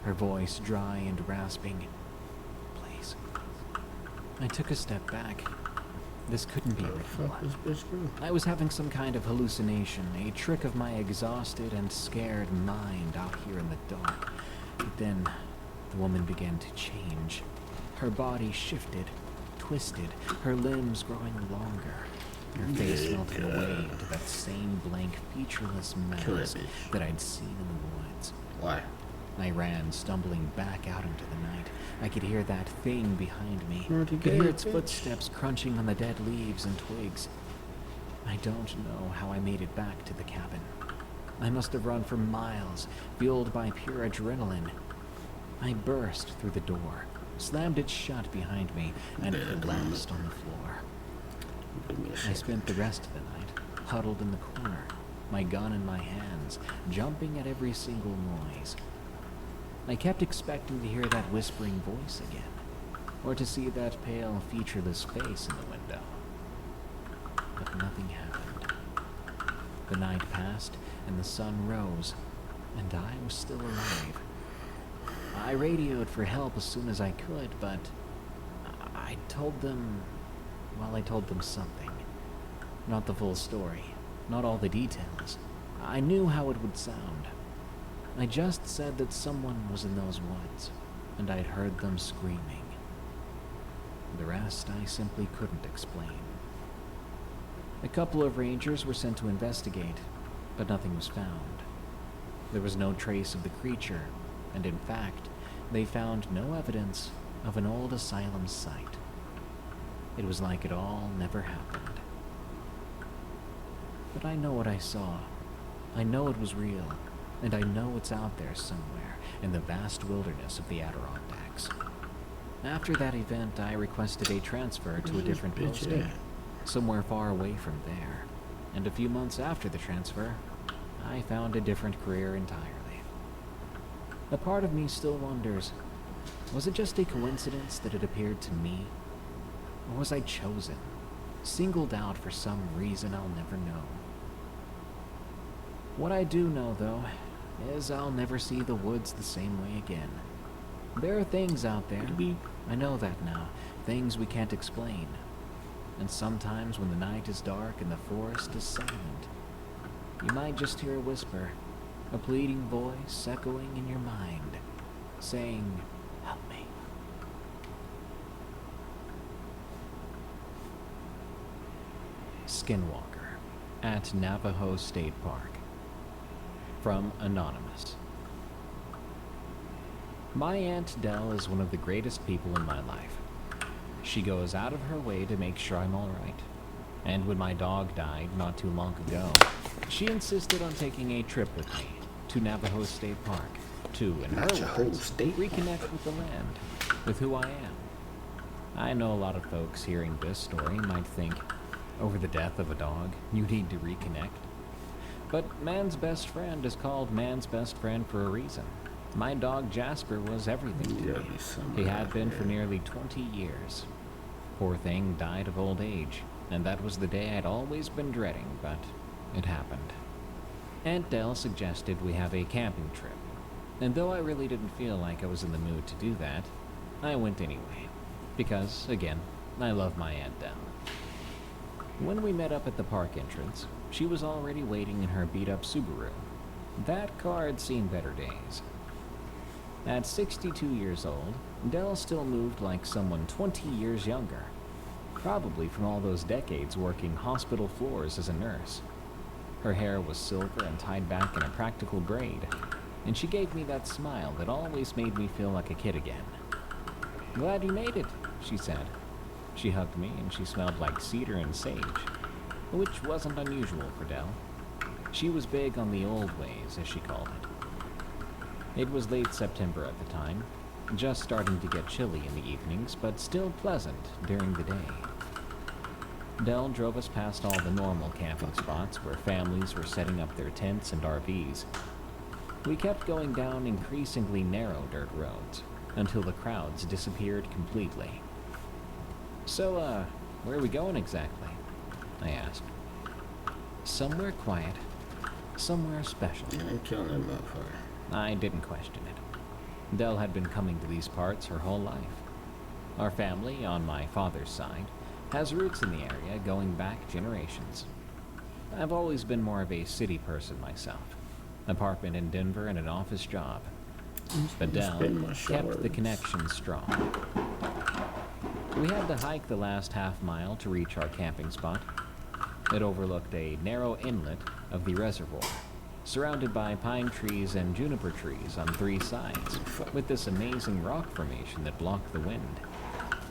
her voice dry and rasping. "Please." I took a step back. This couldn't be real. I was having some kind of hallucination, a trick of my exhausted and scared mind out here in the dark. But then, the woman began to change. Her body shifted, twisted, her limbs growing longer. Her face melted away into that same blank, featureless mask that I'd seen in the woods. Why? I ran, stumbling back out into the night. I could hear that thing behind me. Could hear its footsteps crunching on the dead leaves and twigs. I don't know how I made it back to the cabin. I must have run for miles, fueled by pure adrenaline. I burst through the door, slammed it shut behind me, and collapsed on the floor. I spent the rest of the night huddled in the corner, my gun in my hands, jumping at every single noise. I kept expecting to hear that whispering voice again, or to see that pale, featureless face in the window. But nothing happened. The night passed, and the sun rose, and I was still alive. I radioed for help as soon as I could, but I told them something. Not the full story, not all the details. I knew how it would sound. I just said that someone was in those woods, and I'd heard them screaming. The rest I simply couldn't explain. A couple of rangers were sent to investigate, but nothing was found. There was no trace of the creature, and in fact, they found no evidence of an old asylum site. It was like it all never happened. But I know what I saw. I know it was real, and I know it's out there somewhere in the vast wilderness of the Adirondacks. After that event, I requested a transfer to a different posting, somewhere far away from there. And a few months after the transfer, I found a different career entirely. A part of me still wonders, was it just a coincidence that it appeared to me? Or was I chosen, singled out for some reason I'll never know? What I do know, though, is I'll never see the woods the same way again. There are things out there, I know that now, things we can't explain. And sometimes when the night is dark and the forest is silent, you might just hear a whisper, a pleading voice echoing in your mind, saying, "Help me." Skinwalker at Navajo State Park. From Anonymous. My Aunt Dell is one of the greatest people in my life. She goes out of her way to make sure I'm alright. And when my dog died not too long ago, she insisted on taking a trip with me to Navajo State Park to, in her words, reconnect with the land, with who I am. I know a lot of folks hearing this story might think, over the death of a dog, you need to reconnect. But man's best friend is called man's best friend for a reason. My dog Jasper was everything to me. He had been for nearly 20 years. Poor thing died of old age, and that was the day I'd always been dreading, but it happened. Aunt Dell suggested we have a camping trip, and though I really didn't feel like I was in the mood to do that, I went anyway, because, again, I love my Aunt Dell. When we met up at the park entrance, she was already waiting in her beat-up Subaru. That car had seen better days. At 62 years old, Dell still moved like someone 20 years younger, probably from all those decades working hospital floors as a nurse. Her hair was silver and tied back in a practical braid, and she gave me that smile that always made me feel like a kid again. "Glad you made it," she said. She hugged me, and she smelled like cedar and sage, which wasn't unusual for Dell. She was big on the old ways, as she called it. It was late September at the time, just starting to get chilly in the evenings, but still pleasant during the day. Dell drove us past all the normal camping spots where families were setting up their tents and RVs. We kept going down increasingly narrow dirt roads until the crowds disappeared completely. So, where are we going exactly? I asked. Somewhere quiet, somewhere special. I ain't killing that motherfucker. I didn't question it. Dell had been coming to these parts her whole life. Our family, on my father's side, has roots in the area going back generations. I've always been more of a city person myself. Apartment in Denver and an office job. But Dell kept the connection strong. We had to hike the last half mile to reach our camping spot. It overlooked a narrow inlet of the reservoir, surrounded by pine trees and juniper trees on 3 sides, with this amazing rock formation that blocked the wind.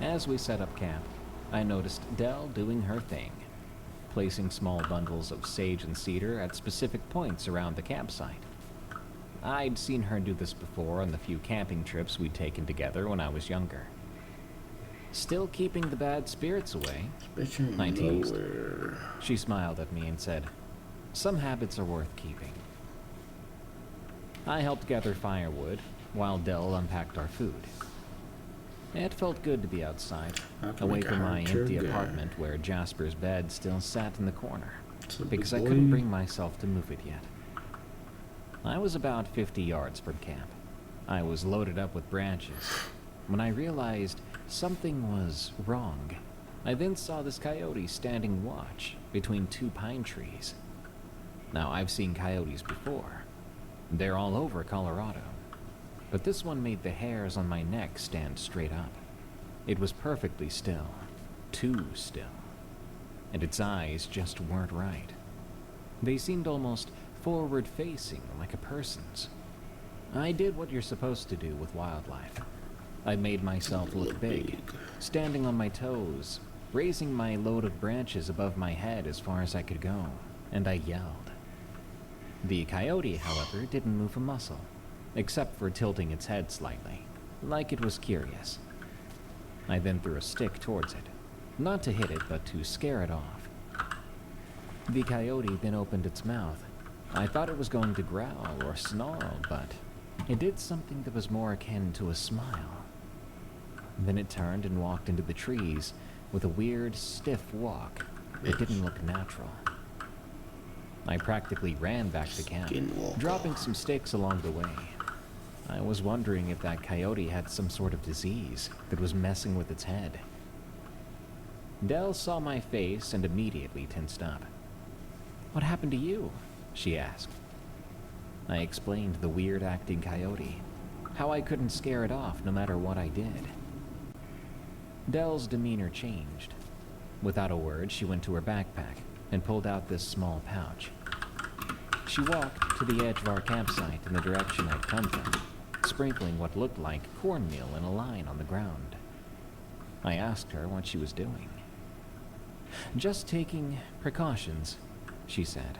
As we set up camp, I noticed Dell doing her thing, placing small bundles of sage and cedar at specific points around the campsite. I'd seen her do this before on the few camping trips we'd taken together when I was younger. Still keeping the bad spirits away, I teased. She smiled at me and said, "Some habits are worth keeping." I helped gather firewood while Dell unpacked our food. It felt good to be outside, away from my empty apartment where Jasper's bed still sat in the corner, because I couldn't bring myself to move it yet. I was about 50 yards from camp. I was loaded up with branches when I realized something was wrong. I then saw this coyote standing watch between 2 pine trees. Now, I've seen coyotes before. They're all over Colorado. But this one made the hairs on my neck stand straight up. It was perfectly still, too still, and its eyes just weren't right. They seemed almost forward-facing, like a person's. I did what you're supposed to do with wildlife. I made myself look big, standing on my toes, raising my load of branches above my head as far as I could go, and I yelled. The coyote, however, didn't move a muscle, except for tilting its head slightly, like it was curious. I then threw a stick towards it, not to hit it, but to scare it off. The coyote then opened its mouth. I thought it was going to growl or snarl, but it did something that was more akin to a smile. Then it turned and walked into the trees with a weird, stiff walk that didn't look natural. I practically ran back to camp, dropping some sticks along the way. I was wondering if that coyote had some sort of disease that was messing with its head. Dell saw my face and immediately tensed up. "What happened to you?" she asked. I explained the weird-acting coyote, how I couldn't scare it off no matter what I did. Dell's demeanor changed. Without a word, she went to her backpack and pulled out this small pouch. She walked to the edge of our campsite in the direction I'd come from, sprinkling what looked like cornmeal in a line on the ground. I asked her what she was doing. "Just taking precautions," she said.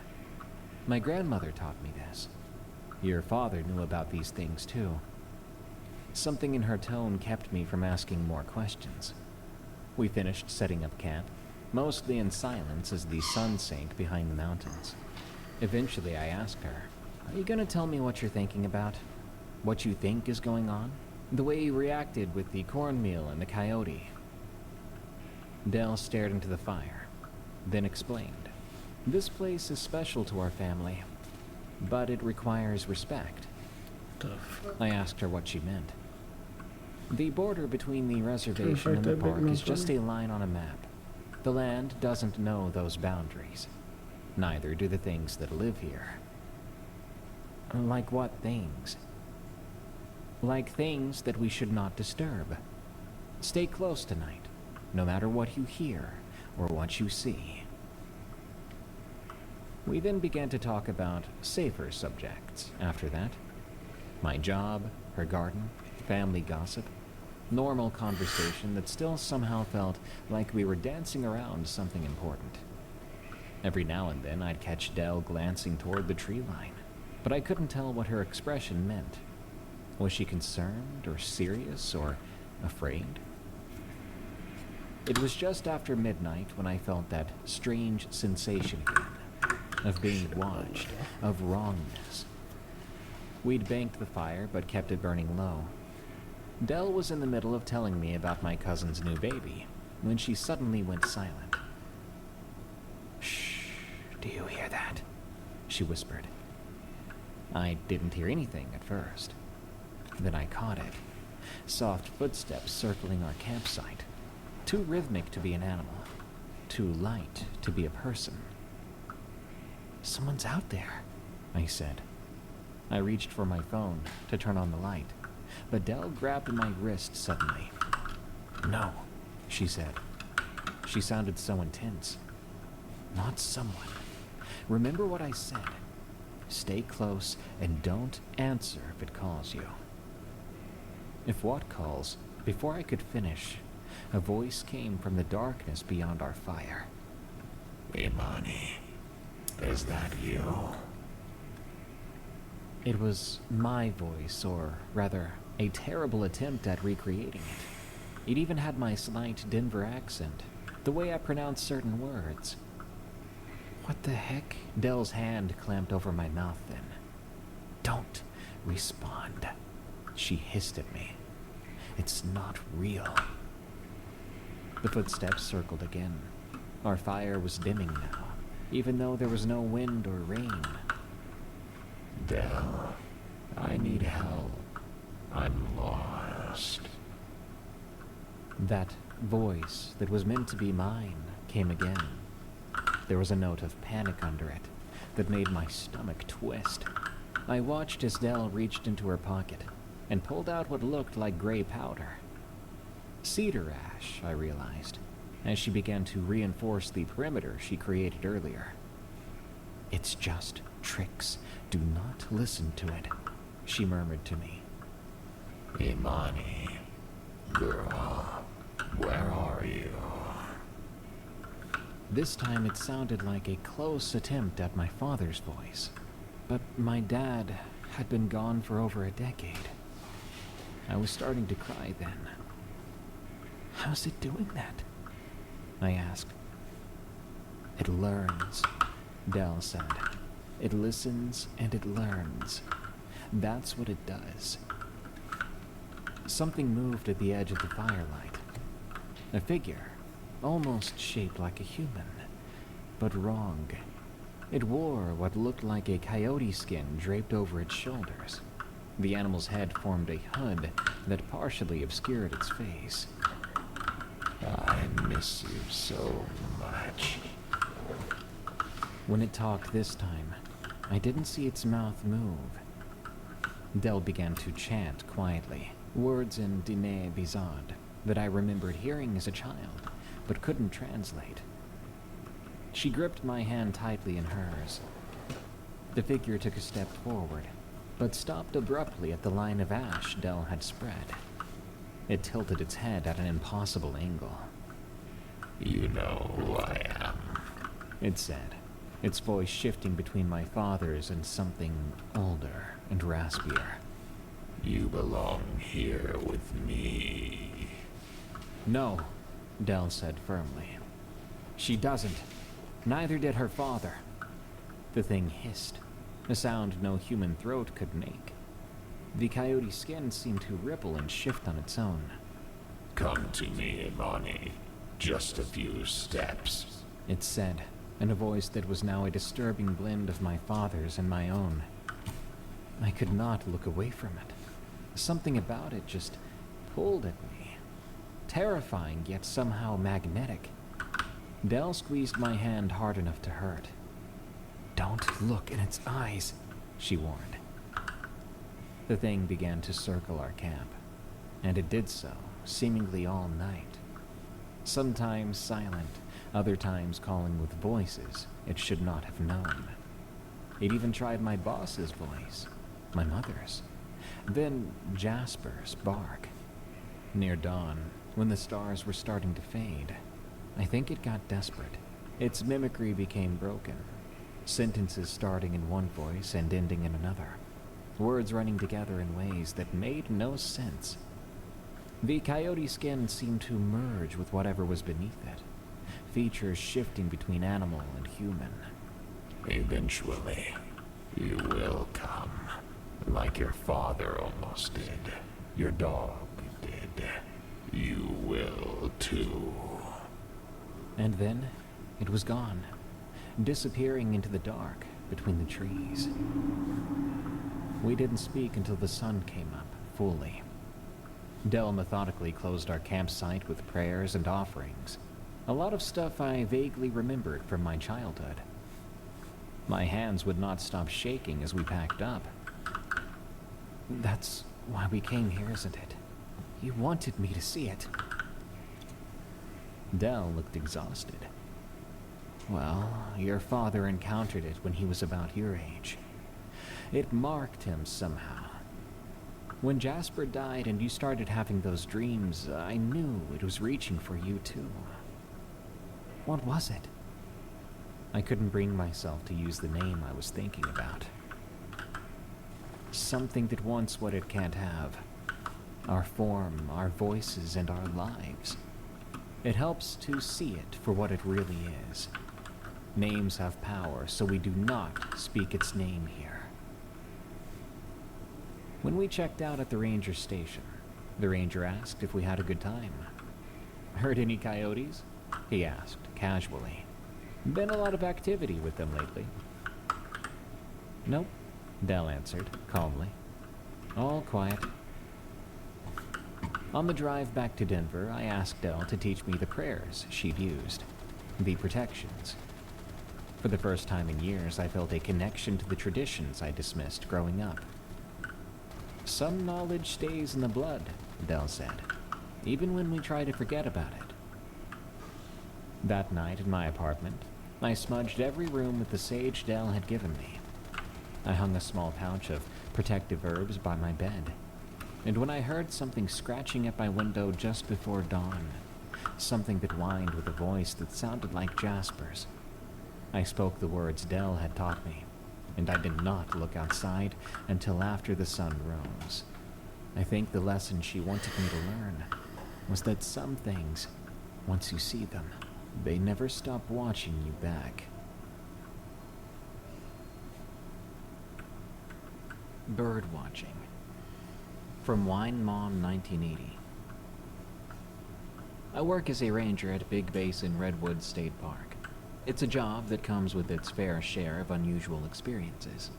"My grandmother taught me this. Your father knew about these things too." Something in her tone kept me from asking more questions. We finished setting up camp, mostly in silence as the sun sank behind the mountains. Eventually I asked her, "Are you going to tell me what you're thinking about? What you think is going on? The way you reacted with the cornmeal and the coyote?" Dell stared into the fire, then explained, "This place is special to our family, but it requires respect." I asked her what she meant. "The border between the reservation and the park is just a line on a map. The land doesn't know those boundaries. Neither do the things that live here." "Like what things?" "Like things that we should not disturb. Stay close tonight, no matter what you hear or what you see." We then began to talk about safer subjects after that. My job, her garden, family gossip, normal conversation that still somehow felt like we were dancing around something important. Every now and then I'd catch Dell glancing toward the tree line, but I couldn't tell what her expression meant. Was she concerned or serious or afraid? It was just after midnight when I felt that strange sensation again, of being watched, of wrongness. We'd banked the fire but kept it burning low. Dell was in the middle of telling me about my cousin's new baby when she suddenly went silent. "Shh, do you hear that?" she whispered. I didn't hear anything at first. Then I caught it. Soft footsteps circling our campsite. Too rhythmic to be an animal. Too light to be a person. "Someone's out there," I said. I reached for my phone to turn on the light, but Dell grabbed my wrist suddenly. "No," she said. She sounded so intense. "Not someone. Remember what I said. Stay close and don't answer if it calls you." If what calls? Before I could finish, a voice came from the darkness beyond our fire. "Imani, is that you?" It was my voice, or rather, a terrible attempt at recreating it. It even had my slight Denver accent, the way I pronounced certain words. "What the heck?" Dell's hand clamped over my mouth then. "Don't respond," she hissed at me. "It's not real." The footsteps circled again. Our fire was dimming now, even though there was no wind or rain. "Dell, I need help. I'm lost." That voice that was meant to be mine came again. There was a note of panic under it that made my stomach twist. I watched as Dell reached into her pocket and pulled out what looked like gray powder. Cedar ash, I realized, as she began to reinforce the perimeter she created earlier. "It's just tricks. Do not listen to it," she murmured to me. "Imani, girl, where are you?" This time it sounded like a close attempt at my father's voice, but my dad had been gone for over a decade. I was starting to cry then. "How's it doing that?" I asked. "It learns," Dell said. "It listens and it learns. That's what it does." Something moved at the edge of the firelight. A figure, almost shaped like a human, but wrong. It wore what looked like a coyote skin draped over its shoulders. The animal's head formed a hood that partially obscured its face. "I miss you so much." When it talked this time, I didn't see its mouth move. Dell began to chant quietly, words in Diné Bizard that I remembered hearing as a child, but couldn't translate. She gripped my hand tightly in hers. The figure took a step forward, but stopped abruptly at the line of ash Dell had spread. It tilted its head at an impossible angle. "You know who I am," it said, its voice shifting between my father's and something older and raspier. "You belong here with me." "No," Dell said firmly. "She doesn't. Neither did her father." The thing hissed, a sound no human throat could make. The coyote skin seemed to ripple and shift on its own. "Come to me, Imani. Just a few steps," it said, in a voice that was now a disturbing blend of my father's and my own. I could not look away from it. Something about it just pulled at me. Terrifying, yet somehow magnetic. Dell squeezed my hand hard enough to hurt. "Don't look in its eyes," she warned. The thing began to circle our camp, and it did so, seemingly all night. Sometimes silent, other times calling with voices it should not have known. It even tried my boss's voice, my mother's, then Jasper's bark. Near dawn, when the stars were starting to fade, I think it got desperate. Its mimicry became broken, sentences starting in one voice and ending in another. words running together in ways that made no sense. The coyote skin seemed to merge with whatever was beneath it, features shifting between animal and human. Eventually, you will come. Like your father almost did. Your dog did. You will too. And then, it was gone, disappearing into the dark between the trees. We didn't speak until the sun came up, fully. Del methodically closed our campsite with prayers and offerings. A lot of stuff I vaguely remembered from my childhood. My hands would not stop shaking as we packed up. That's why we came here, isn't it? You wanted me to see it. Del looked exhausted. Well, your father encountered it when he was about your age. It marked him somehow. When Jasper died and you started having those dreams, I knew it was reaching for you too. What was it? I couldn't bring myself to use the name I was thinking about. Something that wants what it can't have. Our form, our voices, and our lives. It helps to see it for what it really is. Names have power, so we do not speak its name here. When we checked out at the ranger station, the ranger asked if we had a good time. Heard any coyotes? He asked, casually. Been a lot of activity with them lately. Nope, Del answered, calmly. All quiet. On the drive back to Denver, I asked Del to teach me the prayers she'd used, the protections. For the first time in years, I felt a connection to the traditions I dismissed growing up. Some knowledge stays in the blood, Del said, even when we try to forget about it. That night in my apartment, I smudged every room with the sage Del had given me. I hung a small pouch of protective herbs by my bed, and when I heard something scratching at my window just before dawn, something that whined with a voice that sounded like Jasper's, I spoke the words Del had taught me, and I did not look outside until after the sun rose. I think the lesson she wanted me to learn was that some things, once you see them, they never stop watching you back. Bird watching. From Wine Mom 1980. I work as a ranger at Big Basin Redwood State Park. It's a job that comes with its fair share of unusual experiences.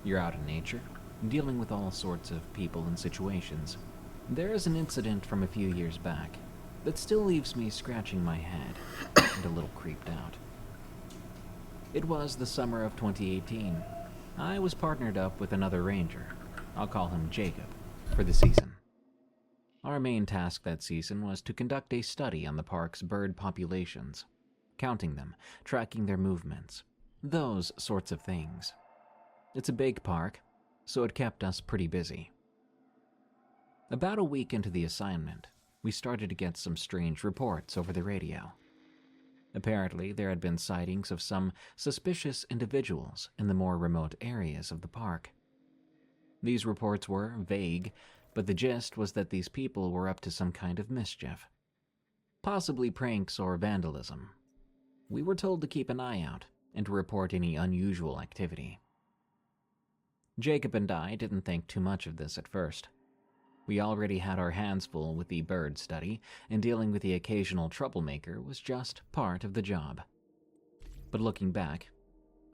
You're out in nature, dealing with all sorts of people and situations. There is an incident from a few years back that still leaves me scratching my head and a little creeped out. It was the summer of 2018. I was partnered up with another ranger, I'll call him Jacob, for the season. Our main task that season was to conduct a study on the park's bird populations, counting them, tracking their movements, those sorts of things. It's a big park, so it kept us pretty busy. About a week into the assignment, we started to get some strange reports over the radio. Apparently, there had been sightings of some suspicious individuals in the more remote areas of the park. These reports were vague, but the gist was that these people were up to some kind of mischief. Possibly pranks or vandalism. We were told to keep an eye out and to report any unusual activity. Jacob and I didn't think too much of this at first. We already had our hands full with the bird study, and dealing with the occasional troublemaker was just part of the job. But looking back,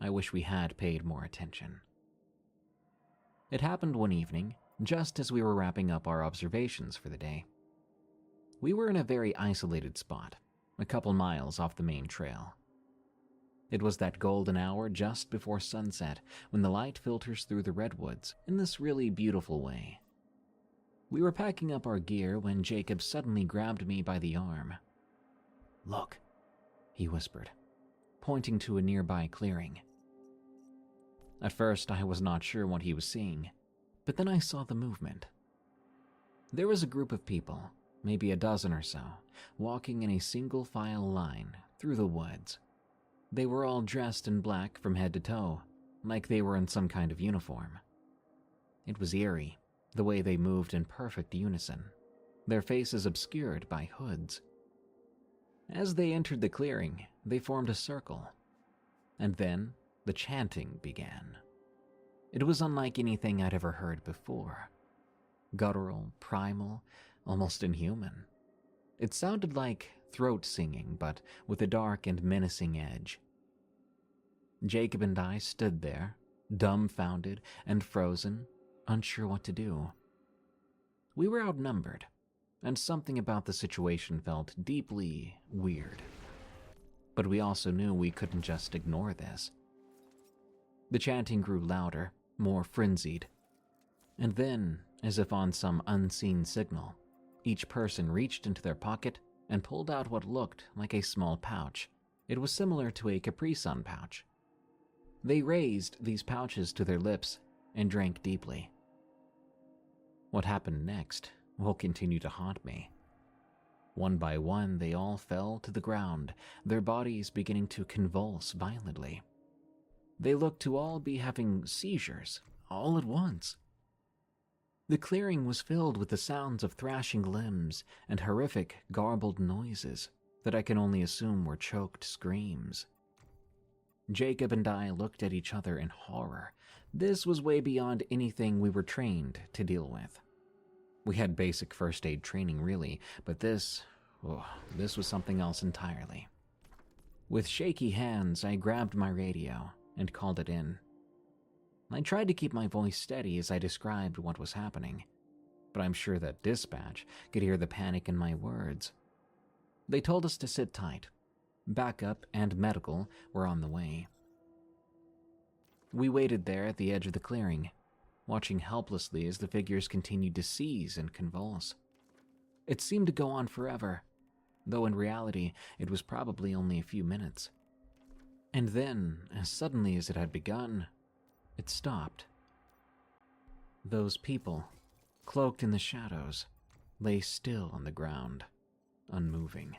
I wish we had paid more attention. It happened one evening, just as we were wrapping up our observations for the day. We were in a very isolated spot, a couple miles off the main trail. It was that golden hour just before sunset when the light filters through the redwoods in this really beautiful way. We were packing up our gear when Jacob suddenly grabbed me by the arm. "Look," he whispered, pointing to a nearby clearing. At first, I was not sure what he was seeing, but then I saw the movement. There was a group of people, maybe a dozen or so, walking in a single file line through the woods. They were all dressed in black from head to toe, like they were in some kind of uniform. It was eerie, the way they moved in perfect unison, their faces obscured by hoods. As they entered the clearing, they formed a circle, and then the chanting began. It was unlike anything I'd ever heard before. Guttural, primal, almost inhuman. It sounded like throat singing, but with a dark and menacing edge. Jacob and I stood there, dumbfounded and frozen, unsure what to do. We were outnumbered, and something about the situation felt deeply weird. But we also knew we couldn't just ignore this. The chanting grew louder, more frenzied. And then, as if on some unseen signal, each person reached into their pocket and pulled out what looked like a small pouch. It was similar to a Capri Sun pouch. They raised these pouches to their lips and drank deeply. What happened next will continue to haunt me. One by one, they all fell to the ground, their bodies beginning to convulse violently. They looked to all be having seizures, all at once. The clearing was filled with the sounds of thrashing limbs and horrific, garbled noises that I can only assume were choked screams. Jacob and I looked at each other in horror. This was way beyond anything we were trained to deal with. We had basic first aid training, really, but this was something else entirely. With shaky hands, I grabbed my radio and called it in. I tried to keep my voice steady as I described what was happening, but I'm sure that dispatch could hear the panic in my words. They told us to sit tight. Backup and medical were on the way. We waited there at the edge of the clearing, watching helplessly as the figures continued to seize and convulse. It seemed to go on forever, though in reality it was probably only a few minutes. And then, as suddenly as it had begun, it stopped. Those people, cloaked in the shadows, lay still on the ground, unmoving.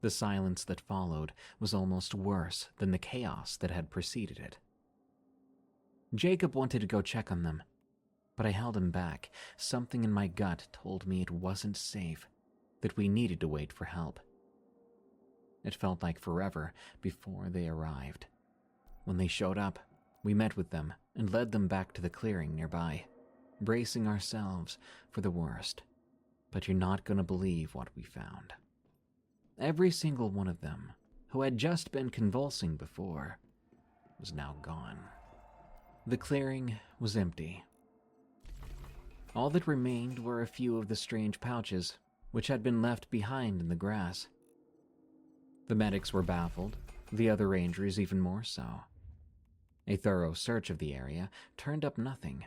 The silence that followed was almost worse than the chaos that had preceded it. Jacob wanted to go check on them, but I held him back. Something in my gut told me it wasn't safe, that we needed to wait for help. It felt like forever before they arrived. When they showed up, we met with them and led them back to the clearing nearby, bracing ourselves for the worst. But you're not going to believe what we found. Every single one of them, who had just been convulsing before, was now gone. The clearing was empty. All that remained were a few of the strange pouches, which had been left behind in the grass. The medics were baffled, the other rangers even more so. A thorough search of the area turned up nothing.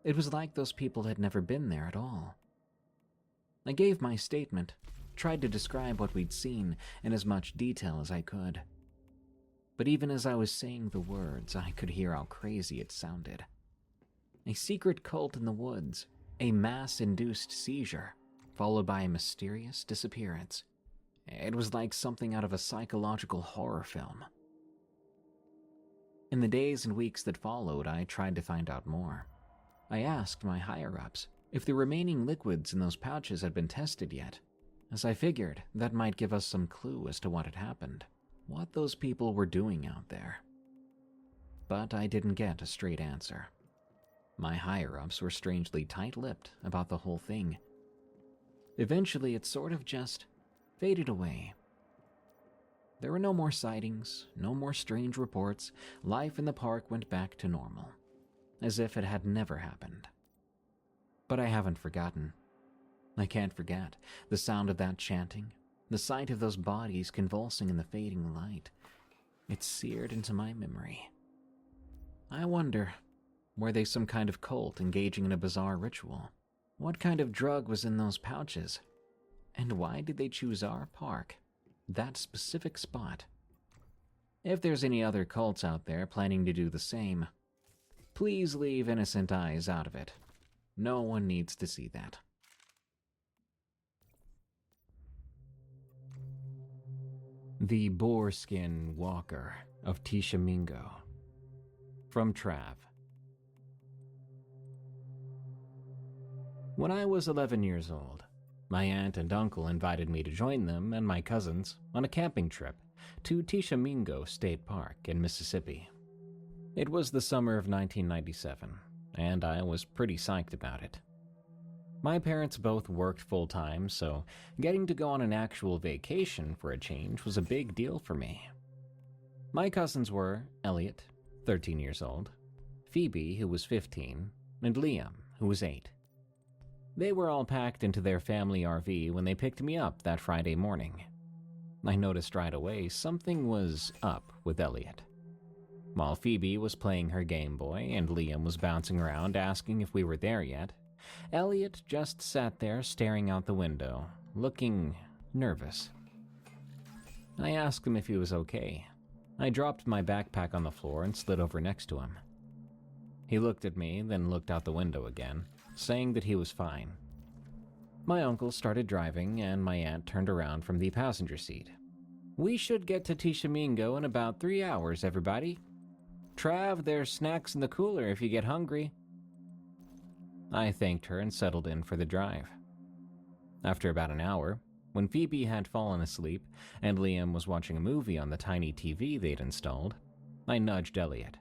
It was like those people had never been there at all. I gave my statement, tried to describe what we'd seen in as much detail as I could. But even as I was saying the words, I could hear how crazy it sounded. A secret cult in the woods, a mass-induced seizure, followed by a mysterious disappearance. It was like something out of a psychological horror film. In the days and weeks that followed, I tried to find out more. I asked my higher-ups if the remaining liquids in those pouches had been tested yet, as I figured that might give us some clue as to what had happened, what those people were doing out there. But I didn't get a straight answer. My higher-ups were strangely tight-lipped about the whole thing. Eventually, it sort of just faded away. There were no more sightings, no more strange reports. Life in the park went back to normal, as if it had never happened. But I haven't forgotten. I can't forget the sound of that chanting, the sight of those bodies convulsing in the fading light. It's seared into my memory. I wonder, were they some kind of cult engaging in a bizarre ritual? What kind of drug was in those pouches? And why did they choose our park? That specific spot. If there's any other cults out there planning to do the same, please leave innocent eyes out of it. No one needs to see that. The Boarskin Walker of Tishomingo. From Trav. When I was 11 years old, my aunt and uncle invited me to join them and my cousins on a camping trip to Tishomingo State Park in Mississippi. It was the summer of 1997, and I was pretty psyched about it. My parents both worked full-time, so getting to go on an actual vacation for a change was a big deal for me. My cousins were Elliot, 13 years old, Phoebe, who was 15, and Liam, who was 8. They were all packed into their family RV when they picked me up that Friday morning. I noticed right away something was up with Elliot. While Phoebe was playing her Game Boy and Liam was bouncing around asking if we were there yet, Elliot just sat there staring out the window, looking nervous. I asked him if he was okay. I dropped my backpack on the floor and slid over next to him. He looked at me, then looked out the window again, saying that he was fine. My uncle started driving, and my aunt turned around from the passenger seat. "We should get to Tishomingo in about 3 hours, everybody. Trav, there's snacks in the cooler if you get hungry." I thanked her and settled in for the drive. After about an hour, when Phoebe had fallen asleep and Liam was watching a movie on the tiny TV they'd installed, I nudged Elliot.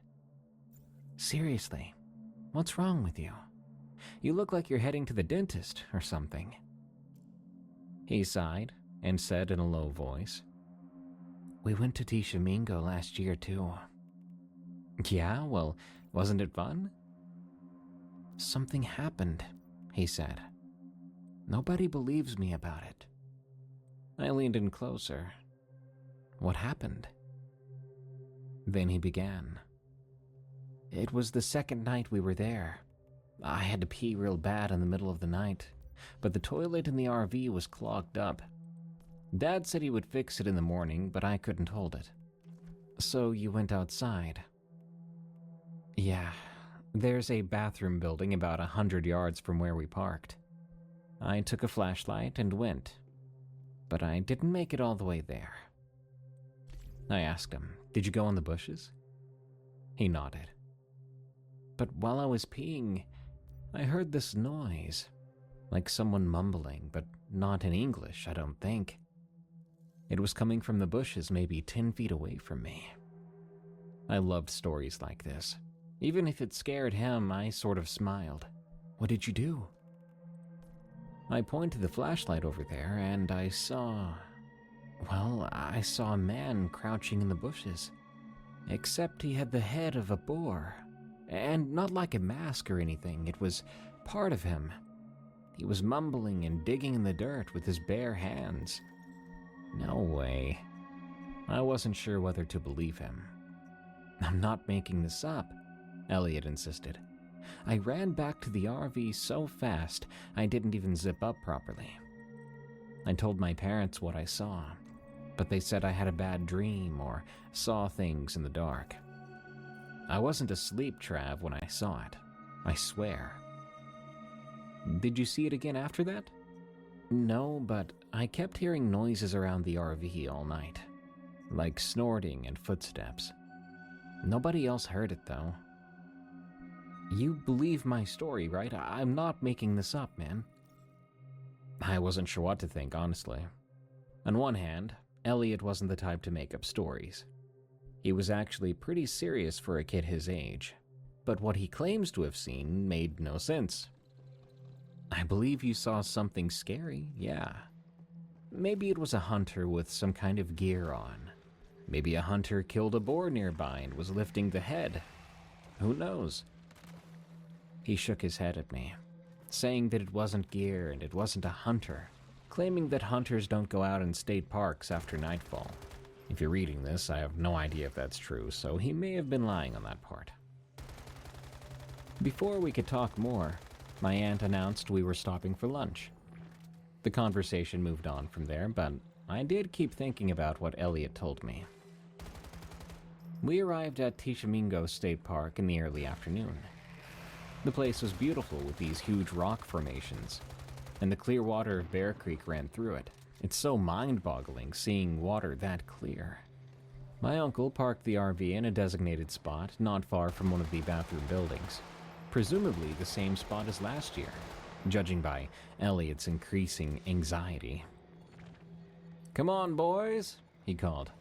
"Seriously, what's wrong with you? You look like you're heading to the dentist or something." He sighed and said in a low voice, "We went to Tishomingo last year too." "Yeah, well, wasn't it fun?" "Something happened," he said. "Nobody believes me about it." I leaned in closer. "What happened?" Then he began. "It was the second night we were there. I had to pee real bad in the middle of the night, but the toilet in the RV was clogged up. Dad said he would fix it in the morning, but I couldn't hold it. So you went outside?" "Yeah, there's a bathroom building about 100 yards from where we parked. I took a flashlight and went, but I didn't make it all the way there." I asked him, "Did you go in the bushes?" He nodded. "But while I was peeing, I heard this noise, like someone mumbling, but not in English, I don't think. It was coming from the bushes maybe 10 feet away from me." I loved stories like this. Even if it scared him, I sort of smiled. "What did you do?" I pointed the flashlight over there and I saw a man crouching in the bushes. Except he had the head of a boar. And not like a mask or anything, it was part of him. He was mumbling and digging in the dirt with his bare hands. No way. I wasn't sure whether to believe him. "I'm not making this up," Elliot insisted. "I ran back to the RV so fast I didn't even zip up properly. I told my parents what I saw, but they said I had a bad dream or saw things in the dark. I wasn't asleep, Trav, when I saw it. I swear." "Did you see it again after that?" "No, but I kept hearing noises around the RV all night, like snorting and footsteps. Nobody else heard it, though." "You believe my story, right? I'm not making this up, man." I wasn't sure what to think, honestly. On one hand, Elliot wasn't the type to make up stories. He was actually pretty serious for a kid his age, but what he claims to have seen made no sense. "I believe you saw something scary, yeah. Maybe it was a hunter with some kind of gear on. Maybe a hunter killed a boar nearby and was lifting the head. Who knows?" He shook his head at me, saying that it wasn't gear and it wasn't a hunter, claiming that hunters don't go out in state parks after nightfall. If you're reading this, I have no idea if that's true, so he may have been lying on that part. Before we could talk more, my aunt announced we were stopping for lunch. The conversation moved on from there, but I did keep thinking about what Elliot told me. We arrived at Tishomingo State Park in the early afternoon. The place was beautiful with these huge rock formations, and the clear water of Bear Creek ran through it. It's so mind-boggling seeing water that clear. My uncle parked the RV in a designated spot not far from one of the bathroom buildings, presumably the same spot as last year. judging by Elliot's increasing anxiety. "Come on, boys," he called.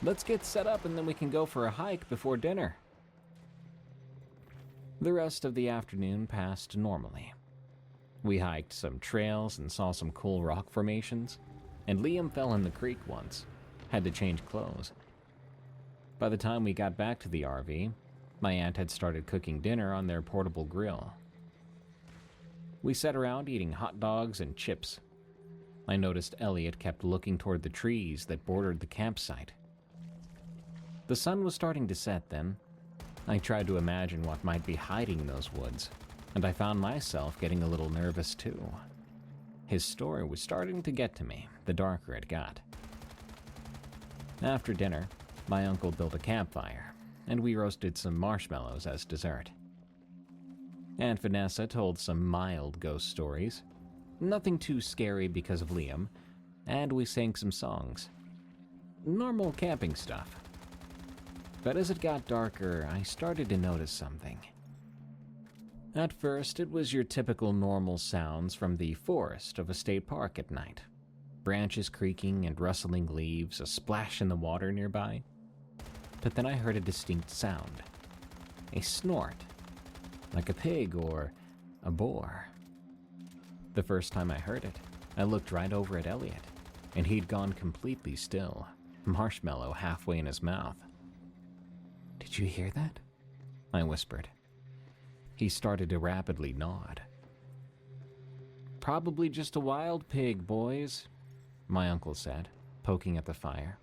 "Let's get set up and then we can go for a hike before dinner." The rest of the afternoon passed normally. We hiked some trails and saw some cool rock formations, and Liam fell in the creek once, had to change clothes. By the time we got back to the RV, my aunt had started cooking dinner on their portable grill. We sat around eating hot dogs and chips. I noticed Elliot kept looking toward the trees that bordered the campsite. The sun was starting to set then. I tried to imagine what might be hiding in those woods, and I found myself getting a little nervous too. His story was starting to get to me, the darker it got. After dinner, my uncle built a campfire, and we roasted some marshmallows as dessert. Aunt Vanessa told some mild ghost stories, nothing too scary because of Liam, and we sang some songs. Normal camping stuff. But as it got darker, I started to notice something. At first, it was your typical normal sounds from the forest of a state park at night. Branches creaking and rustling leaves, a splash in the water nearby. But then I heard a distinct sound. A snort. Like a pig or a boar. The first time I heard it, I looked right over at Elliot, and he'd gone completely still, marshmallow halfway in his mouth. "Did you hear that?" I whispered. He started to rapidly nod. "Probably just a wild pig, boys," my uncle said, poking at the fire.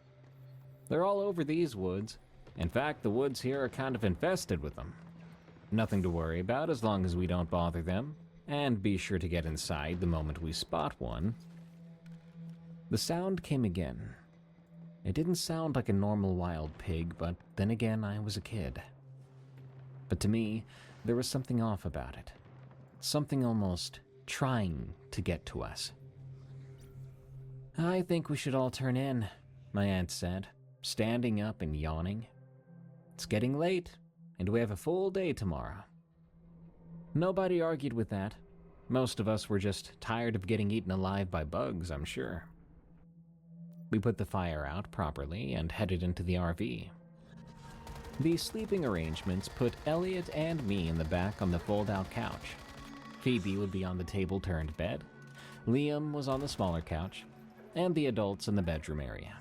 "They're all over these woods. In fact, the woods here are kind of infested with them. Nothing to worry about as long as we don't bother them, and be sure to get inside the moment we spot one." The sound came again. It didn't sound like a normal wild pig, but then again, I was a kid. But to me, there was something off about it. Something almost trying to get to us. "I think we should all turn in," my aunt said, standing up and yawning. "It's getting late, and we have a full day tomorrow." Nobody argued with that. Most of us were just tired of getting eaten alive by bugs, I'm sure. We put the fire out properly and headed into the RV. The sleeping arrangements put Elliot and me in the back on the fold-out couch. Phoebe would be on the table-turned bed, Liam was on the smaller couch, and the adults in the bedroom area.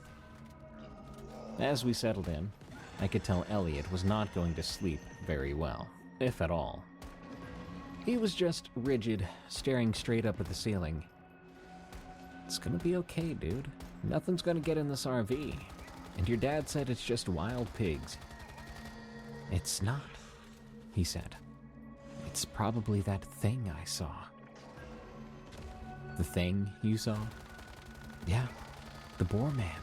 As we settled in, I could tell Elliot was not going to sleep very well, if at all. He was just rigid, staring straight up at the ceiling. "It's gonna be okay, dude. Nothing's gonna get in this RV. And your dad said it's just wild pigs." "It's not," he said. "It's probably that thing I saw." "The thing you saw?" "Yeah, the boar man."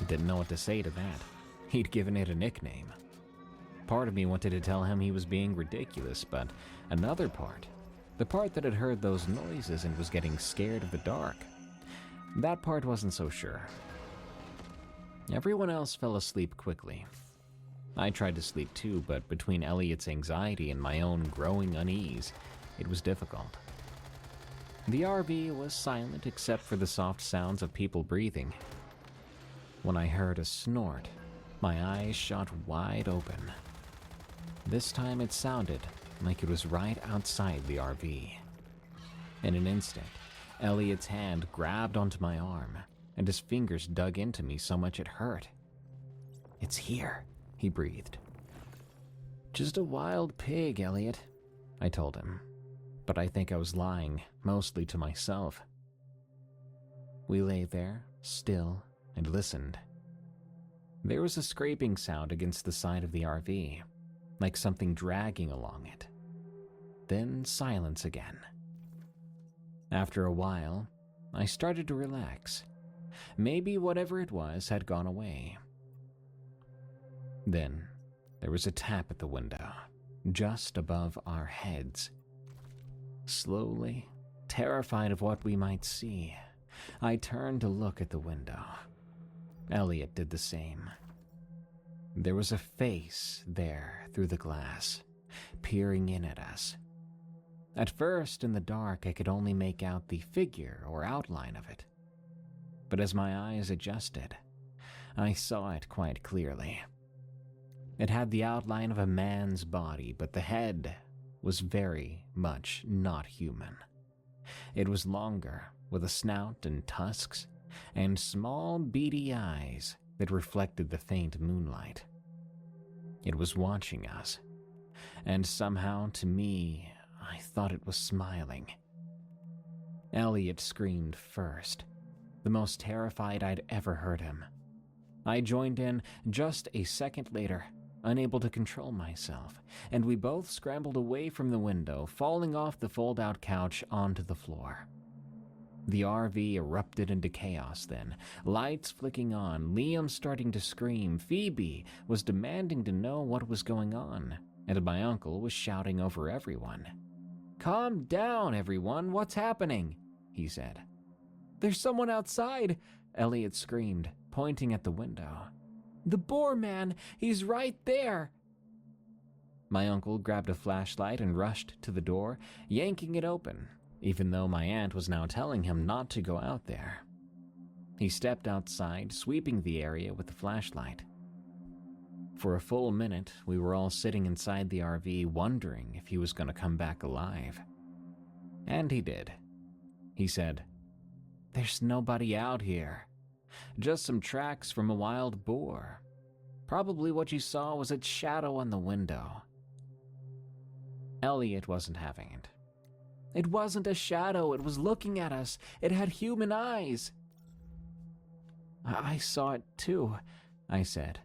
I didn't know what to say to that. He'd given it a nickname. Part of me wanted to tell him he was being ridiculous, but another part, the part that had heard those noises and was getting scared of the dark, that part wasn't so sure. Everyone else fell asleep quickly. I tried to sleep too, but between Elliot's anxiety and my own growing unease, it was difficult. The RV was silent except for the soft sounds of people breathing. When I heard a snort, my eyes shot wide open. This time it sounded like it was right outside the RV. In an instant, Elliot's hand grabbed onto my arm, and his fingers dug into me so much it hurt. "It's here," he breathed. "Just a wild pig, Elliot," I told him, but I think I was lying, mostly to myself. We lay there, still, and listened. There was a scraping sound against the side of the RV, like something dragging along it. Then silence again. After a while, I started to relax. Maybe whatever it was had gone away. Then, there was a tap at the window, just above our heads. Slowly, terrified of what we might see, I turned to look at the window. Elliot did the same. There was a face there through the glass, peering in at us. At first, in the dark, I could only make out the figure or outline of it. But as my eyes adjusted, I saw it quite clearly. It had the outline of a man's body, but the head was very much not human. It was longer, with a snout and tusks, and small beady eyes that reflected the faint moonlight. It was watching us, and somehow to me, I thought it was smiling. Elliot screamed first, the most terrified I'd ever heard him. I joined in just a second later, unable to control myself, and we both scrambled away from the window, falling off the fold-out couch onto the floor. The RV erupted into chaos then, lights flicking on, Liam starting to scream, Phoebe was demanding to know what was going on, and my uncle was shouting over everyone. "Calm down, everyone, what's happening?" he said. "There's someone outside," Elliot screamed, pointing at the window. "The boar man, he's right there." My uncle grabbed a flashlight and rushed to the door, yanking it open, even though my aunt was now telling him not to go out there. He stepped outside, sweeping the area with the flashlight. For a full minute, we were all sitting inside the RV wondering if he was going to come back alive. And he did. He said, "There's nobody out here. Just some tracks from a wild boar. Probably what you saw was its shadow on the window." Elliot wasn't having it. "It wasn't a shadow, it was looking at us. It had human eyes." I saw it too," I said.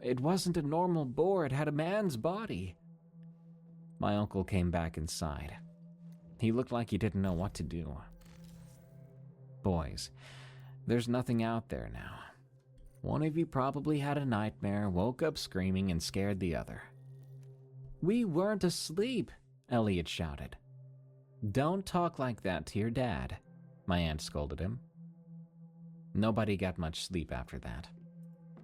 "It wasn't a normal boar, it had a man's body." My uncle came back inside. He looked like he didn't know what to do. "Boys, there's nothing out there now. One of you probably had a nightmare, woke up screaming, and scared the other." "We weren't asleep," Elliot shouted. "Don't talk like that to your dad," my aunt scolded him. Nobody got much sleep after that.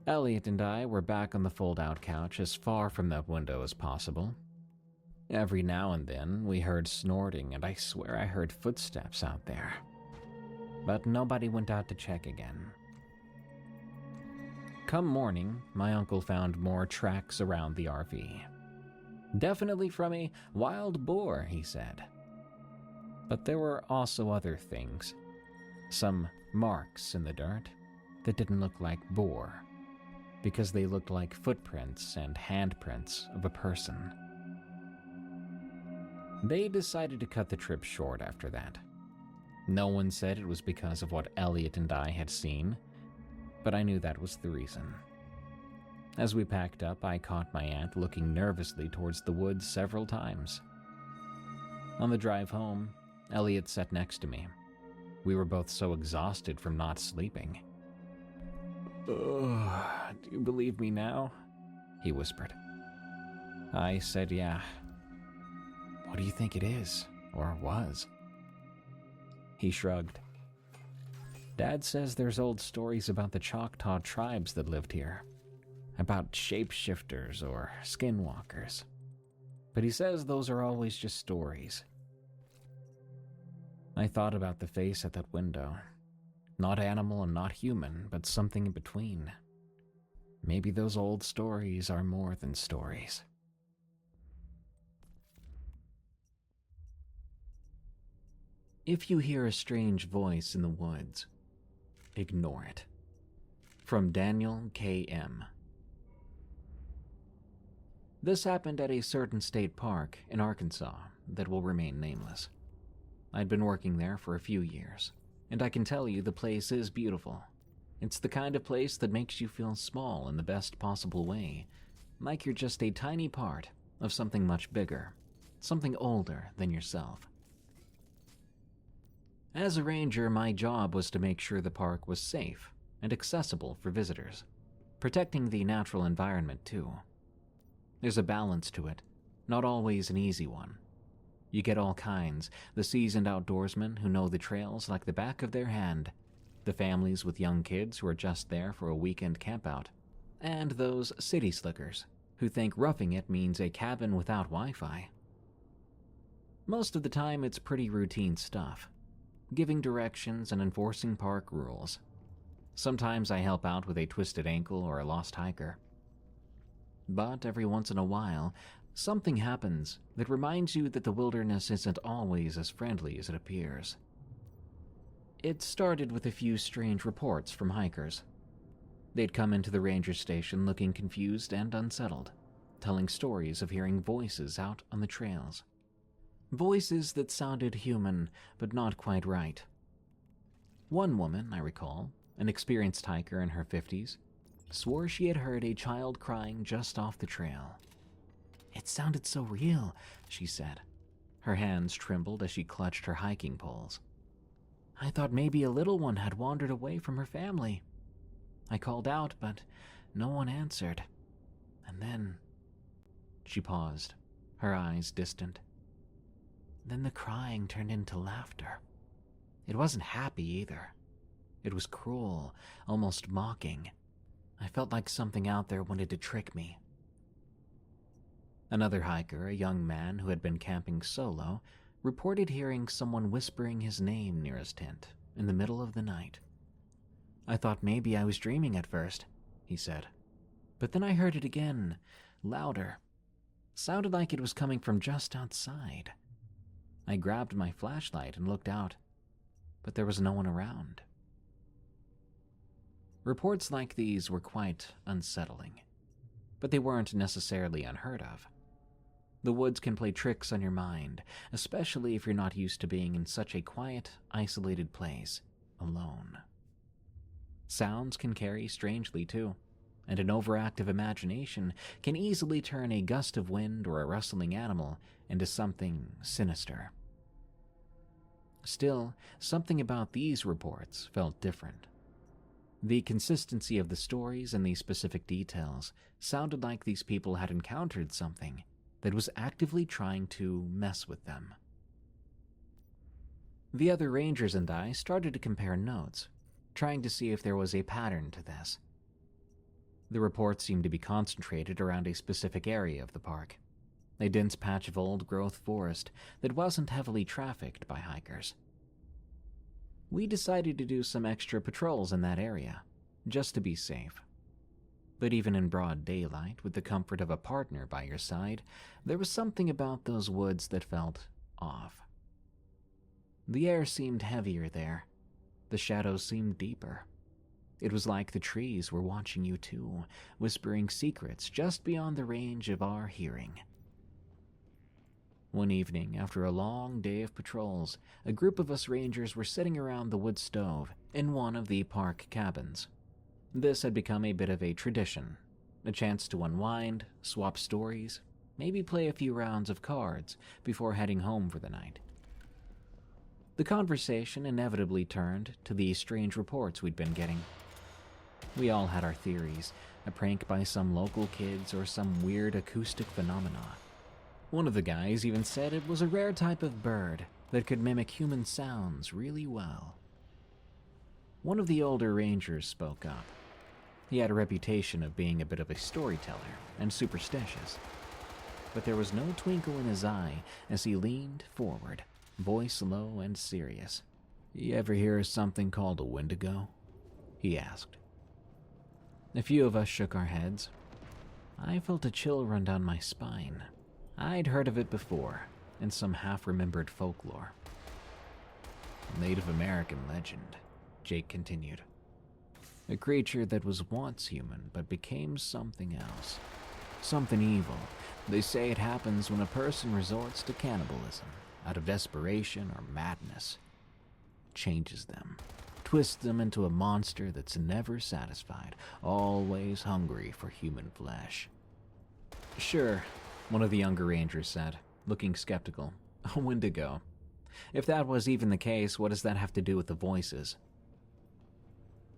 Elliot and I were back on the fold-out couch as far from that window as possible. Every now and then, we heard snorting, and I swear I heard footsteps out there. But nobody went out to check again. Come morning, my uncle found more tracks around the RV. "Definitely from a wild boar," he said. But there were also other things. Some marks in the dirt that didn't look like boar, because they looked like footprints and handprints of a person. They decided to cut the trip short after that. No one said it was because of what Elliot and I had seen, but I knew that was the reason. As we packed up, I caught my aunt looking nervously towards the woods several times. On the drive home, Elliot sat next to me. We were both so exhausted from not sleeping. "Oh, do you believe me now?" he whispered. I said, "Yeah." "What do you think it is, or was?" He shrugged. "Dad says there's old stories about the Choctaw tribes that lived here, about shapeshifters or skinwalkers. But he says those are always just stories." I thought about the face at that window. Not animal and not human, but something in between. Maybe those old stories are more than stories. If you hear a strange voice in the woods, ignore it. From Daniel K.M. This happened at a certain state park in Arkansas that will remain nameless. I'd been working there for a few years, and I can tell you the place is beautiful. It's the kind of place that makes you feel small in the best possible way, like you're just a tiny part of something much bigger, something older than yourself. As a ranger, my job was to make sure the park was safe and accessible for visitors, protecting the natural environment too. There's a balance to it, not always an easy one. You get all kinds, the seasoned outdoorsmen who know the trails like the back of their hand, the families with young kids who are just there for a weekend campout, and those city slickers who think roughing it means a cabin without Wi-Fi. Most of the time, it's pretty routine stuff, giving directions and enforcing park rules. Sometimes I help out with a twisted ankle or a lost hiker. But every once in a while, something happens that reminds you that the wilderness isn't always as friendly as it appears. It started with a few strange reports from hikers. They'd come into the ranger station looking confused and unsettled, telling stories of hearing voices out on the trails. Voices that sounded human, but not quite right. One woman, I recall, an experienced hiker in her 50s, swore she had heard a child crying just off the trail. "It sounded so real," she said. Her hands trembled as she clutched her hiking poles. "I thought maybe a little one had wandered away from her family. I called out, but no one answered. And then..." She paused, her eyes distant. "Then the crying turned into laughter. It wasn't happy either. It was cruel, almost mocking. I felt like something out there wanted to trick me." Another hiker, a young man who had been camping solo, reported hearing someone whispering his name near his tent in the middle of the night. "I thought maybe I was dreaming at first," he said. "But then I heard it again, louder. Sounded like it was coming from just outside. I grabbed my flashlight and looked out, but there was no one around." Reports like these were quite unsettling, but they weren't necessarily unheard of. The woods can play tricks on your mind, especially if you're not used to being in such a quiet, isolated place, alone. Sounds can carry strangely too, and an overactive imagination can easily turn a gust of wind or a rustling animal into something sinister. Still, something about these reports felt different. The consistency of the stories and the specific details sounded like these people had encountered something that was actively trying to mess with them. The other rangers and I started to compare notes, trying to see if there was a pattern to this. The reports seemed to be concentrated around a specific area of the park, a dense patch of old-growth forest that wasn't heavily trafficked by hikers. We decided to do some extra patrols in that area, just to be safe. But even in broad daylight, with the comfort of a partner by your side, there was something about those woods that felt off. The air seemed heavier there. The shadows seemed deeper. It was like the trees were watching you too, whispering secrets just beyond the range of our hearing. One evening, after a long day of patrols, a group of us rangers were sitting around the wood stove in one of the park cabins. This had become a bit of a tradition, a chance to unwind, swap stories, maybe play a few rounds of cards before heading home for the night. The conversation inevitably turned to the strange reports we'd been getting. We all had our theories, a prank by some local kids or some weird acoustic phenomena. One of the guys even said it was a rare type of bird that could mimic human sounds really well. One of the older rangers spoke up. He had a reputation of being a bit of a storyteller and superstitious, but there was no twinkle in his eye as he leaned forward, voice low and serious. "You ever hear of something called a Wendigo?" he asked. A few of us shook our heads. I felt a chill run down my spine. I'd heard of it before, in some half-remembered folklore. "Native American legend," Jake continued. "A creature that was once human but became something else. Something evil. They say it happens when a person resorts to cannibalism out of desperation or madness. Changes them. Twists them into a monster that's never satisfied, always hungry for human flesh." "Sure," one of the younger rangers said, looking skeptical. "A Wendigo. If that was even the case, what does that have to do with the voices?"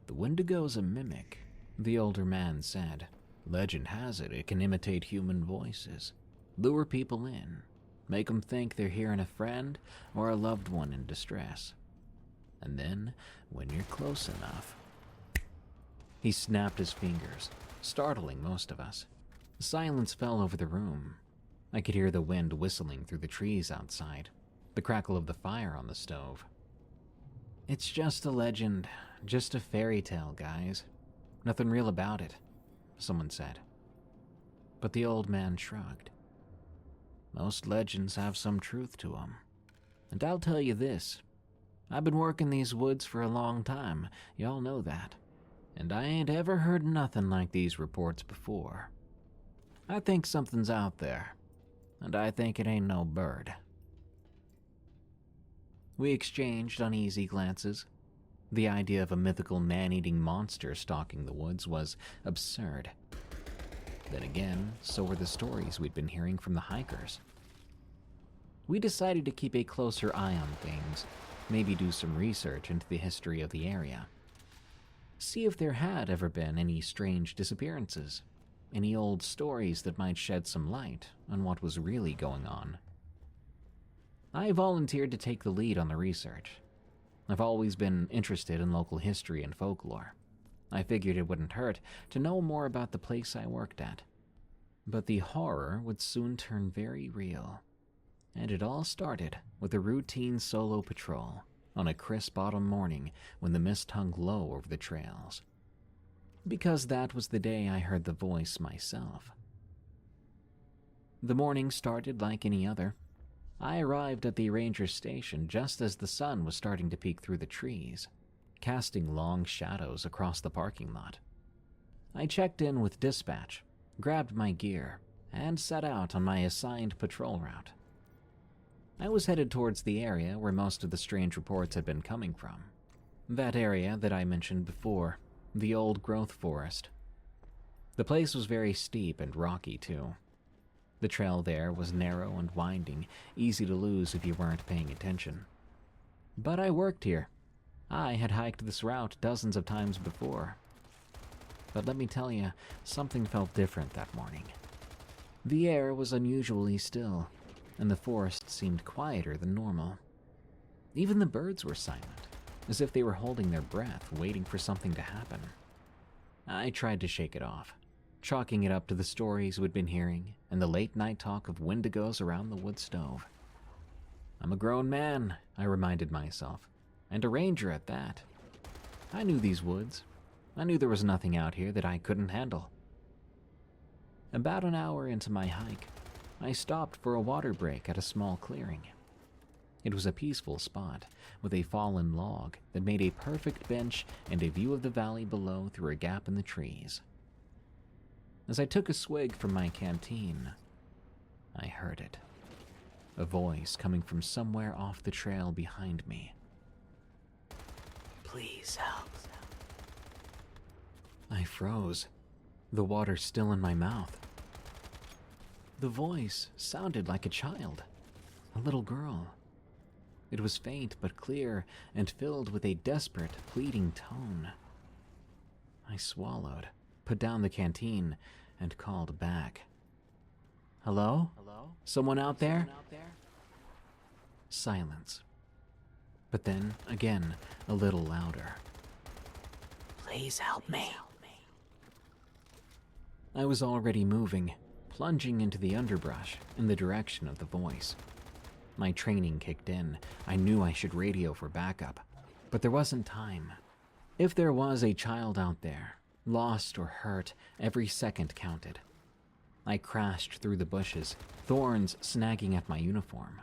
"The Wendigo's a mimic," the older man said. "Legend has it can imitate human voices, lure people in, make them think they're hearing a friend or a loved one in distress. And then, when you're close enough..." He snapped his fingers, startling most of us. Silence fell over the room. I could hear the wind whistling through the trees outside, the crackle of the fire on the stove. "It's just a legend, just a fairy tale, guys. Nothing real about it," someone said. But the old man shrugged. "Most legends have some truth to them. And I'll tell you this. I've been working these woods for a long time, y'all know that. And I ain't ever heard nothing like these reports before. I think something's out there, and I think it ain't no bird." We exchanged uneasy glances. The idea of a mythical man-eating monster stalking the woods was absurd. Then again, so were the stories we'd been hearing from the hikers. We decided to keep a closer eye on things, maybe do some research into the history of the area. See if there had ever been any strange disappearances, any old stories that might shed some light on what was really going on. I volunteered to take the lead on the research. I've always been interested in local history and folklore. I figured it wouldn't hurt to know more about the place I worked at. But the horror would soon turn very real. And it all started with a routine solo patrol on a crisp autumn morning when the mist hung low over the trails. Because that was the day I heard the voice myself. The morning started like any other. I arrived at the ranger station just as the sun was starting to peek through the trees, casting long shadows across the parking lot. I checked in with dispatch, grabbed my gear, and set out on my assigned patrol route. I was headed towards the area where most of the strange reports had been coming from. That area that I mentioned before, the old growth forest. The place was very steep and rocky too. The trail there was narrow and winding, easy to lose if you weren't paying attention. But I worked here. I had hiked this route dozens of times before. But let me tell you, something felt different that morning. The air was unusually still, and the forest seemed quieter than normal. Even the birds were silent, as if they were holding their breath, waiting for something to happen. I tried to shake it off, chalking it up to the stories we'd been hearing and the late-night talk of wendigos around the wood stove. I'm a grown man, I reminded myself, and a ranger at that. I knew these woods. I knew there was nothing out here that I couldn't handle. About an hour into my hike, I stopped for a water break at a small clearing. It was a peaceful spot with a fallen log that made a perfect bench and a view of the valley below through a gap in the trees. As I took a swig from my canteen, I heard it. A voice coming from somewhere off the trail behind me. "Please help." I froze, the water still in my mouth. The voice sounded like a child, a little girl. It was faint but clear and filled with a desperate, pleading tone. I swallowed, put down the canteen, and called back. "Hello? Someone out there?" Silence. But then, again, a little louder. "Please help me." I was already moving, plunging into the underbrush in the direction of the voice. My training kicked in. I knew I should radio for backup, but there wasn't time. If there was a child out there, lost or hurt, every second counted. I crashed through the bushes, thorns snagging at my uniform.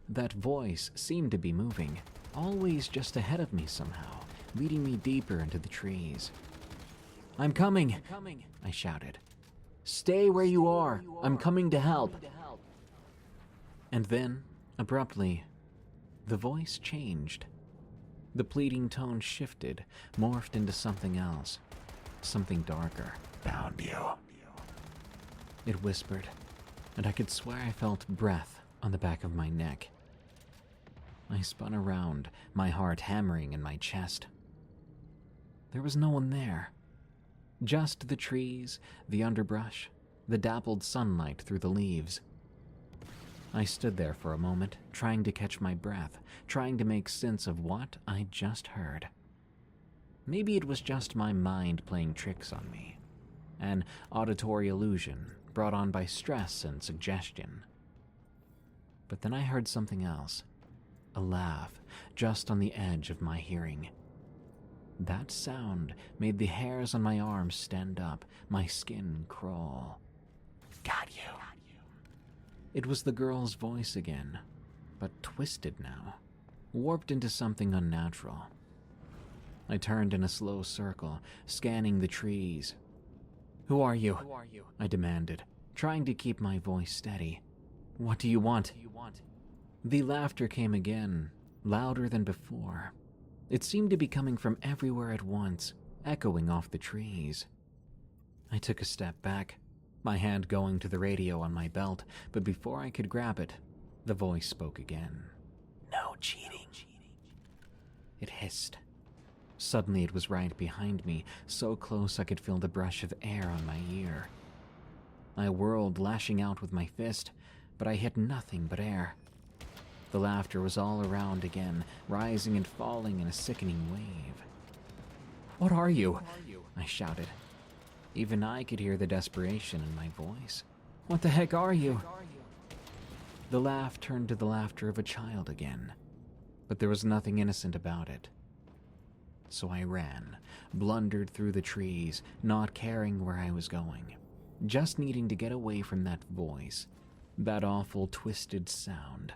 That voice seemed to be moving, always just ahead of me somehow, leading me deeper into the trees. I'm coming, I shouted. "Stay where you are. I'm coming to help." And then, abruptly, the voice changed. The pleading tone shifted, morphed into something else, something darker. "Found you." It whispered, and I could swear I felt breath on the back of my neck. I spun around, my heart hammering in my chest. There was no one there. Just the trees, the underbrush, the dappled sunlight through the leaves. I stood there for a moment, trying to catch my breath, trying to make sense of what I'd just heard. Maybe it was just my mind playing tricks on me. An auditory illusion brought on by stress and suggestion. But then I heard something else. a laugh, just on the edge of my hearing. That sound made the hairs on my arms stand up, my skin crawl. Got you. It was the girl's voice again, but twisted now, warped into something unnatural. I turned in a slow circle, scanning the trees. Who are you? I demanded, trying to keep my voice steady. What do you want? The laughter came again, louder than before. It seemed to be coming from everywhere at once, echoing off the trees. I took a step back, my hand going to the radio on my belt, but before I could grab it, the voice spoke again. No cheating. It hissed. Suddenly it was right behind me, so close I could feel the brush of air on my ear. I whirled, lashing out with my fist, but I hit nothing but air. The laughter was all around again, rising and falling in a sickening wave. What are you? I shouted. Even I could hear the desperation in my voice. What the heck are you? The laugh turned to the laughter of a child again, but there was nothing innocent about it. So I ran, blundered through the trees, not caring where I was going, just needing to get away from that voice, that awful twisted sound.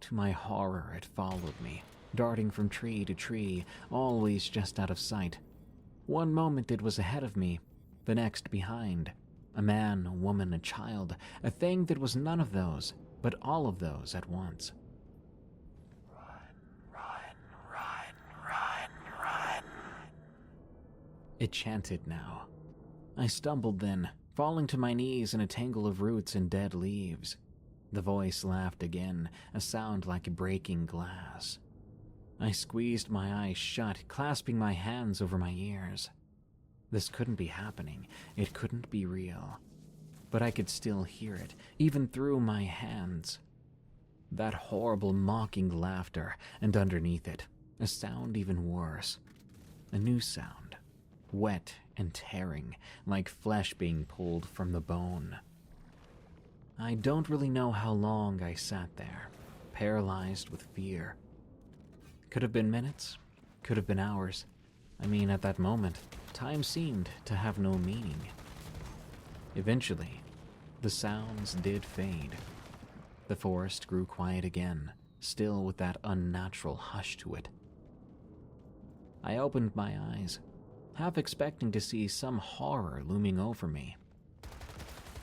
To my horror, it followed me, darting from tree to tree, always just out of sight. One moment it was ahead of me, the next behind. A man, a woman, a child, a thing that was none of those, but all of those at once. It chanted now. I stumbled then, falling to my knees in a tangle of roots and dead leaves. The voice laughed again, a sound like breaking glass. I squeezed my eyes shut, clasping my hands over my ears. This couldn't be happening. It couldn't be real. But I could still hear it, even through my hands. That horrible mocking laughter, and underneath it, a sound even worse. A new sound. Wet and tearing, like flesh being pulled from the bone. I don't really know how long I sat there, paralyzed with fear. Could have been minutes, could have been hours. I mean, at that moment, time seemed to have no meaning. Eventually, the sounds did fade. The forest grew quiet again, still with that unnatural hush to it. I opened my eyes, half expecting to see some horror looming over me.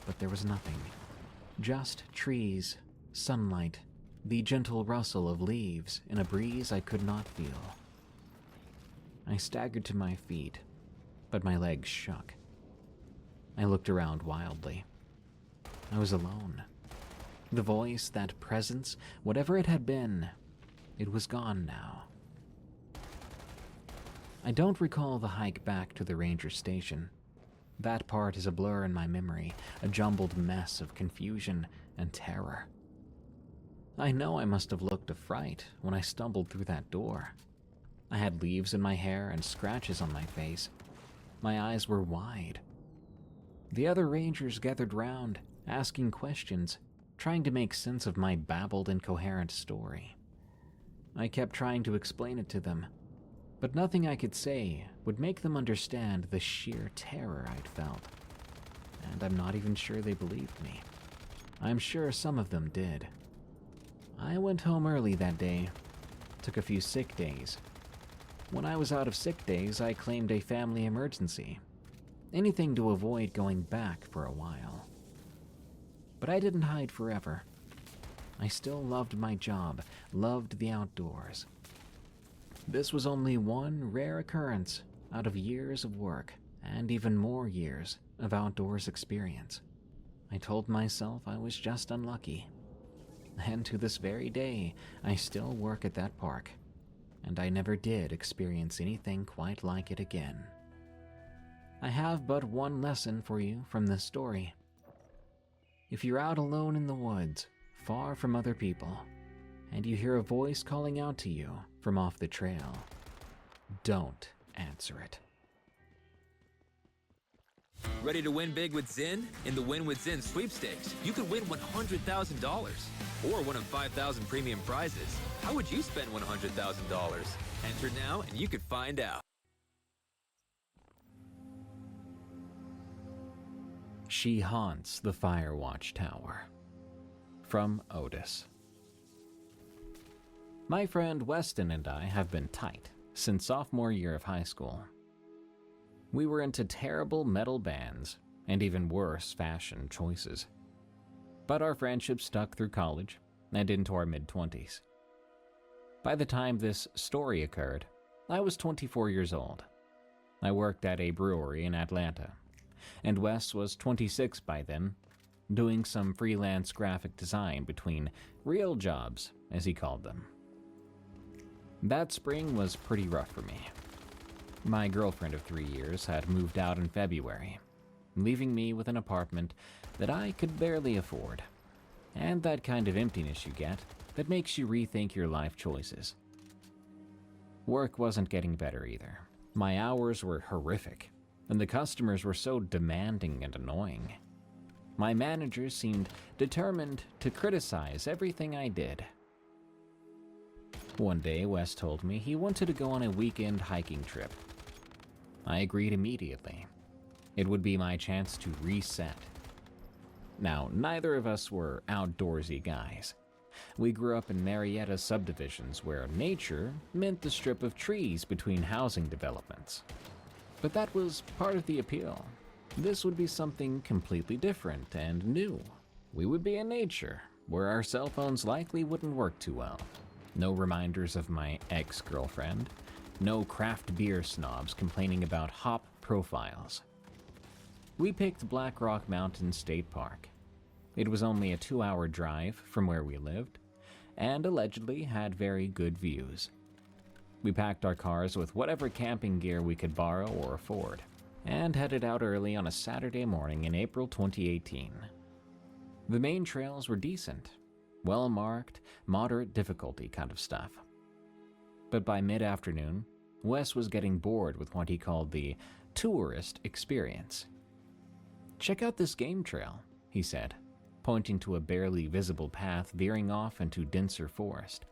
But there was nothing. Just trees, sunlight, the gentle rustle of leaves in a breeze I could not feel. I staggered to my feet, but my legs shook. I looked around wildly. I was alone. The voice, that presence, whatever it had been, it was gone now. I don't recall the hike back to the ranger station. That part is a blur in my memory, a jumbled mess of confusion and terror. I know I must have looked a fright when I stumbled through that door. I had leaves in my hair and scratches on my face. My eyes were wide. The other rangers gathered round, asking questions, trying to make sense of my babbled, incoherent story. I kept trying to explain it to them, but nothing I could say would make them understand the sheer terror I'd felt. And I'm not even sure they believed me. I'm sure some of them did. I went home early that day, took a few sick days. When I was out of sick days, I claimed a family emergency. Anything to avoid going back for a while. But I didn't hide forever. I still loved my job, loved the outdoors. This was only one rare occurrence out of years of work, and even more years of outdoors experience. I told myself I was just unlucky. And to this very day, I still work at that park, and I never did experience anything quite like it again. I have but one lesson for you from this story. If you're out alone in the woods, far from other people, and you hear a voice calling out to you from off the trail, don't answer it. Ready to win big with Zinn? In the Win with Zinn sweepstakes, you could win $100,000 or one of 5,000 premium prizes. How would you spend $100,000? Enter now and you could find out. She haunts the Firewatch Tower. From Otis. My friend Weston and I have been tight since sophomore year of high school. We were into terrible metal bands and even worse fashion choices. But our friendship stuck through college and into our mid-20s. By the time this story occurred, I was 24 years old. I worked at a brewery in Atlanta, and Wes was 26 by then, doing some freelance graphic design between real jobs, as he called them. That spring was pretty rough for me. My girlfriend of 3 years had moved out in February, leaving me with an apartment that I could barely afford, and that kind of emptiness you get that makes you rethink your life choices. Work wasn't getting better either. My hours were horrific, and the customers were so demanding and annoying. My manager seemed determined to criticize everything I did. One day, Wes told me he wanted to go on a weekend hiking trip. I agreed immediately. It would be my chance to reset. Now, neither of us were outdoorsy guys. We grew up in Marietta subdivisions where nature meant the strip of trees between housing developments. But that was part of the appeal. This would be something completely different and new. We would be in nature, where our cell phones likely wouldn't work too well. No reminders of my ex-girlfriend. No craft beer snobs complaining about hop profiles. We picked Black Rock Mountain State Park. It was only a 2-hour drive from where we lived, and allegedly had very good views. We packed our cars with whatever camping gear we could borrow or afford, and headed out early on a Saturday morning in April 2018. The main trails were decent, well-marked, moderate difficulty kind of stuff. But by mid-afternoon, Wes was getting bored with what he called the tourist experience. "Check out this game trail," he said, pointing to a barely visible path veering off into denser forest.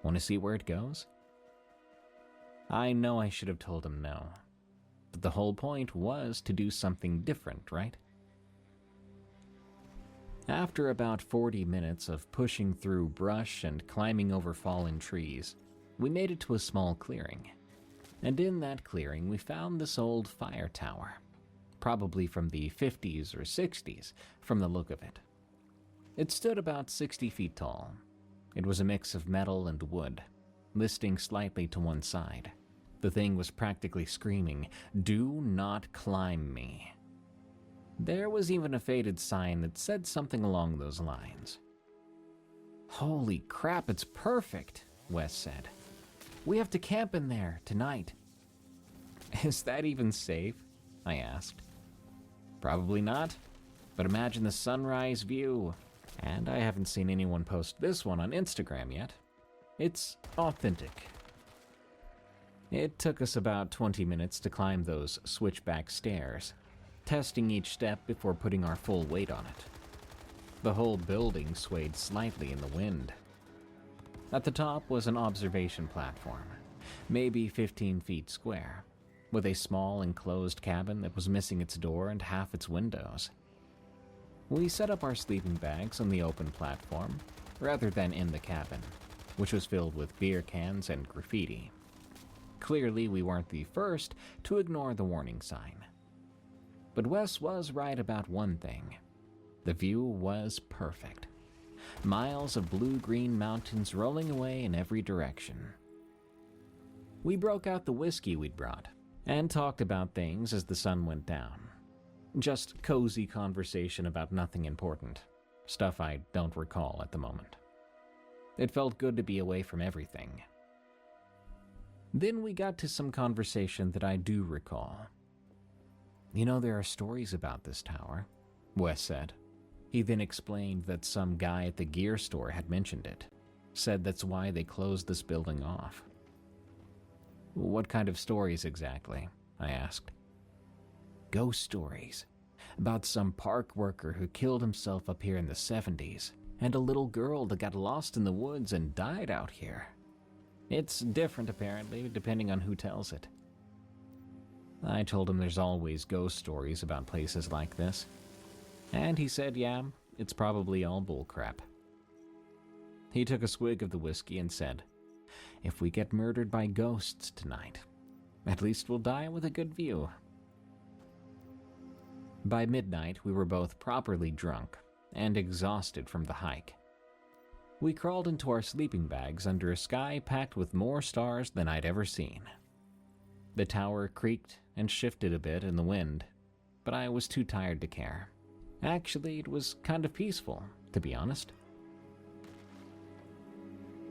"Want to see where it goes?" I know I should have told him no, but the whole point was to do something different, right? After about 40 minutes of pushing through brush and climbing over fallen trees, we made it to a small clearing. And in that clearing, we found this old fire tower, probably from the 50s or 60s from the look of it. It stood about 60 feet tall. It was a mix of metal and wood, listing slightly to one side. The thing was practically screaming, "Do not climb me." There was even a faded sign that said something along those lines. "Holy crap, it's perfect," Wes said. "We have to camp in there tonight." "Is that even safe?" I asked. "Probably not, but imagine the sunrise view. And I haven't seen anyone post this one on Instagram yet. It's authentic." It took us about 20 minutes to climb those switchback stairs, testing each step before putting our full weight on it. The whole building swayed slightly in the wind. At the top was an observation platform, maybe 15 feet square, with a small enclosed cabin that was missing its door and half its windows. We set up our sleeping bags on the open platform, rather than in the cabin, which was filled with beer cans and graffiti. Clearly, we weren't the first to ignore the warning sign. But Wes was right about one thing. The view was perfect. Miles of blue-green mountains rolling away in every direction. We broke out the whiskey we'd brought and talked about things as the sun went down. Just cozy conversation about nothing important. Stuff I don't recall at the moment. It felt good to be away from everything. Then we got to some conversation that I do recall. "You know, there are stories about this tower," Wes said. He then explained that some guy at the gear store had mentioned it. Said that's why they closed this building off. "What kind of stories exactly?" I asked. ghost stories about some park worker who killed himself up here in the 70s, and a little girl that got lost in the woods and died out here. It's different, apparently, depending on who tells it. I told him there's always ghost stories about places like this, and he said, yeah, it's probably all bullcrap. He took a swig of the whiskey and said, if we get murdered by ghosts tonight, at least we'll die with a good view. By midnight, we were both properly drunk and exhausted from the hike. We crawled into our sleeping bags under a sky packed with more stars than I'd ever seen. The tower creaked and shifted a bit in the wind, but I was too tired to care. Actually, it was kind of peaceful, to be honest.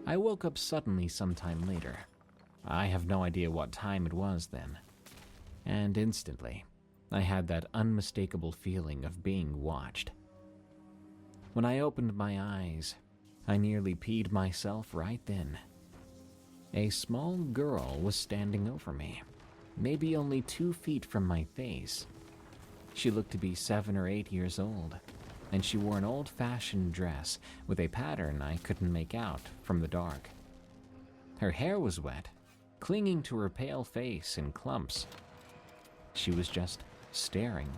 I woke up suddenly sometime later. I have no idea what time it was then. And instantly, I had that unmistakable feeling of being watched. When I opened my eyes, I nearly peed myself right then. A small girl was standing over me, maybe only 2 feet from my face. She looked to be 7 or 8 years old, and she wore an old-fashioned dress with a pattern I couldn't make out from the dark. Her hair was wet, clinging to her pale face in clumps. She was just staring,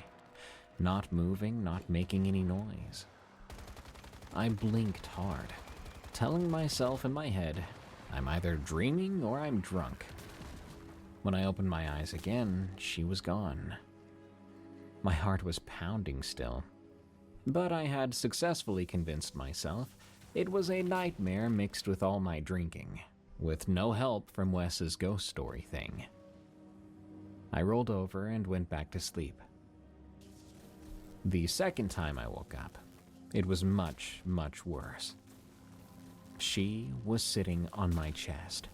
not moving, not making any noise. I blinked hard, telling myself in my head, I'm either dreaming or I'm drunk. When I opened my eyes again, she was gone. My heart was pounding still, but I had successfully convinced myself it was a nightmare mixed with all my drinking, with no help from Wes's ghost story thing. I rolled over and went back to sleep. The second time I woke up, it was much, much worse. She was sitting on my chest,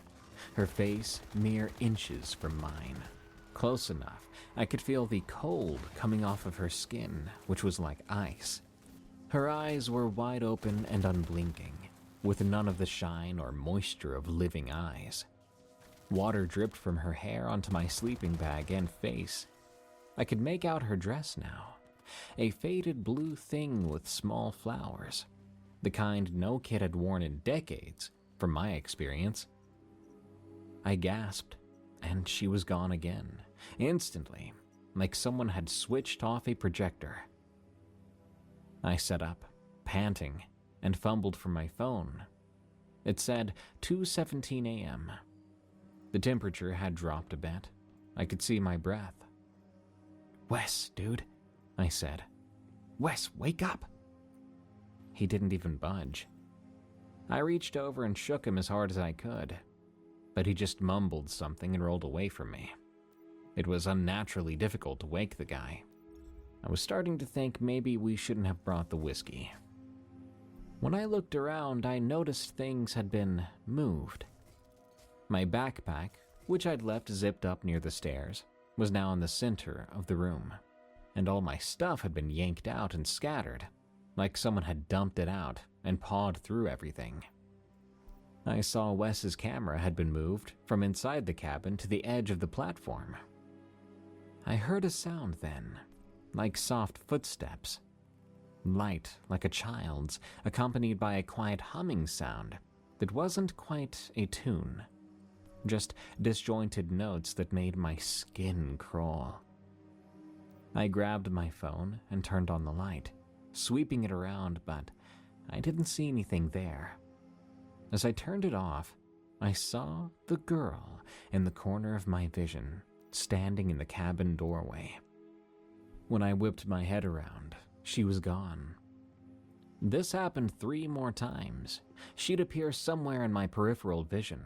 her face mere inches from mine. Close enough, I could feel the cold coming off of her skin, which was like ice. Her eyes were wide open and unblinking, with none of the shine or moisture of living eyes. Water dripped from her hair onto my sleeping bag and face. I could make out her dress now, a faded blue thing with small flowers, the kind no kid had worn in decades, from my experience. I gasped, and she was gone again, instantly, like someone had switched off a projector. I sat up, panting, and fumbled for my phone. It said 2:17 a.m. The temperature had dropped a bit. I could see my breath. "Wes, dude," I said. "Wes, wake up!" He didn't even budge. I reached over and shook him as hard as I could, but he just mumbled something and rolled away from me. It was unnaturally difficult to wake the guy. I was starting to think maybe we shouldn't have brought the whiskey. When I looked around, I noticed things had been moved. My backpack, which I'd left zipped up near the stairs, was now in the center of the room, and all my stuff had been yanked out and scattered, like someone had dumped it out and pawed through everything. I saw Wes's camera had been moved from inside the cabin to the edge of the platform. I heard a sound then, like soft footsteps. Light like a child's, accompanied by a quiet humming sound that wasn't quite a tune. Just disjointed notes that made my skin crawl. I grabbed my phone and turned on the light, sweeping it around, but I didn't see anything there. As I turned it off, I saw the girl in the corner of my vision, standing in the cabin doorway. When I whipped my head around, she was gone. This happened 3 more times. She'd appear somewhere in my peripheral vision,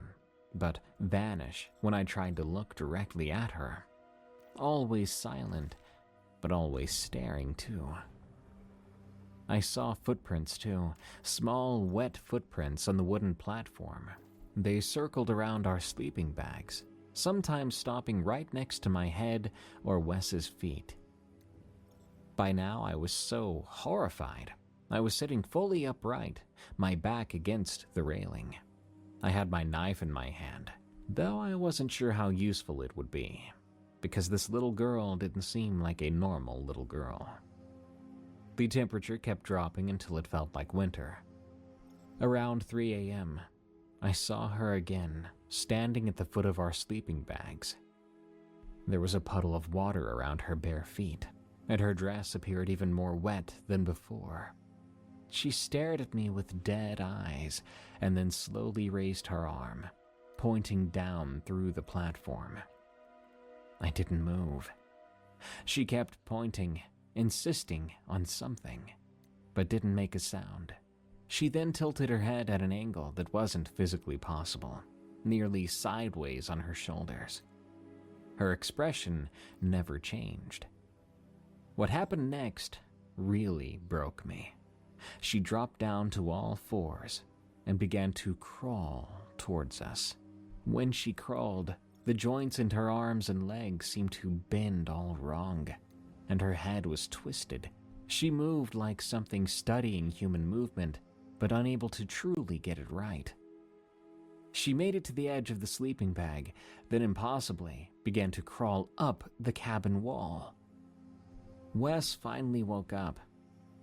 but vanish when I tried to look directly at her. Always silent, but always staring too. I saw footprints too, small wet footprints on the wooden platform. They circled around our sleeping bags, sometimes stopping right next to my head or Wes's feet. By now I was so horrified. I was sitting fully upright, my back against the railing. I had my knife in my hand, though I wasn't sure how useful it would be. because this little girl didn't seem like a normal little girl. The temperature kept dropping until it felt like winter. Around 3 a.m., I saw her again, standing at the foot of our sleeping bags. There was a puddle of water around her bare feet, and her dress appeared even more wet than before. She stared at me with dead eyes, and then slowly raised her arm, pointing down through the platform. I didn't move. She kept pointing, insisting on something, but didn't make a sound. She then tilted her head at an angle that wasn't physically possible, nearly sideways on her shoulders. Her expression never changed. What happened next really broke me. She dropped down to all fours and began to crawl towards us. When she crawled, the joints in her arms and legs seemed to bend all wrong, and her head was twisted. She moved like something studying human movement, but unable to truly get it right. She made it to the edge of the sleeping bag, then impossibly began to crawl up the cabin wall. Wes finally woke up.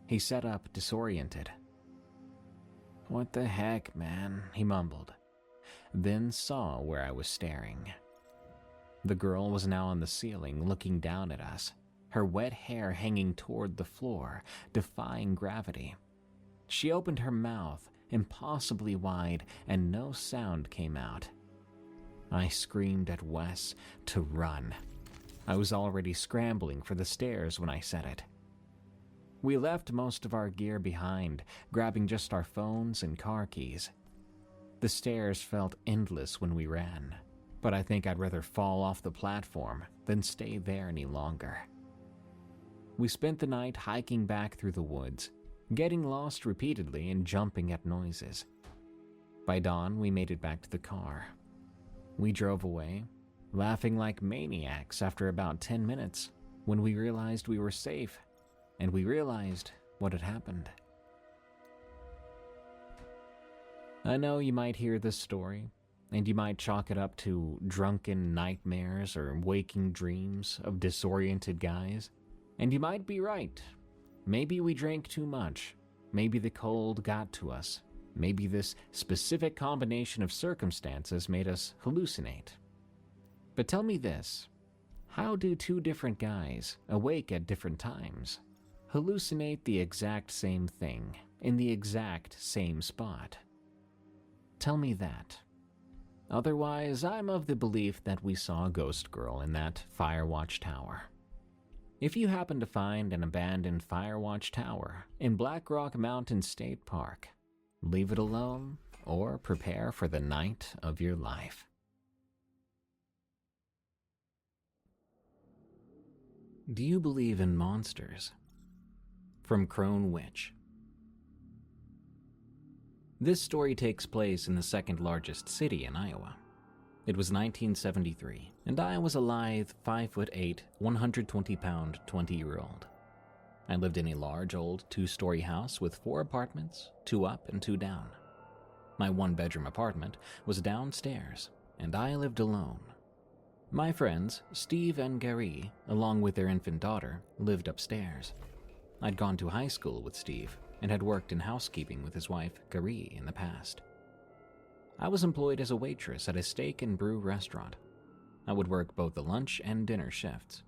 He sat up disoriented. "What the heck, man?" he mumbled, then saw where I was staring. The girl was now on the ceiling looking down at us, her wet hair hanging toward the floor, defying gravity. She opened her mouth, impossibly wide, and no sound came out. I screamed at Wes to run. I was already scrambling for the stairs when I said it. We left most of our gear behind, grabbing just our phones and car keys. The stairs felt endless when we ran, but I think I'd rather fall off the platform than stay there any longer. We spent the night hiking back through the woods, getting lost repeatedly and jumping at noises. By dawn, we made it back to the car. We drove away, laughing like maniacs after about 10 minutes, when we realized we were safe, and we realized what had happened. I know you might hear this story, and you might chalk it up to drunken nightmares or waking dreams of disoriented guys, and you might be right. Maybe we drank too much. Maybe the cold got to us. Maybe this specific combination of circumstances made us hallucinate. But tell me this, how do two different guys, awake at different times, hallucinate the exact same thing in the exact same spot? Tell me that. Otherwise, I'm of the belief that we saw a ghost girl in that Firewatch Tower. If you happen to find an abandoned Firewatch Tower in Black Rock Mountain State Park, leave it alone or prepare for the night of your life. Do you believe in monsters? From Crone Witch. This story takes place in the second largest city in Iowa. It was 1973, and I was a lithe, 5'8", 120-pound, 20-year-old. I lived in a large old 2-story house with 4 apartments, 2 up and 2 down. My 1-bedroom apartment was downstairs, and I lived alone. My friends, Steve and Gary, along with their infant daughter, lived upstairs. I'd gone to high school with Steve and had worked in housekeeping with his wife, Gary, in the past. I was employed as a waitress at a steak and brew restaurant. I would work both the lunch and dinner shifts.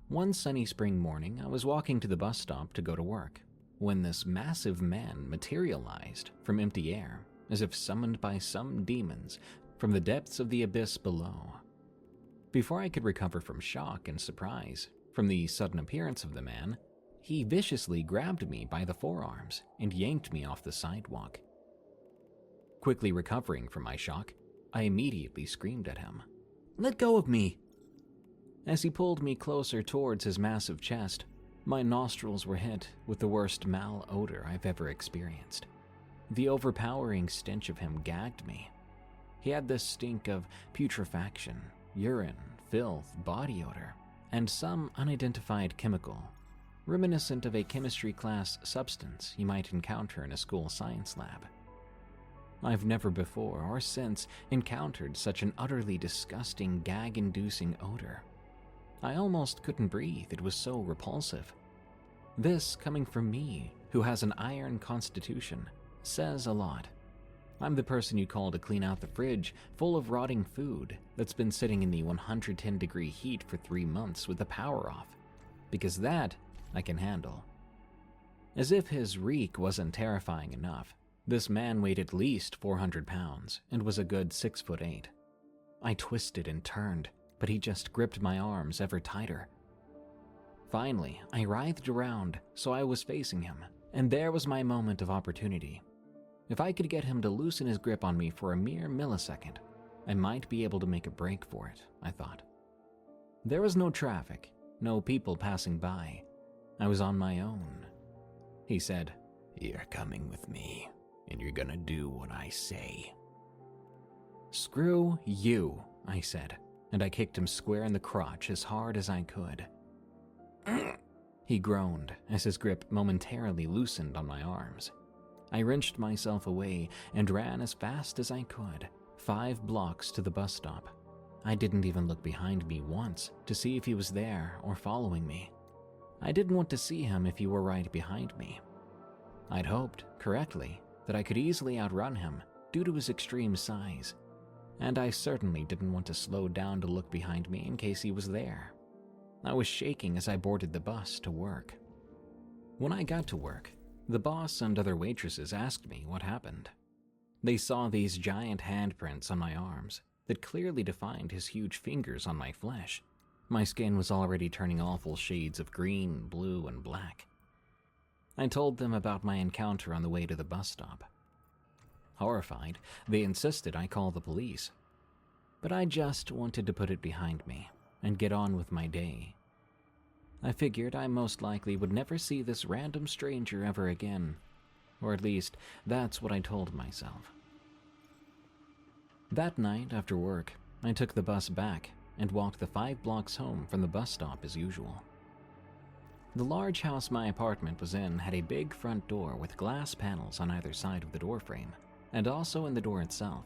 One sunny spring morning, I was walking to the bus stop to go to work when this massive man materialized from empty air, as if summoned by some demons from the depths of the abyss below. Before I could recover from shock and surprise from the sudden appearance of the man, he viciously grabbed me by the forearms and yanked me off the sidewalk. Quickly recovering from my shock, I immediately screamed at him, "Let go of me!" As he pulled me closer towards his massive chest, my nostrils were hit with the worst malodor I've ever experienced. The overpowering stench of him gagged me. He had this stink of putrefaction, urine, filth, body odor, and some unidentified chemical, reminiscent of a chemistry class substance you might encounter in a school science lab. I've never before or since encountered such an utterly disgusting, gag-inducing odor, I almost couldn't breathe, it was so repulsive. This, coming from me, who has an iron constitution, says a lot. I'm the person you call to clean out the fridge full of rotting food that's been sitting in the 110-degree heat for 3 months with the power off, because that I can handle. As if his reek wasn't terrifying enough, this man weighed at least 400 pounds and was a good 6'8". I twisted and turned, but he just gripped my arms ever tighter. Finally, I writhed around so I was facing him, and there was my moment of opportunity. If I could get him to loosen his grip on me for a mere millisecond, I might be able to make a break for it, I thought. There was no traffic, no people passing by. I was on my own. He said, "You're coming with me, and you're gonna do what I say." "Screw you," I said, and I kicked him square in the crotch as hard as I could. He groaned as his grip momentarily loosened on my arms. I wrenched myself away and ran as fast as I could, 5 blocks to the bus stop. I didn't even look behind me once to see if he was there or following me. I didn't want to see him if he were right behind me. I'd hoped, correctly, that I could easily outrun him due to his extreme size, and I certainly didn't want to slow down to look behind me in case he was there. I was shaking as I boarded the bus to work. When I got to work, the boss and other waitresses asked me what happened. They saw these giant handprints on my arms that clearly defined his huge fingers on my flesh. My skin was already turning awful shades of green, blue, and black. I told them about my encounter on the way to the bus stop. Horrified, they insisted I call the police. But I just wanted to put it behind me and get on with my day. I figured I most likely would never see this random stranger ever again, or at least that's what I told myself. That night after work, I took the bus back and walked the 5 blocks home from the bus stop as usual. The large house my apartment was in had a big front door with glass panels on either side of the doorframe, and also in the door itself.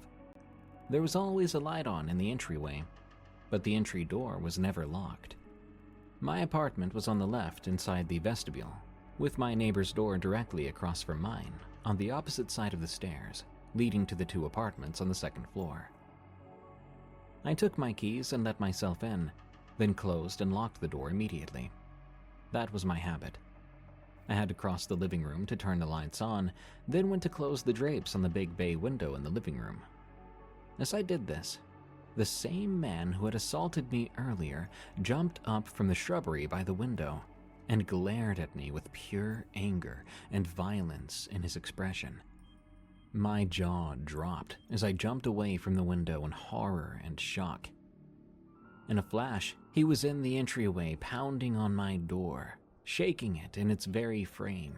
There was always a light on in the entryway, but the entry door was never locked. My apartment was on the left inside the vestibule, with my neighbor's door directly across from mine, on the opposite side of the stairs, leading to the 2 apartments on the 2nd floor. I took my keys and let myself in, then closed and locked the door immediately. That was my habit. I had to cross the living room to turn the lights on, then went to close the drapes on the big bay window in the living room. As I did this, the same man who had assaulted me earlier jumped up from the shrubbery by the window and glared at me with pure anger and violence in his expression. My jaw dropped as I jumped away from the window in horror and shock. In a flash, he was in the entryway pounding on my door, shaking it in its very frame.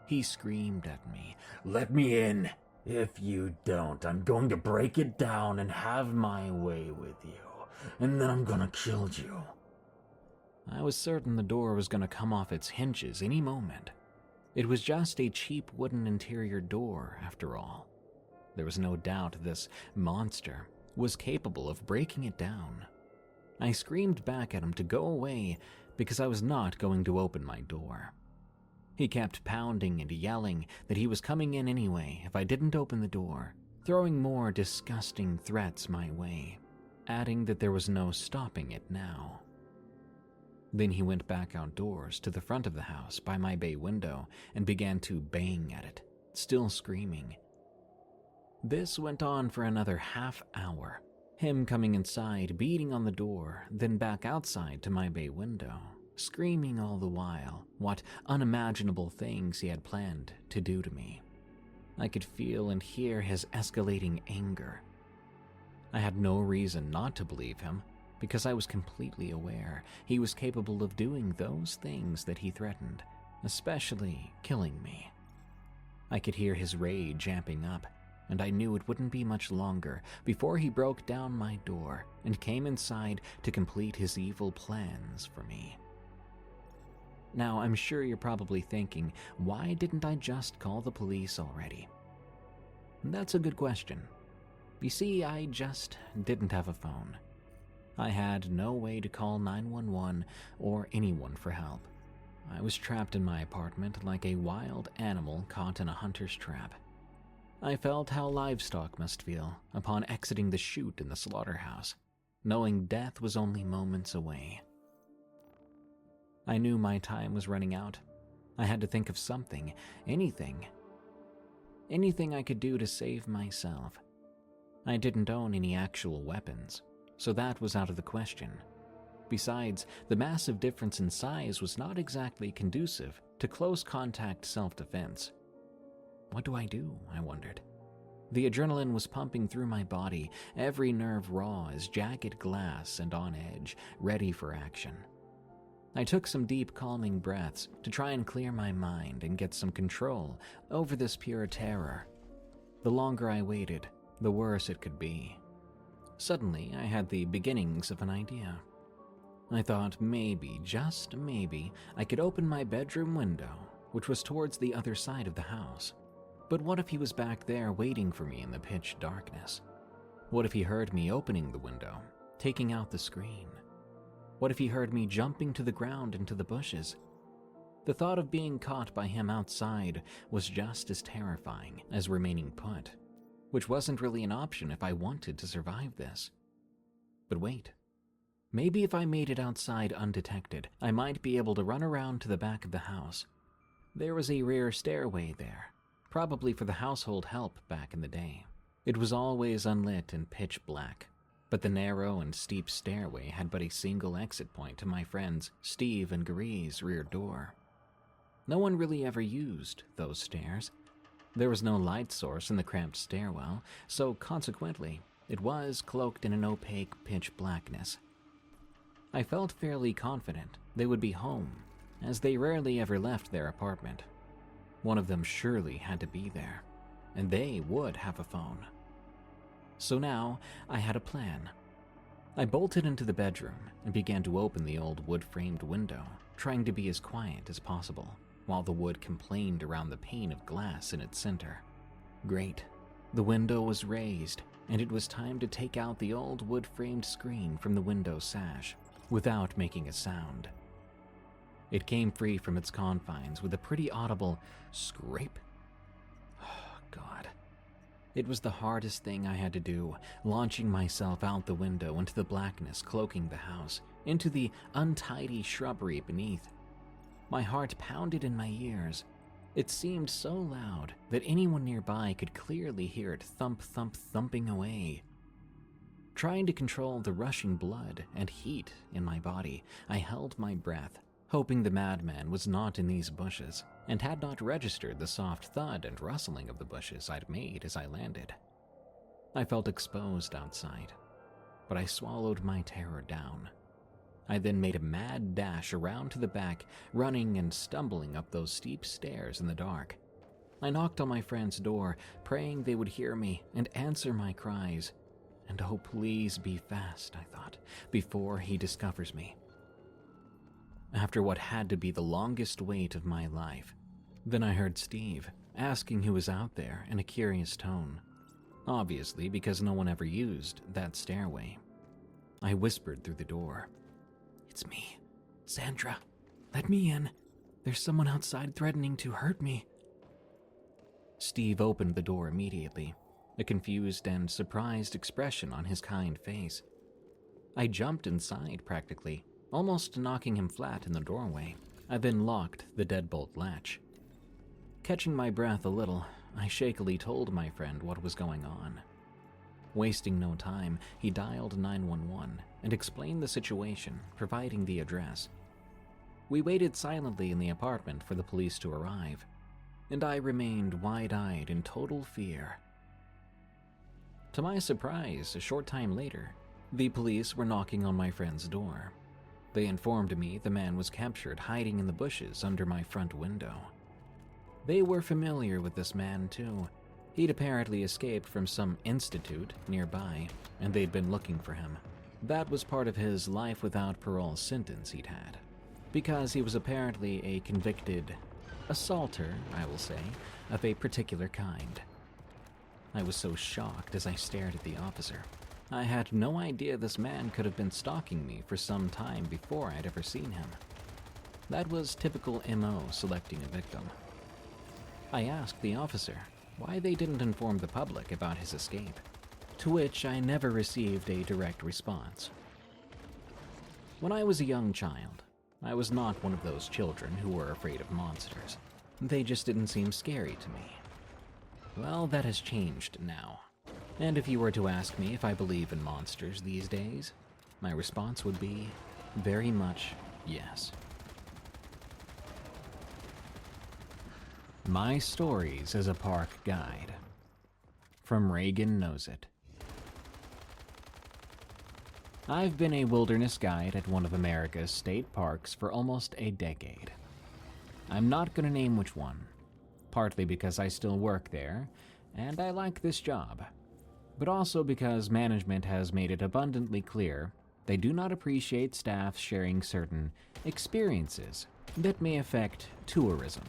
He screamed at me, "Let me in! If you don't, I'm going to break it down and have my way with you, and then I'm gonna kill you." I was certain the door was going to come off its hinges any moment. It was just a cheap wooden interior door, after all. There was no doubt this monster was capable of breaking it down. I screamed back at him to go away because I was not going to open my door. He kept pounding and yelling that he was coming in anyway if I didn't open the door, throwing more disgusting threats my way, adding that there was no stopping it now. Then he went back outdoors to the front of the house by my bay window and began to bang at it, still screaming. This went on for another half hour, him coming inside, beating on the door, then back outside to my bay window, screaming all the while what unimaginable things he had planned to do to me. I could feel and hear his escalating anger. I had no reason not to believe him, because I was completely aware he was capable of doing those things that he threatened, especially killing me. I could hear his rage amping up, and I knew it wouldn't be much longer before he broke down my door and came inside to complete his evil plans for me. Now, I'm sure you're probably thinking, why didn't I just call the police already? That's a good question. You see, I just didn't have a phone. I had no way to call 911 or anyone for help. I was trapped in my apartment like a wild animal caught in a hunter's trap. I felt how livestock must feel upon exiting the chute in the slaughterhouse, knowing death was only moments away. I knew my time was running out. I had to think of something, anything I could do to save myself. I didn't own any actual weapons, so that was out of the question. Besides, the massive difference in size was not exactly conducive to close contact self-defense. What do? I wondered. The adrenaline was pumping through my body, every nerve raw as jagged glass and on edge, ready for action. I took some deep, calming breaths to try and clear my mind and get some control over this pure terror. The longer I waited, the worse it could be. Suddenly, I had the beginnings of an idea. I thought maybe, just maybe, I could open my bedroom window, which was towards the other side of the house. But what if he was back there waiting for me in the pitch darkness? What if he heard me opening the window, taking out the screen? What if he heard me jumping to the ground into the bushes? The thought of being caught by him outside was just as terrifying as remaining put, which wasn't really an option if I wanted to survive this. But wait. Maybe if I made it outside undetected, I might be able to run around to the back of the house. There was a rear stairway there, probably for the household help back in the day. It was always unlit and pitch black, but the narrow and steep stairway had but a single exit point to my friends Steve and Garie's rear door. No one really ever used those stairs. There was no light source in the cramped stairwell, so consequently, it was cloaked in an opaque pitch blackness. I felt fairly confident they would be home, as they rarely ever left their apartment. One of them surely had to be there, and they would have a phone. So now I had a plan. I bolted into the bedroom and began to open the old wood-framed window, trying to be as quiet as possible, while the wood complained around the pane of glass in its center. Great. The window was raised, and it was time to take out the old wood-framed screen from the window sash, without making a sound. It came free from its confines with a pretty audible scrape. Oh, God. It was the hardest thing I had to do, launching myself out the window into the blackness cloaking the house, into the untidy shrubbery beneath. My heart pounded in my ears. It seemed so loud that anyone nearby could clearly hear it thump, thump, thumping away. Trying to control the rushing blood and heat in my body, I held my breath, hoping the madman was not in these bushes, and had not registered the soft thud and rustling of the bushes I'd made as I landed. I felt exposed outside, but I swallowed my terror down. I then made a mad dash around to the back, running and stumbling up those steep stairs in the dark. I knocked on my friend's door, praying they would hear me and answer my cries. And oh, please be fast, I thought, before he discovers me. After what had to be the longest wait of my life, then I heard Steve asking who was out there in a curious tone, obviously because no one ever used that stairway. I whispered through the door, "It's me, Sandra. Let me in. There's someone outside threatening to hurt me." Steve opened the door immediately, a confused and surprised expression on his kind face. I jumped inside practically, almost knocking him flat in the doorway. I then locked the deadbolt latch. Catching my breath a little, I shakily told my friend what was going on. Wasting no time, he dialed 911 and explained the situation, providing the address. We waited silently in the apartment for the police to arrive, and I remained wide-eyed in total fear. To my surprise, a short time later, the police were knocking on my friend's door. They informed me the man was captured hiding in the bushes under my front window. They were familiar with this man, too. He'd apparently escaped from some institute nearby, and they'd been looking for him. That was part of his life without parole sentence he'd had, because he was apparently a convicted assaulter, I will say, of a particular kind. I was so shocked as I stared at the officer. I had no idea this man could have been stalking me for some time before I'd ever seen him. That was typical MO selecting a victim. I asked the officer why they didn't inform the public about his escape, to which I never received a direct response. When I was a young child, I was not one of those children who were afraid of monsters. They just didn't seem scary to me. Well, that has changed now. And if you were to ask me if I believe in monsters these days, my response would be very much yes. My Stories as a Park Guide. From Reagan Knows It. I've been a wilderness guide at one of America's state parks for almost a decade. I'm not going to name which one, partly because I still work there, and I like this job, but also because management has made it abundantly clear they do not appreciate staff sharing certain experiences that may affect tourism.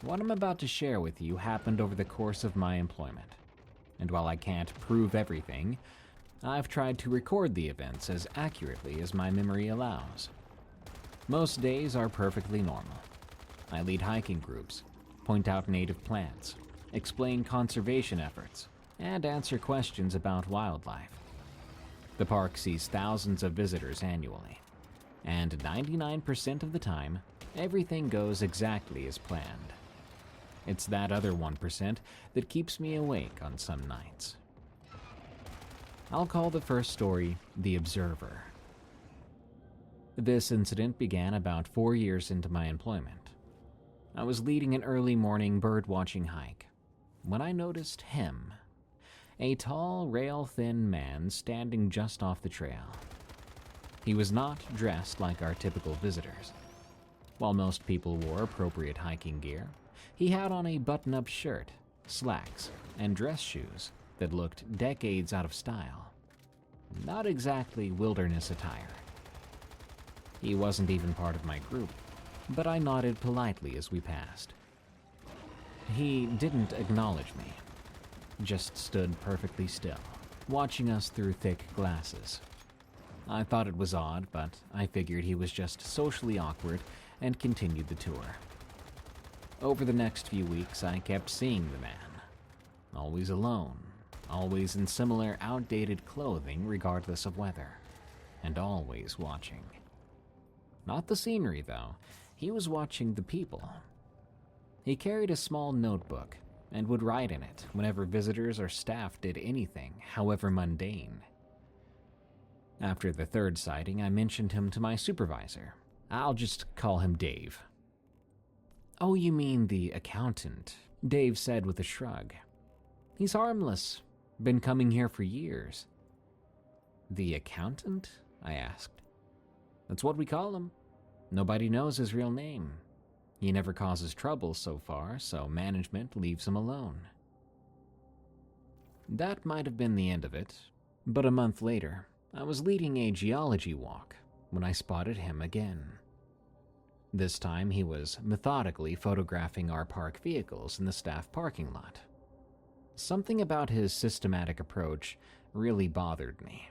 What I'm about to share with you happened over the course of my employment, and while I can't prove everything, I've tried to record the events as accurately as my memory allows. Most days are perfectly normal. I lead hiking groups, point out native plants, explain conservation efforts, and answer questions about wildlife. The park sees thousands of visitors annually, and 99% of the time, everything goes exactly as planned. It's that other 1% that keeps me awake on some nights. I'll call the first story The Observer. This incident began about 4 years into my employment. I was leading an early morning bird-watching hike when I noticed him, a tall, rail-thin man standing just off the trail. He was not dressed like our typical visitors. While most people wore appropriate hiking gear, he had on a button-up shirt, slacks, and dress shoes that looked decades out of style. Not exactly wilderness attire. He wasn't even part of my group, but I nodded politely as we passed. He didn't acknowledge me, just stood perfectly still, watching us through thick glasses. I thought it was odd, but I figured he was just socially awkward and continued the tour. Over the next few weeks, I kept seeing the man. Always alone, always in similar outdated clothing regardless of weather, and always watching. Not the scenery, though. He was watching the people. He carried a small notebook and would write in it whenever visitors or staff did anything, however mundane. After the third sighting, I mentioned him to my supervisor. I'll just call him Dave. "Oh, you mean the accountant," Dave said with a shrug. "He's harmless. Been coming here for years." "The accountant?" I asked. "That's what we call him. Nobody knows his real name. He never causes trouble so far, so management leaves him alone." That might have been the end of it, but a month later, I was leading a geology walk when I spotted him again. This time he was methodically photographing our park vehicles in the staff parking lot. Something about his systematic approach really bothered me.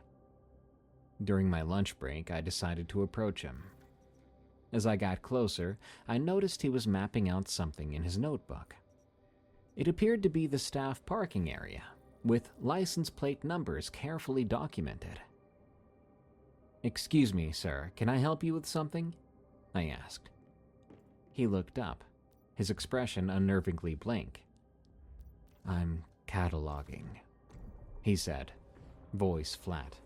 During my lunch break, I decided to approach him. As I got closer, I noticed he was mapping out something in his notebook. It appeared to be the staff parking area, with license plate numbers carefully documented. "Excuse me, sir, can I help you with something?" I asked. He looked up, his expression unnervingly blank. "I'm cataloging," he said, voice flat.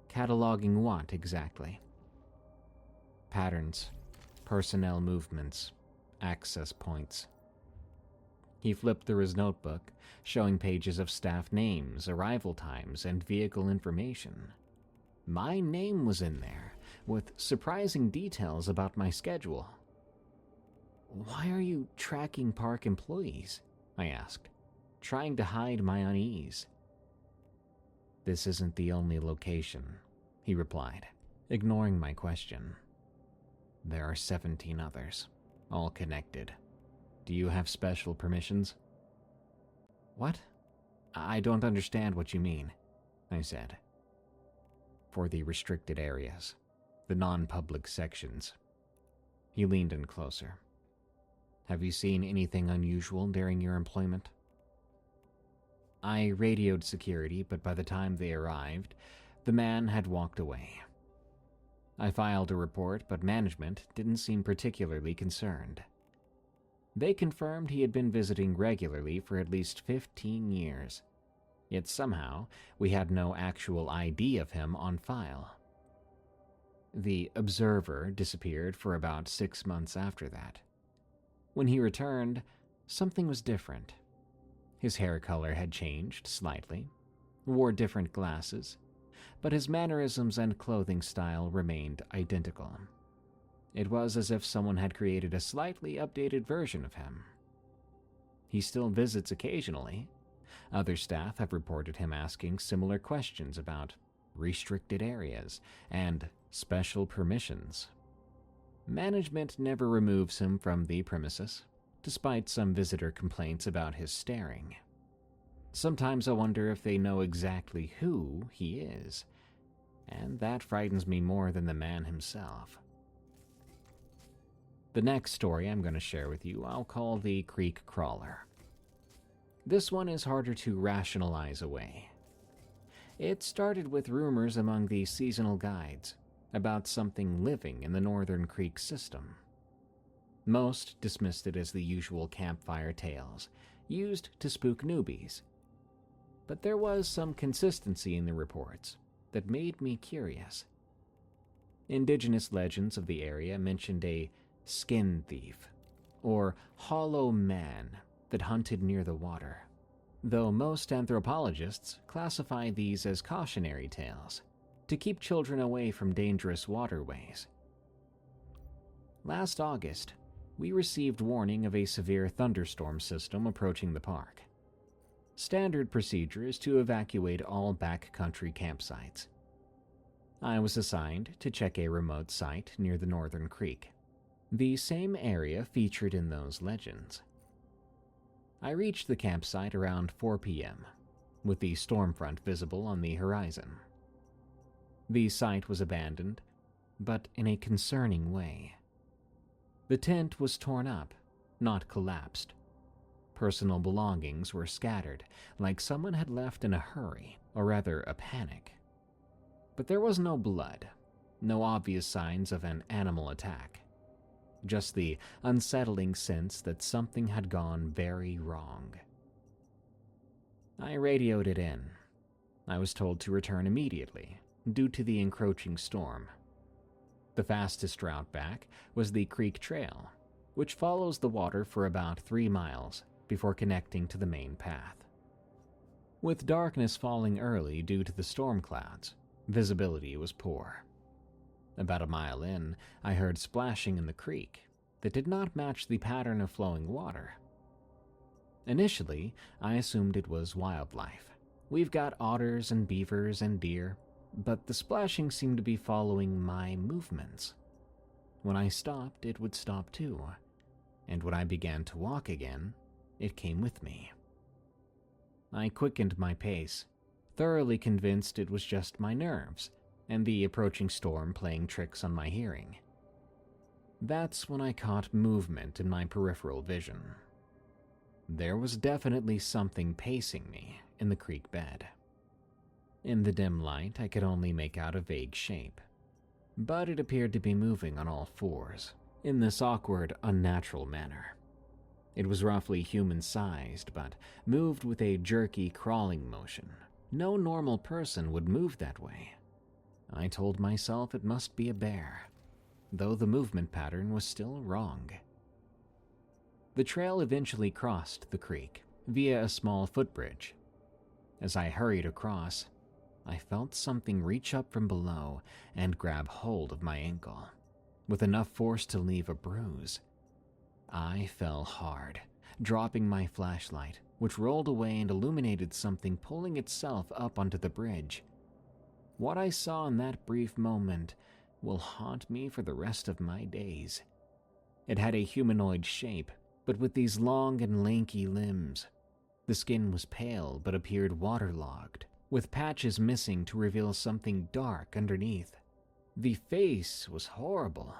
"Cataloging what exactly?" "Patterns, personnel movements, access points." He flipped through his notebook, showing pages of staff names, arrival times, and vehicle information. My name was in there, with surprising details about my schedule. "Why are you tracking park employees?" I asked, trying to hide my unease. "This isn't the only location," he replied, ignoring my question. "There are 17 others, all connected. Do you have special permissions?" "What? I don't understand what you mean." I said. For the restricted areas, the non-public sections. He leaned in closer. Have you seen anything unusual during your employment? I radioed security, but by the time they arrived, the man had walked away. I filed a report, but management didn't seem particularly concerned. They confirmed he had been visiting regularly for at least 15 years, yet somehow we had no actual ID of him on file. The observer disappeared for about 6 months after that. When he returned, something was different. His hair color had changed slightly, wore different glasses, but his mannerisms and clothing style remained identical. It was as if someone had created a slightly updated version of him. He still visits occasionally. Other staff have reported him asking similar questions about restricted areas and special permissions. Management never removes him from the premises, despite some visitor complaints about his staring. Sometimes I wonder if they know exactly who he is, and that frightens me more than the man himself. The next story I'm going to share with you I'll call the Creek Crawler. This one is harder to rationalize away. It started with rumors among the seasonal guides about something living in the Northern Creek system. Most dismissed it as the usual campfire tales, used to spook newbies. But there was some consistency in the reports that made me curious. Indigenous legends of the area mentioned a skin thief, or hollow man that hunted near the water, though most anthropologists classify these as cautionary tales to keep children away from dangerous waterways. Last August, we received warning of a severe thunderstorm system approaching the park. Standard procedure is to evacuate all backcountry campsites. I was assigned to check a remote site near the Northern Creek, the same area featured in those legends. I reached the campsite around 4 p.m., with the storm front visible on the horizon. The site was abandoned, but in a concerning way. The tent was torn up, not collapsed. Personal belongings were scattered, like someone had left in a hurry, or rather a panic. But there was no blood, no obvious signs of an animal attack. Just the unsettling sense that something had gone very wrong. I radioed it in. I was told to return immediately, due to the encroaching storm. The fastest route back was the Creek Trail, which follows the water for about 3 miles before connecting to the main path. With darkness falling early due to the storm clouds, visibility was poor. About a mile in, I heard splashing in the creek that did not match the pattern of flowing water. Initially, I assumed it was wildlife. We've got otters and beavers and deer, but the splashing seemed to be following my movements. When I stopped, it would stop too, and when I began to walk again, it came with me. I quickened my pace, thoroughly convinced it was just my nerves and the approaching storm playing tricks on my hearing. That's when I caught movement in my peripheral vision. There was definitely something pacing me in the creek bed. In the dim light, I could only make out a vague shape, but it appeared to be moving on all fours, in this awkward, unnatural manner. It was roughly human-sized, but moved with a jerky, crawling motion. No normal person would move that way. I told myself it must be a bear, though the movement pattern was still wrong. The trail eventually crossed the creek via a small footbridge. As I hurried across, I felt something reach up from below and grab hold of my ankle, with enough force to leave a bruise. I fell hard, dropping my flashlight, which rolled away and illuminated something pulling itself up onto the bridge. What I saw in that brief moment will haunt me for the rest of my days. It had a humanoid shape, but with these long and lanky limbs. The skin was pale but appeared waterlogged, with patches missing to reveal something dark underneath. The face was horrible,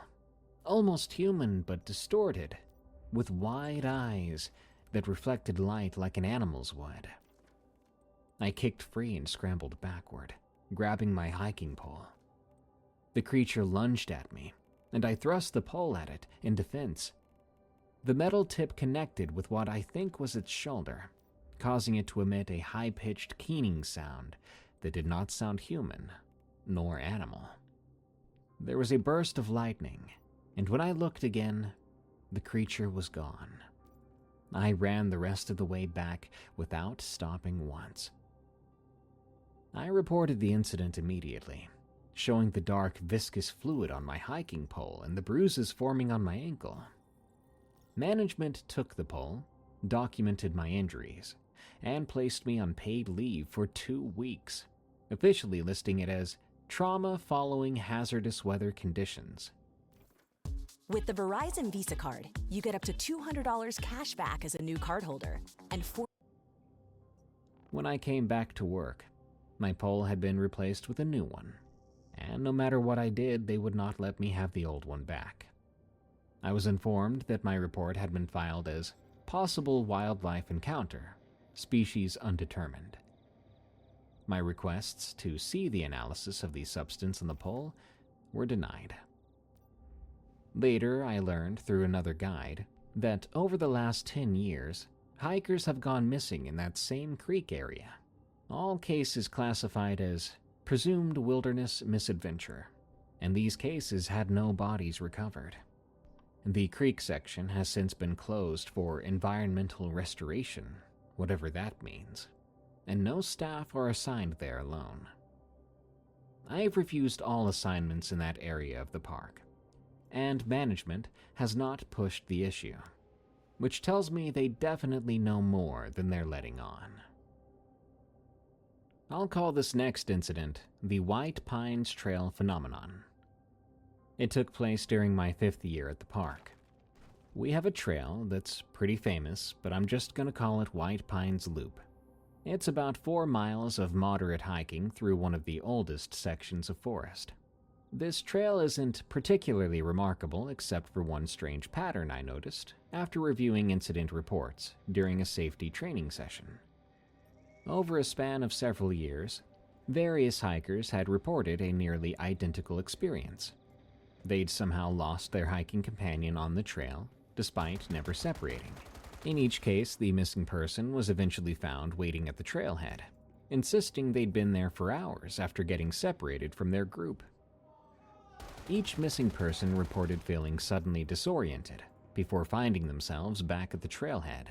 almost human but distorted, with wide eyes that reflected light like an animal's would. I kicked free and scrambled backward, grabbing my hiking pole. The creature lunged at me, and I thrust the pole at it in defense. The metal tip connected with what I think was its shoulder, causing it to emit a high-pitched keening sound that did not sound human nor animal. There was a burst of lightning, and when I looked again, the creature was gone. I ran the rest of the way back without stopping once. I reported the incident immediately, showing the dark, viscous fluid on my hiking pole and the bruises forming on my ankle. Management took the pole, documented my injuries, and placed me on paid leave for 2 weeks, officially listing it as trauma following hazardous weather conditions. With the Verizon Visa card, you get up to $200 cash back as a new cardholder, and When I came back to work, my pole had been replaced with a new one, and no matter what I did, they would not let me have the old one back. I was informed that my report had been filed as possible wildlife encounter, species undetermined. My requests to see the analysis of the substance in the pole were denied. Later, I learned through another guide that over the last 10 years, hikers have gone missing in that same creek area. All cases classified as presumed wilderness misadventure, and these cases had no bodies recovered. The creek section has since been closed for environmental restoration, whatever that means, and no staff are assigned there alone. I have refused all assignments in that area of the park, and management has not pushed the issue, which tells me they definitely know more than they're letting on. I'll call this next incident the White Pines Trail phenomenon. It took place during my 5th year at the park. We have a trail that's pretty famous, but I'm just going to call it White Pines Loop. It's about 4 miles of moderate hiking through one of the oldest sections of forest. This trail isn't particularly remarkable except for one strange pattern I noticed after reviewing incident reports during a safety training session. Over a span of several years, various hikers had reported a nearly identical experience. They'd somehow lost their hiking companion on the trail, despite never separating. In each case, the missing person was eventually found waiting at the trailhead, insisting they'd been there for hours after getting separated from their group. Each missing person reported feeling suddenly disoriented before finding themselves back at the trailhead.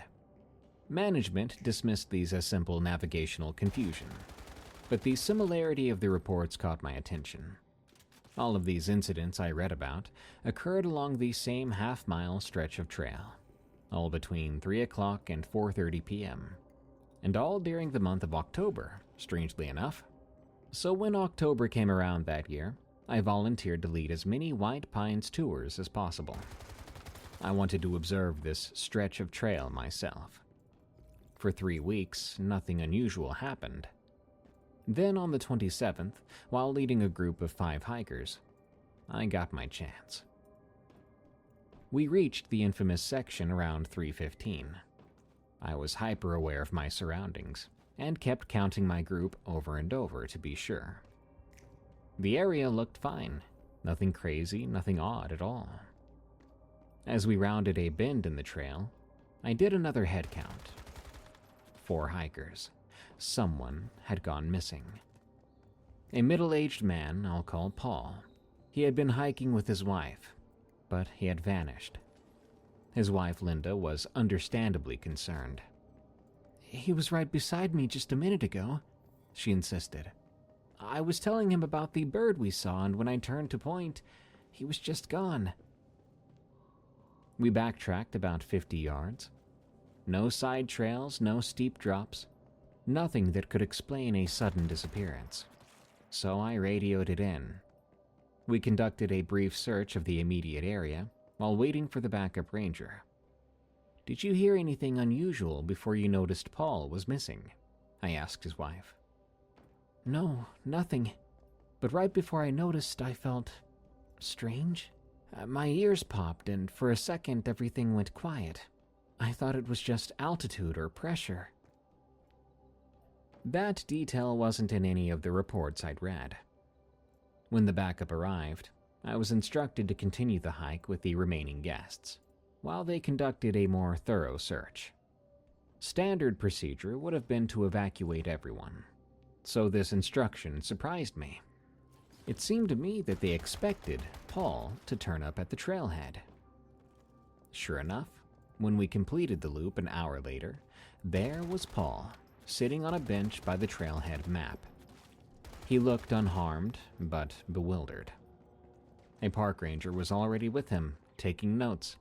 Management dismissed these as simple navigational confusion, but the similarity of the reports caught my attention. All of these incidents I read about occurred along the same half-mile stretch of trail, all between 3 o'clock and 4:30 p.m., and all during the month of October, strangely enough. So when October came around that year, I volunteered to lead as many White Pines tours as possible. I wanted to observe this stretch of trail myself. For 3 weeks, nothing unusual happened. Then on the 27th, while leading a group of 5 hikers, I got my chance. We reached the infamous section around 3:15. I was hyper-aware of my surroundings and kept counting my group over and over to be sure. The area looked fine. Nothing crazy, nothing odd at all. As we rounded a bend in the trail, I did another head count. 4 hikers. Someone had gone missing. A middle-aged man I'll call Paul. He had been hiking with his wife, but he had vanished. His wife, Linda, was understandably concerned. "He was right beside me just a minute ago," she insisted. "I was telling him about the bird we saw, and when I turned to point, he was just gone." We backtracked about 50 yards. No side trails, no steep drops, nothing that could explain a sudden disappearance. So I radioed it in. We conducted a brief search of the immediate area while waiting for the backup ranger. "Did you hear anything unusual before you noticed Paul was missing?" I asked his wife. No, nothing. But right before I noticed, I felt strange. My ears popped, and for a second, everything went quiet. I thought it was just altitude or pressure. That detail wasn't in any of the reports I'd read. When the backup arrived, I was instructed to continue the hike with the remaining guests, while they conducted a more thorough search. Standard procedure would have been to evacuate everyone, so this instruction surprised me. It seemed to me that they expected Paul to turn up at the trailhead. Sure enough, when we completed the loop an hour later, there was Paul, sitting on a bench by the trailhead map. He looked unharmed, but bewildered. A park ranger was already with him, taking notes.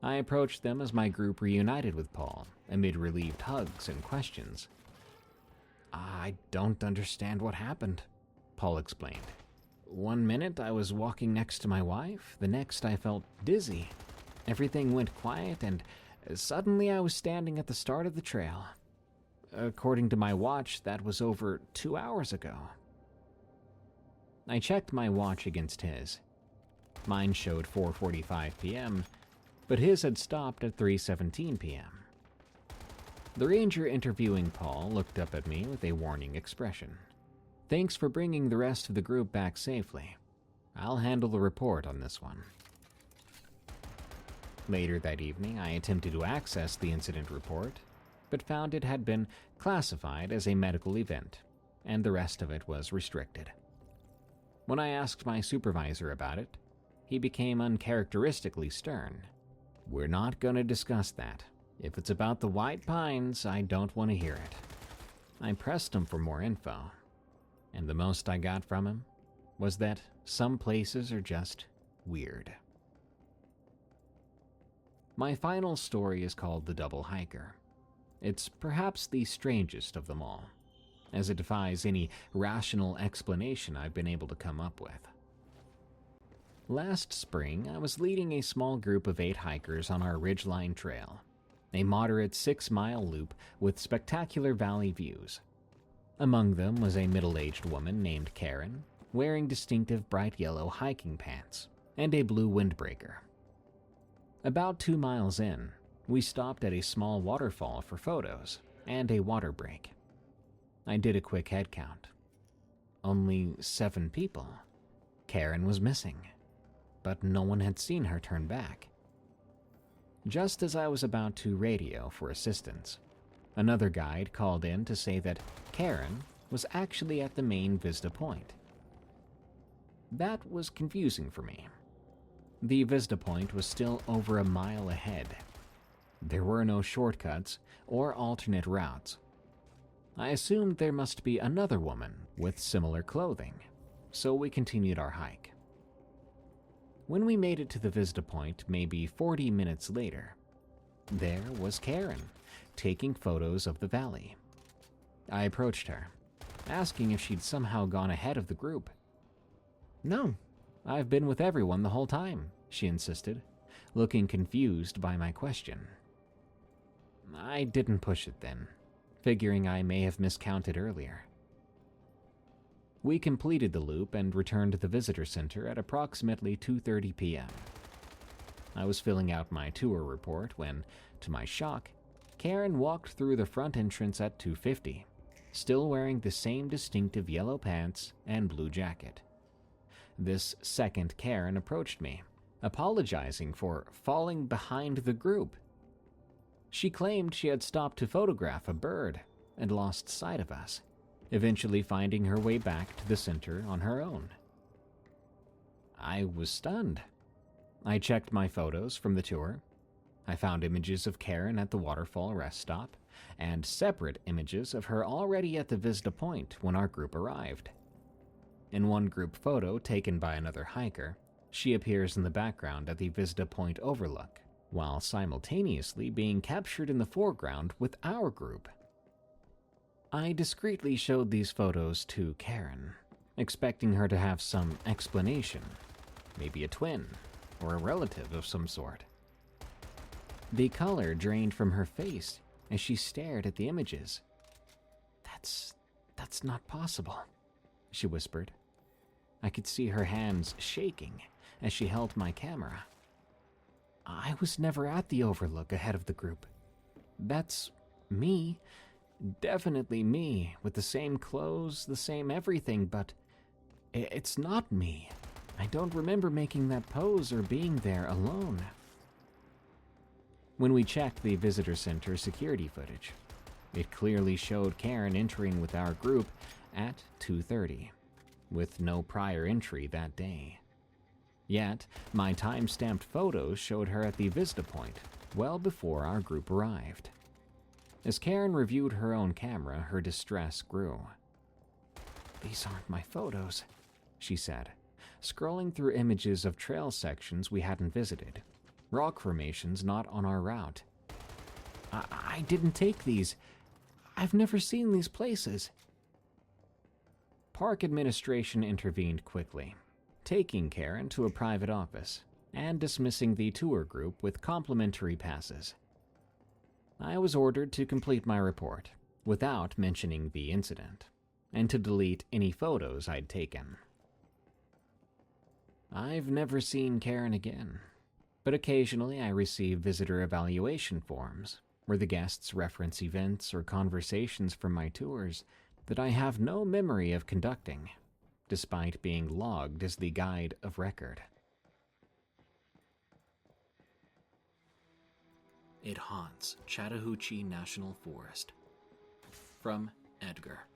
I approached them as my group reunited with Paul, amid relieved hugs and questions. "I don't understand what happened," Paul explained. "One minute I was walking next to my wife, the next I felt dizzy. Everything went quiet, and suddenly I was standing at the start of the trail. According to my watch, that was over 2 hours ago." I checked my watch against his. Mine showed 4:45 p.m., but his had stopped at 3:17 p.m. The ranger interviewing Paul looked up at me with a warning expression. "Thanks for bringing the rest of the group back safely. I'll handle the report on this one." Later that evening, I attempted to access the incident report, but found it had been classified as a medical event, and the rest of it was restricted. When I asked my supervisor about it, he became uncharacteristically stern. "We're not going to discuss that. If it's about the White Pines, I don't want to hear it." I pressed him for more info, and the most I got from him was that some places are just weird. My final story is called The Double Hiker. It's perhaps the strangest of them all, as it defies any rational explanation I've been able to come up with. Last spring, I was leading a small group of 8 hikers on our Ridgeline Trail, a moderate 6-mile loop with spectacular valley views. Among them was a middle-aged woman named Karen, wearing distinctive bright yellow hiking pants and a blue windbreaker. About 2 miles in, we stopped at a small waterfall for photos and a water break. I did a quick head count. Only 7 people. Karen was missing, but no one had seen her turn back. Just as I was about to radio for assistance, another guide called in to say that Karen was actually at the main Vista Point. That was confusing for me. The Vista Point was still over a mile ahead. There were no shortcuts or alternate routes. I assumed there must be another woman with similar clothing, so we continued our hike. When we made it to the Vista Point, maybe 40 minutes later, there was Karen, taking photos of the valley. I approached her, asking if she'd somehow gone ahead of the group. "No, I've been with everyone the whole time," she insisted, looking confused by my question. I didn't push it then, figuring I may have miscounted earlier. We completed the loop and returned to the visitor center at approximately 2:30 p.m. I was filling out my tour report when, to my shock, Karen walked through the front entrance at 2:50, still wearing the same distinctive yellow pants and blue jacket. This second Karen approached me, apologizing for falling behind the group. She claimed she had stopped to photograph a bird and lost sight of us, eventually finding her way back to the center on her own. I was stunned. I checked my photos from the tour. I found images of Karen at the waterfall rest stop, and separate images of her already at the Vista Point when our group arrived. In one group photo taken by another hiker, she appears in the background at the Vista Point overlook, while simultaneously being captured in the foreground with our group. I discreetly showed these photos to Karen, expecting her to have some explanation, maybe a twin or a relative of some sort. The color drained from her face as she stared at the images. That's That's not possible, she whispered. I could see her hands shaking as she held my camera. I was never at the Overlook ahead of the group. That's me, definitely me, with the same clothes, the same everything, but it's not me. I don't remember making that pose or being there alone. When we checked the visitor center security footage, it clearly showed Karen entering with our group at 2:30, with no prior entry that day. Yet, my time-stamped photos showed her at the Vista Point well before our group arrived. As Karen reviewed her own camera, her distress grew. "These aren't my photos," she said, scrolling through images of trail sections we hadn't visited, rock formations not on our route. I didn't take these. I've never seen these places." Park administration intervened quickly, taking Karen to a private office and dismissing the tour group with complimentary passes. I was ordered to complete my report without mentioning the incident and to delete any photos I'd taken. I've never seen Karen again, but occasionally I receive visitor evaluation forms where the guests reference events or conversations from my tours that I have no memory of conducting, despite being logged as the guide of record. It haunts Chattahoochee National Forest. From Edgar.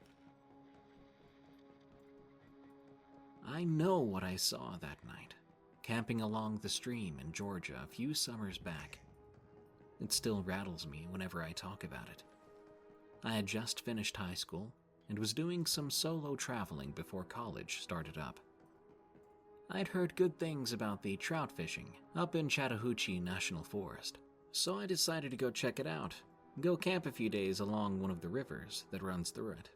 I know what I saw that night, camping along the stream in Georgia a few summers back. It still rattles me whenever I talk about it. I had just finished high school and was doing some solo traveling before college started up. I'd heard good things about the trout fishing up in Chattahoochee National Forest, so I decided to go check it out, go camp a few days along one of the rivers that runs through it.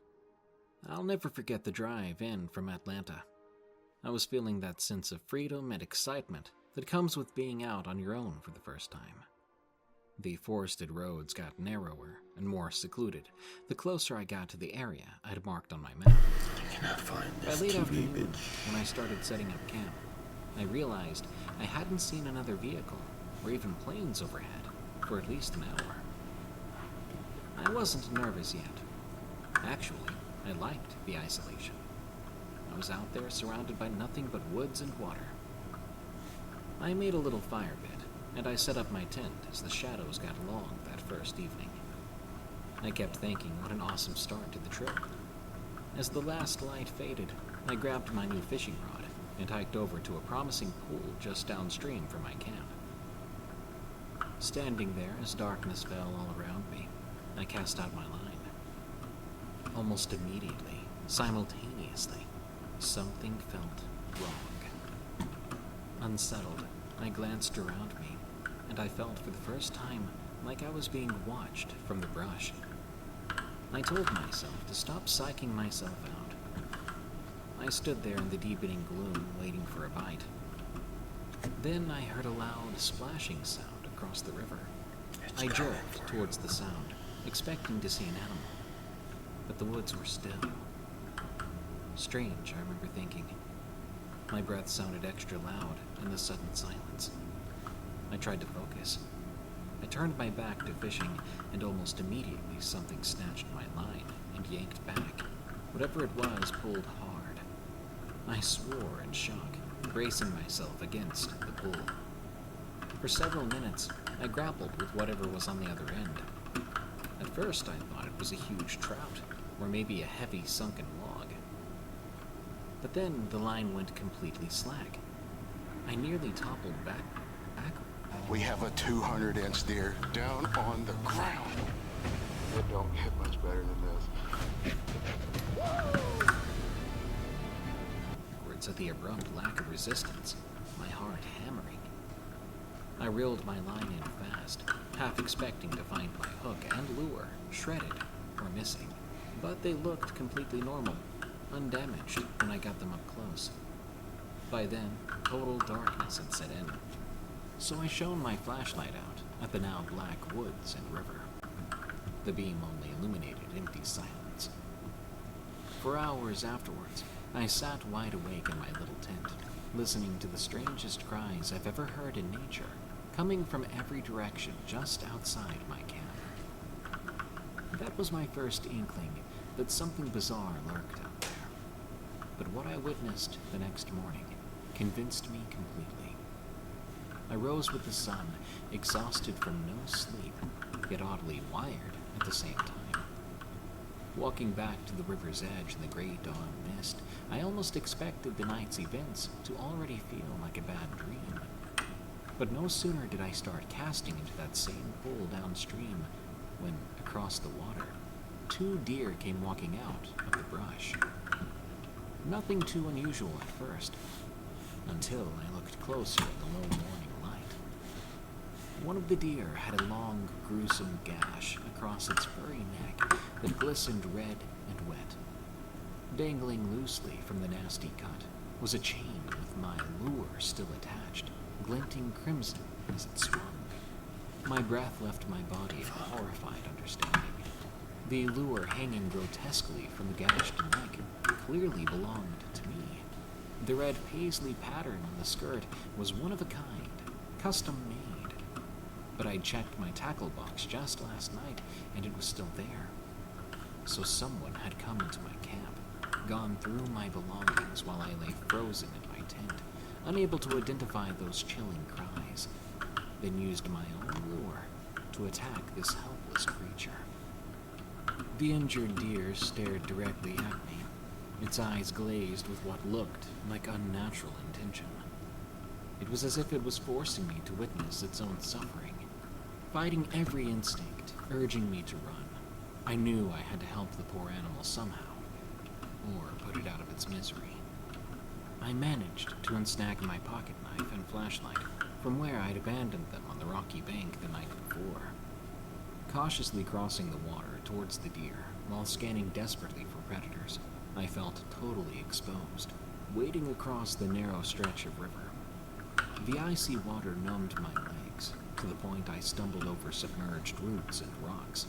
I'll never forget the drive in from Atlanta. I was feeling that sense of freedom and excitement that comes with being out on your own for the first time. The forested roads got narrower and more secluded the closer I got to the area I'd marked on my map. By late afternoon, when I started setting up camp, I realized I hadn't seen another vehicle or even planes overhead for at least an hour. I wasn't nervous yet. Actually, I liked the isolation. I was out there surrounded by nothing but woods and water. I made a little fire pit, and I set up my tent as the shadows got long that first evening. I kept thinking what an awesome start to the trip. As the last light faded, I grabbed my new fishing rod and hiked over to a promising pool just downstream from my camp. Standing there as darkness fell all around me, I cast out my line. Almost immediately, simultaneously, something felt wrong. Unsettled, I glanced around me, and I felt for the first time like I was being watched from the brush. I told myself to stop psyching myself out. I stood there in the deepening gloom, waiting for a bite. Then I heard a loud splashing sound across the river. I jerked towards the sound, expecting to see an animal, but the woods were still. Strange, I remember thinking. My breath sounded extra loud in the sudden silence. I tried to focus. I turned my back to fishing, and almost immediately something snatched my line and yanked back. Whatever it was pulled hard. I swore in shock, bracing myself against the pull. For several minutes, I grappled with whatever was on the other end. At first, I thought it was a huge trout, or maybe a heavy sunken log. But then the line went completely slack. I nearly toppled back. We have a 200-inch deer down on the ground. It don't get much better than this. Backwards at the abrupt lack of resistance, my heart hammering. I reeled my line in fast, half expecting to find my hook and lure shredded or missing. But they looked completely normal, undamaged when I got them up close. By then, total darkness had set in. So I shone my flashlight out at the now black woods and river. The beam only illuminated empty silence. For hours afterwards, I sat wide awake in my little tent, listening to the strangest cries I've ever heard in nature, coming from every direction just outside my camp. That was my first inkling that something bizarre lurked out there. But what I witnessed the next morning convinced me completely. I rose with the sun, exhausted from no sleep, yet oddly wired at the same time. Walking back to the river's edge in the gray dawn mist, I almost expected the night's events to already feel like a bad dream. But no sooner did I start casting into that same pool downstream when, across the water, 2 deer came walking out of the brush. Nothing too unusual at first, until I looked closer in the low morning light. One of the deer had a long, gruesome gash across its furry neck that glistened red and wet. Dangling loosely from the nasty cut was a chain with my lure still attached, glinting crimson as it swung. My breath left my body in horrified understanding. The lure hanging grotesquely from the gashed neck clearly belonged to me. The red paisley pattern on the skirt was one of a kind, custom made. But I'd checked my tackle box just last night, and it was still there. So someone had come into my camp, gone through my belongings while I lay frozen in my tent, unable to identify those chilling cries, then used my own lure to attack this helpless creature. The injured deer stared directly at me, its eyes glazed with what looked like unnatural intention. It was as if it was forcing me to witness its own suffering, fighting every instinct, urging me to run. I knew I had to help the poor animal somehow, or put it out of its misery. I managed to unsnag my pocket knife and flashlight from where I'd abandoned them on the rocky bank the night before. Cautiously crossing the water towards the deer, while scanning desperately for predators, I felt totally exposed, wading across the narrow stretch of river. The icy water numbed my legs, to the point I stumbled over submerged roots and rocks.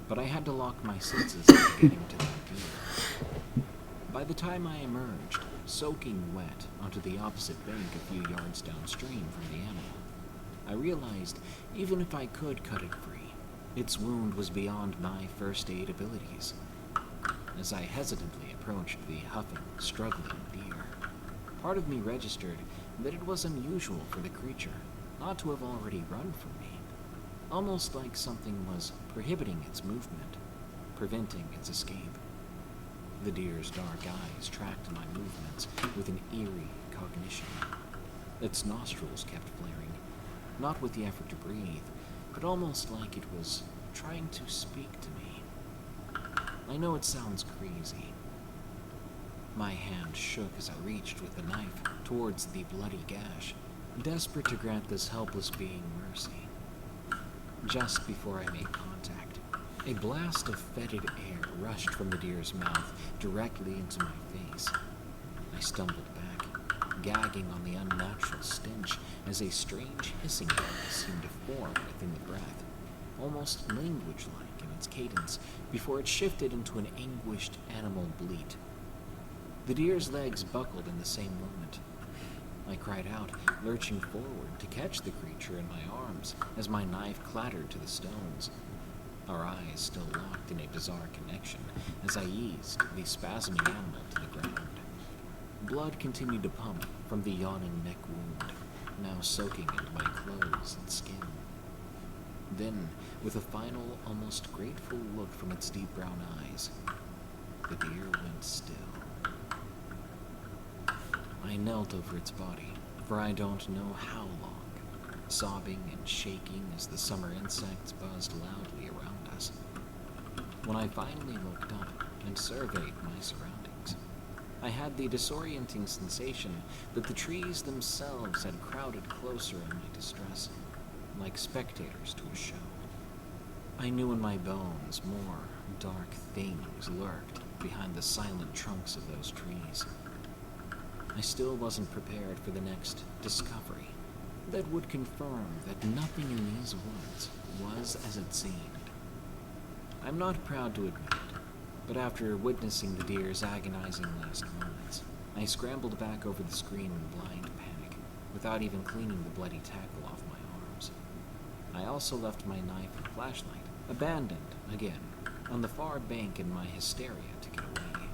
But I had to lock my senses into getting to the deer. By the time I emerged, soaking wet, onto the opposite bank a few yards downstream from the animal, I realized even if I could cut it free, its wound was beyond my first aid abilities. As I hesitantly approached the huffing, struggling deer, part of me registered that it was unusual for the creature not to have already run from me, almost like something was prohibiting its movement, preventing its escape. The deer's dark eyes tracked my movements with an eerie cognition. Its nostrils kept flaring, not with the effort to breathe, but almost like it was trying to speak to me. I know it sounds crazy. My hand shook as I reached with the knife towards the bloody gash, desperate to grant this helpless being mercy. Just before I made contact, a blast of fetid air rushed from the deer's mouth directly into my face. I stumbled back, gagging on the unnatural stench as a strange hissing noise seemed to form within the breath, almost language-like in its cadence, before it shifted into an anguished animal bleat. The deer's legs buckled in the same moment. I cried out, lurching forward to catch the creature in my arms as my knife clattered to the stones. Our eyes still locked in a bizarre connection as I eased the spasming animal to the ground. Blood continued to pump from the yawning neck wound, now soaking into my clothes and skin. Then, with a final, almost grateful look from its deep brown eyes, the deer went still. I knelt over its body, for I don't know how long, sobbing and shaking as the summer insects buzzed loudly around us. When I finally looked up and surveyed my surroundings, I had the disorienting sensation that the trees themselves had crowded closer in my distress, like spectators to a show. I knew in my bones more dark things lurked behind the silent trunks of those trees. I still wasn't prepared for the next discovery that would confirm that nothing in these woods was as it seemed. I'm not proud to admit it, But after witnessing the deer's agonizing last moments, I scrambled back over the screen in blind panic, without even cleaning the bloody tackle off my arms. I also left my knife and flashlight, abandoned again, on the far bank in my hysteria to get away.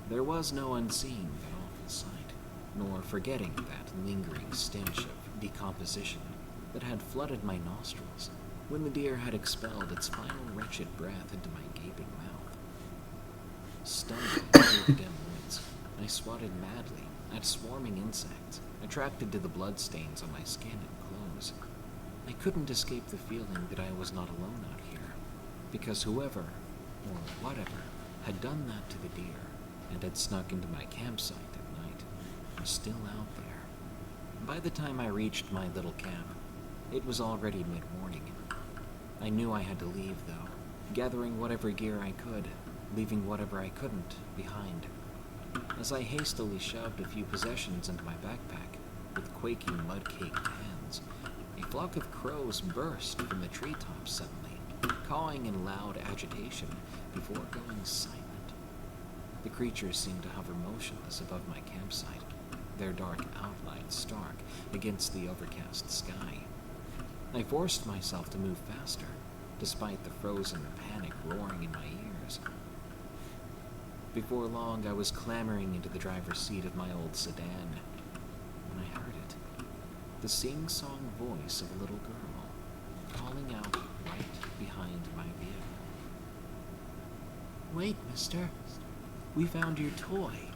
There was no unseeing that awful sight, nor forgetting that lingering stench of decomposition that had flooded my nostrils when the deer had expelled its final wretched breath into my gaping mouth. Stumbling through the dim woods, I swatted madly at swarming insects, attracted to the bloodstains on my skin and clothes. I couldn't escape the feeling that I was not alone out here, because whoever, or whatever, had done that to the deer and had snuck into my campsite at night was still out there. By the time I reached my little camp, it was already mid-morning. I knew I had to leave, though, gathering whatever gear I could, leaving whatever I couldn't behind. As I hastily shoved a few possessions into my backpack with quaking mud-caked hands, a flock of crows burst from the treetops suddenly, cawing in loud agitation before going silent. The creatures seemed to hover motionless above my campsite, their dark outlines stark against the overcast sky. I forced myself to move faster, despite the frozen panic roaring in my ears. Before long, I was clambering into the driver's seat of my old sedan when I heard it. The sing-song voice of a little girl, calling out right behind my vehicle. "Wait, mister. We found your toy.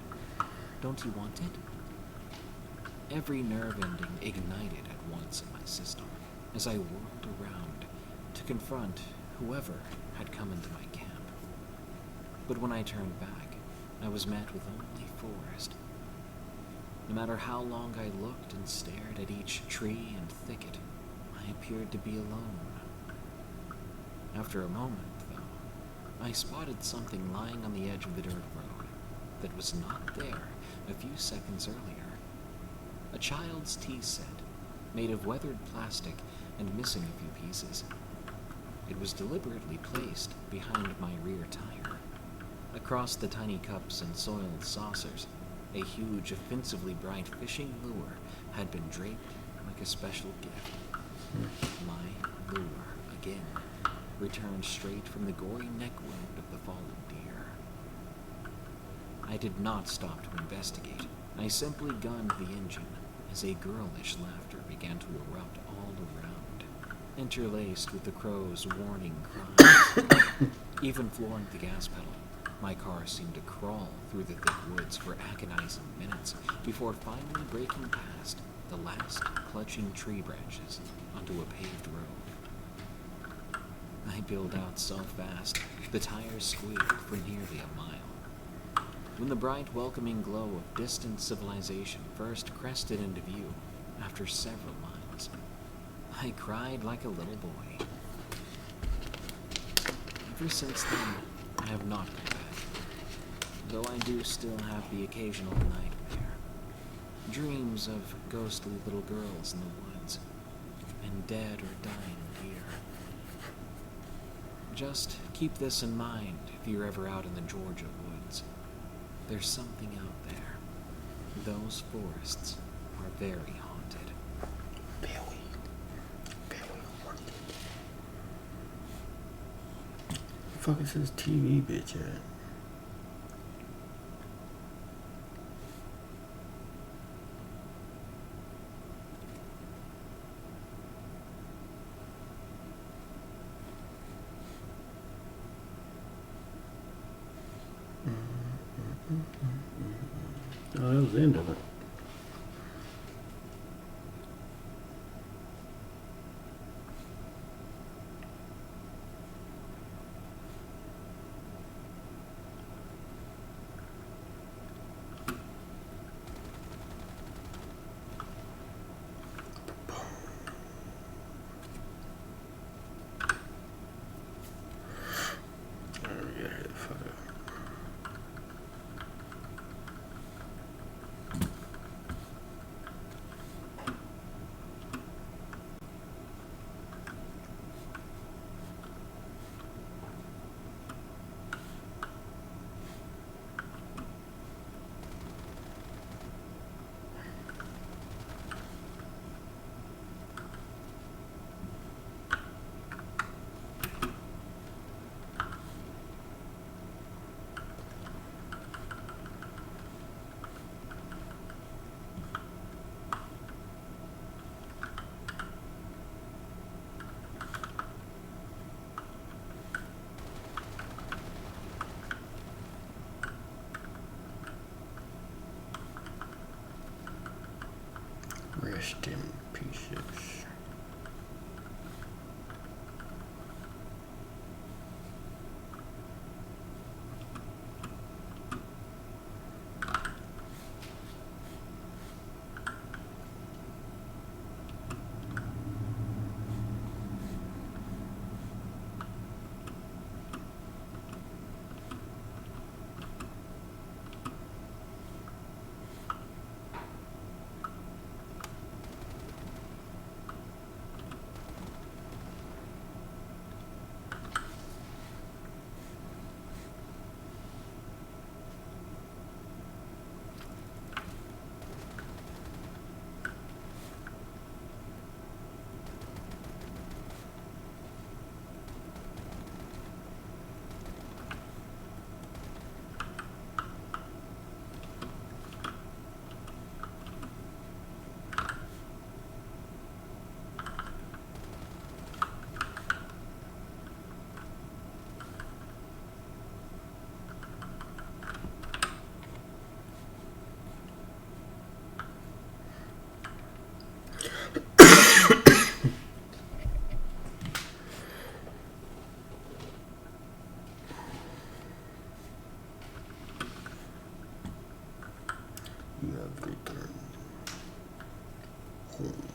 Don't you want it?" Every nerve ending ignited at once in my system as I whirled around to confront whoever had come into my camp. But when I turned back, I was met with only forest. No matter how long I looked and stared at each tree and thicket, I appeared to be alone. After a moment, though, I spotted something lying on the edge of the dirt road that was not there a few seconds earlier. A child's tea set, made of weathered plastic and missing a few pieces. It was deliberately placed behind my rear tire. Across the tiny cups and soiled saucers, a huge, offensively bright fishing lure had been draped like a special gift. My lure, again, returned straight from the gory neck wound of the fallen deer. I did not stop to investigate. I simply gunned the engine as a girlish laughter began to erupt all around, interlaced with the crow's warning cries. Even flooring the gas pedal, my car seemed to crawl through the thick woods for agonizing minutes before finally breaking past the last clutching tree branches onto a paved road. I peeled out so fast, the tires squeaked for nearly a mile. When the bright, welcoming glow of distant civilization first crested into view after several miles, I cried like a little boy. Ever since then, I have not been back, though I do still have the occasional nightmare. Dreams of ghostly little girls in the woods, and dead or dying deer. Just keep this in mind if you're ever out in the Georgia woods. There's something out there. Those forests are very haunted. Billy, the fuck is this TV bitch at? Oh, that was the end of it. crushed in pieces. You have returned home.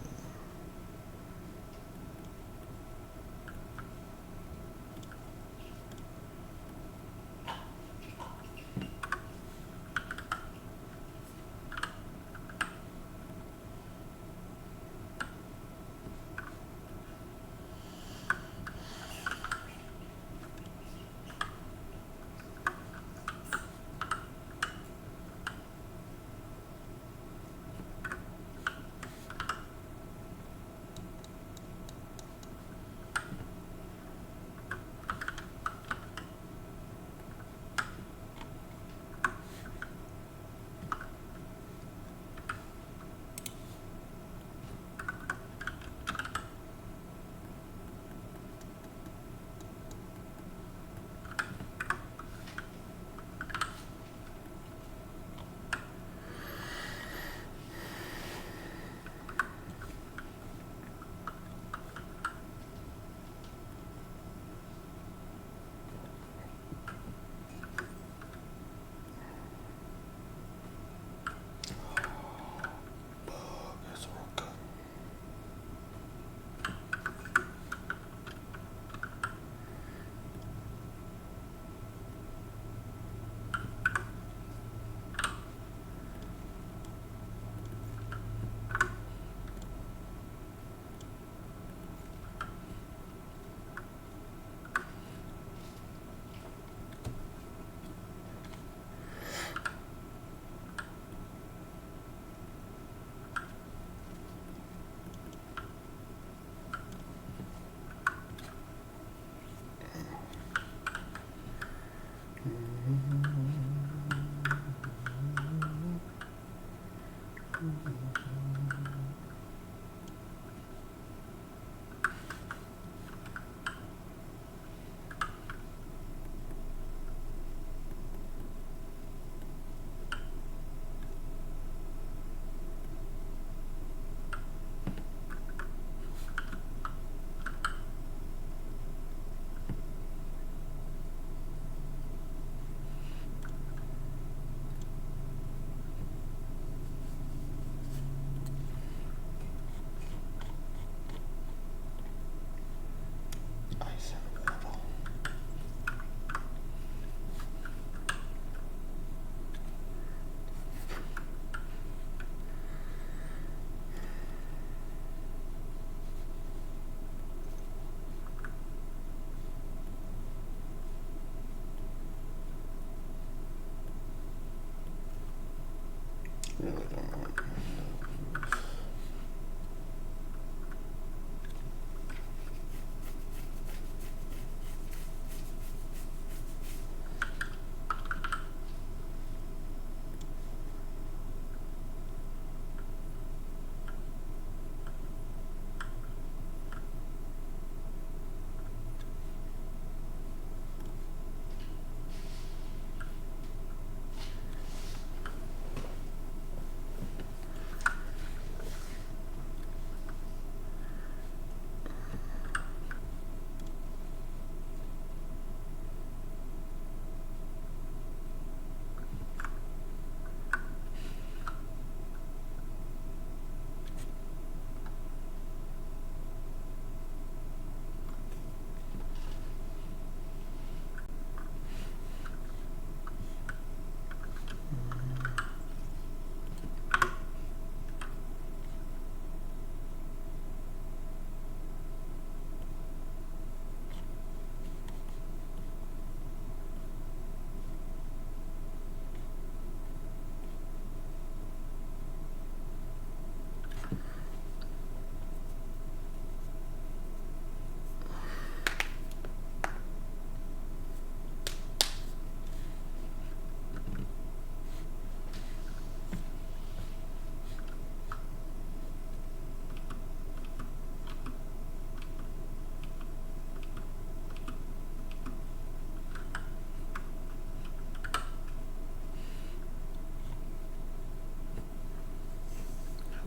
Really don't want to.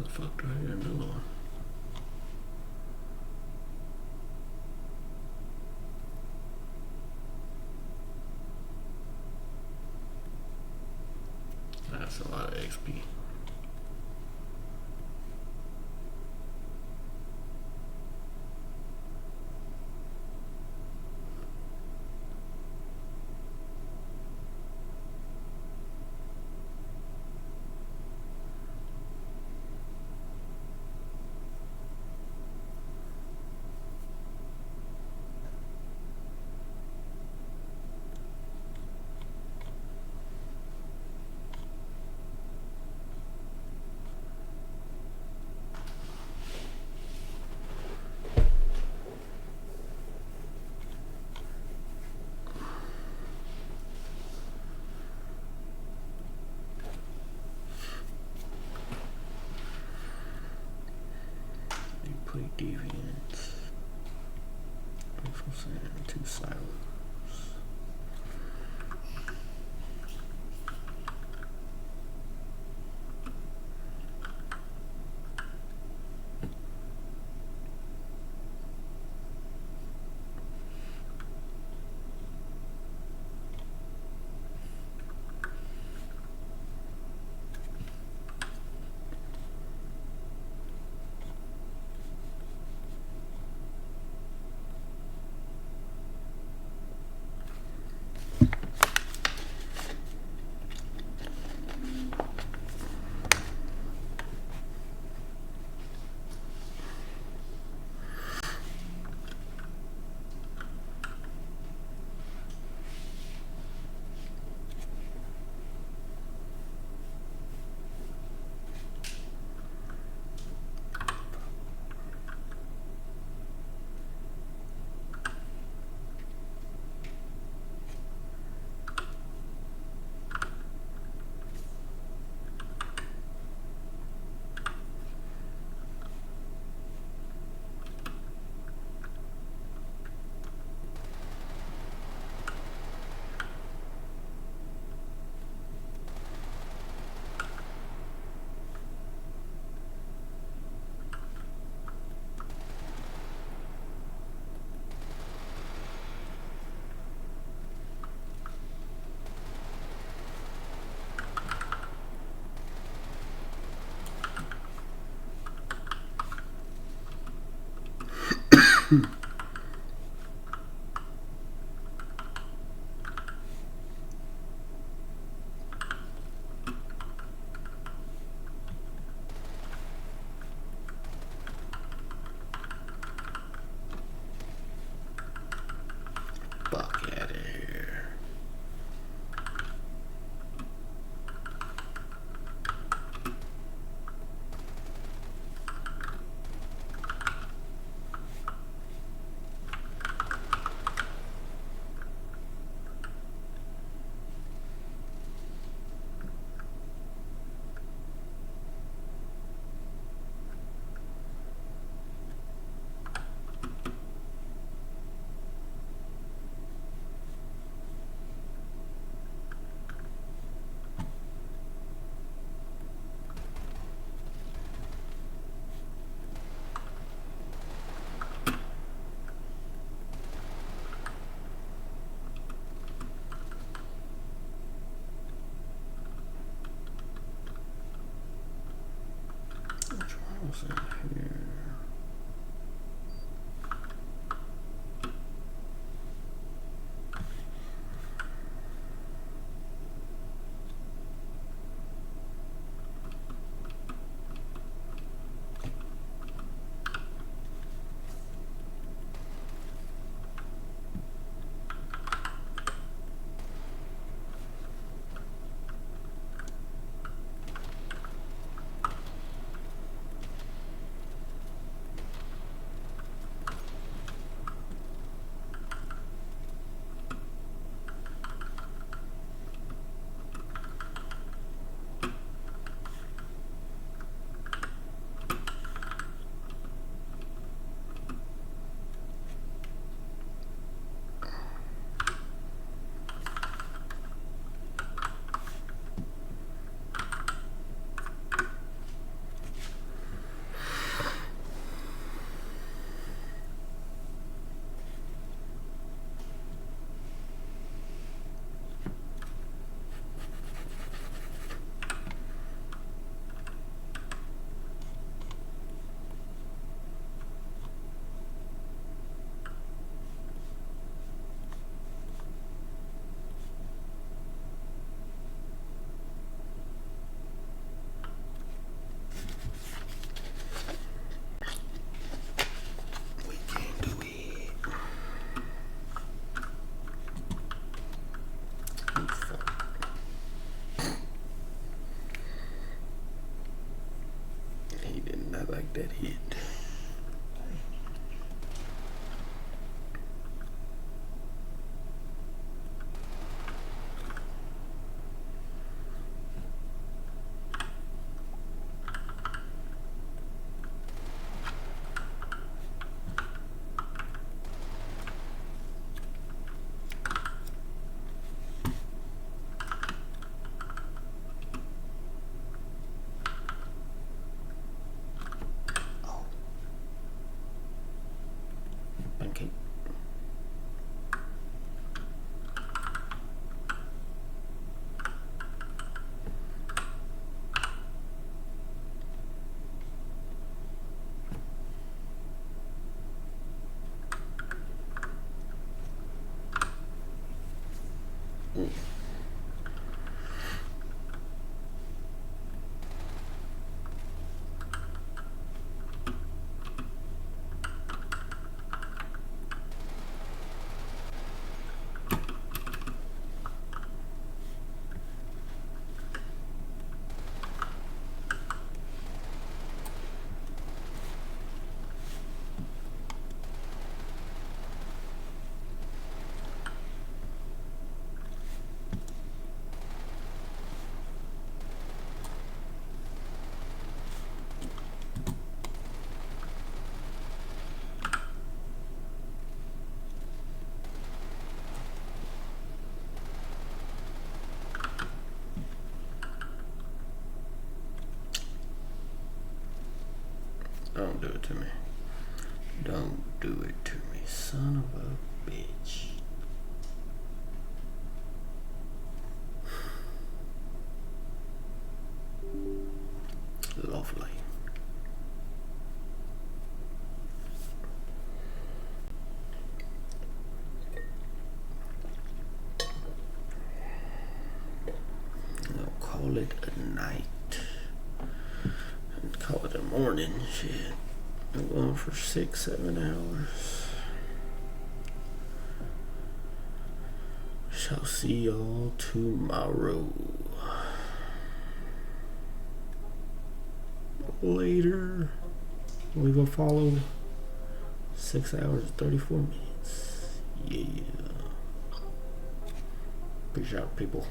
The fuck do I get another one? That's a lot of XP. Play deviant. From sand to silence. Fuck out of here. What's in here? take that hit. Pancake. Don't do it to me. Don't do it to me, son of a bitch. Lovely. I'll call it a night. And call it a morning. Shit. I'm going for 6-7 hours. Shall see y'all tomorrow. Later. Leave a follow. 6 hours 34 minutes. Yeah. Peace out, people.